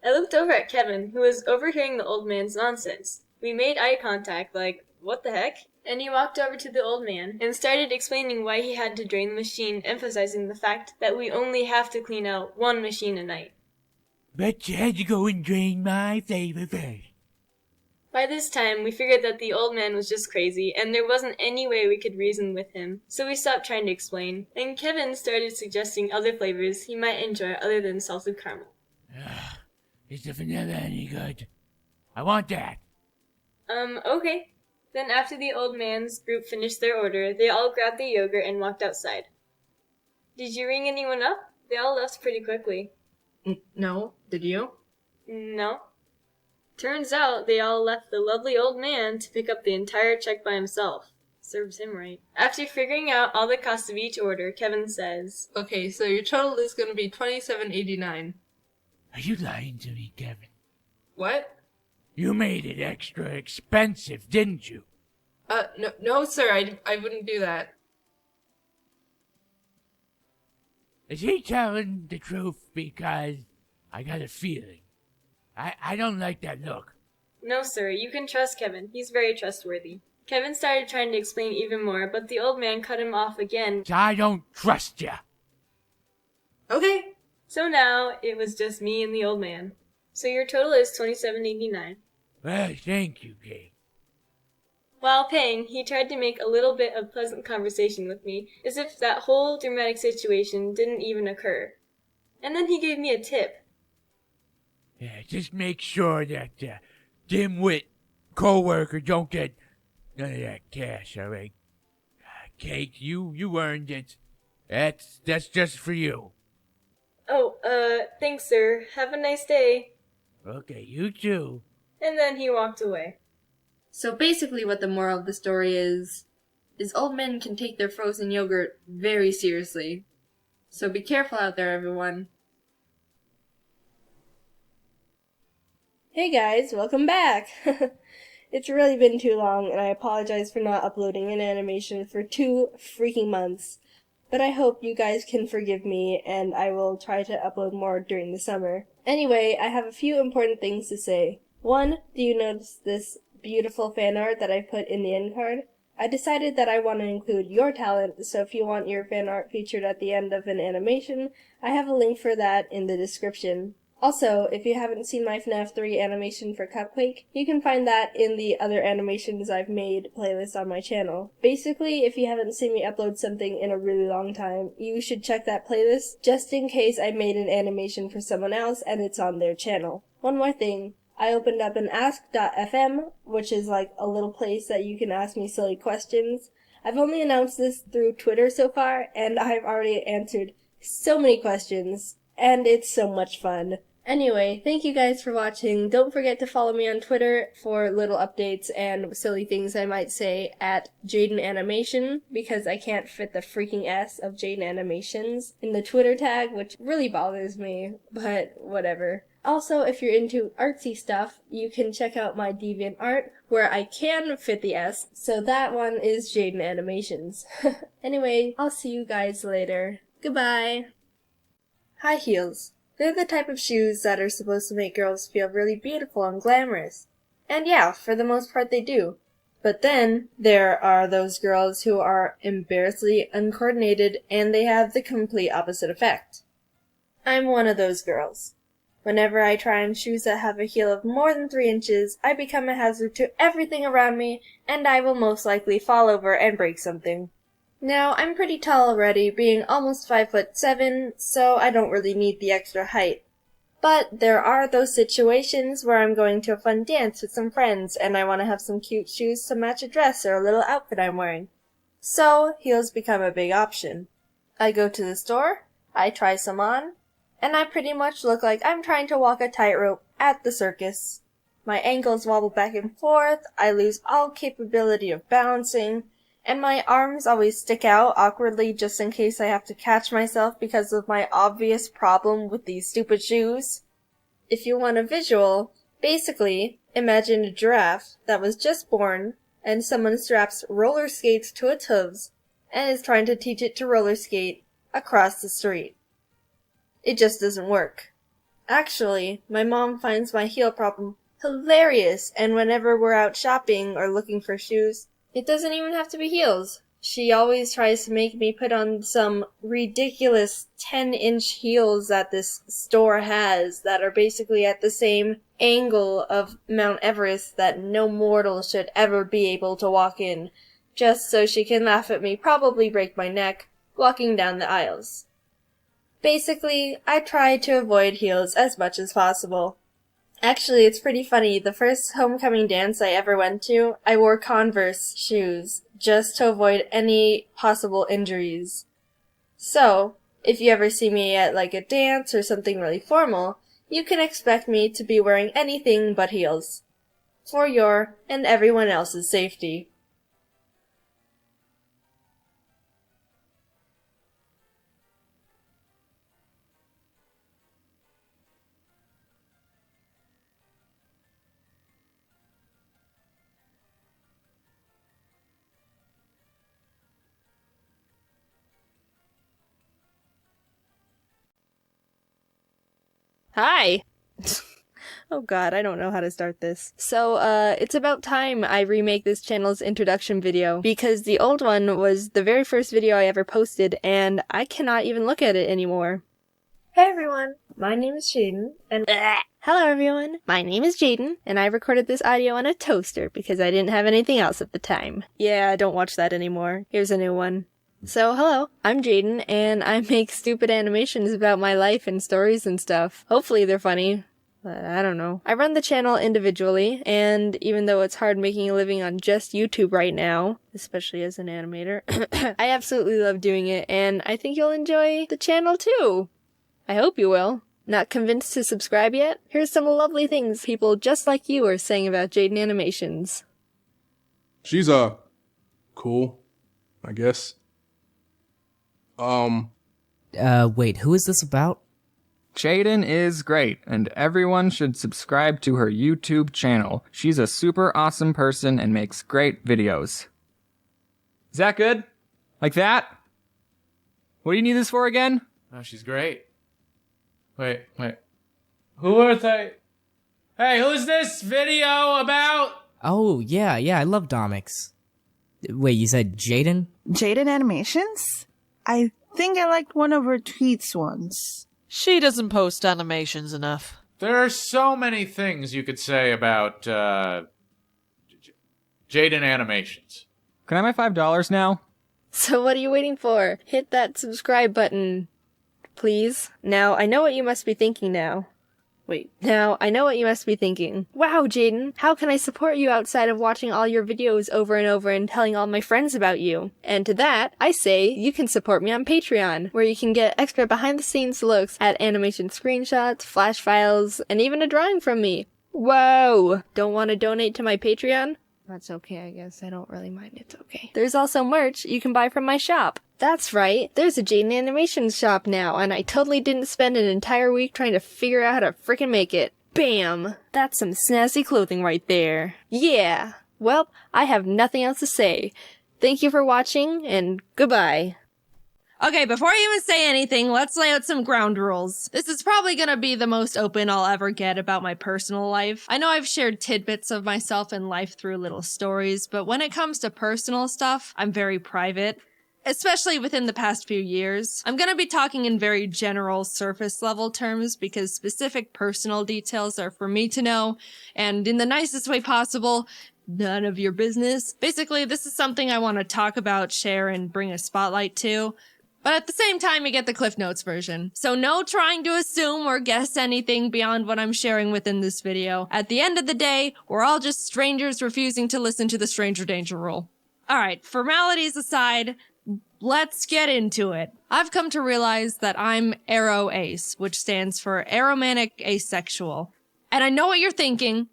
I looked over at Kevin, who was overhearing the old man's nonsense. We made eye contact, like, what the heck? And he walked over to the old man and started explaining why he had to drain the machine, emphasizing the fact that we only have to clean out one machine a night. But you had to go and drain my flavor first. By this time, we figured that the old man was just crazy, and there wasn't any way we could reason with him, so we stopped trying to explain, and Kevin started suggesting other flavors he might enjoy other than salted caramel. Is the vanilla any good? I want that. Okay. Then after the old man's group finished their order, they all grabbed the yogurt and walked outside. Did you ring anyone up? They all left pretty quickly. No. Did you? No. Turns out they all left the lovely old man to pick up the entire check by himself. Serves him right. After figuring out all the costs of each order, Kevin says, Okay, so your total is going to be $27.89. Are you lying to me, Kevin? What? You made it extra expensive, didn't you? No, sir, I wouldn't do that. Is he telling the truth? Because I got a feeling. I don't like that look. No, sir, you can trust Kevin. He's very trustworthy. Kevin started trying to explain even more, but the old man cut him off again. I don't trust ya. Okay. So now it was just me and the old man. So your total is $27.89. Well, thank you, Kate. While paying, he tried to make a little bit of pleasant conversation with me, as if that whole dramatic situation didn't even occur. And then he gave me a tip. Yeah, just make sure that dimwit co-worker don't get none of that cash, all right? Kate, you earned it. That's just for you. Oh, thanks, sir. Have a nice day. Okay, you too. And then he walked away. So basically what the moral of the story is old men can take their frozen yogurt very seriously. So be careful out there, everyone. Hey guys, welcome back! It's really been too long, and I apologize for not uploading an animation for 2 freaking months. But I hope you guys can forgive me, and I will try to upload more during the summer. Anyway, I have a few important things to say. 1, do you notice this beautiful fan art that I put in the end card? I decided that I want to include your talent, so if you want your fan art featured at the end of an animation, I have a link for that in the description. Also, if you haven't seen my FNAF 3 animation for Cupquake, you can find that in the other animations I've made playlist on my channel. Basically, if you haven't seen me upload something in a really long time, you should check that playlist, just in case I made an animation for someone else and it's on their channel. One more thing. I opened up an ask.fm, which is like a little place that you can ask me silly questions. I've only announced this through Twitter so far, and I've already answered so many questions, and it's so much fun. Anyway, thank you guys for watching. Don't forget to follow me on Twitter for little updates and silly things I might say at JaidenAnimation, because I can't fit the freaking S of Jaiden Animations in the Twitter tag, which really bothers me, but whatever. Also, if you're into artsy stuff, you can check out my DeviantArt, where I can fit the S, so that one is Jaiden Animations. Anyway, I'll see you guys later. Goodbye! High heels. They're the type of shoes that are supposed to make girls feel really beautiful and glamorous. And yeah, for the most part they do. But then there are those girls who are embarrassingly uncoordinated and they have the complete opposite effect. I'm one of those girls. Whenever I try on shoes that have a heel of more than 3 inches, I become a hazard to everything around me, and I will most likely fall over and break something. Now, I'm pretty tall already, being almost 5'7", so I don't really need the extra height. But there are those situations where I'm going to a fun dance with some friends, and I want to have some cute shoes to match a dress or a little outfit I'm wearing. So, heels become a big option. I go to the store, I try some on, and I pretty much look like I'm trying to walk a tightrope at the circus. My ankles wobble back and forth, I lose all capability of balancing, and my arms always stick out awkwardly just in case I have to catch myself because of my obvious problem with these stupid shoes. If you want a visual, basically, imagine a giraffe that was just born, and someone straps roller skates to its hooves, and is trying to teach it to roller skate across the street. It just doesn't work. Actually, my mom finds my heel problem hilarious, and whenever we're out shopping or looking for shoes, it doesn't even have to be heels. She always tries to make me put on some ridiculous 10-inch heels that this store has that are basically at the same angle of Mount Everest that no mortal should ever be able to walk in, just so she can laugh at me, probably break my neck, walking down the aisles. Basically, I try to avoid heels as much as possible. Actually, it's pretty funny. The first homecoming dance I ever went to, I wore Converse shoes just to avoid any possible injuries. So, if you ever see me at like a dance or something really formal, you can expect me to be wearing anything but heels. For your and everyone else's safety. Hi! Oh god, I don't know how to start this. So, it's about time I remake this channel's introduction video, because the old one was the very first video I ever posted, and I cannot even look at it anymore. Hey everyone, my name is Jaiden, and Hello everyone, my name is Jaiden, and I recorded this audio on a toaster because I didn't have anything else at the time. Yeah, don't watch that anymore. Here's a new one. So, hello, I'm Jaiden, and I make stupid animations about my life and stories and stuff. Hopefully they're funny, but I don't know. I run the channel individually, and even though it's hard making a living on just YouTube right now, especially as an animator, I absolutely love doing it, and I think you'll enjoy the channel too. I hope you will. Not convinced to subscribe yet? Here's some lovely things people just like you are saying about Jaiden Animations. She's, cool, I guess. Wait, who is this about? Jaiden is great, and everyone should subscribe to her YouTube channel. She's a super awesome person and makes great videos. Is that good? Like that? What do you need this for again? Oh, she's great. Wait. Who are they? Hey, who's this video about? Oh, yeah, I love Domics. Wait, you said Jaiden? Jaiden Animations? I think I liked one of her tweets once. She doesn't post animations enough. There are so many things you could say about, Jaiden Animations. Can I have my $5 now? So what are you waiting for? Hit that subscribe button, please. Now, I know what you must be thinking now. Wow, Jaiden, how can I support you outside of watching all your videos over and over and telling all my friends about you? And to that, I say you can support me on Patreon, where you can get extra behind-the-scenes looks at animation screenshots, flash files, and even a drawing from me. Whoa! Don't want to donate to my Patreon? That's okay, I guess. I don't really mind. It's okay. There's also merch you can buy from my shop. That's right. There's a Jaiden Animations shop now, and I totally didn't spend an entire week trying to figure out how to frickin' make it. Bam! That's some snazzy clothing right there. Yeah! Well, I have nothing else to say. Thank you for watching, and goodbye. Okay, before I even say anything, let's lay out some ground rules. This is probably gonna be the most open I'll ever get about my personal life. I know I've shared tidbits of myself and life through little stories, but when it comes to personal stuff, I'm very private. Especially within the past few years. I'm gonna be talking in very general surface level terms because specific personal details are for me to know, and in the nicest way possible, none of your business. Basically, this is something I want to talk about, share, and bring a spotlight to. But at the same time, you get the Cliff Notes version. So no trying to assume or guess anything beyond what I'm sharing within this video. At the end of the day, we're all just strangers refusing to listen to the stranger danger rule. Alright, formalities aside, let's get into it. I've come to realize that I'm aro-ace, which stands for aromantic asexual. And I know what you're thinking.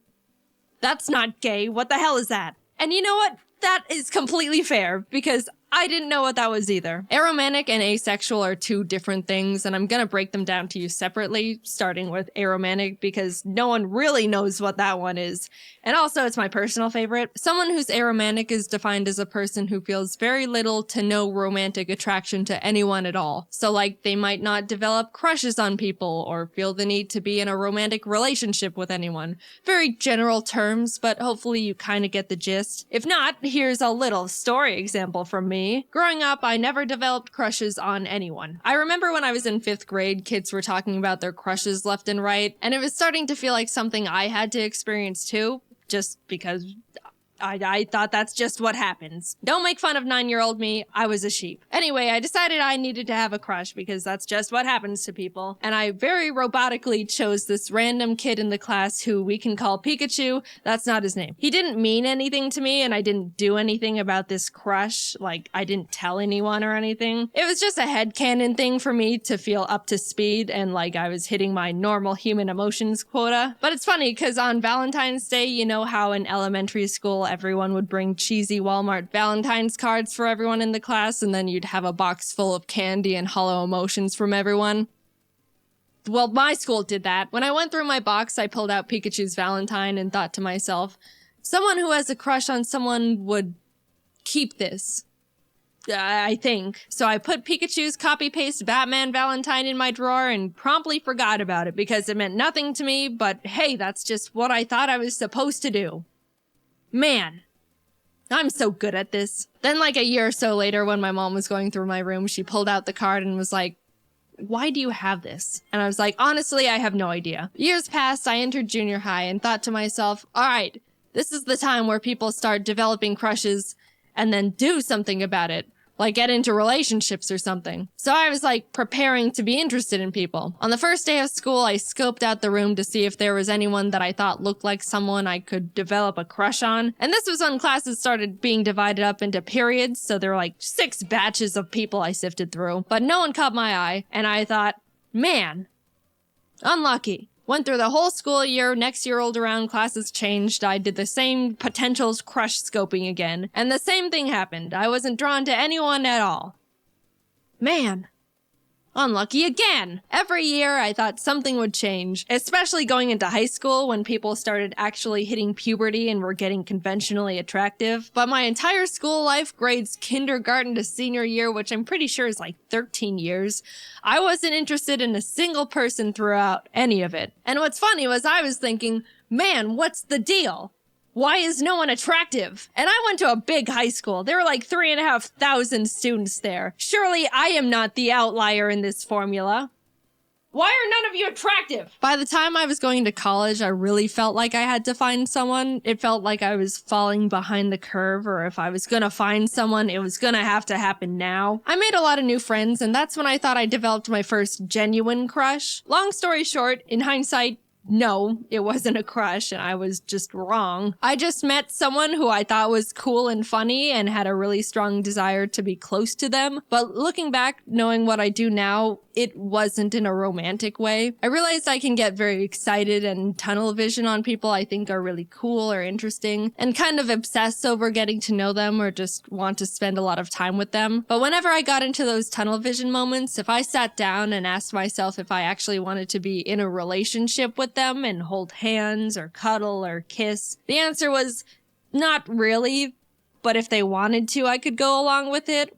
That's not gay. What the hell is that? And you know what? That is completely fair, because I didn't know what that was either. Aromantic and asexual are two different things, and I'm gonna break them down to you separately, starting with aromantic, because no one really knows what that one is. And also, it's my personal favorite. Someone who's aromantic is defined as a person who feels very little to no romantic attraction to anyone at all. So like, they might not develop crushes on people, or feel the need to be in a romantic relationship with anyone. Very general terms, but hopefully you kinda get the gist. If not, here's a little story example from me. Growing up, I never developed crushes on anyone. I remember when I was in 5th grade, kids were talking about their crushes left and right, and it was starting to feel like something I had to experience too, just because I thought that's just what happens. Don't make fun of 9-year-old me, I was a sheep. Anyway, I decided I needed to have a crush because that's just what happens to people. And I very robotically chose this random kid in the class who we can call Pikachu. That's not his name. He didn't mean anything to me and I didn't do anything about this crush. Like, I didn't tell anyone or anything. It was just a headcanon thing for me to feel up to speed and like I was hitting my normal human emotions quota. But it's funny because on Valentine's Day, you know how in elementary school everyone would bring cheesy Walmart Valentine's cards for everyone in the class, and then you'd have a box full of candy and hollow emotions from everyone. Well, my school did that. When I went through my box, I pulled out Pikachu's Valentine and thought to myself, someone who has a crush on someone would keep this. I think. So I put Pikachu's copy-paste Batman Valentine in my drawer and promptly forgot about it because it meant nothing to me, but hey, that's just what I thought I was supposed to do. Man, I'm so good at this. Then like a year or so later when my mom was going through my room, she pulled out the card and was like, why do you have this? And I was like, honestly, I have no idea. Years passed, I entered junior high and thought to myself, all right, this is the time where people start developing crushes and then do something about it. Like get into relationships or something. So I was like preparing to be interested in people. On the first day of school, I scoped out the room to see if there was anyone that I thought looked like someone I could develop a crush on. And this was when classes started being divided up into periods, so there were like 6 batches of people I sifted through. But no one caught my eye, and I thought, man, unlucky. Went through the whole school year, next year rolled around, classes changed, I did the same potentials crush scoping again, and the same thing happened. I wasn't drawn to anyone at all. Man. Unlucky again. Every year I thought something would change, especially going into high school when people started actually hitting puberty and were getting conventionally attractive. But my entire school life, grades kindergarten to senior year, which I'm pretty sure is like 13 years, I wasn't interested in a single person throughout any of it. And what's funny was I was thinking, man, what's the deal? Why is no one attractive? And I went to a big high school. There were like 3,500 students there. Surely I am not the outlier in this formula. Why are none of you attractive? By the time I was going to college, I really felt like I had to find someone. It felt like I was falling behind the curve, or if I was gonna find someone, it was gonna have to happen now. I made a lot of new friends, and that's when I thought I developed my first genuine crush. Long story short, in hindsight, no, it wasn't a crush and I was just wrong. I just met someone who I thought was cool and funny and had a really strong desire to be close to them. But looking back, knowing what I do now, it wasn't in a romantic way. I realized I can get very excited and tunnel vision on people I think are really cool or interesting and kind of obsess over getting to know them or just want to spend a lot of time with them. But whenever I got into those tunnel vision moments, if I sat down and asked myself if I actually wanted to be in a relationship with them and hold hands or cuddle or kiss, the answer was not really, but if they wanted to, I could go along with it.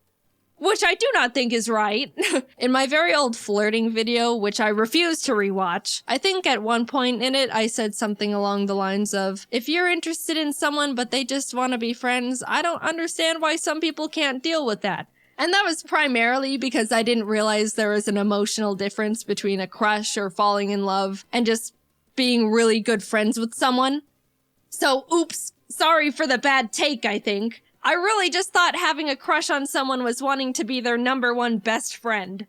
which I do not think is right. In my very old flirting video, which I refuse to rewatch, I think at one point in it I said something along the lines of, if you're interested in someone but they just want to be friends, I don't understand why some people can't deal with that. And that was primarily because I didn't realize there was an emotional difference between a crush or falling in love and just being really good friends with someone. So, oops, sorry for the bad take, I think. I really just thought having a crush on someone was wanting to be their number one best friend.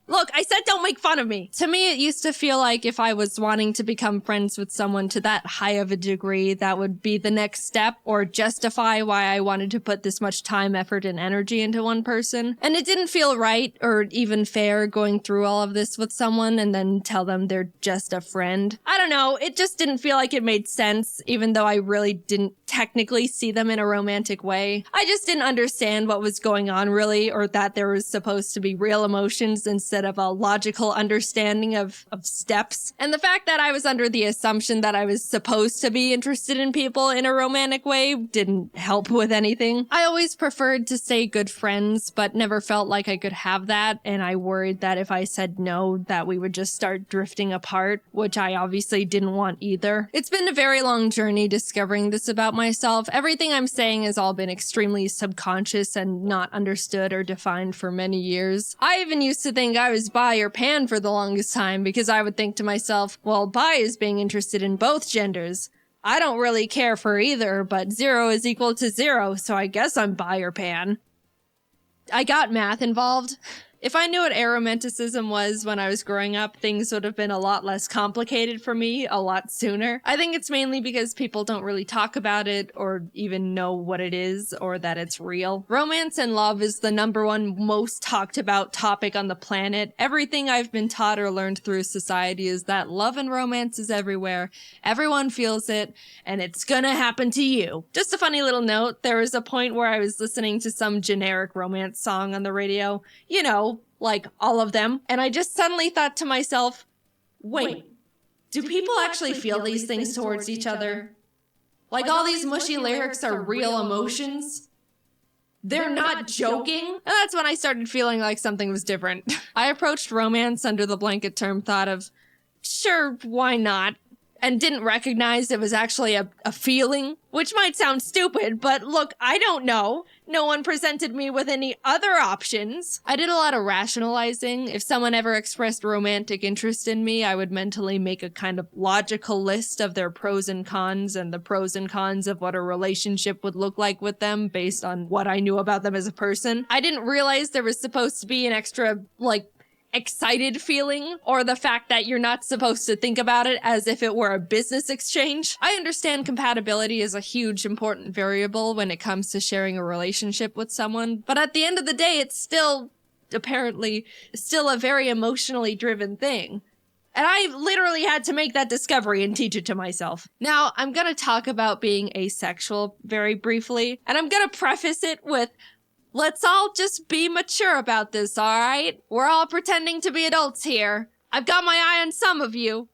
Look, I said don't make fun of me. To me, it used to feel like if I was wanting to become friends with someone to that high of a degree, that would be the next step or justify why I wanted to put this much time, effort, and energy into one person. And it didn't feel right or even fair going through all of this with someone and then tell them they're just a friend. I don't know, it just didn't feel like it made sense, even though I really didn't technically see them in a romantic way. I just didn't understand what was going on really, or that there was supposed to be real emotions instead of a logical understanding of steps. And the fact that I was under the assumption that I was supposed to be interested in people in a romantic way didn't help with anything. I always preferred to stay good friends, but never felt like I could have that, and I worried that if I said no, that we would just start drifting apart, which I obviously didn't want either. It's been a very long journey discovering this about myself. Everything I'm saying has all been extremely subconscious and not understood or defined for many years. I even used to think I was bi or pan for the longest time because I would think to myself, well, bi is being interested in both genders. I don't really care for either, but 0 is equal to 0, so I guess I'm bi or pan. I got math involved. If I knew what aromanticism was when I was growing up, things would have been a lot less complicated for me a lot sooner. I think it's mainly because people don't really talk about it or even know what it is or that it's real. Romance and love is the number one most talked about topic on the planet. Everything I've been taught or learned through society is that love and romance is everywhere. Everyone feels it, and it's gonna happen to you. Just a funny little note, there was a point where I was listening to some generic romance song on the radio. You know, like all of them. And I just suddenly thought to myself, wait, do people actually feel these things towards each other? Like all these mushy lyrics are real emotions? They're not joking? And that's when I started feeling like something was different. I approached romance under the blanket term thought of, sure, why not? And didn't recognize it was actually a feeling, which might sound stupid, but look, I don't know. No one presented me with any other options. I did a lot of rationalizing. If someone ever expressed romantic interest in me, I would mentally make a kind of logical list of their pros and cons and the pros and cons of what a relationship would look like with them based on what I knew about them as a person. I didn't realize there was supposed to be an extra, excited feeling, or the fact that you're not supposed to think about it as if it were a business exchange. I understand compatibility is a huge important variable when it comes to sharing a relationship with someone, but at the end of the day, it's still, apparently, still a very emotionally driven thing. And I literally had to make that discovery and teach it to myself. Now, I'm gonna talk about being asexual very briefly, and I'm gonna preface it with, let's all just be mature about this, alright? We're all pretending to be adults here. I've got my eye on some of you.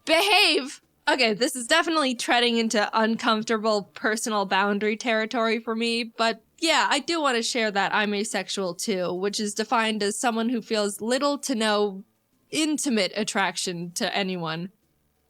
Behave! Okay, this is definitely treading into uncomfortable personal boundary territory for me, but yeah, I do want to share that I'm asexual too, which is defined as someone who feels little to no intimate attraction to anyone.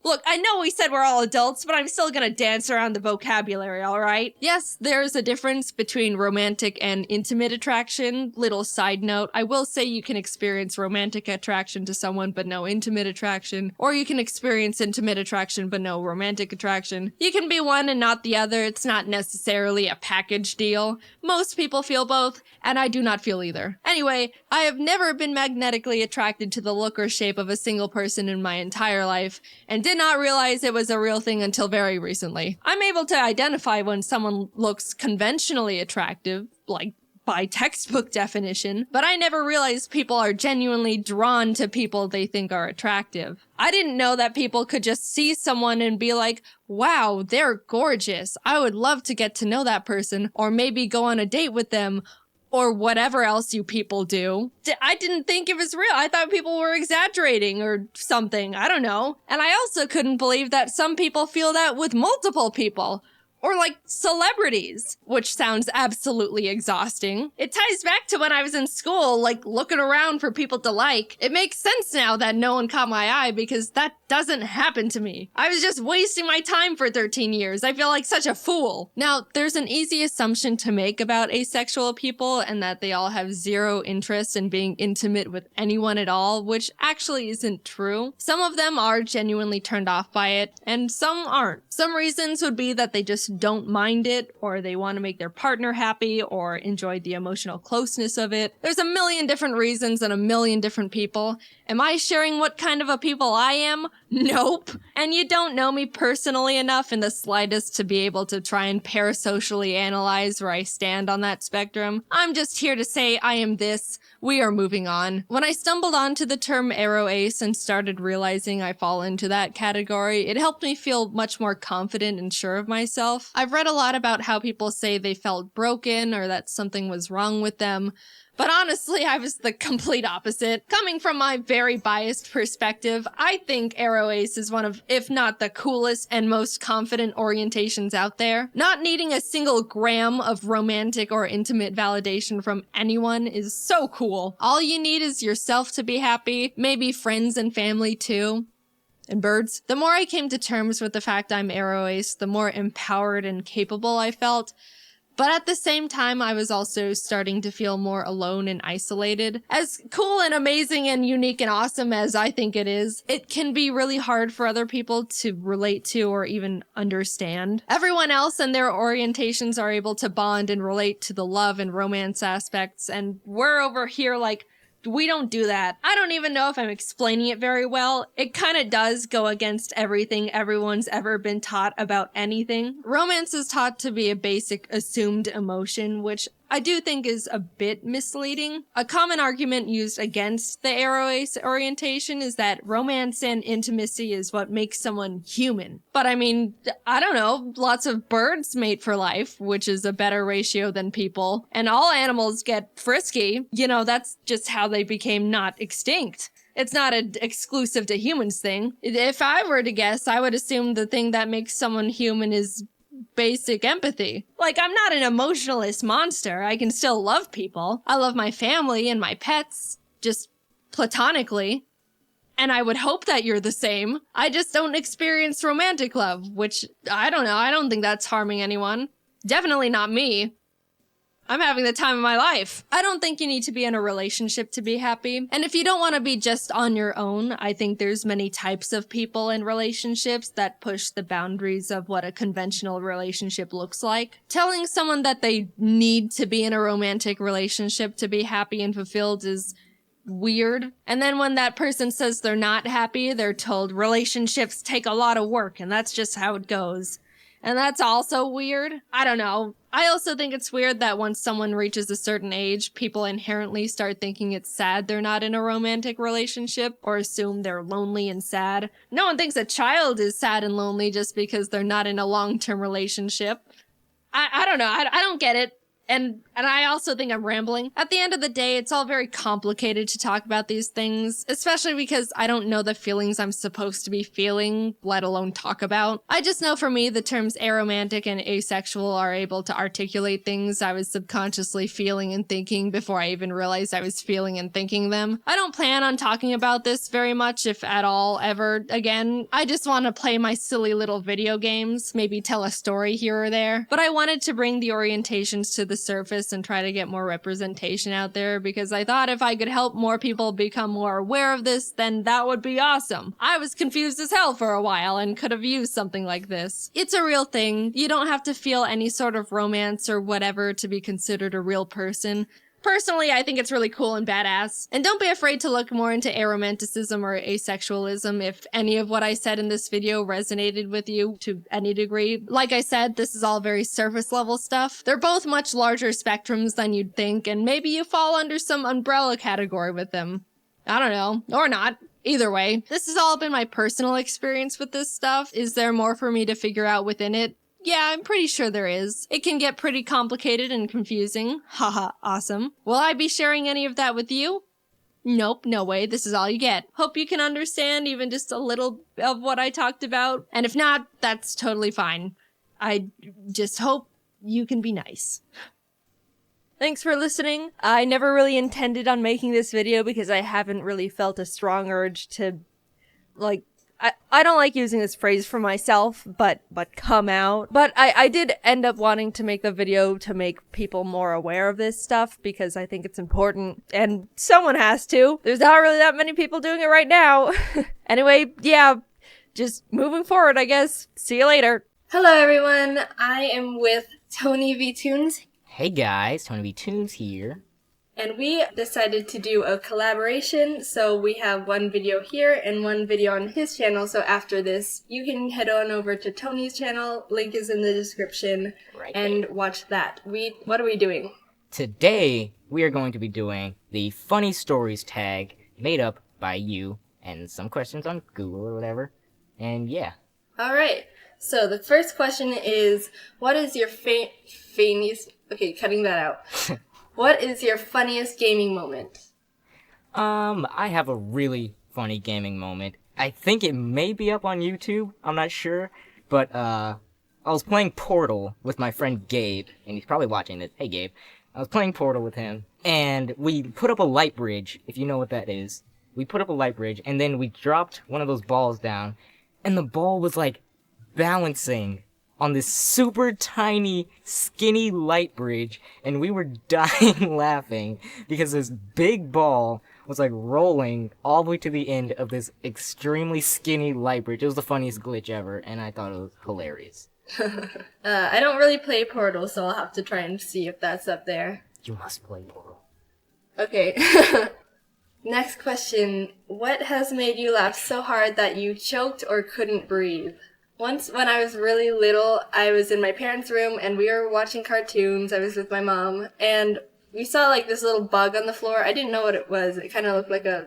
Look, I know we said we're all adults, but I'm still gonna dance around the vocabulary, alright? Yes, there's a difference between romantic and intimate attraction. Little side note, I will say you can experience romantic attraction to someone but no intimate attraction, or you can experience intimate attraction but no romantic attraction. You can be one and not the other. It's not necessarily a package deal. Most people feel both, and I do not feel either. Anyway, I have never been magnetically attracted to the look or shape of a single person in my entire life, and did not realize it was a real thing until very recently. I'm able to identify when someone looks conventionally attractive, like by textbook definition, but I never realized people are genuinely drawn to people they think are attractive. I didn't know that people could just see someone and be like, wow, they're gorgeous. I would love to get to know that person, or maybe go on a date with them, or whatever else you people do. I didn't think it was real. I thought people were exaggerating or something. I don't know. And I also couldn't believe that some people feel that with multiple people. Or like celebrities, which sounds absolutely exhausting. It ties back to when I was in school, like looking around for people to like. It makes sense now that no one caught my eye because that doesn't happen to me. I was just wasting my time for 13 years. I feel like such a fool. Now, there's an easy assumption to make about asexual people and that they all have zero interest in being intimate with anyone at all, which actually isn't true. Some of them are genuinely turned off by it, and some aren't. Some reasons would be that they just don't mind it, or they want to make their partner happy, or enjoy the emotional closeness of it. There's a million different reasons and a million different people. Am I sharing what kind of a people I am? Nope. And you don't know me personally enough in the slightest to be able to try and parasocially analyze where I stand on that spectrum. I'm just here to say I am this. We are moving on. When I stumbled onto the term aro ace and started realizing I fall into that category, it helped me feel much more confident and sure of myself. I've read a lot about how people say they felt broken or that something was wrong with them. But honestly, I was the complete opposite. Coming from my very biased perspective, I think aro ace is one of, if not the coolest and most confident orientations out there. Not needing a single gram of romantic or intimate validation from anyone is so cool. All you need is yourself to be happy, maybe friends and family too. And birds. The more I came to terms with the fact I'm aro ace, the more empowered and capable I felt. But at the same time, I was also starting to feel more alone and isolated. As cool and amazing and unique and awesome as I think it is, it can be really hard for other people to relate to or even understand. Everyone else and their orientations are able to bond and relate to the love and romance aspects, and we're over here like, we don't do that. I don't even know if I'm explaining it very well. It kind of does go against everything everyone's ever been taught about anything. Romance is taught to be a basic assumed emotion, which I do think is a bit misleading. A common argument used against the aro ace orientation is that romance and intimacy is what makes someone human. But I mean, I don't know, lots of birds mate for life, which is a better ratio than people, and all animals get frisky. You know, that's just how they became not extinct. It's not an exclusive to humans thing. If I were to guess, I would assume the thing that makes someone human is basic empathy. Like, I'm not an emotionalist monster. I can still love people. I love my family and my pets, just platonically. And I would hope that you're the same. I just don't experience romantic love, which, I don't know, I don't think that's harming anyone. Definitely not me. I'm having the time of my life. I don't think you need to be in a relationship to be happy. And if you don't want to be just on your own, I think there's many types of people in relationships that push the boundaries of what a conventional relationship looks like. Telling someone that they need to be in a romantic relationship to be happy and fulfilled is weird. And then when that person says they're not happy, they're told relationships take a lot of work and that's just how it goes. And that's also weird. I don't know. I also think it's weird that once someone reaches a certain age, people inherently start thinking it's sad they're not in a romantic relationship or assume they're lonely and sad. No one thinks a child is sad and lonely just because they're not in a long-term relationship. I don't know. I don't get it. And I also think I'm rambling. At the end of the day, it's all very complicated to talk about these things, especially because I don't know the feelings I'm supposed to be feeling, let alone talk about. I just know for me, the terms aromantic and asexual are able to articulate things I was subconsciously feeling and thinking before I even realized I was feeling and thinking them. I don't plan on talking about this very much, if at all, ever again. I just want to play my silly little video games, maybe tell a story here or there. But I wanted to bring the orientations to the surface and try to get more representation out there because I thought if I could help more people become more aware of this, then that would be awesome. I was confused as hell for a while and could have used something like this. It's a real thing. You don't have to feel any sort of romance or whatever to be considered a real person. Personally, I think it's really cool and badass. And don't be afraid to look more into aromanticism or asexualism if any of what I said in this video resonated with you to any degree. Like I said, this is all very surface level stuff. They're both much larger spectrums than you'd think, and maybe you fall under some umbrella category with them. I don't know. Or not. Either way, this has all been my personal experience with this stuff. Is there more for me to figure out within it? Yeah, I'm pretty sure there is. It can get pretty complicated and confusing. Haha, awesome. Will I be sharing any of that with you? Nope, no way. This is all you get. Hope you can understand even just a little of what I talked about. And if not, that's totally fine. I just hope you can be nice. Thanks for listening. I never really intended on making this video because I haven't really felt a strong urge to, like, I don't like using this phrase for myself, but come out. But I did end up wanting to make the video to make people more aware of this stuff because I think it's important and someone has to. There's not really that many people doing it right now. Anyway, yeah, just moving forward, I guess. See you later. Hello everyone, I am with Tony V Tunes. Hey guys, Tony B. Tunes here. And we decided to do a collaboration, so we have one video here and one video on his channel, so after this, you can head on over to Tony's channel, link is in the description, and watch that. What are we doing? Today, we are going to be doing the funny stories tag made up by you and some questions on Google or whatever, and yeah. Alright, so the first question is, what is your funniest... Okay, cutting that out. What is your funniest gaming moment? I have a really funny gaming moment. I think it may be up on YouTube, I'm not sure, but, I was playing Portal with my friend Gabe, and he's probably watching this. Hey Gabe. I was playing Portal with him, and we put up a light bridge, if you know what that is. We put up a light bridge, and then we dropped one of those balls down, and the ball was, like, balancing on this super tiny, skinny light bridge, and we were dying laughing because this big ball was like rolling all the way to the end of this extremely skinny light bridge. It was the funniest glitch ever, and I thought it was hilarious. I don't really play Portal, so I'll have to try and see if that's up there. You must play Portal. Okay. Next question. What has made you laugh so hard that you choked or couldn't breathe? Once, when I was really little, I was in my parents' room, and we were watching cartoons. I was with my mom, and we saw, like, this little bug on the floor. I didn't know what it was. It kind of looked like a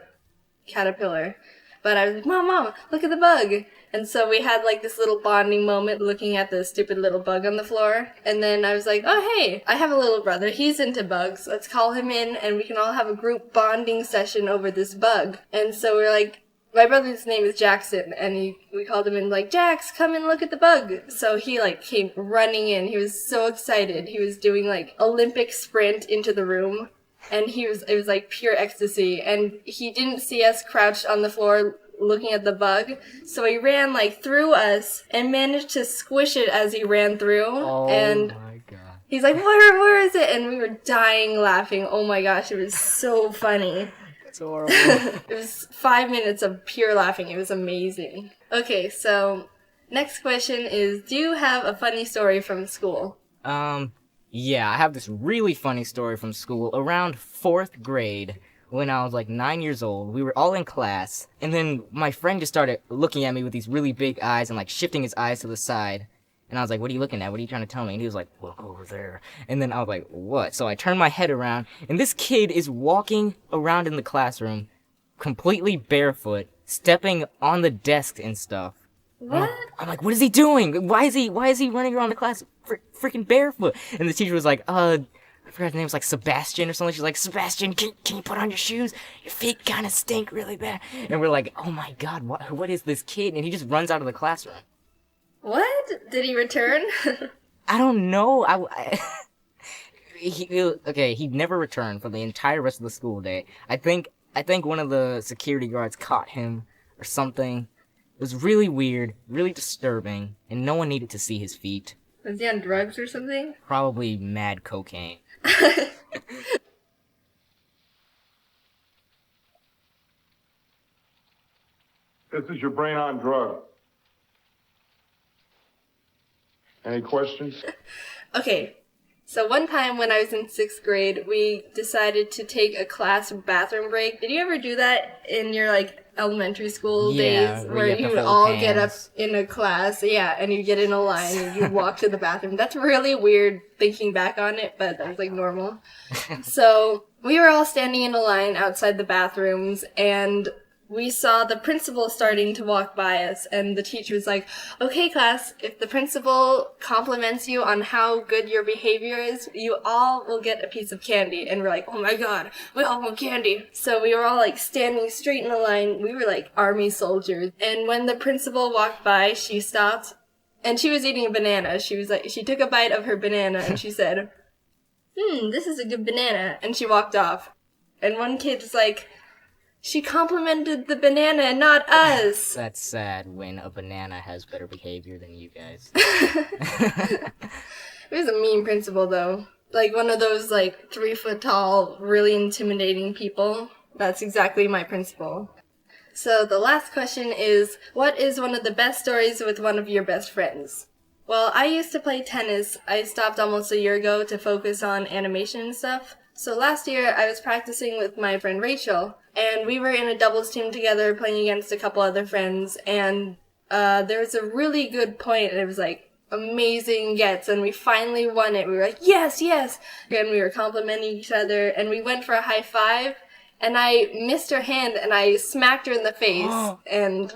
caterpillar. But I was like, Mom, look at the bug! And so we had, like, this little bonding moment looking at the stupid little bug on the floor. And then I was like, oh, hey, I have a little brother. He's into bugs. Let's call him in, and we can all have a group bonding session over this bug. And so we're like, my brother's name is Jackson, and we called him in, like, Jax, come and look at the bug. So he, like, came running in. He was so excited. He was doing, like, Olympic sprint into the room, and it was, like, pure ecstasy. And he didn't see us crouched on the floor looking at the bug, so he ran, like, through us and managed to squish it as he ran through. Oh and my god. He's like, where is it? And we were dying laughing. Oh my gosh, it was so funny. It's horrible. It was 5 minutes of pure laughing. It was amazing. Okay, so next question is, do you have a funny story from school? Yeah, I have this really funny story from school. Around 4th grade, when I was like 9 years old, we were all in class, and then my friend just started looking at me with these really big eyes and like shifting his eyes to the side. And I was like, what are you looking at? What are you trying to tell me? And he was like, look over there. And then I was like, what? So I turned my head around, and this kid is walking around in the classroom, completely barefoot, stepping on the desk and stuff. What? I'm like, what is he doing? Why is he running around the class freaking barefoot? And the teacher was like, I forgot his name was like Sebastian or something. She's like, Sebastian, can you put on your shoes? Your feet kind of stink really bad. And we're like, oh my god, what is this kid? And he just runs out of the classroom. What? Did he return? I don't know. He never returned for the entire rest of the school day. I think one of the security guards caught him or something. It was really weird, really disturbing, and no one needed to see his feet. Was he on drugs or something? Probably mad cocaine. This is your brain on drug. Any questions? Okay, so one time when I was in 6th grade, we decided to take a class bathroom break. Did you ever do that in your, like, elementary school days? Where you would all get up in a class, and you get in a line and you walk to the bathroom. That's really weird thinking back on it, but that was, like, normal. So we were all standing in a line outside the bathrooms, and we saw the principal starting to walk by us, and the teacher was like, okay, class, if the principal compliments you on how good your behavior is, you all will get a piece of candy. And we're like, oh my god, we all want candy. So we were all like standing straight in a line. We were like army soldiers. And when the principal walked by, she stopped and she was eating a banana. She took a bite of her banana and she said, this is a good banana. And she walked off. And one kid's like, she complimented the banana and not us. That's sad when a banana has better behavior than you guys. It was a mean principal, though. Like, one of those, 3-foot tall, really intimidating people. That's exactly my principal. So the last question is, what is one of the best stories with one of your best friends? Well, I used to play tennis. I stopped almost a year ago to focus on animation and stuff. So last year, I was practicing with my friend Rachel, and we were in a doubles team together playing against a couple other friends, and there was a really good point, and it was amazing gets, and we finally won it. We were like, yes, yes! And we were complimenting each other, and we went for a high five, and I missed her hand, and I smacked her in the face, and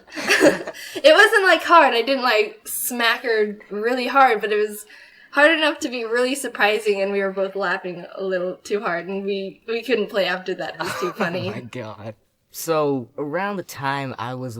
it wasn't hard. I didn't smack her really hard, but it was hard enough to be really surprising, and we were both laughing a little too hard, and we couldn't play after that. It was too funny. Oh my god. So, around the time I was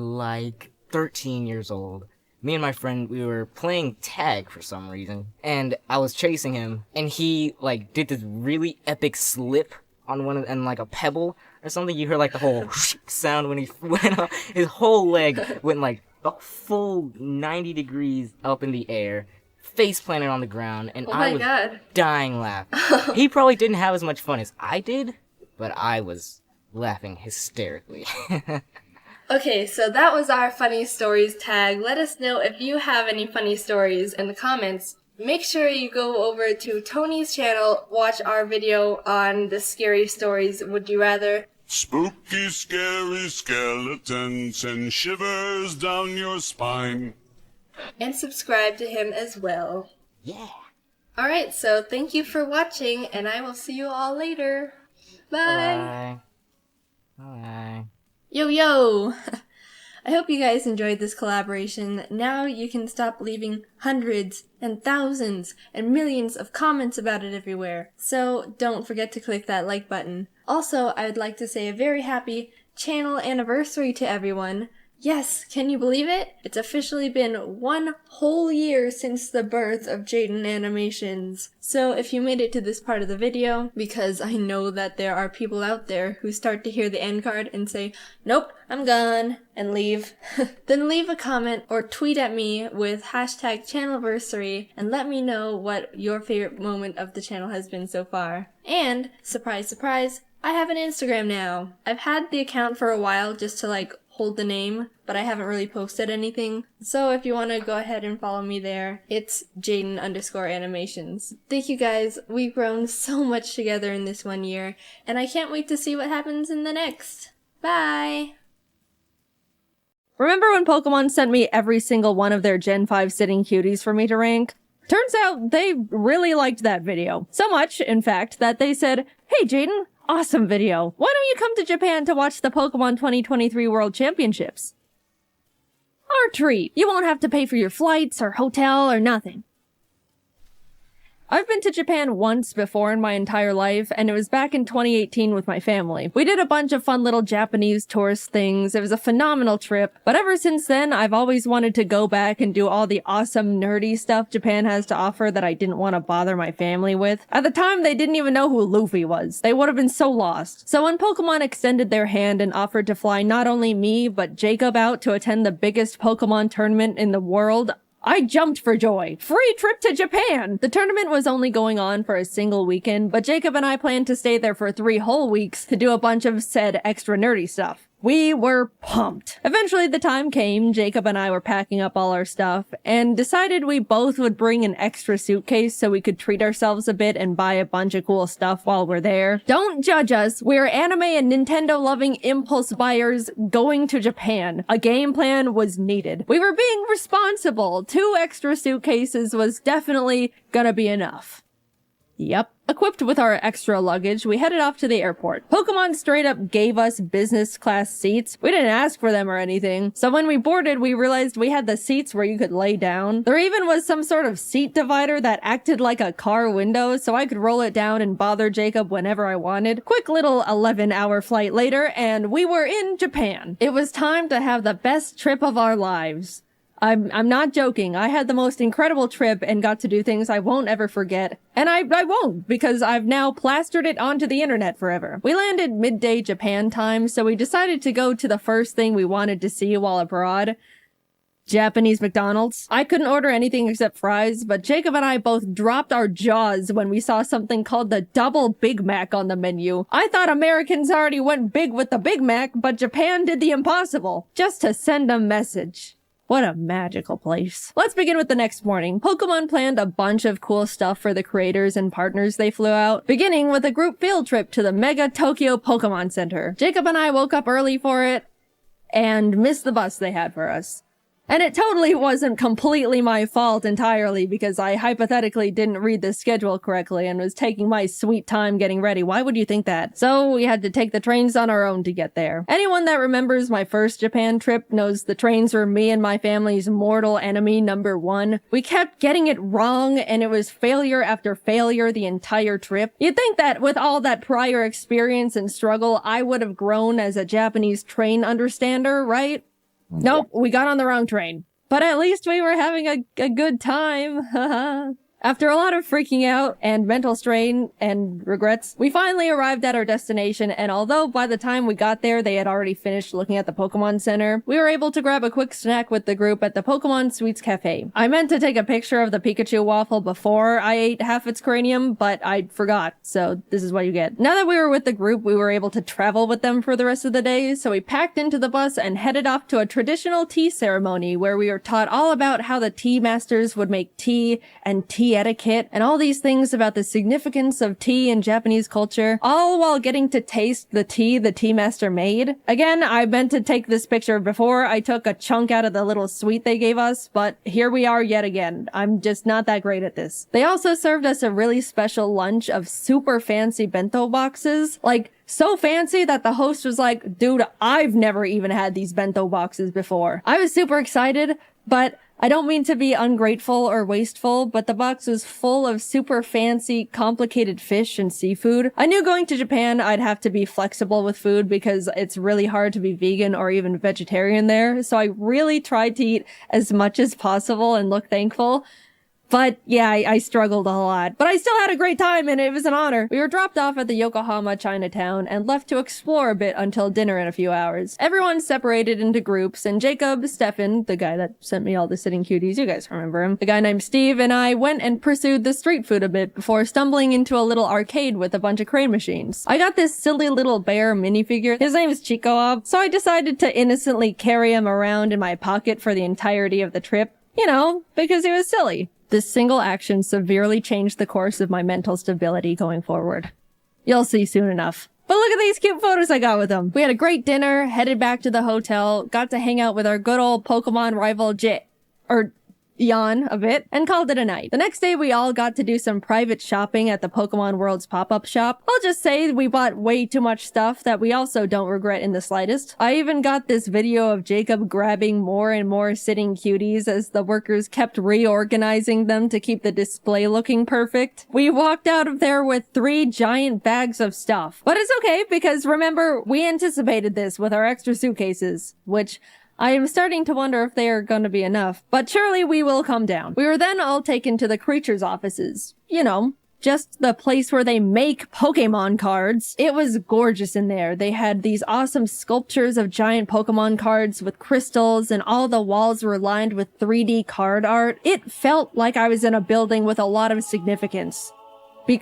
13 years old, me and my friend, we were playing tag for some reason, and I was chasing him, and he, did this really epic slip on a pebble or something. You heard, the whole sound when he went up. His whole leg went, a full 90 degrees up in the air, face planted on the ground, and I was dying laughing. He probably didn't have as much fun as I did, but I was laughing hysterically. Okay, so that was our funny stories tag. Let us know if you have any funny stories in the comments. Make sure you go over to Tony's channel, watch our video on the scary stories, Would You Rather. Spooky, scary skeletons send shivers down your spine. And subscribe to him as well. Yeah. Alright, so thank you for watching, and I will see you all later. Bye! Bye. Yo, yo! I hope you guys enjoyed this collaboration. Now you can stop leaving hundreds and thousands and millions of comments about it everywhere. So don't forget to click that like button. Also, I would like to say a very happy channel anniversary to everyone. Yes, can you believe it? It's officially been 1 whole year since the birth of Jaiden Animations. So if you made it to this part of the video, because I know that there are people out there who start to hear the end card and say, nope, I'm gone, and leave, then leave a comment or tweet at me with hashtag channelversary and let me know what your favorite moment of the channel has been so far. And, surprise, surprise, I have an Instagram now. I've had the account for a while just to hold the name, but I haven't really posted anything. So if you want to go ahead and follow me there, it's Jaiden_animations. Thank you guys. We've grown so much together in this 1 year, and I can't wait to see what happens in the next. Bye! Remember when Pokemon sent me every single one of their Gen 5 sitting cuties for me to rank? Turns out they really liked that video. So much, in fact, that they said, hey Jaiden, awesome video. Why don't you come to Japan to watch the Pokemon 2023 World Championships? Our treat. You won't have to pay for your flights or hotel or nothing. I've been to Japan once before in my entire life, and it was back in 2018 with my family. We did a bunch of fun little Japanese tourist things. It was a phenomenal trip, but ever since then, I've always wanted to go back and do all the awesome nerdy stuff Japan has to offer that I didn't want to bother my family with. At the time, they didn't even know who Luffy was. They would have been so lost. So when Pokemon extended their hand and offered to fly not only me, but Jacob out to attend the biggest Pokemon tournament in the world, I jumped for joy. Free trip to Japan! The tournament was only going on for a single weekend, but Jacob and I planned to stay there for 3 whole weeks to do a bunch of said extra nerdy stuff. We were pumped. Eventually the time came, Jacob and I were packing up all our stuff, and decided we both would bring an extra suitcase so we could treat ourselves a bit and buy a bunch of cool stuff while we're there. Don't judge us, we're anime and Nintendo-loving impulse buyers going to Japan. A game plan was needed. We were being responsible. 2 extra suitcases was definitely gonna be enough. Yep. Equipped with our extra luggage, we headed off to the airport. Pokemon straight up gave us business class seats. We didn't ask for them or anything. So when we boarded, we realized we had the seats where you could lay down. There even was some sort of seat divider that acted like a car window, so I could roll it down and bother Jacob whenever I wanted. Quick little 11-hour flight later, and we were in Japan. It was time to have the best trip of our lives. I'm not joking. I had the most incredible trip and got to do things I won't ever forget. And I won't, because I've now plastered it onto the internet forever. We landed midday Japan time, so we decided to go to the first thing we wanted to see while abroad. Japanese McDonald's. I couldn't order anything except fries, but Jacob and I both dropped our jaws when we saw something called the Double Big Mac on the menu. I thought Americans already went big with the Big Mac, but Japan did the impossible, just to send a message. What a magical place. Let's begin with the next morning. Pokemon planned a bunch of cool stuff for the creators and partners they flew out, beginning with a group field trip to the Mega Tokyo Pokemon Center. Jacob and I woke up early for it and missed the bus they had for us. And it totally wasn't completely my fault entirely, because I hypothetically didn't read the schedule correctly and was taking my sweet time getting ready. Why would you think that? So we had to take the trains on our own to get there. Anyone that remembers my first Japan trip knows the trains were me and my family's mortal enemy number one. We kept getting it wrong, and it was failure after failure the entire trip. You'd think that with all that prior experience and struggle, I would have grown as a Japanese train understander, right? Nope, we got on the wrong train. But at least we were having a good time. After a lot of freaking out and mental strain and regrets, we finally arrived at our destination, and although by the time we got there they had already finished looking at the Pokemon Center, we were able to grab a quick snack with the group at the Pokemon Sweets Cafe. I meant to take a picture of the Pikachu waffle before I ate half its cranium, but I forgot, so this is what you get. Now that we were with the group, we were able to travel with them for the rest of the day, so we packed into the bus and headed off to a traditional tea ceremony where we were taught all about how the tea masters would make tea and tea etiquette and all these things about the significance of tea in Japanese culture, all while getting to taste the tea master made. Again, I meant to take this picture before I took a chunk out of the little sweet they gave us, but here we are yet again. I'm just not that great at this. They also served us a really special lunch of super fancy bento boxes, like so fancy that the host was like, dude, I've never even had these bento boxes before. I was super excited, but I don't mean to be ungrateful or wasteful, but the box was full of super fancy, complicated fish and seafood. I knew going to Japan I'd have to be flexible with food because it's really hard to be vegan or even vegetarian there, so I really tried to eat as much as possible and look thankful. But yeah, I struggled a lot. But I still had a great time, and it was an honor. We were dropped off at the Yokohama Chinatown and left to explore a bit until dinner in a few hours. Everyone separated into groups, and Jacob, Stefan, the guy that sent me all the sitting cuties, you guys remember him, the guy named Steve, and I went and pursued the street food a bit before stumbling into a little arcade with a bunch of crane machines. I got this silly little bear minifigure. His name is Chico, so I decided to innocently carry him around in my pocket for the entirety of the trip. You know, because he was silly. This single action severely changed the course of my mental stability going forward. You'll see soon enough. But look at these cute photos I got with them. We had a great dinner, headed back to the hotel, got to hang out with our good old Pokemon rival Jan a bit, and called it a night. The next day we all got to do some private shopping at the Pokemon World's pop-up shop. I'll just say we bought way too much stuff that we also don't regret in the slightest. I even got this video of Jacob grabbing more and more sitting cuties as the workers kept reorganizing them to keep the display looking perfect. We walked out of there with 3 giant bags of stuff. But it's okay, because remember, we anticipated this with our extra suitcases, which I am starting to wonder if they are going to be enough, but surely we will come down. We were then all taken to the creatures' offices. You know, just the place where they make Pokemon cards. It was gorgeous in there. They had these awesome sculptures of giant Pokemon cards with crystals, and all the walls were lined with 3D card art. It felt like I was in a building with a lot of significance.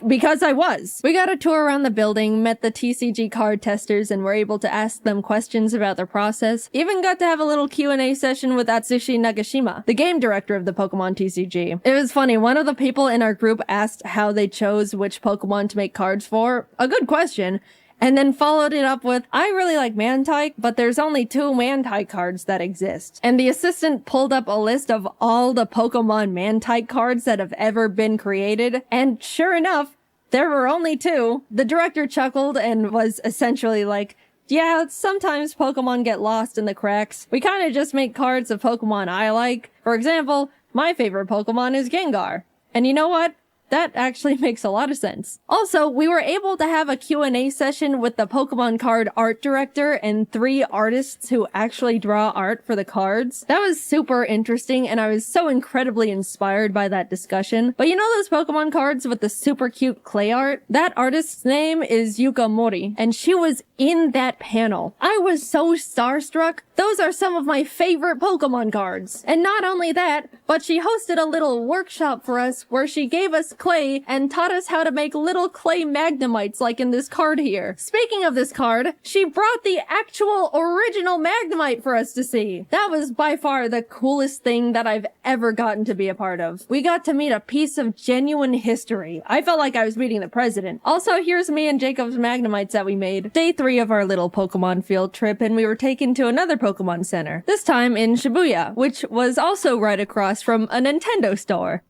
Because I was. We got a tour around the building, met the TCG card testers, and were able to ask them questions about their process. Even got to have a little Q&A session with Atsushi Nagashima, the game director of the Pokemon TCG. It was funny, one of the people in our group asked how they chose which Pokemon to make cards for. A good question. And then followed it up with, I really like Mantike, but there's only 2 Mantike cards that exist. And the assistant pulled up a list of all the Pokemon Mantike cards that have ever been created, and sure enough, there were only 2. The director chuckled and was essentially like, yeah, sometimes Pokemon get lost in the cracks. We kind of just make cards of Pokemon I like. For example, my favorite Pokemon is Gengar. And you know what? That actually makes a lot of sense. Also, we were able to have a Q&A session with the Pokemon card art director and 3 artists who actually draw art for the cards. That was super interesting, and I was so incredibly inspired by that discussion. But you know those Pokemon cards with the super cute clay art? That artist's name is Yuka Mori, and she was in that panel. I was so starstruck. Those are some of my favorite Pokemon cards. And not only that, but she hosted a little workshop for us where she gave us clay and taught us how to make little clay Magnemites like in this card here. Speaking of this card, she brought the actual original Magnemite for us to see. That was by far the coolest thing that I've ever gotten to be a part of. We got to meet a piece of genuine history. I felt like I was meeting the president. Also, here's me and Jacob's Magnemites that we made. Day 3 of our little Pokemon field trip, and we were taken to another Pokemon Center. This time in Shibuya, which was also right across from a Nintendo store.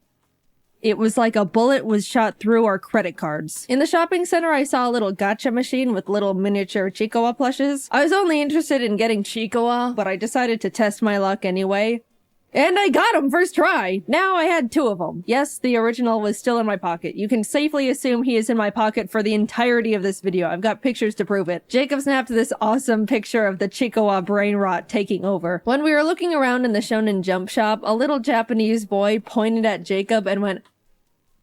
It was like a bullet was shot through our credit cards. In the shopping center, I saw a little gacha machine with little miniature Chiikawa plushes. I was only interested in getting Chiikawa, but I decided to test my luck anyway. And I got him first try! Now I had 2 of them. Yes, the original was still in my pocket. You can safely assume he is in my pocket for the entirety of this video. I've got pictures to prove it. Jacob snapped this awesome picture of the Chiikawa brain rot taking over. When we were looking around in the Shonen Jump shop, a little Japanese boy pointed at Jacob and went,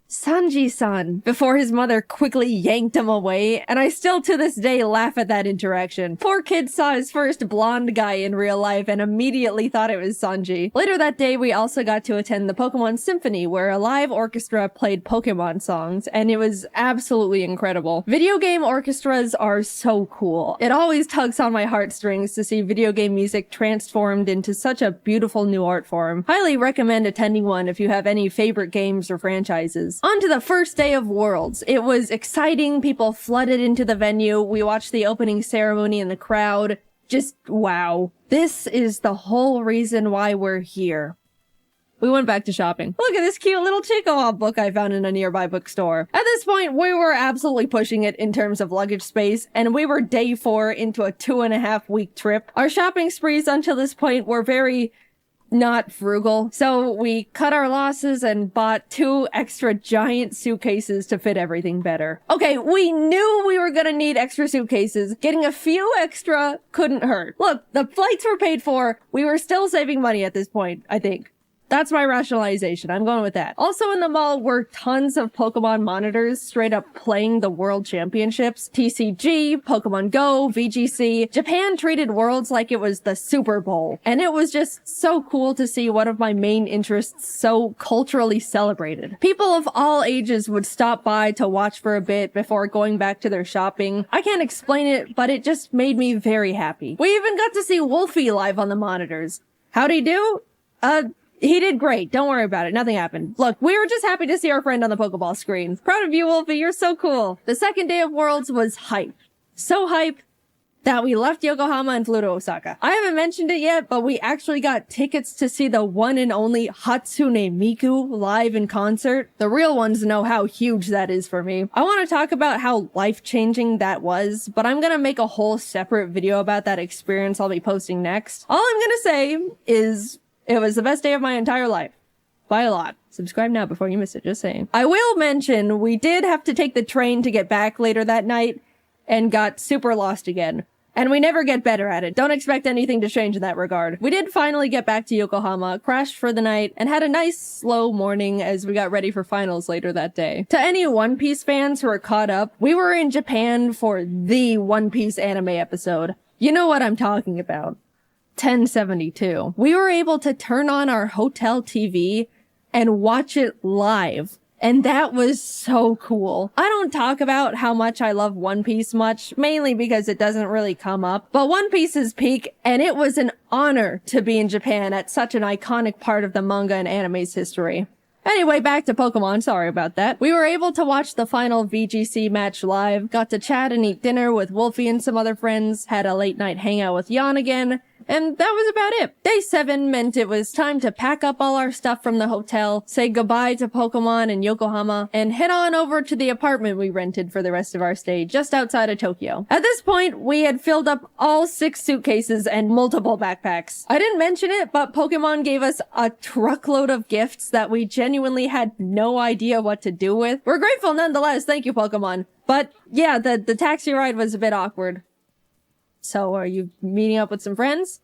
"Sanji-san," before his mother quickly yanked him away, and I still to this day laugh at that interaction. Poor kid saw his first blonde guy in real life and immediately thought it was Sanji. Later that day, we also got to attend the Pokemon Symphony, where a live orchestra played Pokemon songs, and it was absolutely incredible. Video game orchestras are so cool. It always tugs on my heartstrings to see video game music transformed into such a beautiful new art form. Highly recommend attending one if you have any favorite games or franchises. On to the first day of Worlds. It was exciting. People flooded into the venue. We watched the opening ceremony in the crowd. Just wow. This is the whole reason why we're here. We went back to shopping. Look at this cute little Chiikawa book I found in a nearby bookstore. At this point, we were absolutely pushing it in terms of luggage space, and we were day 4 into a 2.5-week trip. Our shopping sprees until this point were very not frugal. So we cut our losses and bought 2 extra giant suitcases to fit everything better. Okay, we knew we were gonna need extra suitcases. Getting a few extra couldn't hurt. Look, the flights were paid for. We were still saving money at this point, I think. That's my rationalization. I'm going with that. Also in the mall were tons of Pokemon monitors straight up playing the World Championships. TCG, Pokemon Go, VGC. Japan treated Worlds like it was the Super Bowl. And it was just so cool to see one of my main interests so culturally celebrated. People of all ages would stop by to watch for a bit before going back to their shopping. I can't explain it, but it just made me very happy. We even got to see Wolfie live on the monitors. How'd he do? He did great. Don't worry about it. Nothing happened. Look, we were just happy to see our friend on the Pokeball screen. Proud of you, Wolfie. You're so cool. The second day of Worlds was hype. So hype that we left Yokohama and flew to Osaka. I haven't mentioned it yet, but we actually got tickets to see the one and only Hatsune Miku live in concert. The real ones know how huge that is for me. I want to talk about how life-changing that was, but I'm gonna make a whole separate video about that experience I'll be posting next. All I'm gonna say is it was the best day of my entire life. By a lot. Subscribe now before you miss it, just saying. I will mention, we did have to take the train to get back later that night and got super lost again. And we never get better at it. Don't expect anything to change in that regard. We did finally get back to Yokohama, crashed for the night, and had a nice slow morning as we got ready for finals later that day. To any One Piece fans who are caught up, we were in Japan for the One Piece anime episode. You know what I'm talking about. 1072. We were able to turn on our hotel TV and watch it live. And that was so cool. I don't talk about how much I love One Piece much, mainly because it doesn't really come up. But One Piece is peak, and it was an honor to be in Japan at such an iconic part of the manga and anime's history. Anyway, back to Pokemon, sorry about that. We were able to watch the final VGC match live, got to chat and eat dinner with Wolfie and some other friends, had a late night hangout with Jan again, And that was about it. Day 7 meant it was time to pack up all our stuff from the hotel, say goodbye to Pokemon and Yokohama, and head on over to the apartment we rented for the rest of our stay just outside of Tokyo. At this point, we had filled up all 6 suitcases and multiple backpacks. I didn't mention it, but Pokemon gave us a truckload of gifts that we genuinely had no idea what to do with. We're grateful nonetheless, thank you Pokemon. But yeah, the taxi ride was a bit awkward. So are you meeting up with some friends?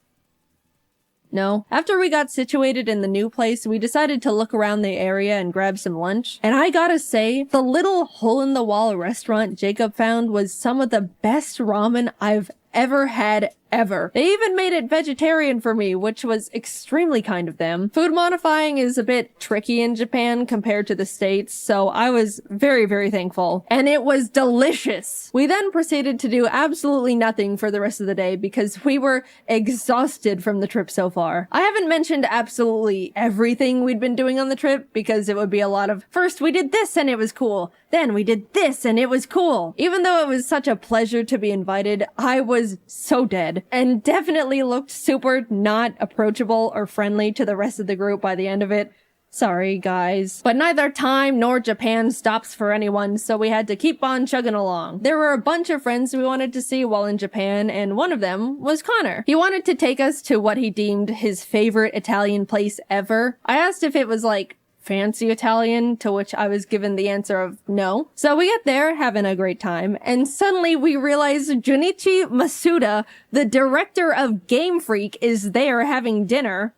No. After we got situated in the new place, we decided to look around the area and grab some lunch. And I gotta say, the little hole-in-the-wall restaurant Jacob found was some of the best ramen I've ever had ever. They even made it vegetarian for me, which was extremely kind of them. Food modifying is a bit tricky in Japan compared to the States, so I was very, very thankful. And it was delicious. We then proceeded to do absolutely nothing for the rest of the day because we were exhausted from the trip so far. I haven't mentioned absolutely everything we'd been doing on the trip because it would be a lot of, first we did this and it was cool, then we did this and it was cool. Even though it was such a pleasure to be invited, I was so dead. And definitely looked super not approachable or friendly to the rest of the group by the end of it. Sorry, guys. But neither time nor Japan stops for anyone, so we had to keep on chugging along. There were a bunch of friends we wanted to see while in Japan, and one of them was Connor. He wanted to take us to what he deemed his favorite Italian place ever. I asked if it was like fancy Italian, to which I was given the answer of no. So we get there, having a great time, and suddenly we realize Junichi Masuda, the director of Game Freak, is there having dinner.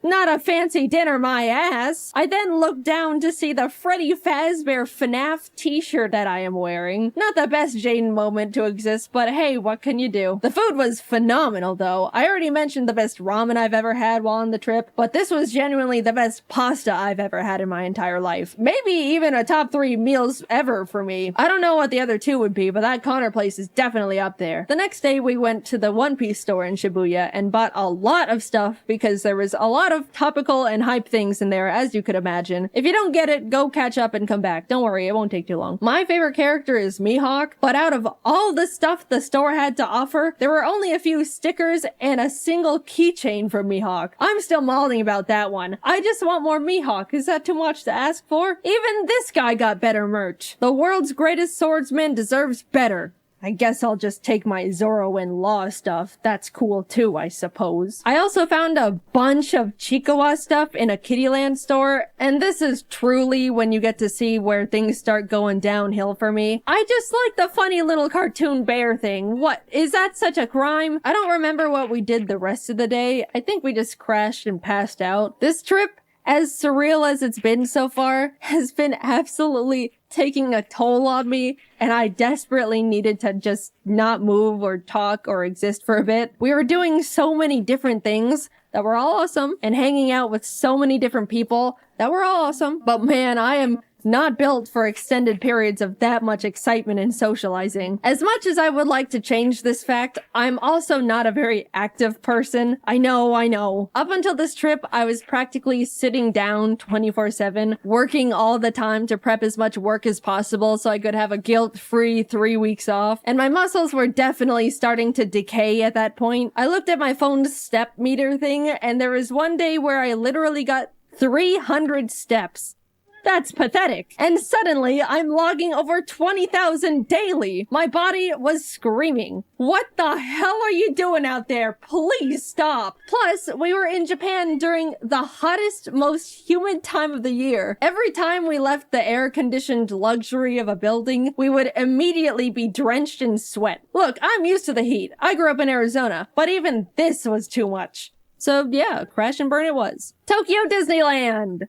Not a fancy dinner, my ass. I then look down to see the Freddy Fazbear FNAF t-shirt that I am wearing. Not the best Jaiden moment to exist, but hey, what can you do? The food was phenomenal though. I already mentioned the best ramen I've ever had while on the trip, but this was genuinely the best pasta I've ever had in my entire life. Maybe even a top 3 meals ever for me. I don't know what the other 2 would be, but that Connor place is definitely up there. The next day we went to the One Piece store in Shibuya and bought a lot of stuff because there was a lot of topical and hype things in there, as you could imagine. If you don't get it, go catch up and come back. Don't worry, it won't take too long. My favorite character is Mihawk, but out of all the stuff the store had to offer, there were only a few stickers and a single keychain for Mihawk. I'm still mauling about that one. I just want more Mihawk. Is that too much to ask for? Even this guy got better merch. The world's greatest swordsman deserves better. I guess I'll just take my Zoro and Law stuff. That's cool too, I suppose. I also found a bunch of Chikawa stuff in a Kittyland store, and this is truly when you get to see where things start going downhill for me. I just like the funny little cartoon bear thing. What? Is that such a crime? I don't remember what we did the rest of the day. I think we just crashed and passed out. This trip, as surreal as it's been so far, has been absolutely taking a toll on me, and I desperately needed to just not move or talk or exist for a bit. We were doing so many different things that were all awesome, and hanging out with so many different people that were all awesome, but man, I am not built for extended periods of that much excitement and socializing. As much as I would like to change this fact, I'm also not a very active person. I know. Up until this trip, I was practically sitting down 24/7, working all the time to prep as much work as possible so I could have a guilt-free 3 weeks off, and my muscles were definitely starting to decay at that point. I looked at my phone's step meter thing, and there was one day where I literally got 300 steps. That's pathetic. And suddenly, I'm logging over 20,000 daily. My body was screaming. What the hell are you doing out there? Please stop. Plus, we were in Japan during the hottest, most humid time of the year. Every time we left the air-conditioned luxury of a building, we would immediately be drenched in sweat. Look, I'm used to the heat. I grew up in Arizona, but even this was too much. So yeah, crash and burn it was. Tokyo Disneyland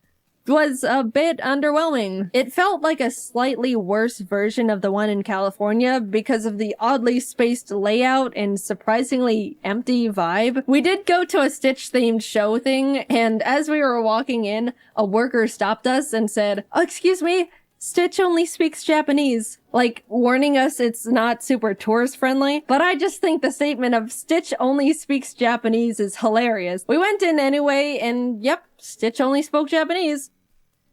was a bit underwhelming. It felt like a slightly worse version of the one in California because of the oddly spaced layout and surprisingly empty vibe. We did go to a Stitch-themed show thing, and as we were walking in, a worker stopped us and said, "Oh, excuse me, Stitch only speaks Japanese," like warning us it's not super tourist friendly. But I just think the statement of Stitch only speaks Japanese is hilarious. We went in anyway, and yep, Stitch only spoke Japanese.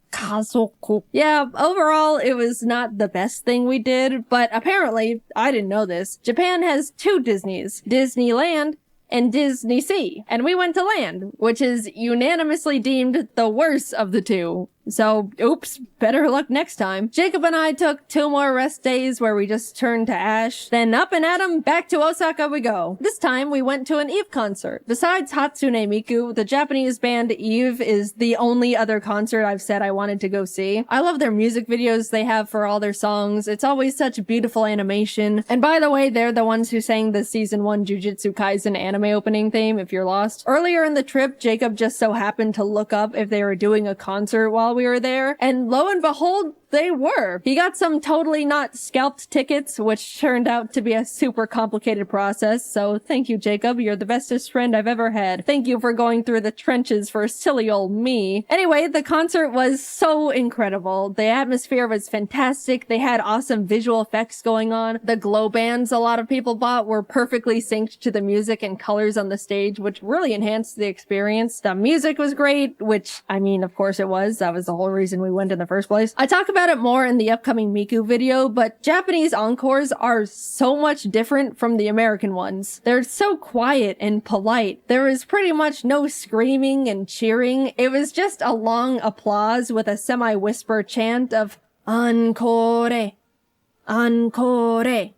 Kazoku. Yeah, overall, it was not the best thing we did, but apparently, I didn't know this, Japan has 2 Disneys, Disneyland and Disney Sea. And we went to Land, which is unanimously deemed the worst of the two. So, oops, better luck next time. Jacob and I took 2 more rest days where we just turned to ash. Then up and at 'em, back to Osaka we go. This time we went to an Eve concert. Besides Hatsune Miku, the Japanese band Eve is the only other concert I've said I wanted to go see. I love their music videos they have for all their songs. It's always such beautiful animation. And by the way, they're the ones who sang the season 1 Jujutsu Kaisen anime opening theme, if you're lost. Earlier in the trip, Jacob just so happened to look up if they were doing a concert while we were there, and lo and behold, they were. He got some totally not scalped tickets, which turned out to be a super complicated process, so thank you, Jacob. You're the bestest friend I've ever had. Thank you for going through the trenches for silly old me. Anyway, the concert was so incredible. The atmosphere was fantastic. They had awesome visual effects going on. The glow bands a lot of people bought were perfectly synced to the music and colors on the stage, which really enhanced the experience. The music was great, which, I mean, of course it was. That was the whole reason we went in the first place. I talk about it more in the upcoming Miku video, but Japanese encores are so much different from the American ones. They're so quiet and polite. There was pretty much no screaming and cheering. It was just a long applause with a semi-whisper chant of encore, encore.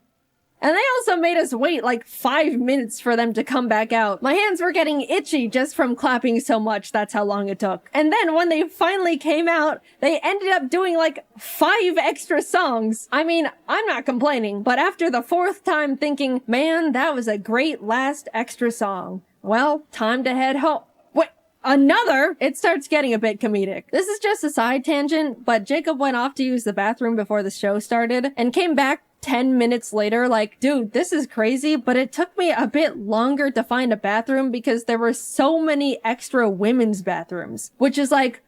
And they also made us wait like 5 minutes for them to come back out. My hands were getting itchy just from clapping so much. That's how long it took. And then when they finally came out, they ended up doing like 5 extra songs. I mean, I'm not complaining, but after the 4th time thinking, man, that was a great last extra song. Well, time to head home. Wait, another? It starts getting a bit comedic. This is just a side tangent, but Jacob went off to use the bathroom before the show started and came back 10 minutes later, like, dude, this is crazy, but it took me a bit longer to find a bathroom because there were so many extra women's bathrooms, which is like,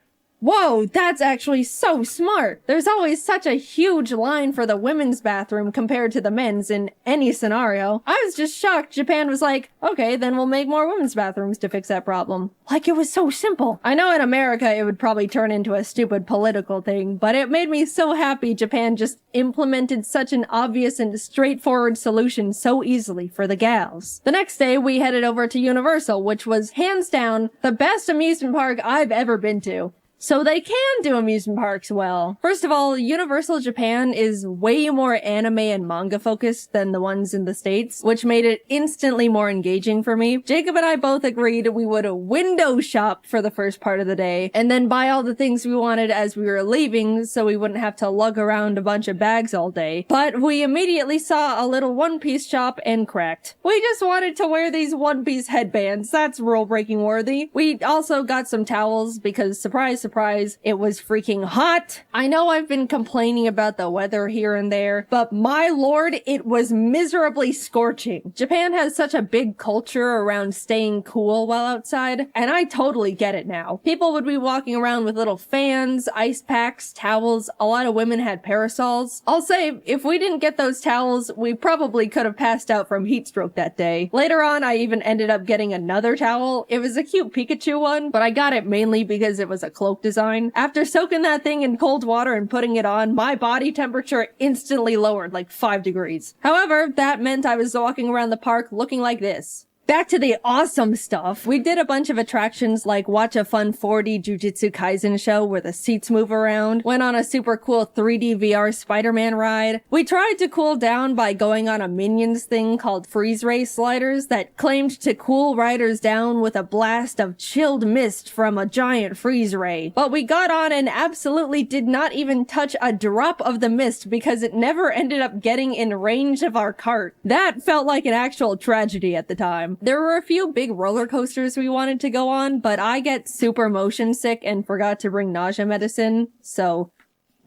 whoa, that's actually so smart. There's always such a huge line for the women's bathroom compared to the men's in any scenario. I was just shocked Japan was like, okay, then we'll make more women's bathrooms to fix that problem. Like, it was so simple. I know in America it would probably turn into a stupid political thing, but it made me so happy Japan just implemented such an obvious and straightforward solution so easily for the gals. The next day, we headed over to Universal, which was hands down the best amusement park I've ever been to. So they can do amusement parks well. First of all, Universal Japan is way more anime and manga focused than the ones in the States, which made it instantly more engaging for me. Jacob and I both agreed we would window shop for the first part of the day, and then buy all the things we wanted as we were leaving so we wouldn't have to lug around a bunch of bags all day. But we immediately saw a little One Piece shop and cracked. We just wanted to wear these One Piece headbands. That's rule-breaking worthy. We also got some towels because, surprise, surprise, it was freaking hot. I know I've been complaining about the weather here and there, but my lord, it was miserably scorching. Japan has such a big culture around staying cool while outside, and I totally get it now. People would be walking around with little fans, ice packs, towels. A lot of women had parasols. I'll say, if we didn't get those towels, we probably could have passed out from heat stroke that day. Later on, I even ended up getting another towel. It was a cute Pikachu one, but I got it mainly because it was a cloak design. After soaking that thing in cold water and putting it on, my body temperature instantly lowered like 5 degrees. However, that meant I was walking around the park looking like this. Back to the awesome stuff. We did a bunch of attractions like watch a fun 4D Jujutsu Kaisen show where the seats move around, went on a super cool 3D VR Spider-Man ride. We tried to cool down by going on a Minions thing called Freeze Ray Sliders that claimed to cool riders down with a blast of chilled mist from a giant freeze ray. But we got on and absolutely did not even touch a drop of the mist because it never ended up getting in range of our cart. That felt like an actual tragedy at the time. There were a few big roller coasters we wanted to go on, but I get super motion sick and forgot to bring nausea medicine, so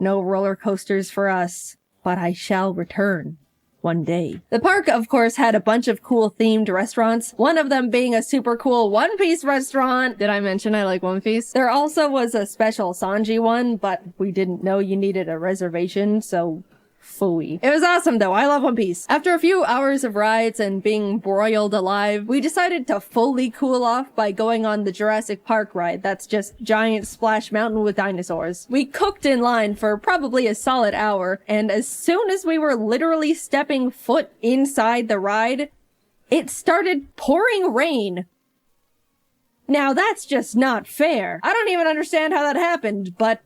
no roller coasters for us, but I shall return one day. The park, of course, had a bunch of cool themed restaurants, one of them being a super cool One Piece restaurant. Did I mention I like One Piece? There also was a special Sanji one, but we didn't know you needed a reservation, so phooey. It was awesome though. I love One Piece. After a few hours of rides and being broiled alive, we decided to fully cool off by going on the Jurassic Park ride. That's just giant splash mountain with dinosaurs. We cooked in line for probably a solid hour, and as soon as we were literally stepping foot inside the ride, it started pouring rain. Now that's just not fair. I don't even understand how that happened, but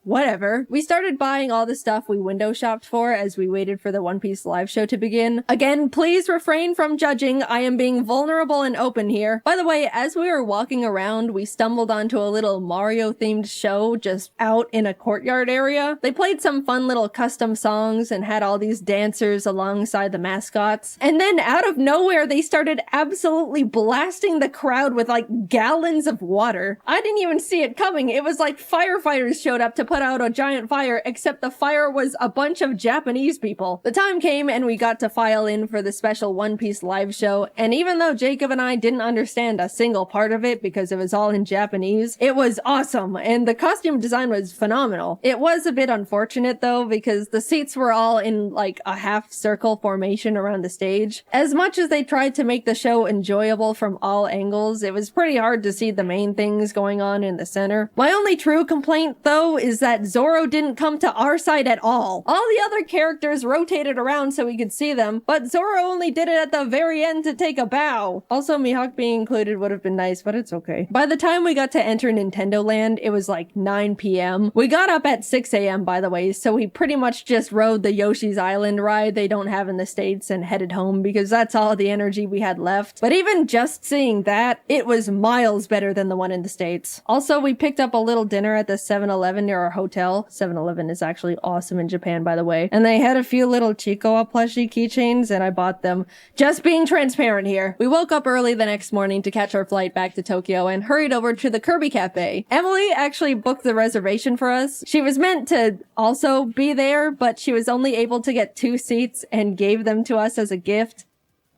whatever. We started buying all the stuff we window shopped for as we waited for the One Piece live show to begin. Again, please refrain from judging. I am being vulnerable and open here. By the way, as we were walking around, we stumbled onto a little Mario-themed show just out in a courtyard area. They played some fun little custom songs and had all these dancers alongside the mascots. And then out of nowhere, they started absolutely blasting the crowd with like gallons of water. I didn't even see it coming. It was like firefighters showed up to put out a giant fire, except the fire was a bunch of Japanese people. The time came and we got to file in for the special One Piece live show, and even though Jacob and I didn't understand a single part of it because it was all in Japanese, it was awesome, and the costume design was phenomenal. It was a bit unfortunate though, because the seats were all in like a half circle formation around the stage. As much as they tried to make the show enjoyable from all angles, it was pretty hard to see the main things going on in the center. My only true complaint though is that Zoro didn't come to our side at all. All the other characters rotated around so we could see them, but Zoro only did it at the very end to take a bow. Also, Mihawk being included would have been nice, but it's okay. By the time we got to enter Nintendo Land, it was like 9 p.m. We got up at 6 a.m. by the way, so we pretty much just rode the Yoshi's Island ride they don't have in the States and headed home because that's all the energy we had left. But even just seeing that, it was miles better than the one in the States. Also, we picked up a little dinner at the 7-Eleven near our hotel. 7-Eleven is actually awesome in Japan, by the way. And they had a few little Chicoa plushie keychains, and I bought them. Just being transparent here. We woke up early the next morning to catch our flight back to Tokyo and hurried over to the Kirby Cafe. Emily actually booked the reservation for us. She was meant to also be there, but she was only able to get 2 seats and gave them to us as a gift.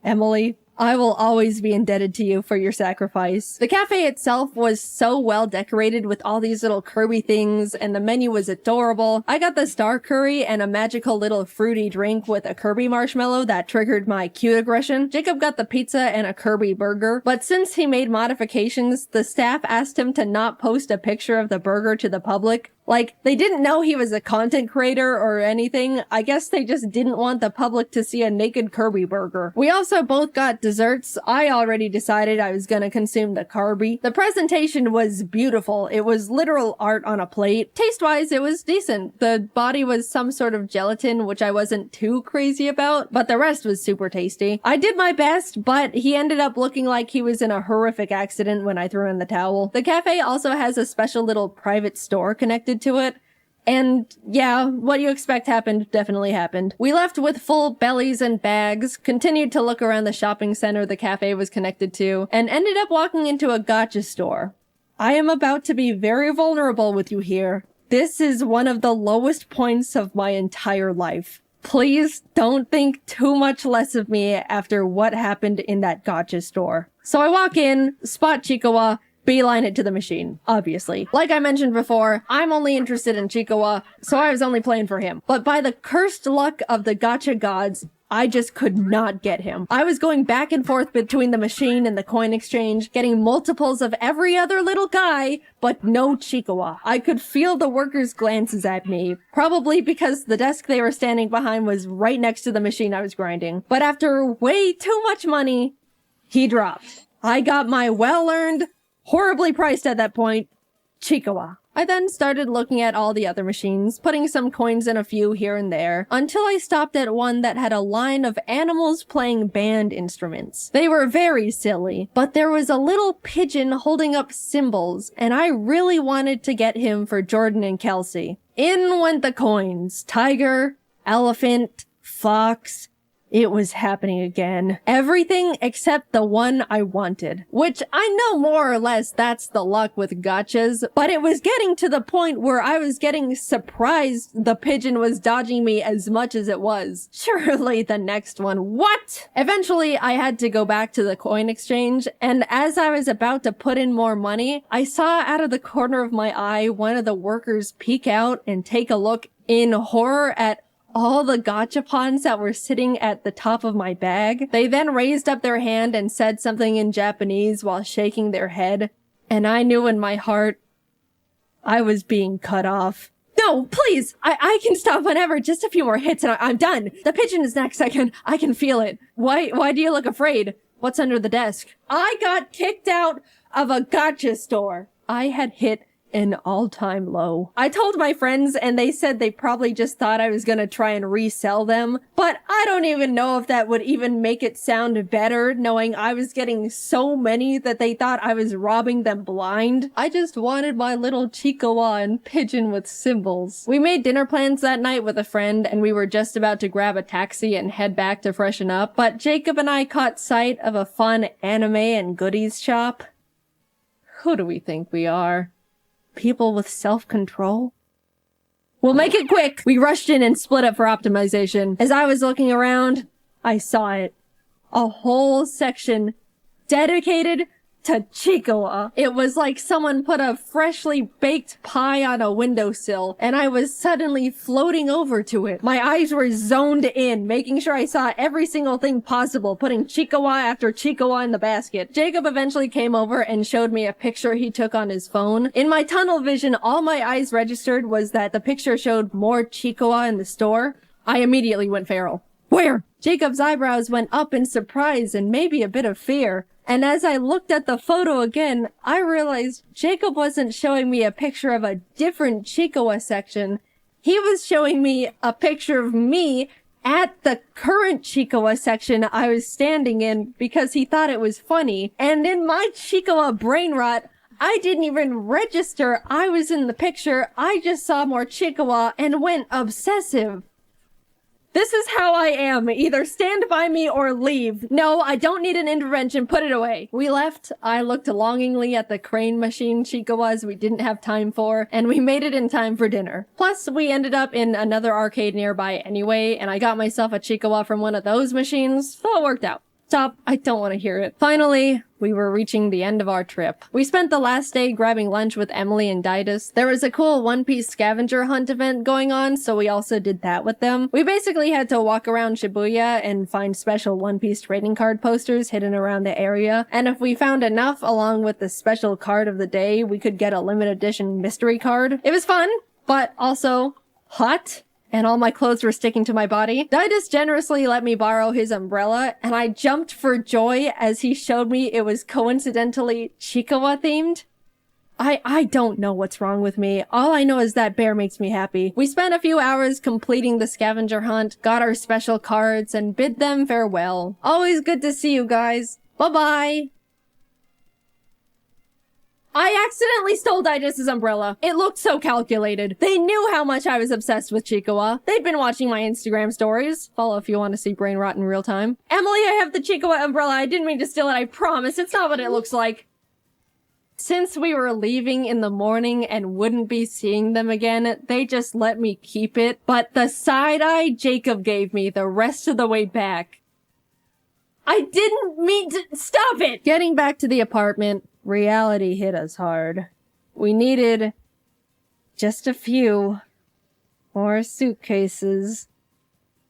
Emily, I will always be indebted to you for your sacrifice. The cafe itself was so well decorated with all these little Kirby things, and the menu was adorable. I got the star curry and a magical little fruity drink with a Kirby marshmallow that triggered my cute aggression. Jacob got the pizza and a Kirby burger, but since he made modifications, the staff asked him to not post a picture of the burger to the public. Like, they didn't know he was a content creator or anything. I guess they just didn't want the public to see a naked Kirby burger. We also both got desserts. I already decided I was gonna consume the Kirby. The presentation was beautiful. It was literal art on a plate. Taste-wise, it was decent. The body was some sort of gelatin, which I wasn't too crazy about, but the rest was super tasty. I did my best, but he ended up looking like he was in a horrific accident when I threw in the towel. The cafe also has a special little private store connected to it. And yeah, what you expect happened definitely happened. We left with full bellies and bags, continued to look around the shopping center the cafe was connected to, and ended up walking into a gacha store. I am about to be very vulnerable with you here. This is one of the lowest points of my entire life. Please don't think too much less of me after what happened in that gacha store. So I walk in, spot Chiikawa, beeline it to the machine, obviously. Like I mentioned before, I'm only interested in Chiikawa, so I was only playing for him. But by the cursed luck of the gacha gods, I just could not get him. I was going back and forth between the machine and the coin exchange, getting multiples of every other little guy, but no Chiikawa. I could feel the workers' glances at me, probably because the desk they were standing behind was right next to the machine I was grinding. But after way too much money, he dropped. I got my well-earned, horribly priced at that point, Chiikawa. I then started looking at all the other machines, putting some coins in a few here and there, until I stopped at one that had a line of animals playing band instruments. They were very silly, but there was a little pigeon holding up cymbals, and I really wanted to get him for Jordan and Kelsey. In went the coins. Tiger, elephant, fox. It was happening again. Everything except the one I wanted. Which I know more or less that's the luck with gachas, but it was getting to the point where I was getting surprised the pigeon was dodging me as much as it was. Surely the next one. What? Eventually, I had to go back to the coin exchange, and as I was about to put in more money, I saw out of the corner of my eye one of the workers peek out and take a look in horror at all the gachapons that were sitting at the top of my bag. They then raised up their hand and said something in Japanese while shaking their head, and I knew in my heart I was being cut off. No! No, please. I can stop whenever. Just a few more hits and I'm done. The pigeon is next. I can feel it. Why do you look afraid? What's under the desk? I got kicked out of a gacha store. I had hit an all-time low. I told my friends and they said they probably just thought I was gonna try and resell them, but I don't even know if that would even make it sound better, knowing I was getting so many that they thought I was robbing them blind. I just wanted my little Chiikawa and pigeon with symbols. We made dinner plans that night with a friend and we were just about to grab a taxi and head back to freshen up, but Jacob and I caught sight of a fun anime and goodies shop. Who do we think we are? People with self-control? We'll make it quick! We rushed in and split up for optimization. As I was looking around, I saw it. A whole section dedicated to Chiikawa. It was like someone put a freshly baked pie on a windowsill, and I was suddenly floating over to it. My eyes were zoned in, making sure I saw every single thing possible, putting Chiikawa after Chiikawa in the basket. Jacob eventually came over and showed me a picture he took on his phone. In my tunnel vision, all my eyes registered was that the picture showed more Chiikawa in the store. I immediately went feral. Where? Jacob's eyebrows went up in surprise and maybe a bit of fear. And as I looked at the photo again, I realized Jacob wasn't showing me a picture of a different Chiikawa section. He was showing me a picture of me at the current Chiikawa section I was standing in because he thought it was funny. And in my Chiikawa brain rot, I didn't even register I was in the picture. I just saw more Chiikawa and went obsessive. This is how I am. Either stand by me or leave. No, I don't need an intervention. Put it away. We left. I looked longingly at the crane machine Chiikawas we didn't have time for, and we made it in time for dinner. Plus, we ended up in another arcade nearby anyway, and I got myself a Chiikawa from one of those machines, so it worked out. Stop. I don't want to hear it. Finally, we were reaching the end of our trip. We spent the last day grabbing lunch with Emily and Didus. There was a cool One Piece scavenger hunt event going on, so we also did that with them. We basically had to walk around Shibuya and find special One Piece trading card posters hidden around the area. And if we found enough, along with the special card of the day, we could get a limited edition mystery card. It was fun, but also hot. And all my clothes were sticking to my body. Didus generously let me borrow his umbrella, and I jumped for joy as he showed me it was coincidentally Chiikawa themed. I don't know what's wrong with me. All I know is that bear makes me happy. We spent a few hours completing the scavenger hunt, got our special cards, and bid them farewell. Always good to see you guys. Bye-bye. I accidentally stole Didus' umbrella. It looked so calculated. They knew how much I was obsessed with Chiikawa. They'd been watching my Instagram stories. Follow if you want to see brain rot in real time. Emily, I have the Chiikawa umbrella. I didn't mean to steal it, I promise. It's not what it looks like. Since we were leaving in the morning and wouldn't be seeing them again, they just let me keep it. But the side eye Jacob gave me the rest of the way back. I didn't mean to— stop it! Getting back to the apartment, reality hit us hard. We needed just a few more suitcases.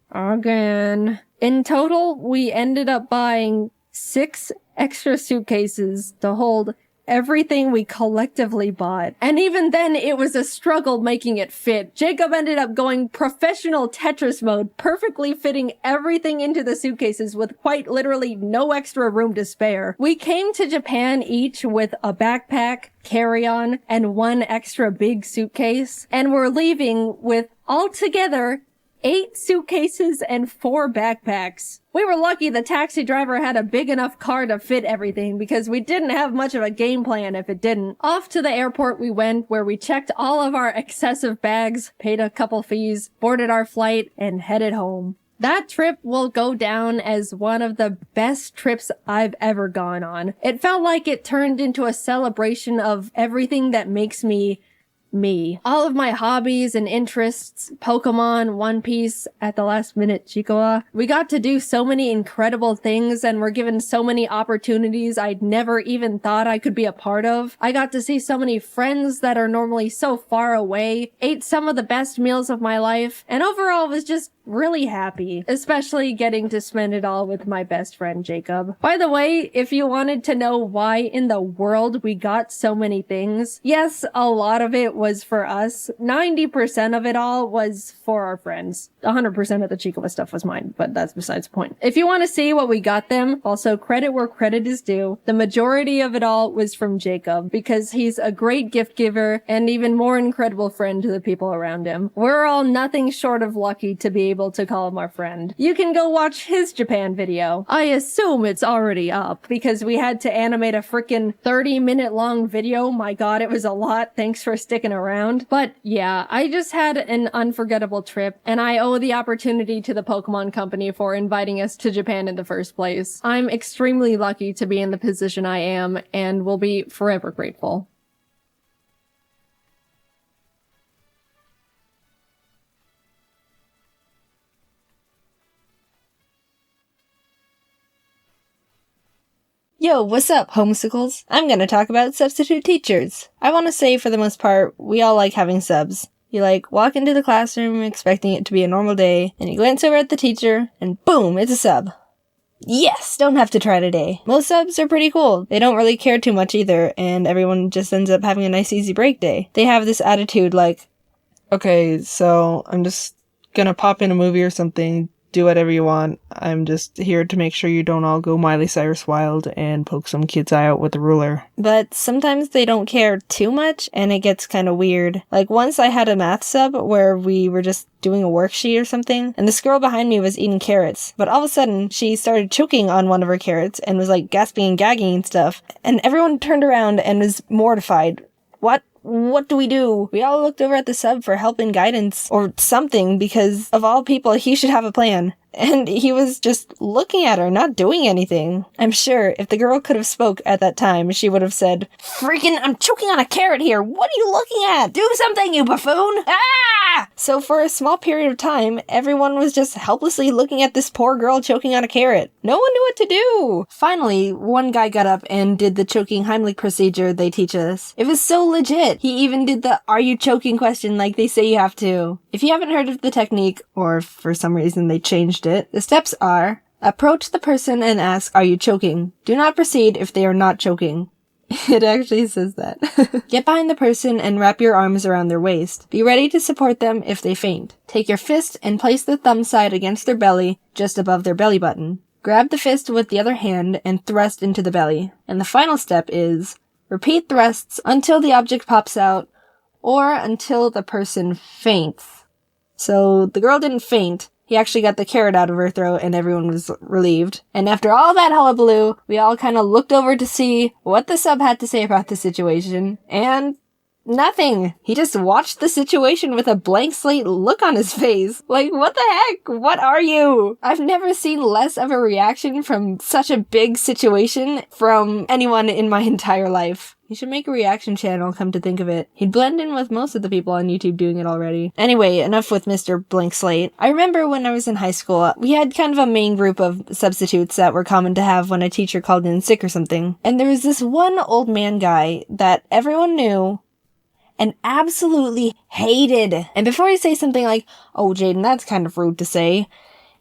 Again. In total, we ended up buying 6 extra suitcases to hold everything we collectively bought. And even then, it was a struggle making it fit. Jacob ended up going professional Tetris mode, perfectly fitting everything into the suitcases with quite literally no extra room to spare. We came to Japan each with a backpack, carry-on, and 1 extra big suitcase, and we're leaving with altogether 8 suitcases and 4 backpacks. We were lucky the taxi driver had a big enough car to fit everything because we didn't have much of a game plan if it didn't. Off to the airport we went, where we checked all of our excessive bags, paid a couple fees, boarded our flight, and headed home. That trip will go down as one of the best trips I've ever gone on. It felt like it turned into a celebration of everything that makes me me. All of my hobbies and interests, Pokemon, One Piece, at the last minute Chiikawa. We got to do so many incredible things and were given so many opportunities I'd never even thought I could be a part of. I got to see so many friends that are normally so far away, ate some of the best meals of my life, and overall was just really happy, especially getting to spend it all with my best friend Jacob. By the way, if you wanted to know why in the world we got so many things, yes, a lot of it was for us. 90% of it all was for our friends. 100% of the Chicowa stuff was mine, but that's besides the point. If you want to see what we got them, also credit where credit is due, the majority of it all was from Jacob, because he's a great gift giver and even more incredible friend to the people around him. We're all nothing short of lucky to be able to call him our friend. You can go watch his Japan video. I assume it's already up because we had to animate a freaking 30-minute long video. My god, it was a lot. Thanks for sticking around. But yeah, I just had an unforgettable trip and I owe the opportunity to the Pokemon Company for inviting us to Japan in the first place. I'm extremely lucky to be in the position I am and will be forever grateful. Yo, what's up, homesicles? I'm gonna talk about substitute teachers. I want to say, for the most part, we all like having subs. You walk into the classroom expecting it to be a normal day, and you glance over at the teacher, and boom, it's a sub. Yes, don't have to try today. Most subs are pretty cool. They don't really care too much either, and everyone just ends up having a nice easy break day. They have this attitude okay, so I'm just gonna pop in a movie or something, do whatever you want. I'm just here to make sure you don't all go Miley Cyrus wild and poke some kid's eye out with a ruler. But sometimes they don't care too much, and it gets kind of weird. Once I had a math sub where we were just doing a worksheet or something, and this girl behind me was eating carrots, but all of a sudden she started choking on one of her carrots and was gasping and gagging and stuff, and everyone turned around and was mortified. What do we do? We all looked over at the sub for help and guidance or something, because of all people, he should have a plan. And he was just looking at her, not doing anything. I'm sure if the girl could have spoke at that time, she would have said, "Freaking, I'm choking on a carrot here. What are you looking at? Do something, you buffoon! Ah!" So for a small period of time, everyone was just helplessly looking at this poor girl choking on a carrot. No one knew what to do. Finally, one guy got up and did the choking Heimlich procedure they teach us. It was so legit. He even did the "are you choking" question like they say you have to. If you haven't heard of the technique, or for some reason they changed it, the steps are: approach the person and ask, "Are you choking?" Do not proceed if they are not choking. It actually says that. Get behind the person and wrap your arms around their waist. Be ready to support them if they faint. Take your fist and place the thumb side against their belly, just above their belly button. Grab the fist with the other hand and thrust into the belly. And the final step is: repeat thrusts until the object pops out, or until the person faints. So the girl didn't faint. He actually got the carrot out of her throat and everyone was relieved. And after all that hullabaloo, we all kind of looked over to see what the sub had to say about the situation, and nothing. He just watched the situation with a blank slate look on his face. What the heck? What are you? I've never seen less of a reaction from such a big situation from anyone in my entire life. You should make a reaction channel, come to think of it. He'd blend in with most of the people on YouTube doing it already. Anyway, enough with Mr. Blank Slate. I remember when I was in high school, we had kind of a main group of substitutes that were common to have when a teacher called in sick or something. And there was this one old man guy that everyone knew and absolutely hated. And before I say something like, "Oh, Jaiden, that's kind of rude to say,"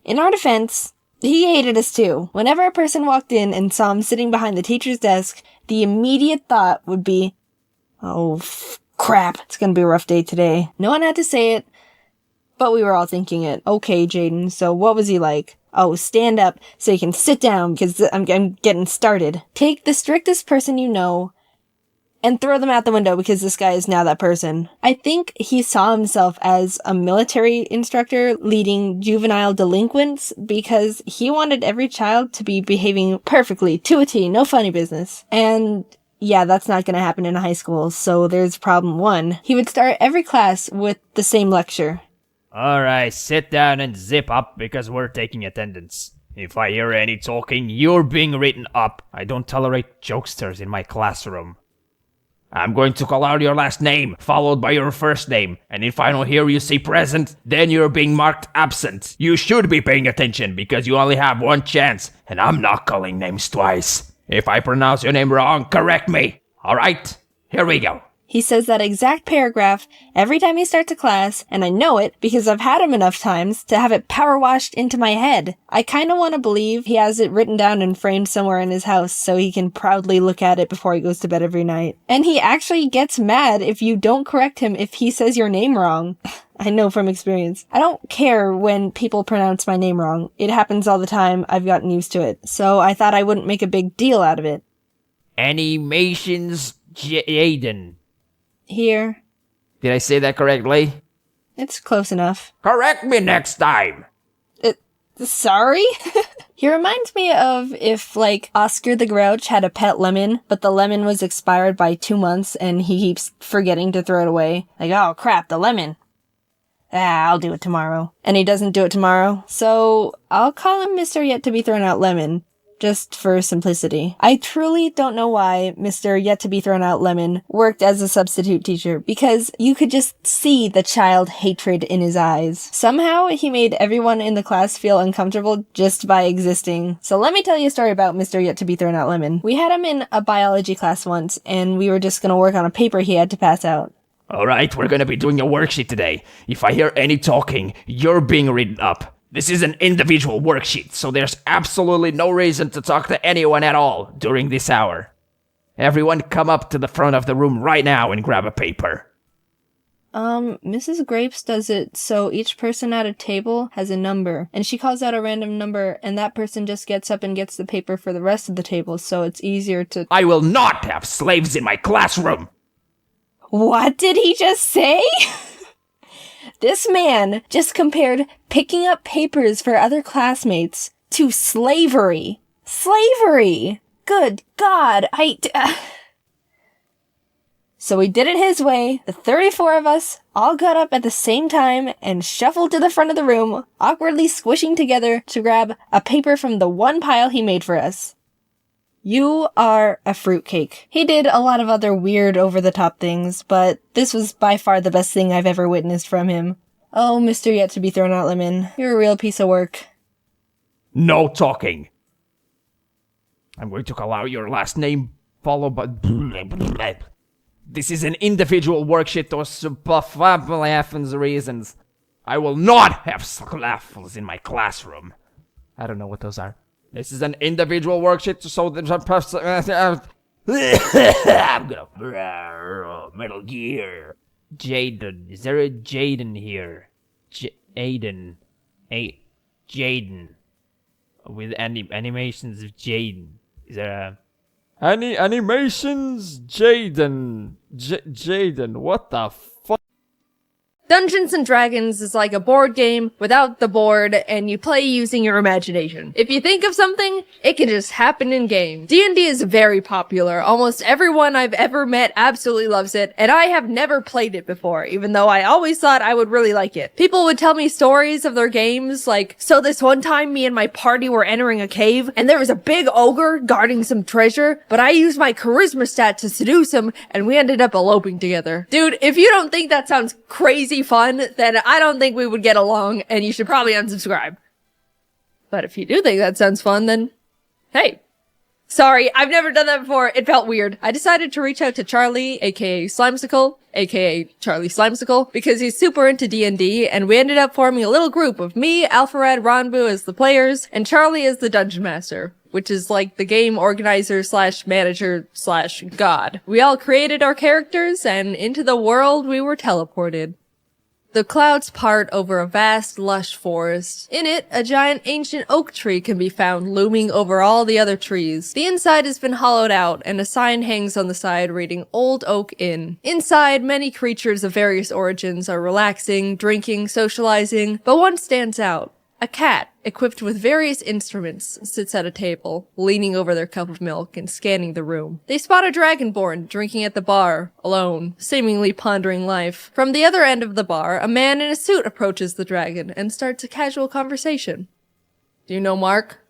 in our defense, he hated us too. Whenever a person walked in and saw him sitting behind the teacher's desk, the immediate thought would be, "Oh, crap, it's gonna be a rough day today." No one had to say it, but we were all thinking it. "Okay, Jaiden, so what was he like?" "Oh, stand up so you can sit down because I'm getting started." Take the strictest person you know and throw them out the window because this guy is now that person. I think he saw himself as a military instructor leading juvenile delinquents because he wanted every child to be behaving perfectly, to a T, no funny business. And yeah, that's not gonna happen in a high school, so there's problem one. He would start every class with the same lecture. "Alright, sit down and zip up because we're taking attendance. If I hear any talking, you're being written up. I don't tolerate jokesters in my classroom. I'm going to call out your last name, followed by your first name, and if I don't hear you say present, then you're being marked absent. You should be paying attention because you only have one chance, and I'm not calling names twice. If I pronounce your name wrong, correct me. Alright, here we go. He says that exact paragraph every time he starts a class, and I know it because I've had him enough times to have it power washed into my head. I kinda wanna believe he has it written down and framed somewhere in his house so he can proudly look at it before he goes to bed every night. And he actually gets mad if you don't correct him if he says your name wrong. I know from experience. I don't care when people pronounce my name wrong. It happens all the time. I've gotten used to it. So I thought I wouldn't make a big deal out of it. Animations Jaiden. Here. Did I say that correctly? It's close enough. Correct me next time. Sorry? He reminds me of if, like, Oscar the Grouch had a pet lemon, but the lemon was expired by 2 months and he keeps forgetting to throw it away. Like, oh crap, the lemon. I'll do it tomorrow. And he doesn't do it tomorrow. So I'll call him Mr. Yet to be Thrown Out Lemon. Just for simplicity. I truly don't know why Mr. Yet to be Thrown Out Lemon worked as a substitute teacher, because you could just see the child hatred in his eyes. Somehow, he made everyone in the class feel uncomfortable just by existing. So let me tell you a story about Mr. Yet to be Thrown Out Lemon. We had him in a biology class once, and we were just gonna work on a paper he had to pass out. Alright, we're gonna be doing a worksheet today. If I hear any talking, you're being written up. This is an individual worksheet, so there's absolutely no reason to talk to anyone at all during this hour. Everyone come up to the front of the room right now and grab a paper. Mrs. Grapes does it so each person at a table has a number, and she calls out a random number, and that person just gets up and gets the paper for the rest of the table, so it's easier to— I will not have slaves in my classroom! What did he just say? This man just compared picking up papers for other classmates to slavery. Slavery! Good God, So we did it his way. The 34 of us all got up at the same time and shuffled to the front of the room, awkwardly squishing together to grab a paper from the one pile he made for us. You are a fruitcake. He did a lot of other weird over-the-top things, but this was by far the best thing I've ever witnessed from him. Oh, Mr. Yet to be Thrown Out Lemon, you're a real piece of work. No talking. I'm going to call out your last name, followed by... This is an individual worksheet for happens reasons. I will not have slaffles in my classroom. I don't know what those are. This is an individual worksheet, so the person... I'm gonna... Metal Gear. Jaiden. Is there a Jaiden here? Jaiden. Jaiden. With animations of Jaiden. Is there a... Animations Jaiden. Jaiden. What the fuck? Dungeons and Dragons is like a board game without the board, and you play using your imagination. If you think of something, it can just happen in game. D&D is very popular. Almost everyone I've ever met absolutely loves it, and I have never played it before, even though I always thought I would really like it. People would tell me stories of their games, like, so this one time me and my party were entering a cave, and there was a big ogre guarding some treasure, but I used my charisma stat to seduce him, and we ended up eloping together. Dude, if you don't think that sounds crazy fun, then I don't think we would get along, and you should probably unsubscribe. But if you do think that sounds fun, then hey. Sorry, I've never done that before. It felt weird. I decided to reach out to Charlie, aka Slimesicle, aka Charlie Slimesicle, because he's super into D&D, and we ended up forming a little group of me, Alpharad, Ronbu as the players, and Charlie as the Dungeon Master, which is like the game organizer slash manager slash god. We all created our characters, and into the world we were teleported. The clouds part over a vast, lush forest. In it, a giant ancient oak tree can be found looming over all the other trees. The inside has been hollowed out, and a sign hangs on the side reading Old Oak Inn. Inside, many creatures of various origins are relaxing, drinking, socializing, but one stands out. A cat, equipped with various instruments, sits at a table, leaning over their cup of milk and scanning the room. They spot a dragonborn drinking at the bar, alone, seemingly pondering life. From the other end of the bar, a man in a suit approaches the dragon and starts a casual conversation. Do you know Mark?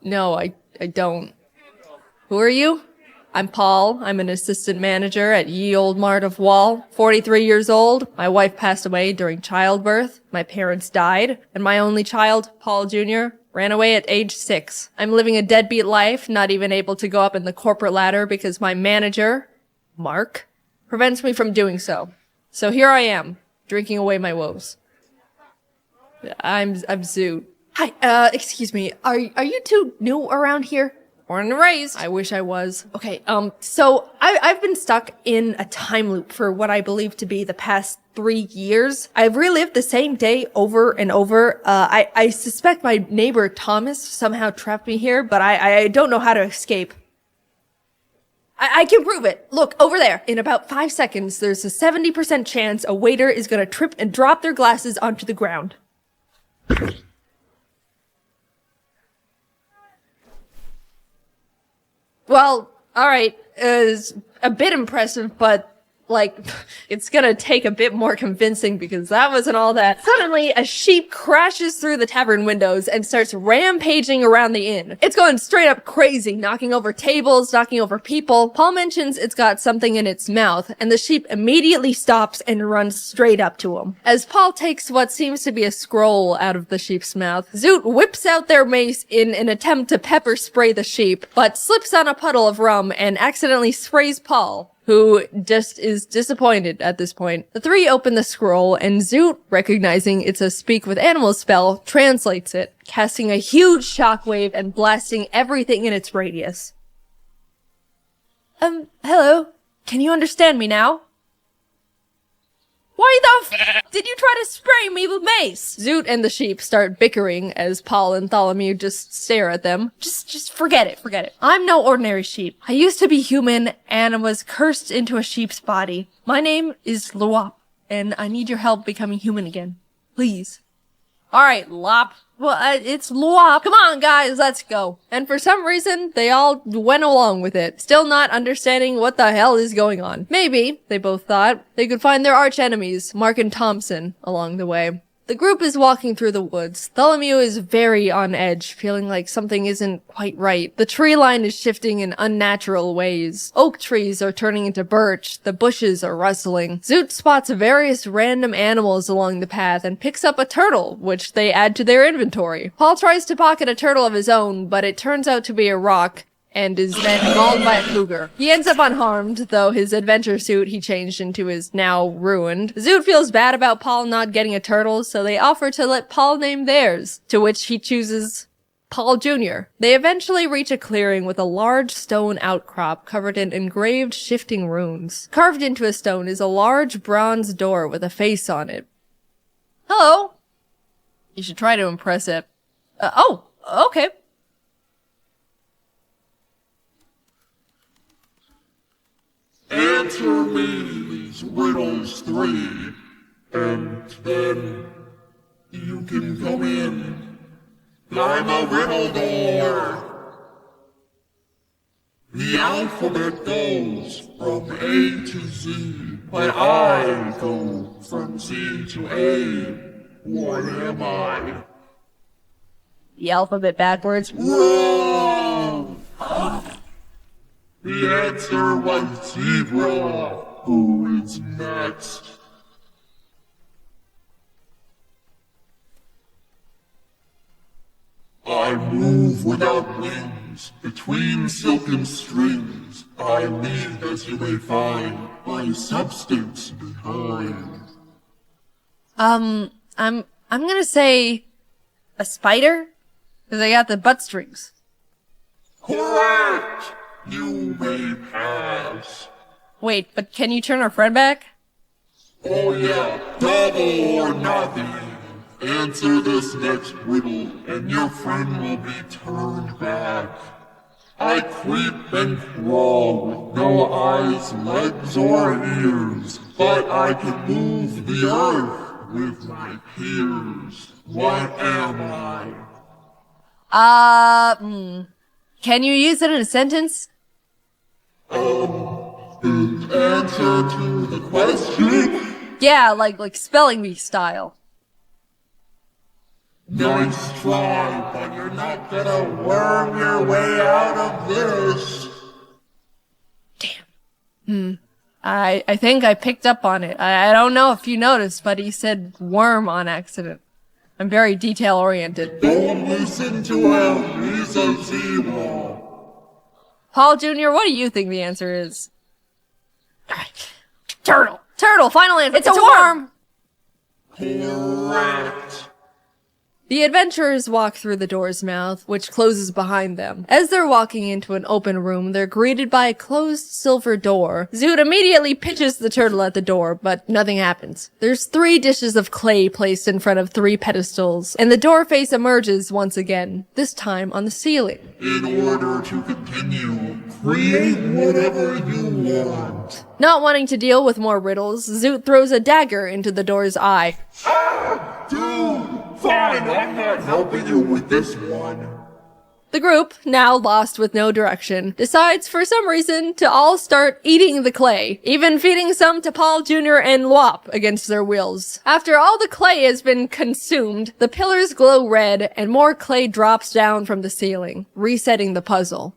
No, I don't. Who are you? I'm Paul. I'm an assistant manager at Ye Old Mart of Wall. 43 years old. My wife passed away during childbirth. My parents died. And my only child, Paul Jr., ran away at age 6. I'm living a deadbeat life, not even able to go up in the corporate ladder because my manager, Mark, prevents me from doing so. So here I am, drinking away my woes. I'm Zoot. Hi, excuse me, are you two new around here? Born and raised. I wish I was. Okay, so I've been stuck in a time loop for what I believe to be the past 3 years. I've relived the same day over and over. I suspect my neighbor Thomas somehow trapped me here, but I don't know how to escape. I can prove it. Look, over there. In about 5 seconds, there's a 70% chance a waiter is gonna trip and drop their glasses onto the ground. Well, alright, it's a bit impressive, but, like, it's gonna take a bit more convincing because that wasn't all that. Suddenly, a sheep crashes through the tavern windows and starts rampaging around the inn. It's going straight up crazy, knocking over tables, knocking over people. Paul mentions it's got something in its mouth, and the sheep immediately stops and runs straight up to him. As Paul takes what seems to be a scroll out of the sheep's mouth, Zoot whips out their mace in an attempt to pepper spray the sheep, but slips on a puddle of rum and accidentally sprays Paul, who just is disappointed at this point. The three open the scroll, and Zoot, recognizing it's a speak with animals spell, translates it, casting a huge shockwave and blasting everything in its radius. Hello? Can you understand me now? Why the f did you try to spray me with mace? Zoot and the sheep start bickering as Paul and Tholomew just stare at them. Just forget it. I'm no ordinary sheep. I used to be human and was cursed into a sheep's body. My name is Luop, and I need your help becoming human again. Please. Alright, Lop. Well, it's Luop. Come on, guys, let's go. And for some reason, they all went along with it, still not understanding what the hell is going on. Maybe, they both thought, they could find their arch enemies, Mark and Thompson, along the way. The group is walking through the woods. Tholomew is very on edge, feeling like something isn't quite right. The tree line is shifting in unnatural ways. Oak trees are turning into birch. The bushes are rustling. Zoot spots various random animals along the path and picks up a turtle, which they add to their inventory. Paul tries to pocket a turtle of his own, but it turns out to be a rock, and is then mauled by a cougar. He ends up unharmed, though his adventure suit he changed into is now ruined. Zoot feels bad about Paul not getting a turtle, so they offer to let Paul name theirs, to which he chooses Paul Jr. They eventually reach a clearing with a large stone outcrop covered in engraved shifting runes. Carved into a stone is a large bronze door with a face on it. Hello! You should try to impress it. Oh, okay. Answer me these riddles 3, and then you can come in. I'm a riddle door. The alphabet goes from A to Z, but I go from Z to A. What am I? The alphabet backwards. Wrong! The answer was zebra. Who is next? I move without wings, between silken strings. I lead, as you may find, my substance behind. I'm gonna say a spider, because I got the butt strings. Correct! You may pass. Wait, but can you turn our friend back? Oh yeah, double or nothing. Answer this next riddle, and your friend will be turned back. I creep and crawl with no eyes, legs, or ears, but I can move the earth with my peers. What am I? Can you use it in a sentence? The answer to the question? Yeah, like spelling bee style. Nice try, but you're not gonna worm your way out of this. I think I picked up on it. I don't know if you noticed, but he said worm on accident. I'm very detail oriented. Don't listen to him, he's a zebra. Paul Jr., what do you think the answer is? Turtle. Turtle, final answer. It's a worm. Correct. The adventurers walk through the door's mouth, which closes behind them. As they're walking into an open room, they're greeted by a closed silver door. Zoot immediately pitches the turtle at the door, but nothing happens. There's 3 dishes of clay placed in front of 3 pedestals, and the door face emerges once again, this time on the ceiling. In order to continue, create whatever you want. Not wanting to deal with more riddles, Zoot throws a dagger into the door's eye. Dude! Fine, I'm not helping you with this one. The group, now lost with no direction, decides for some reason to all start eating the clay, even feeding some to Paul Jr. and Lwop against their wills. After all the clay has been consumed, the pillars glow red and more clay drops down from the ceiling, resetting the puzzle.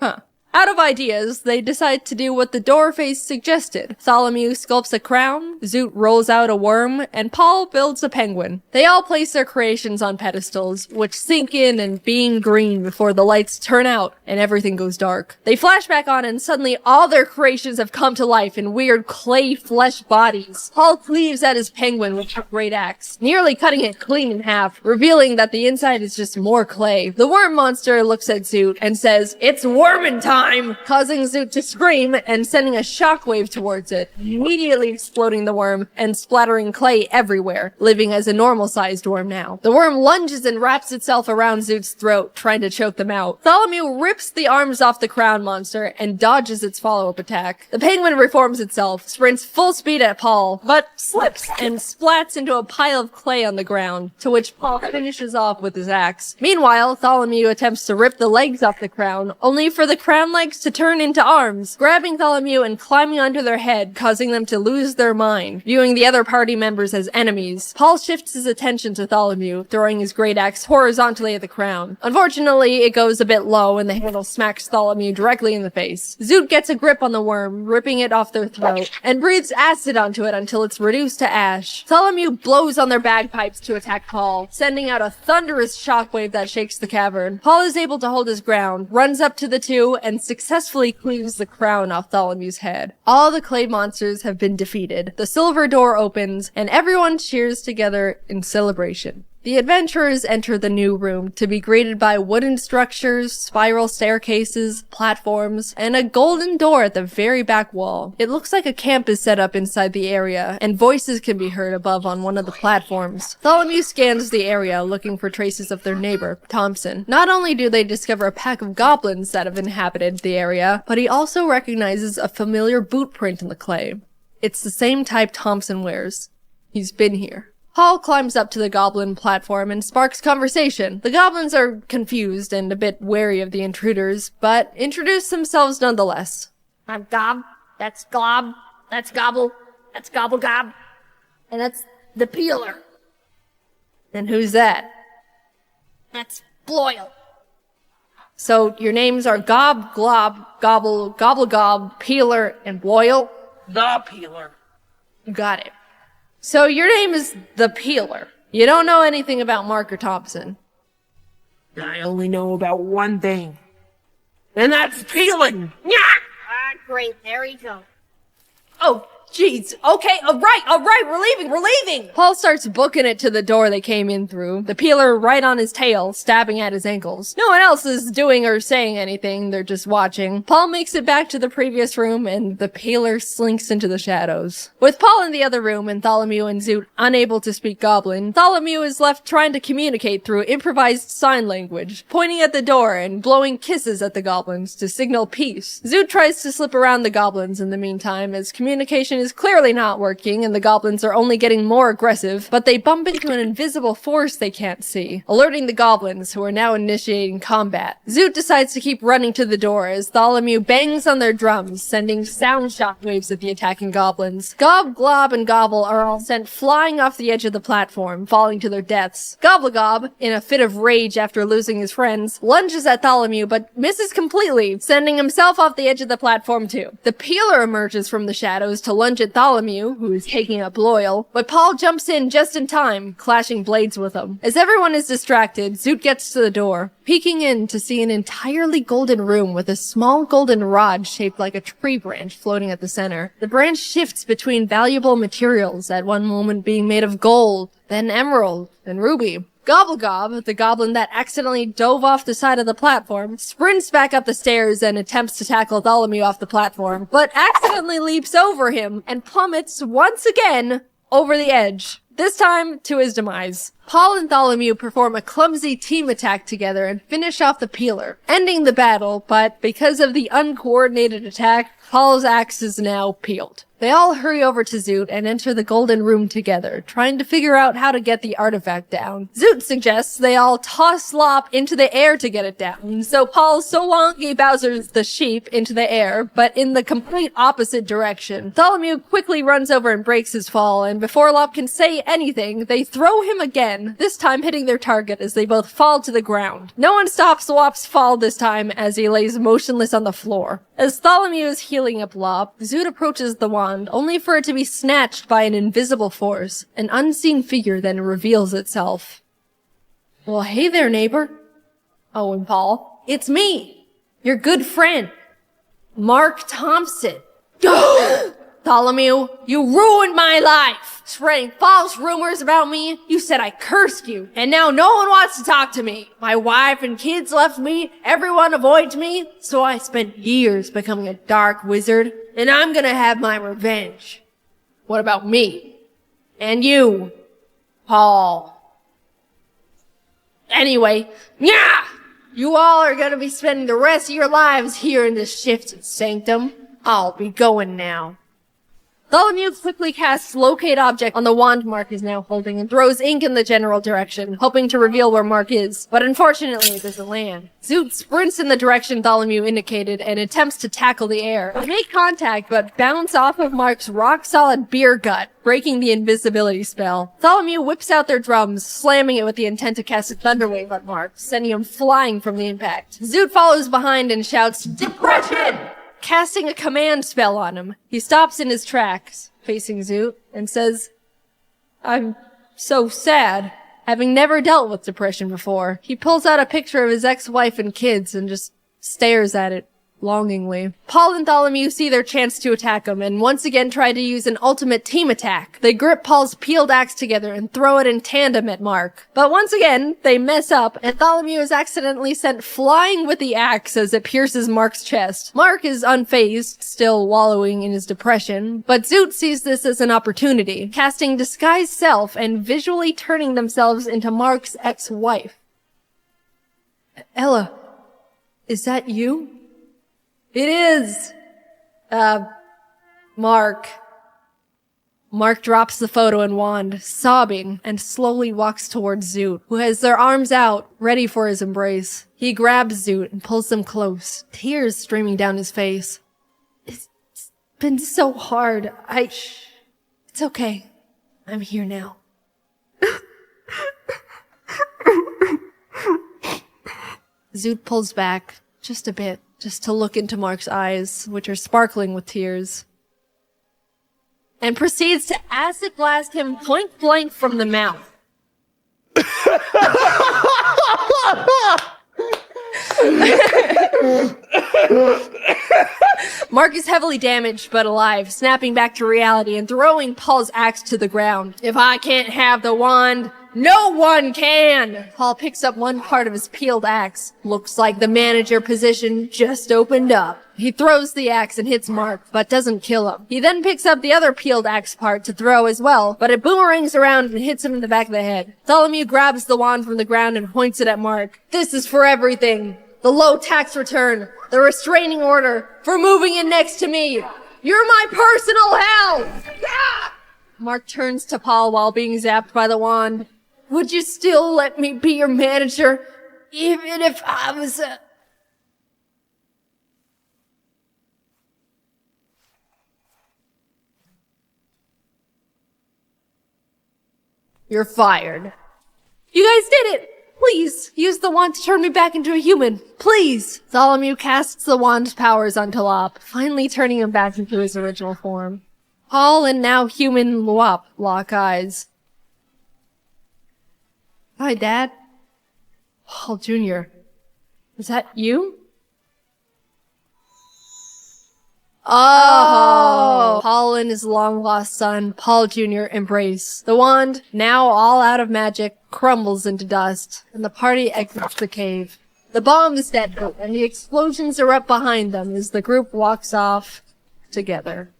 Huh. Out of ideas, they decide to do what the door face suggested. Tholomew sculpts a crown, Zoot rolls out a worm, and Paul builds a penguin. They all place their creations on pedestals, which sink in and beam green before the lights turn out and everything goes dark. They flash back on and suddenly all their creations have come to life in weird clay flesh bodies. Paul cleaves at his penguin with a great axe, nearly cutting it clean in half, revealing that the inside is just more clay. The worm monster looks at Zoot and says, "It's wormin' time!" Causing Zoot to scream and sending a shockwave towards it, immediately exploding the worm and splattering clay everywhere, living as a normal-sized worm now. The worm lunges and wraps itself around Zoot's throat, trying to choke them out. Tholomew rips the arms off the crown monster and dodges its follow-up attack. The penguin reforms itself, sprints full speed at Paul, but slips and splats into a pile of clay on the ground, to which Paul finishes off with his axe. Meanwhile, Tholomew attempts to rip the legs off the crown, only for the crown legs to turn into arms, grabbing Tholomew and climbing onto their head, causing them to lose their mind, viewing the other party members as enemies. Paul shifts his attention to Tholomew, throwing his great axe horizontally at the crown. Unfortunately, it goes a bit low and the handle smacks Tholomew directly in the face. Zoot gets a grip on the worm, ripping it off their throat, and breathes acid onto it until it's reduced to ash. Tholomew blows on their bagpipes to attack Paul, sending out a thunderous shockwave that shakes the cavern. Paul is able to hold his ground, runs up to the 2, and successfully cleaves the crown off Tholomew's head. All the clay monsters have been defeated. The silver door opens, and everyone cheers together in celebration. The adventurers enter the new room to be greeted by wooden structures, spiral staircases, platforms, and a golden door at the very back wall. It looks like a camp is set up inside the area, and voices can be heard above on one of the platforms. Tholomew scans the area looking for traces of their neighbor, Thompson. Not only do they discover a pack of goblins that have inhabited the area, but he also recognizes a familiar boot print in the clay. It's the same type Thompson wears. He's been here. Paul climbs up to the goblin platform and sparks conversation. The goblins are confused and a bit wary of the intruders, but introduce themselves nonetheless. I'm Gob, that's Glob, that's Gobble, that's Gobble Gob, and that's the Peeler. And who's that? That's Bloyle. So your names are Gob, Glob, Gobble, Gobble Gob, Peeler, and Bloyle? The Peeler. Got it. So your name is the Peeler. You don't know anything about Marker Thompson. I only know about one thing. And that's peeling. Yeah! Ah, great. There you go. Oh, jeez. Okay, all right. We're leaving. Paul starts booking it to the door they came in through, the Peeler right on his tail, stabbing at his ankles. No one else is doing or saying anything, they're just watching. Paul makes it back to the previous room, and the Peeler slinks into the shadows. With Paul in the other room and Tholomew and Zoot unable to speak Goblin, Tholomew is left trying to communicate through improvised sign language, pointing at the door and blowing kisses at the goblins to signal peace. Zoot tries to slip around the goblins in the meantime, as communication is clearly not working and the goblins are only getting more aggressive, but they bump into an invisible force they can't see, alerting the goblins, who are now initiating combat. Zoot decides to keep running to the door as Tholomew bangs on their drums, sending sound shockwaves at the attacking goblins. Gob, Glob, and Gobble are all sent flying off the edge of the platform, falling to their deaths. Gobblegob, in a fit of rage after losing his friends, lunges at Tholomew but misses completely, sending himself off the edge of the platform too. The Peeler emerges from the shadows to lunge at Tholomew, who is taking up Loyal, but Paul jumps in just in time, clashing blades with him. As everyone is distracted, Zoot gets to the door, peeking in to see an entirely golden room with a small golden rod shaped like a tree branch floating at the center. The branch shifts between valuable materials, at one moment being made of gold, then emerald, then ruby. Gobblegob, the goblin that accidentally dove off the side of the platform, sprints back up the stairs and attempts to tackle Tholomew off the platform, but accidentally leaps over him and plummets once again over the edge. This time to his demise. Paul and Tholomew perform a clumsy team attack together and finish off the peeler, ending the battle, but because of the uncoordinated attack, Paul's axe is now peeled. They all hurry over to Zoot and enter the golden room together, trying to figure out how to get the artifact down. Zoot suggests they all toss Lop into the air to get it down, so Paul Solongi Bowser's the sheep into the air, but in the complete opposite direction. Tholomew quickly runs over and breaks his fall, and before Lop can say anything, they throw him again, this time hitting their target as they both fall to the ground. No one stops Lop's fall this time as he lays motionless on the floor. As Tholomew is healing up Lop, Zoot approaches the wand, only for it to be snatched by an invisible force. An unseen figure then reveals itself. Well, hey there, neighbor. Oh, and Paul. It's me, your good friend, Mark Thompson. Tholomew, you ruined my life, spreading false rumors about me. You said I cursed you, and now no one wants to talk to me. My wife and kids left me, everyone avoids me, so I spent years becoming a dark wizard, and I'm gonna have my revenge. What about me? And you, Paul? Anyway, yeah! You all are gonna be spending the rest of your lives here in this shifted sanctum. I'll be going now. Tholomew quickly casts Locate Object on the wand Mark is now holding and throws ink in the general direction, hoping to reveal where Mark is, but unfortunately it doesn't land. Zoot sprints in the direction Tholomew indicated and attempts to tackle the air. They make contact but bounce off of Mark's rock-solid beer gut, breaking the invisibility spell. Tholomew whips out their drums, slamming it with the intent to cast a Thunderwave on Mark, sending him flying from the impact. Zoot follows behind and shouts, "Depression!" casting a command spell on him. He stops in his tracks, facing Zoot, and says, "I'm so sad." Having never dealt with depression before, he pulls out a picture of his ex-wife and kids and just stares at it longingly. Paul and Tholomew see their chance to attack him and once again try to use an ultimate team attack. They grip Paul's peeled axe together and throw it in tandem at Mark. But once again, they mess up and Tholomew is accidentally sent flying with the axe as it pierces Mark's chest. Mark is unfazed, still wallowing in his depression, but Zoot sees this as an opportunity, casting Disguise Self and visually turning themselves into Mark's ex-wife. Ella, is that you? It is! Mark. Mark drops the photo and wand, sobbing, and slowly walks towards Zoot, who has their arms out, ready for his embrace. He grabs Zoot and pulls them close, tears streaming down his face. It's been so hard. It's okay. I'm here now. Zoot pulls back, just a bit, just to look into Mark's eyes, which are sparkling with tears, and proceeds to acid blast him point blank from the mouth. Mark is heavily damaged but alive, snapping back to reality and throwing Paul's axe to the ground. If I can't have the wand, no one can! Paul picks up one part of his peeled axe. Looks like the manager position just opened up. He throws the axe and hits Mark, but doesn't kill him. He then picks up the other peeled axe part to throw as well, but it boomerangs around and hits him in the back of the head. Tholomew grabs the wand from the ground and points it at Mark. This is for everything. The low tax return, the restraining order, for moving in next to me. You're my personal hell! Ah! Mark turns to Paul while being zapped by the wand. Would you still let me be your manager, even if I was a... You're fired. You guys did it! Please, use the wand to turn me back into a human. Please! Tholomew casts the wand's powers onto Lop, finally turning him back into his original form. Paul and now human Luop lock eyes. Hi, Dad. Paul Jr. Is that you? Oh! Paul and his long-lost son, Paul Jr., embrace. The wand, now all out of magic, crumbles into dust, and the party exits the cave. The bomb is detonated, and the explosions erupt behind them as the group walks off together.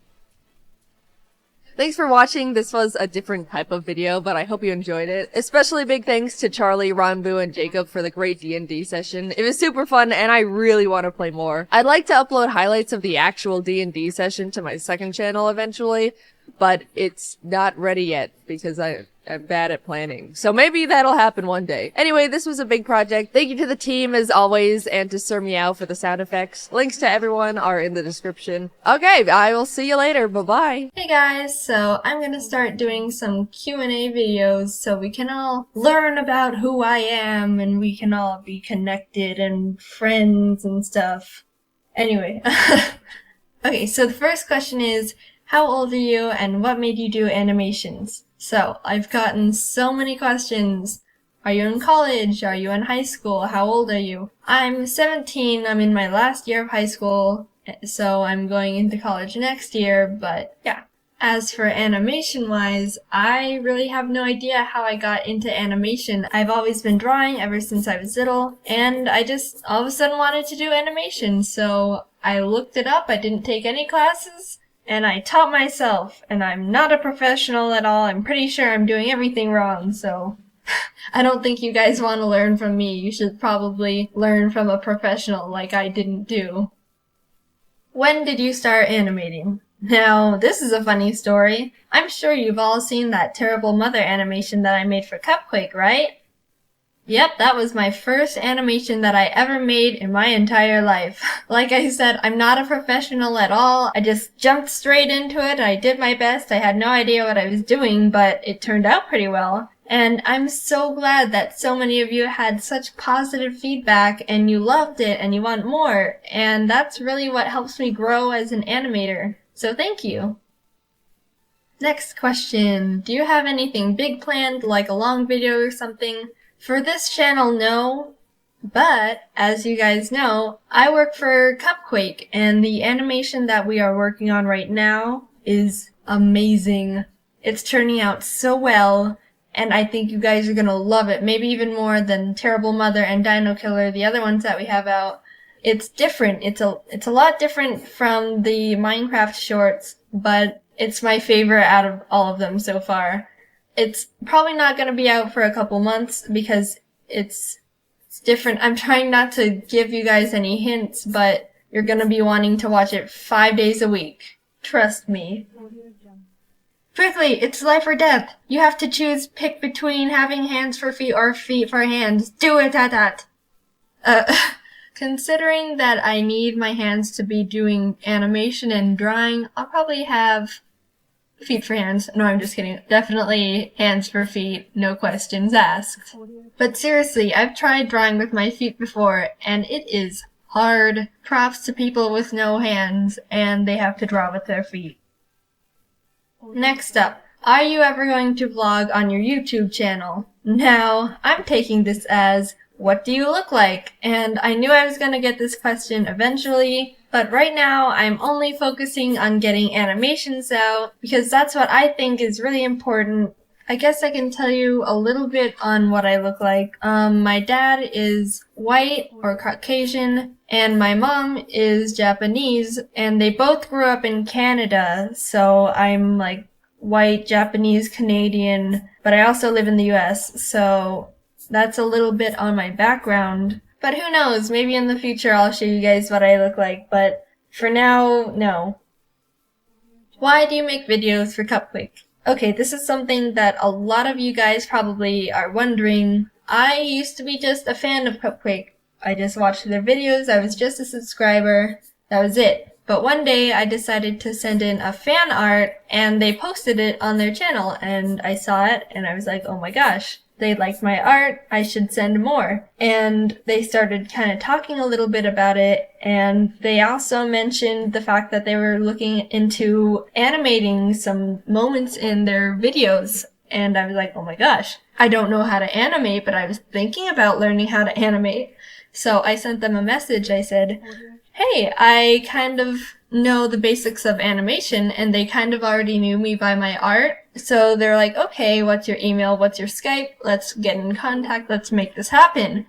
Thanks for watching. This was a different type of video, but I hope you enjoyed it. Especially big thanks to Charlie, Ranbu, and Jacob for the great D&D session. It was super fun, and I really want to play more. I'd like to upload highlights of the actual D&D session to my second channel eventually, but it's not ready yet because I'm bad at planning. So maybe that'll happen one day. Anyway, this was a big project. Thank you to the team as always, and to Sir Meow for the sound effects. Links to everyone are in the description. Okay, I will see you later. Bye-bye. Hey guys, so I'm gonna start doing some Q&A videos so we can all learn about who I am and we can all be connected and friends and stuff. Anyway, okay, so the first question is, how old are you and what made you do animations? So, I've gotten so many questions. Are you in college? Are you in high school? How old are you? I'm 17, I'm in my last year of high school, so I'm going into college next year, but yeah. As for animation-wise, I really have no idea how I got into animation. I've always been drawing ever since I was little, and I just all of a sudden wanted to do animation, so I looked it up, I didn't take any classes, and I taught myself, and I'm not a professional at all. I'm pretty sure I'm doing everything wrong, so I don't think you guys want to learn from me. You should probably learn from a professional like I didn't do. When did you start animating? Now, this is a funny story. I'm sure you've all seen that terrible mother animation that I made for Cupquake, right? Yep, that was my first animation that I ever made in my entire life. Like I said, I'm not a professional at all. I just jumped straight into it. I did my best. I had no idea what I was doing, but it turned out pretty well. And I'm so glad that so many of you had such positive feedback and you loved it and you want more. And that's really what helps me grow as an animator. So thank you. Next question. Do you have anything big planned, like a long video or something? For this channel, no, but as you guys know, I work for Cupquake, and the animation that we are working on right now is amazing. It's turning out so well, and I think you guys are gonna love it, maybe even more than Terrible Mother and Dino Killer, the other ones that we have out. It's different. It's a lot different from the Minecraft shorts, but it's my favorite out of all of them so far. It's probably not going to be out for a couple months because it's different. I'm trying not to give you guys any hints, but you're going to be wanting to watch it 5 days a week. Trust me. Quickly, it's life or death. You have to choose, pick between having hands for feet or feet for hands. Do it at that. Considering that I need my hands to be doing animation and drawing, I'll probably have feet for hands. No, I'm just kidding. Definitely hands for feet, no questions asked. But seriously, I've tried drawing with my feet before, and it is hard. Props to people with no hands, and they have to draw with their feet. Next up, are you ever going to vlog on your YouTube channel? Now, I'm taking this as, what do you look like? And I knew I was going to get this question eventually, but right now I'm only focusing on getting animations out because that's what I think is really important. I guess I can tell you a little bit on what I look like. My dad is white or Caucasian, and my mom is Japanese, and they both grew up in Canada, so I'm like white, Japanese, Canadian, but I also live in the US, so that's a little bit on my background. But who knows, maybe in the future I'll show you guys what I look like, but for now, no. Why do you make videos for Cupquake? Okay, this is something that a lot of you guys probably are wondering. I used to be just a fan of Cupquake. I just watched their videos, I was just a subscriber, that was it. But one day I decided to send in a fan art and they posted it on their channel and I saw it and I was like, oh my gosh, they liked my art, I should send more. And they started kind of talking a little bit about it, and they also mentioned the fact that they were looking into animating some moments in their videos. And I was like, oh my gosh, I don't know how to animate, but I was thinking about learning how to animate. So I sent them a message. I said, hey, I kind of know the basics of animation, and they kind of already knew me by my art. So they're like, okay, what's your email? What's your Skype? Let's get in contact. Let's make this happen.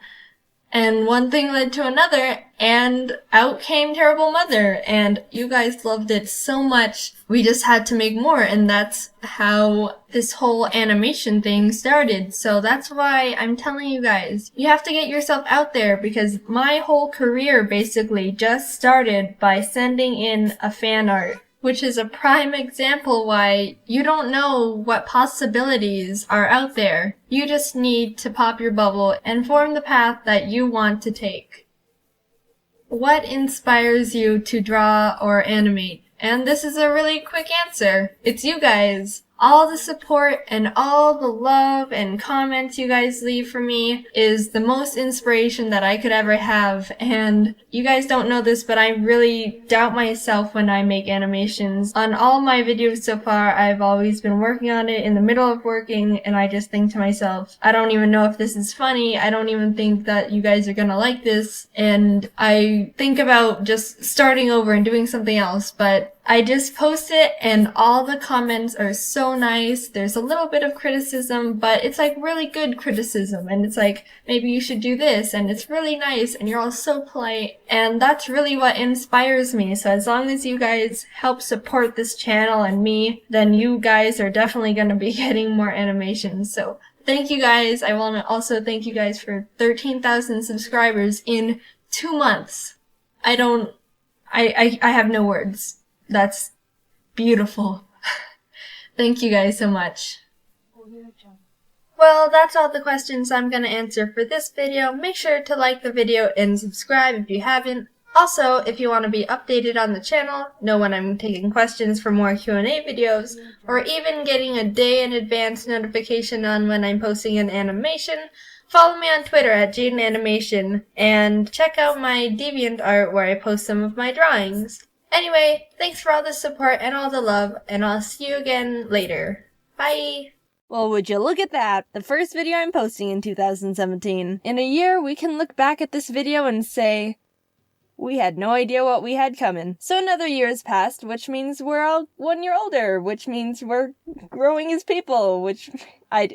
And one thing led to another, and out came Terrible Mother, and you guys loved it so much, we just had to make more, and that's how this whole animation thing started. So that's why I'm telling you guys, you have to get yourself out there, because my whole career basically just started by sending in a fan art, which is a prime example why you don't know what possibilities are out there. You just need to pop your bubble and form the path that you want to take. What inspires you to draw or animate? And this is a really quick answer. It's you guys. All the support and all the love and comments you guys leave for me is the most inspiration that I could ever have. And you guys don't know this, but I really doubt myself when I make animations. On all my videos so far, I've always been working on it in the middle of working, and I just think to myself, I don't even know if this is funny. I don't even think that you guys are gonna like this. And I think about just starting over and doing something else, but I just post it and all the comments are so nice. There's a little bit of criticism, but it's like really good criticism, and it's like, maybe you should do this, and it's really nice, and you're all so polite, and that's really what inspires me. So as long as you guys help support this channel and me, then you guys are definitely going to be getting more animations. So thank you guys. I want to also thank you guys for 13,000 subscribers in 2 months. I have no words. That's beautiful. Thank you guys so much. Well, that's all the questions I'm going to answer for this video. Make sure to like the video and subscribe if you haven't. Also, if you want to be updated on the channel, know when I'm taking questions for more Q&A videos, or even getting a day in advance notification on when I'm posting an animation, follow me on Twitter at JaidenAnimation, and check out my DeviantArt where I post some of my drawings. Anyway, thanks for all the support and all the love, and I'll see you again later. Bye! Well, would you look at that? The first video I'm posting in 2017. In a year, we can look back at this video and say, we had no idea what we had coming. So another year has passed, which means we're all 1 year older, which means we're growing as people, which...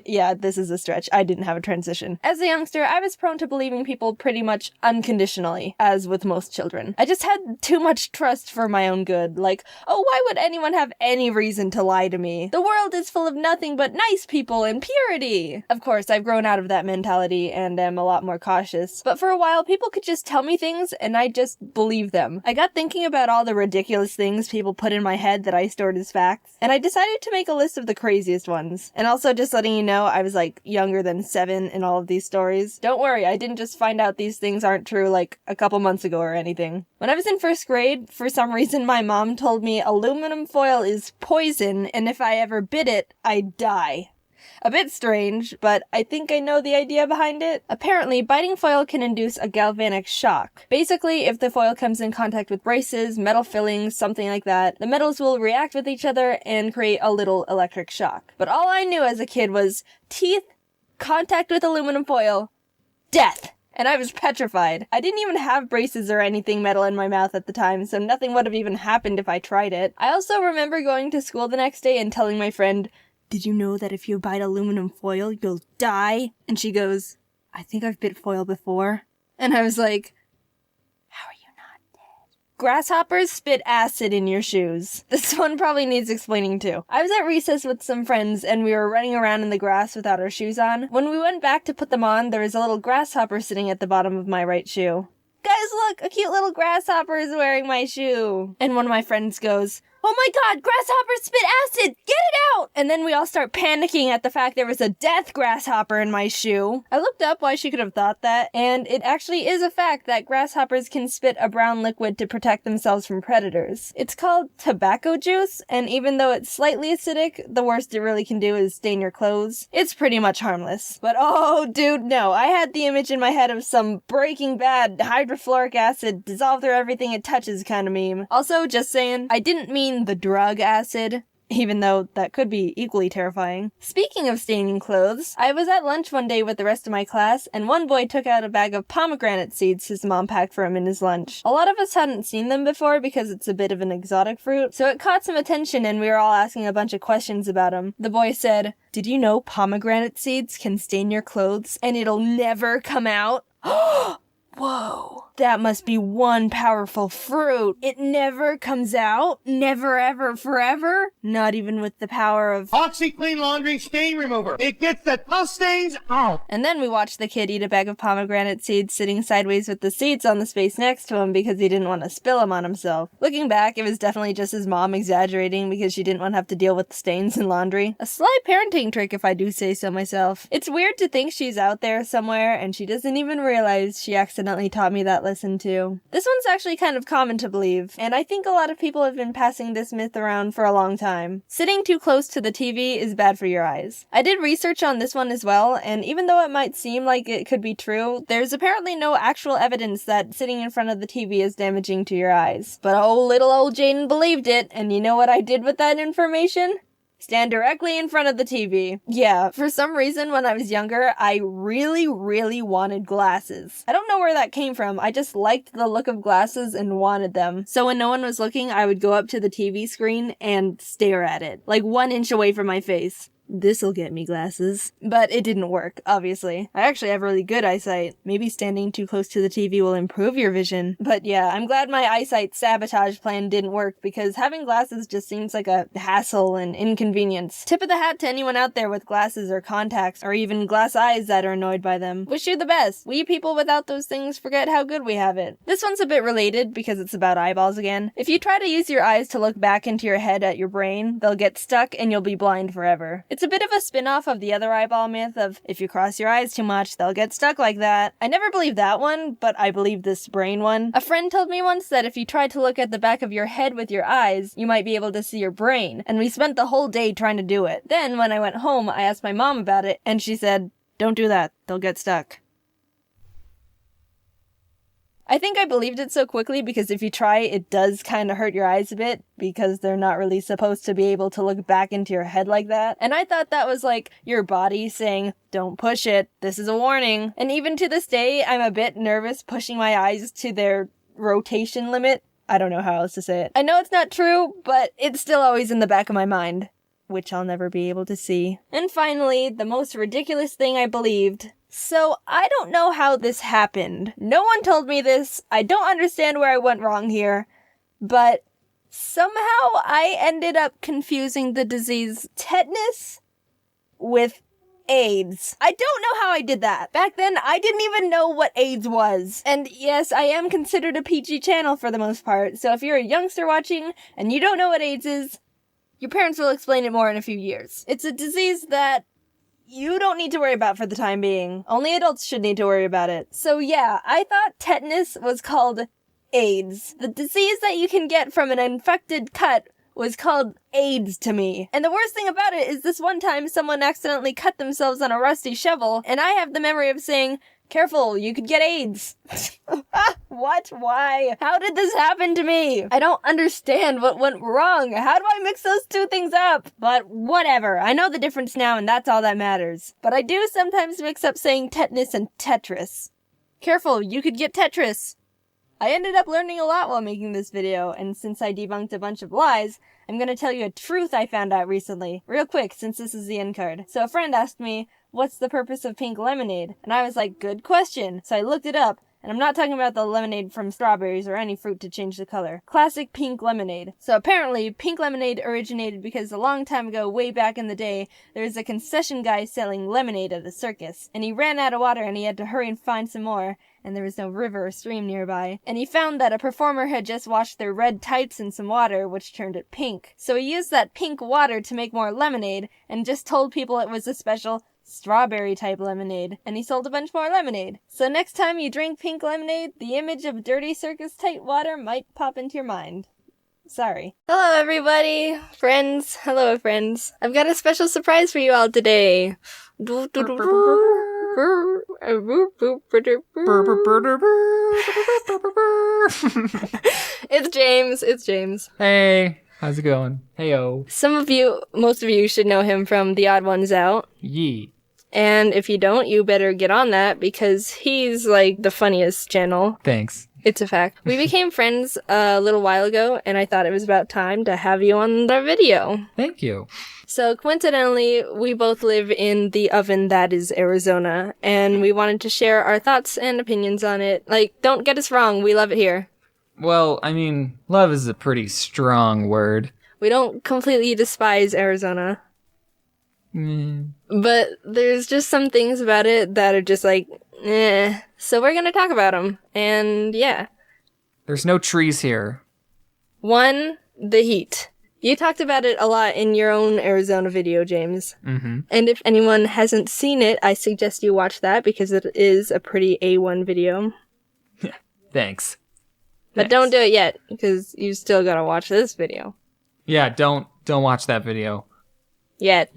yeah, this is a stretch. I didn't have a transition. As a youngster, I was prone to believing people pretty much unconditionally, as with most children. I just had too much trust for my own good. Like, oh, why would anyone have any reason to lie to me? The world is full of nothing but nice people and purity. Of course, I've grown out of that mentality and am a lot more cautious. But for a while, people could just tell me things and I just believed them. I got thinking about all the ridiculous things people put in my head that I stored as facts, and I decided to make a list of the craziest ones. And also just letting you know, I was like younger than 7 in all of these stories. Don't worry, I didn't just find out these things aren't true like a couple months ago or anything. When I was in 1st grade, for some reason my mom told me aluminum foil is poison, and if I ever bit it, I'd die. A bit strange, but I think I know the idea behind it. Apparently, biting foil can induce a galvanic shock. Basically, if the foil comes in contact with braces, metal fillings, something like that, the metals will react with each other and create a little electric shock. But all I knew as a kid was teeth, contact with aluminum foil, death. And I was petrified. I didn't even have braces or anything metal in my mouth at the time, so nothing would have even happened if I tried it. I also remember going to school the next day and telling my friend, "Did you know that if you bite aluminum foil, you'll die?" And she goes, "I think I've bit foil before." And I was like, how are you not dead? Grasshoppers spit acid in your shoes. This one probably needs explaining too. I was at recess with some friends and we were running around in the grass without our shoes on. When we went back to put them on, there was a little grasshopper sitting at the bottom of my right shoe. "Guys, look, a cute little grasshopper is wearing my shoe." And one of my friends goes, oh my god, grasshoppers spit acid! Get it out! And then we all start panicking at the fact there was a death grasshopper in my shoe. I looked up why she could have thought that, and it actually is a fact that grasshoppers can spit a brown liquid to protect themselves from predators. It's called tobacco juice, and even though it's slightly acidic, the worst it really can do is stain your clothes. It's pretty much harmless. But oh dude, no, I had the image in my head of some Breaking Bad hydrofluoric acid dissolve through everything it touches kind of meme. Also, just saying, I didn't mean the drug acid, even though that could be equally terrifying. Speaking of staining clothes, I was at lunch one day with the rest of my class, and one boy took out a bag of pomegranate seeds his mom packed for him in his lunch. A lot of us hadn't seen them before because it's a bit of an exotic fruit, so it caught some attention and we were all asking a bunch of questions about him. The boy said, "Did you know pomegranate seeds can stain your clothes and it'll never come out?" Whoa. That must be one powerful fruit. It never comes out? Never, ever, forever? Not even with the power of OxiClean Laundry Stain Remover. It gets the tough stains out. And then we watched the kid eat a bag of pomegranate seeds sitting sideways with the seeds on the space next to him because he didn't want to spill them on himself. Looking back, it was definitely just his mom exaggerating because she didn't want to have to deal with the stains in laundry. A sly parenting trick if I do say so myself. It's weird to think she's out there somewhere and she doesn't even realize she accidentally taught me that lesson too. This one's actually kind of common to believe, and I think a lot of people have been passing this myth around for a long time. Sitting too close to the TV is bad for your eyes. I did research on this one as well, and even though it might seem like it could be true, there's apparently no actual evidence that sitting in front of the TV is damaging to your eyes. But oh, little old Jaiden believed it, and you know what I did with that information? Stand directly in front of the TV. Yeah, for some reason when I was younger, I really wanted glasses. I don't know where that came from, I just liked the look of glasses and wanted them. So when no one was looking, I would go up to the TV screen and stare at it, like 1 inch away from my face. This'll get me glasses. But it didn't work, obviously. I actually have really good eyesight. Maybe standing too close to the TV will improve your vision. But yeah, I'm glad my eyesight sabotage plan didn't work because having glasses just seems like a hassle and inconvenience. Tip of the hat to anyone out there with glasses or contacts or even glass eyes that are annoyed by them. Wish you the best. We people without those things forget how good we have it. This one's a bit related because it's about eyeballs again. If you try to use your eyes to look back into your head at your brain, they'll get stuck and you'll be blind forever. It's a bit of a spin-off of the other eyeball myth of if you cross your eyes too much, they'll get stuck like that. I never believed that one, but I believe this brain one. A friend told me once that if you tried to look at the back of your head with your eyes, you might be able to see your brain, and we spent the whole day trying to do it. Then, when I went home, I asked my mom about it, and she said, "Don't do that, they'll get stuck." I think I believed it so quickly because if you try, it does kind of hurt your eyes a bit because they're not really supposed to be able to look back into your head like that. And I thought that was like your body saying, "Don't push it, this is a warning." And even to this day, I'm a bit nervous pushing my eyes to their rotation limit. I don't know how else to say it. I know it's not true, but it's still always in the back of my mind, which I'll never be able to see. And finally, the most ridiculous thing I believed. So, I don't know how this happened. No one told me this. I don't understand where I went wrong here. But somehow I ended up confusing the disease tetanus with AIDS. I don't know how I did that. Back then, I didn't even know what AIDS was. And yes, I am considered a PG channel for the most part. So if you're a youngster watching and you don't know what AIDS is, your parents will explain it more in a few years. It's a disease that you don't need to worry about for the time being. Only adults should need to worry about it. So yeah, I thought tetanus was called AIDS. The disease that you can get from an infected cut was called AIDS to me. And the worst thing about it is this one time someone accidentally cut themselves on a rusty shovel, and I have the memory of saying, "Careful, you could get AIDS." What? Why? How did this happen to me? I don't understand what went wrong. How do I mix those two things up? But whatever. I know the difference now and that's all that matters. But I do sometimes mix up saying tetanus and Tetris. Careful, you could get Tetris. I ended up learning a lot while making this video, and since I debunked a bunch of lies, I'm gonna tell you a truth I found out recently. Real quick, since this is the end card. So a friend asked me, "What's the purpose of pink lemonade?" And I was like, "Good question." So I looked it up, And I'm not talking about the lemonade from strawberries or any fruit to change the color. Classic pink lemonade. So apparently, pink lemonade originated because a long time ago, way back in the day, there was a concession guy selling lemonade at the circus. And he ran out of water and he had to hurry and find some more. And there was no river or stream nearby. And he found that a performer had just washed their red tights in some water, which turned it pink. So he used that pink water to make more lemonade, and just told people it was a special strawberry type lemonade, and he sold a bunch more lemonade. So next time you drink pink lemonade, the image of dirty circus tight water might pop into your mind. Sorry. Hello everybody! Friends. Hello friends. I've got a special surprise for you all today. It's James. It's James. Hey, how's it going? Heyo. Most of you should know him from The Odd Ones Out. Yee. And if you don't, you better get on that because he's like the funniest channel. Thanks. It's a fact. We became friends a little while ago, and I thought it was about time to have you on the video. Thank you. So coincidentally, we both live in the oven that is Arizona, and we wanted to share our thoughts and opinions on it. Like, don't get us wrong, we love it here. Well, I mean, love is a pretty strong word. We don't completely despise Arizona. But there's just some things about it that are just like, eh. So we're gonna talk about them, and yeah. There's no trees here. One, the heat. You talked about it a lot in your own Arizona video, James. Mm-hmm. And if anyone hasn't seen it, I suggest you watch that because it is a pretty A1 video. Thanks. But don't do it yet, because you still gotta watch this video. Yeah, don't watch that video. Yet.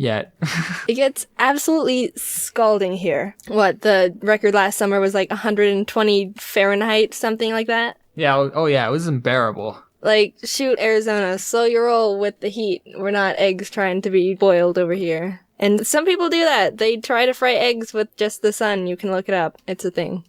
It gets absolutely scalding here. What, the record last summer was like 120 Fahrenheit, something like that? Yeah, oh yeah, it was unbearable. Like, shoot, Arizona, slow your roll with the heat. We're not eggs trying to be boiled over here. And some people do that. They try to fry eggs with just the sun. You can look it up. It's a thing.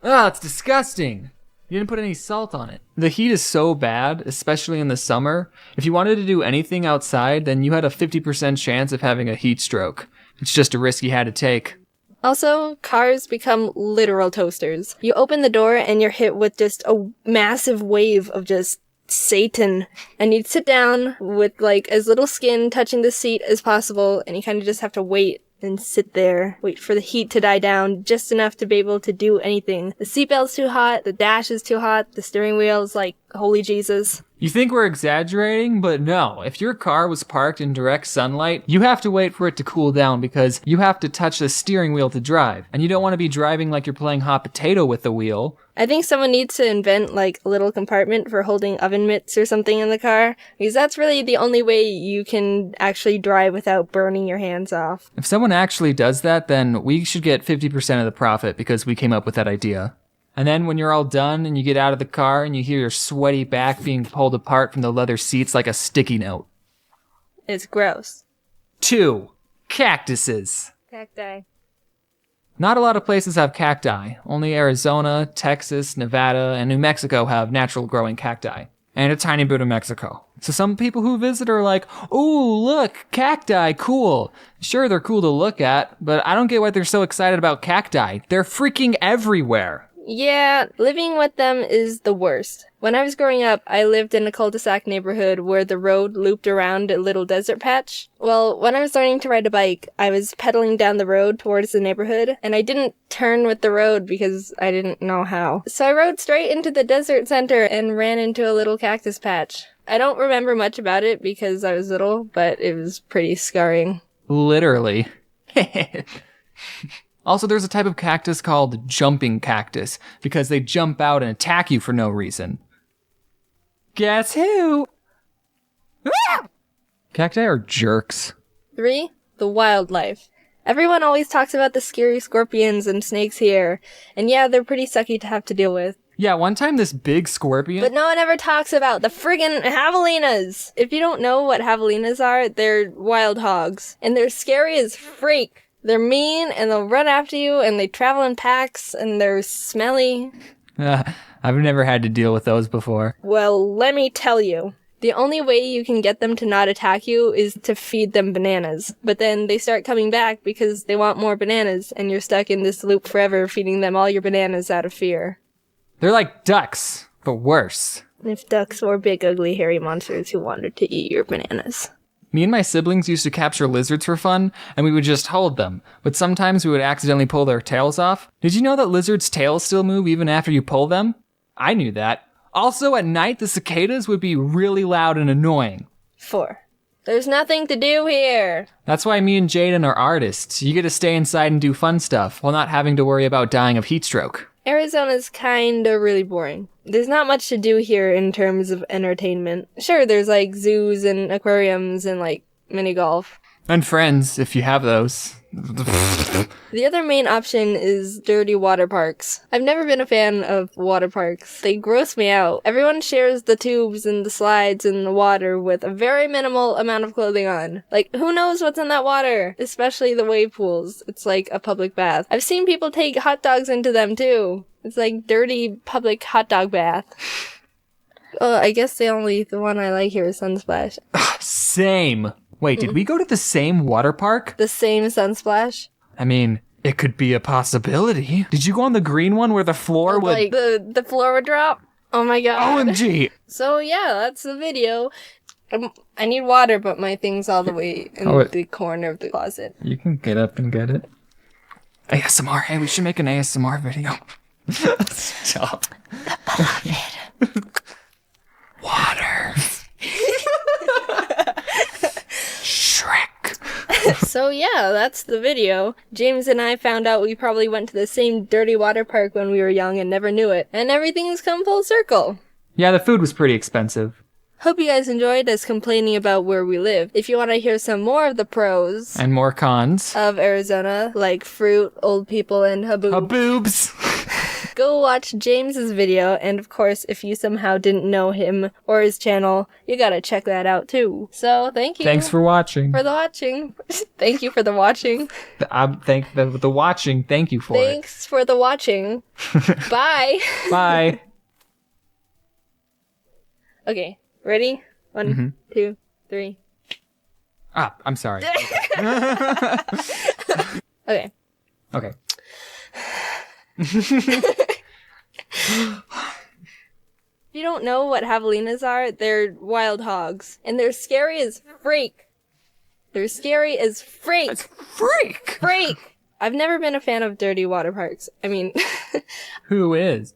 Ah, it's disgusting. You didn't put any salt on it. The heat is so bad, especially in the summer. If you wanted to do anything outside, then you had a 50% chance of having a heat stroke. It's just a risk you had to take. Also, cars become literal toasters. You open the door and you're hit with just a massive wave of just Satan. And you'd sit down with like as little skin touching the seat as possible, and you kind of just have to wait and sit there, wait for the heat to die down just enough to be able to do anything. The seatbelt's too hot, the dash is too hot, the steering wheel's like, holy Jesus. You think we're exaggerating, but no. If your car was parked in direct sunlight, you have to wait for it to cool down because you have to touch the steering wheel to drive. And you don't want to be driving like you're playing hot potato with the wheel. I think someone needs to invent like a little compartment for holding oven mitts or something in the car, because that's really the only way you can actually drive without burning your hands off. If someone actually does that, then we should get 50% of the profit because we came up with that idea. And then when you're all done and you get out of the car and you hear your sweaty back being pulled apart from the leather seats like a sticky note. It's gross. 2. Cactuses. Cacti. Not a lot of places have cacti. Only Arizona, Texas, Nevada, and New Mexico have natural growing cacti. And a tiny bit of Mexico. So some people who visit are like, ooh, look, cacti, cool. Sure, they're cool to look at, but I don't get why they're so excited about cacti. They're freaking everywhere. Yeah, living with them is the worst. When I was growing up, I lived in a cul-de-sac neighborhood where the road looped around a little desert patch. Well, when I was learning to ride a bike, I was pedaling down the road towards the neighborhood, and I didn't turn with the road because I didn't know how. So I rode straight into the desert center and ran into a little cactus patch. I don't remember much about it because I was little, but it was pretty scarring. Literally. Also, there's a type of cactus called jumping cactus, because they jump out and attack you for no reason. Guess who? Cacti are jerks. 3. The wildlife. Everyone always talks about the scary scorpions and snakes here, and yeah, they're pretty sucky to have to deal with. Yeah, one time this big scorpion... But no one ever talks about the friggin' javelinas! If you don't know what javelinas are, they're wild hogs, and they're scary as freak. They're mean, and they'll run after you, and they travel in packs, and they're smelly. I've never had to deal with those before. Well, let me tell you. The only way you can get them to not attack you is to feed them bananas. But then they start coming back because they want more bananas, and you're stuck in this loop forever feeding them all your bananas out of fear. They're like ducks, but worse. If ducks were big, ugly, hairy monsters who wanted to eat your bananas. Me and my siblings used to capture lizards for fun, and we would just hold them. But sometimes we would accidentally pull their tails off. Did you know that lizards' tails still move even after you pull them? I knew that. Also, at night, the cicadas would be really loud and annoying. 4. There's nothing to do here. That's why me and Jaiden are artists. You get to stay inside and do fun stuff, while not having to worry about dying of heat stroke. Arizona's kinda really boring. There's not much to do here in terms of entertainment. Sure, there's like zoos and aquariums and like mini golf. And friends, if you have those. The other main option is dirty water parks. I've never been a fan of water parks. They gross me out. Everyone shares the tubes and the slides and the water with a very minimal amount of clothing on. Like, who knows what's in that water? Especially the wave pools. It's like a public bath. I've seen people take hot dogs into them too. It's like dirty public hot dog bath. Oh, I guess the one I like here is Sunsplash. Same. Wait, did we go to the same water park? The same Sunsplash? I mean, it could be a possibility. Did you go on the green one where the floor would... Like, the floor would drop? Oh my god. OMG! So yeah, that's the video. I need water, but my thing's all the way in the corner of the closet. You can get up and get it. ASMR. Hey, we should make an ASMR video. Stop. The beloved. Water. Shrek. So yeah, that's the video. James and I found out we probably went to the same dirty water park when we were young and never knew it. And everything's come full circle. Yeah, the food was pretty expensive. Hope you guys enjoyed us complaining about where we live. If you want to hear some more of the pros and more cons of Arizona, like fruit, old people, and haboobs, go watch James's video. And of course, if you somehow didn't know him or his channel, you gotta check that out too. So thank you. Thanks for watching. Thank you for the watching. The watching. Thank you for it. Thanks for the watching. Bye. Bye. Okay. Ready? 1, 2, 3. Ah, I'm sorry. Okay. Okay. If you don't know what javelinas are, they're wild hogs. And they're scary as freak. They're scary as freak. It's freak! Freak! I've never been a fan of dirty water parks. I mean... Who is?